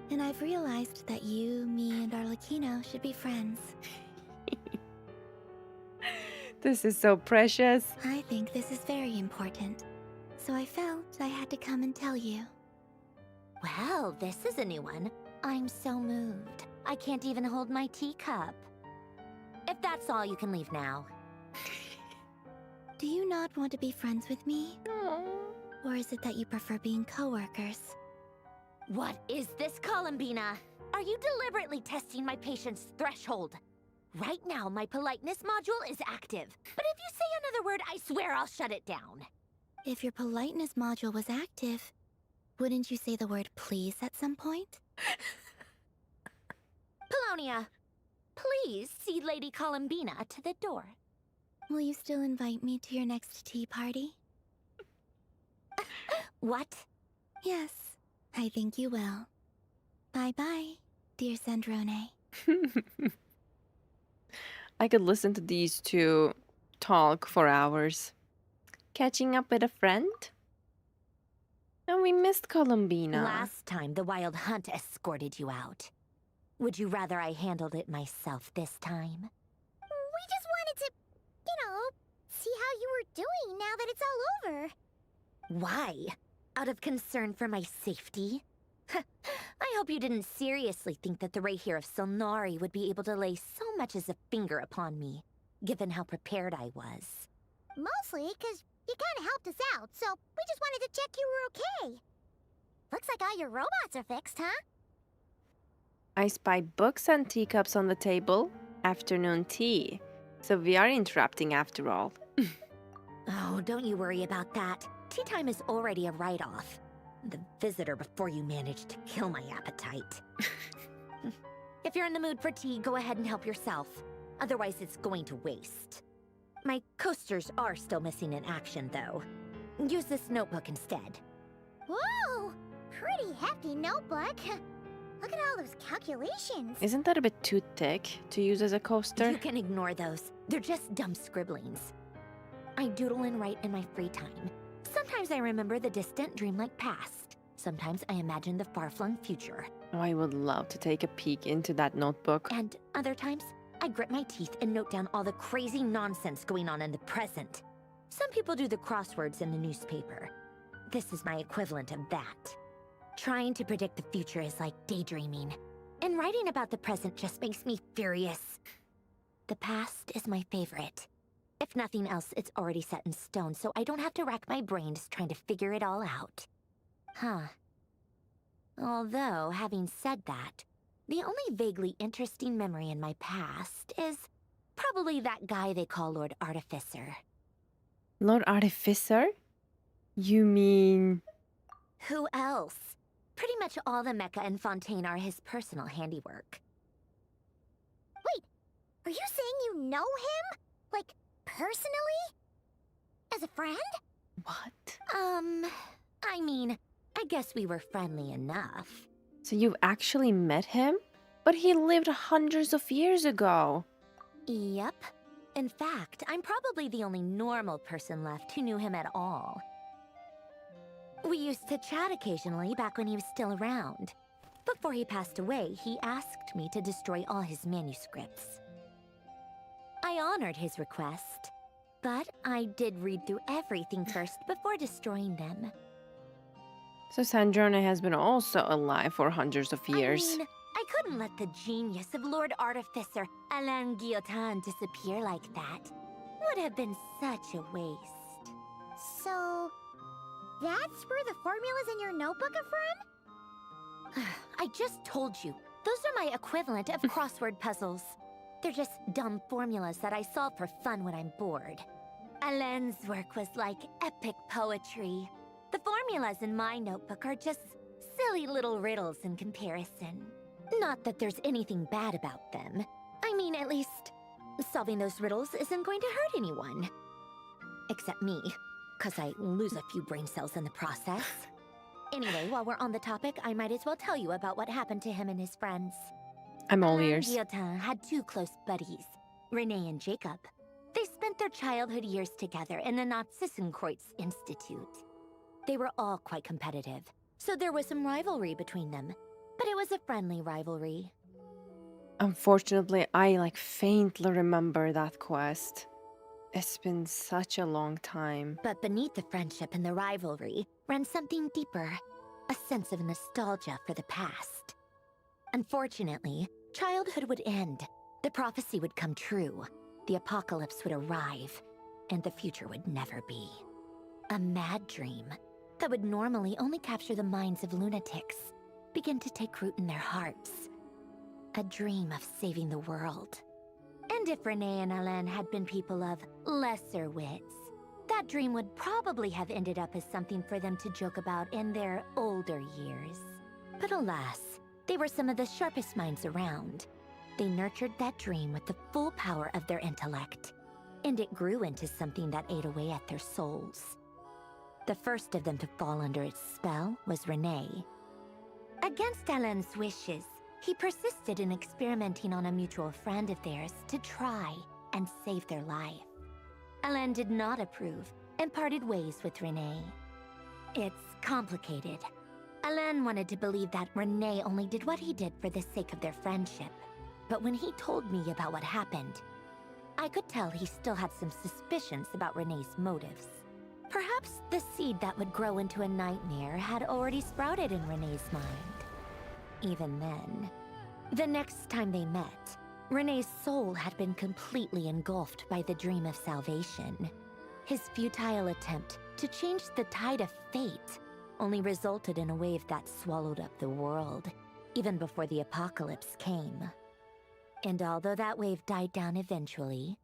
And I've realized that you, me, and Arlecchino should be friends. This is so precious. I think this is very important. So I felt I had to come and tell you. Well, this is a new one. I'm so moved. I can't even hold my teacup. If that's all, you can leave now. Do you not want to be friends with me? Or is it that you prefer being coworkers? What is this, Colombina? Are you deliberately testing my patience threshold? Right now, my politeness module is active. But if you say another word, I swear I'll shut it down. If your politeness module was active, wouldn't you say the word please at some point? Polonia, please see Lady Colombina to the door. Will you still invite me to your next tea party? What? Yes, I think you will. Bye-bye, dear Sandrone. I could listen to these two talk for hours. Catching up with a friend? And we missed Colombina. Last time, the Wild Hunt escorted you out. Would you rather I handled it myself this time? We just wanted to, see how you were doing now that it's all over. Why? Out of concern for my safety? I hope you didn't seriously think that the Rayhir of Solnari would be able to lay so much as a finger upon me, given how prepared I was. Mostly because you kind of helped us out, so we just wanted to check you were okay. Looks like all your robots are fixed, huh? I spy books and teacups on the table. Afternoon tea. So we are interrupting after all. Oh, don't you worry about that. Tea time is already a write-off. The visitor before you managed to kill my appetite. If you're in the mood for tea, go ahead and help yourself. Otherwise, it's going to waste. My coasters are still missing in action, though. Use this notebook instead. Whoa! Pretty hefty notebook. Look at all those calculations. Isn't that a bit too thick to use as a coaster? You can ignore those. They're just dumb scribblings. I doodle and write in my free time. Sometimes I remember the distant dreamlike past. Sometimes I imagine the far-flung future. Oh, I would love to take a peek into that notebook. And other times, I grit my teeth and note down all the crazy nonsense going on in the present. Some people do the crosswords in the newspaper. This is my equivalent of that. Trying to predict the future is like daydreaming. And writing about the present just makes me furious. The past is my favorite. If nothing else, it's already set in stone, so I don't have to rack my brains trying to figure it all out. Huh. Although, having said that, the only vaguely interesting memory in my past is probably that guy they call Lord Artificer. Lord Artificer? You mean... Who else? Pretty much all the mecha and Fontaine are his personal handiwork. Wait, are you saying you know him? Like, personally? As a friend? What? I mean, I guess we were friendly enough. So you've actually met him? But he lived hundreds of years ago. Yep. In fact, I'm probably the only normal person left who knew him at all. We used to chat occasionally back when he was still around. Before he passed away, he asked me to destroy all his manuscripts. I honored his request, but I did read through everything first before destroying them. So Sandrone has been also alive for hundreds of years. I mean, I couldn't let the genius of Lord Artificer Alain Guillotin disappear like that. Would have been such a waste. So, that's where the formula's in your notebook are from? I just told you. Those are my equivalent of crossword puzzles. They're just dumb formulas that I solve for fun when I'm bored. Alain's work was like epic poetry. The formulas in my notebook are just silly little riddles in comparison. Not that there's anything bad about them. I mean, at least, solving those riddles isn't going to hurt anyone. Except me, because I lose a few brain cells in the process. Anyway, while we're on the topic, I might as well tell you about what happened to him and his friends. I'm all ears. Guillotin had two close buddies, Renee and Jacob. They spent their childhood years together in the Nazissenkreuz Institute. They were all quite competitive, so there was some rivalry between them. But it was a friendly rivalry. Unfortunately, I faintly remember that quest. It's been such a long time. But beneath the friendship and the rivalry ran something deeper, a sense of nostalgia for the past. Unfortunately, childhood would end, the prophecy would come true, the apocalypse would arrive, and the future would never be. A mad dream that would normally only capture the minds of lunatics begin to take root in their hearts. A dream of saving the world. And if Renee and Alain had been people of lesser wits, that dream would probably have ended up as something for them to joke about in their older years. But alas, they were some of the sharpest minds around. They nurtured that dream with the full power of their intellect, and it grew into something that ate away at their souls. The first of them to fall under its spell was Renee. Against Alain's wishes, he persisted in experimenting on a mutual friend of theirs to try and save their life. Alain did not approve and parted ways with Renee. It's complicated. Alain wanted to believe that Renee only did what he did for the sake of their friendship. But when he told me about what happened, I could tell he still had some suspicions about Renee's motives. Perhaps the seed that would grow into a nightmare had already sprouted in Renee's mind. Even then, the next time they met, Renee's soul had been completely engulfed by the dream of salvation. His futile attempt to change the tide of fate only resulted in a wave that swallowed up the world, even before the apocalypse came. And although that wave died down eventually,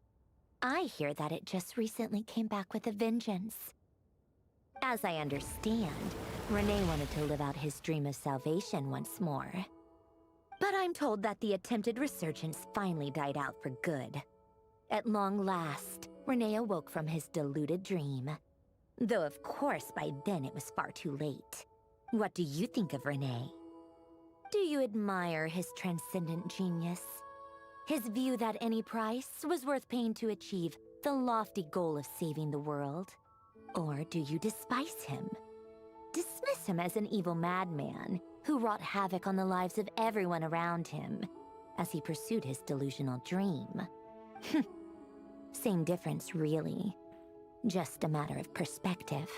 I hear that it just recently came back with a vengeance. As I understand, Renee wanted to live out his dream of salvation once more. But I'm told that the attempted resurgence finally died out for good. At long last, Renee awoke from his deluded dream. Though of course by then it was far too late. What do you think of Renee? Do you admire his transcendent genius? His view that any price was worth paying to achieve the lofty goal of saving the world? Or do you despise him? Dismiss him as an evil madman who wrought havoc on the lives of everyone around him as he pursued his delusional dream? Same difference, really. Just a matter of perspective.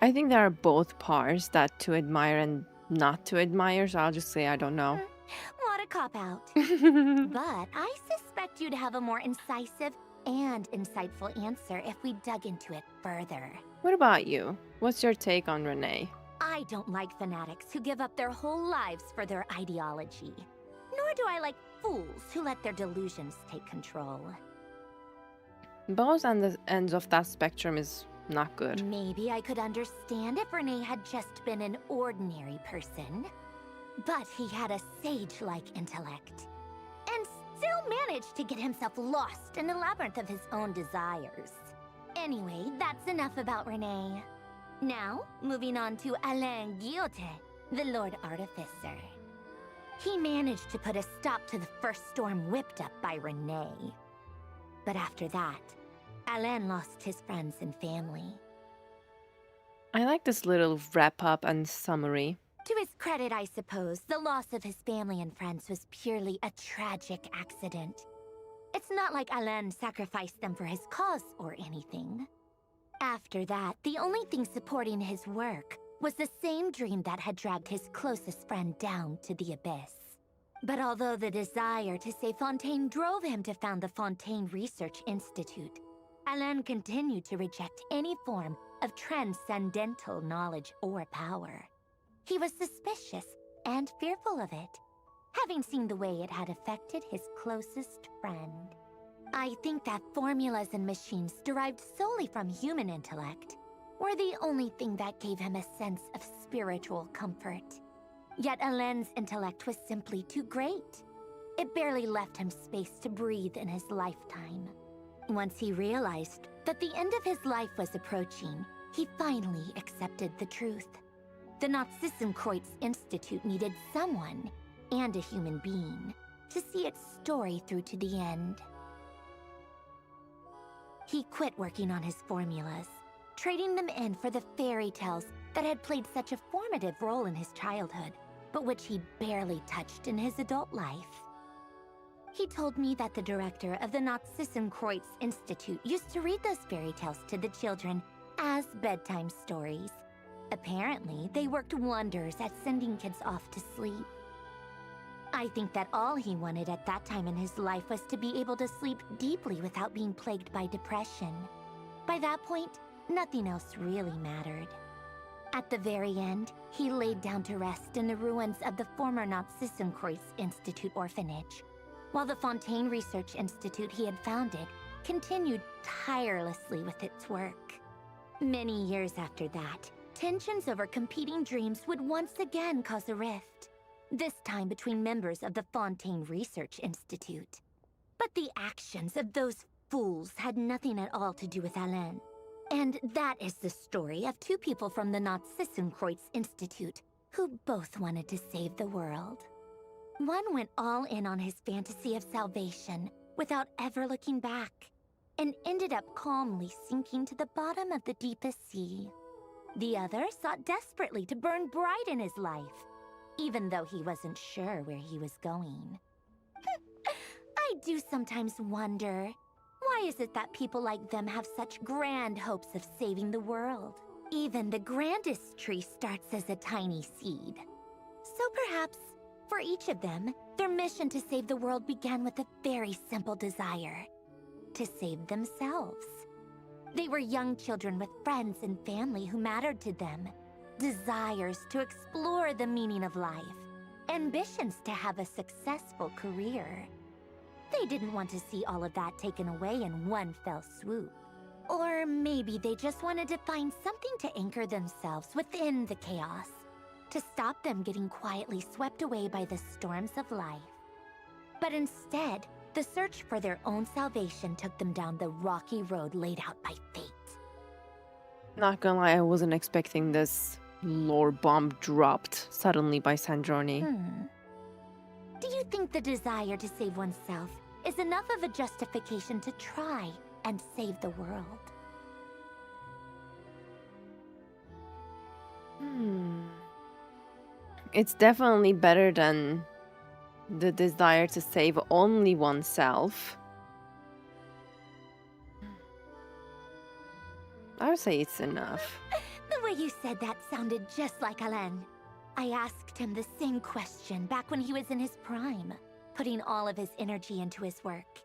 I think there are both parts that to admire and not to admire, so I'll just say I don't know. What a cop-out. But I suspect you'd have a more incisive and insightful answer if we dug into it further. What about you? What's your take on Renee? I don't like fanatics who give up their whole lives for their ideology. Nor do I like fools who let their delusions take control. Both ends of that spectrum is not good. Maybe I could understand if Renee had just been an ordinary person. But he had a sage-like intellect. And still managed to get himself lost in a labyrinth of his own desires. Anyway, that's enough about Renee. Now, moving on to Alain Guillotin, the Lord Artificer. He managed to put a stop to the first storm whipped up by Renee. But after that, Alain lost his friends and family. I like this little wrap-up and summary. To his credit, I suppose, the loss of his family and friends was purely a tragic accident. It's not like Alain sacrificed them for his cause or anything. After that, the only thing supporting his work was the same dream that had dragged his closest friend down to the abyss. But although the desire to save Fontaine drove him to found the Fontaine Research Institute, Alain continued to reject any form of transcendental knowledge or power. He was suspicious and fearful of it, having seen the way it had affected his closest friend. I think that formulas and machines derived solely from human intellect were the only thing that gave him a sense of spiritual comfort. Yet Alain's intellect was simply too great. It barely left him space to breathe in his lifetime. Once he realized that the end of his life was approaching, he finally accepted the truth. The Nazissenkreuz Institute needed someone, and a human being, to see its story through to the end. He quit working on his formulas, trading them in for the fairy tales that had played such a formative role in his childhood, but which he barely touched in his adult life. He told me that the director of the Nazissenkreuz Institute used to read those fairy tales to the children as bedtime stories. Apparently, they worked wonders at sending kids off to sleep. I think that all he wanted at that time in his life was to be able to sleep deeply without being plagued by depression. By that point, nothing else really mattered. At the very end, he laid down to rest in the ruins of the former Nazissenkreuz Institute orphanage, while the Fontaine Research Institute he had founded continued tirelessly with its work. Many years after that, tensions over competing dreams would once again cause a rift, this time between members of the Fontaine Research Institute. But the actions of those fools had nothing at all to do with Alain. And that is the story of two people from the Nazissenkreuz Institute who both wanted to save the world. One went all in on his fantasy of salvation without ever looking back, and ended up calmly sinking to the bottom of the deepest sea. The other sought desperately to burn bright in his life, even though he wasn't sure where he was going. I do sometimes wonder, why is it that people like them have such grand hopes of saving the world? Even the grandest tree starts as a tiny seed. So perhaps, for each of them, their mission to save the world began with a very simple desire: to save themselves. They were young children with friends and family who mattered to them, desires to explore the meaning of life, ambitions to have a successful career. They didn't want to see all of that taken away in one fell swoop. Or maybe they just wanted to find something to anchor themselves within the chaos, to stop them getting quietly swept away by the storms of life. But instead, the search for their own salvation took them down the rocky road laid out by fate. Not gonna lie, I wasn't expecting this lore bomb dropped suddenly by Sanjorni. Do you think the desire to save oneself is enough of a justification to try and save the world? It's definitely better than the desire to save only oneself. I would say it's enough. The way you said that sounded just like Alain. I asked him the same question back when he was in his prime, putting all of his energy into his work.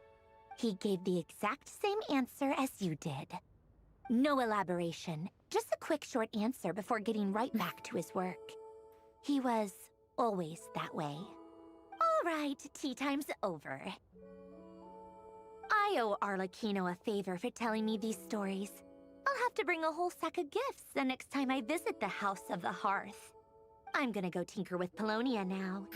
He gave the exact same answer as you did. No elaboration, just a quick short answer before getting right back to his work. He was always that way. All right, tea time's over. I owe Arlecchino a favor for telling me these stories. I'll have to bring a whole sack of gifts the next time I visit the House of the Hearth. I'm gonna go tinker with Polonia now.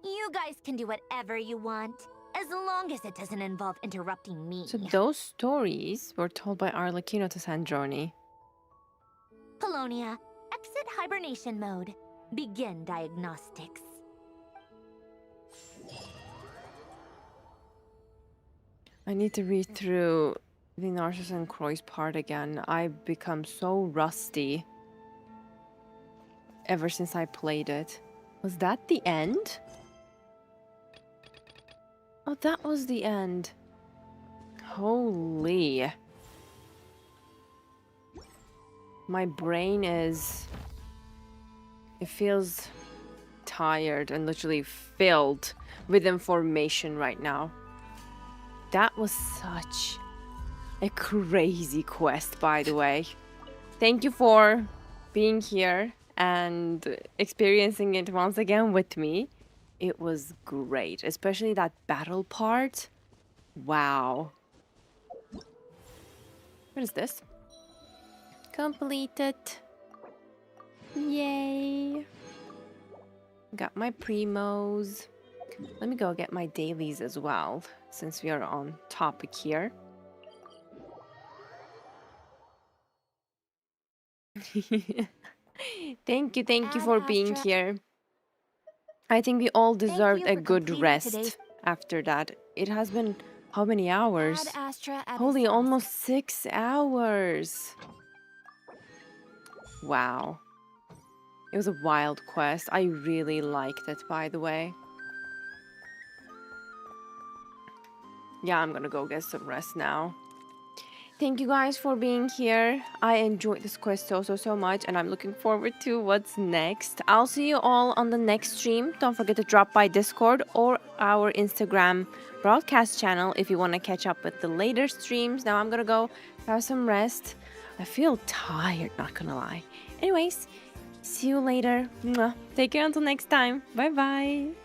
You guys can do whatever you want, As long as it doesn't involve interrupting me. So those stories were told by Arlecchino to Sanjoni. Polonia, exit hibernation mode. Begin diagnostics. I need to read through the Narcissus and Kroi's part again. I've become so rusty ever since I played it. Was that the end? Oh, that was the end. Holy. My brain is... It feels tired and literally filled with information right now. That was such a crazy quest, by the way. Thank you for being here and experiencing it once again with me. It was great, especially that battle part. Wow. What is this? Completed. Yay. Got my primos. Let me go get my dailies as well, since we are on topic here. Thank you for being here. I think we all deserved a good rest after that. It has been how many hours? Holy, almost 6 hours. Wow. It was a wild quest. I really liked it, by the way. Yeah, I'm gonna go get some rest now. Thank you guys for being here. I enjoyed this quest so much, and I'm looking forward to what's next. I'll see you all on the next stream. Don't forget to drop by Discord or our Instagram broadcast channel if you want to catch up with the later streams. Now I'm gonna go have some rest. I feel tired, not gonna lie. Anyways, see you later. Mwah. Take care until next time. Bye bye.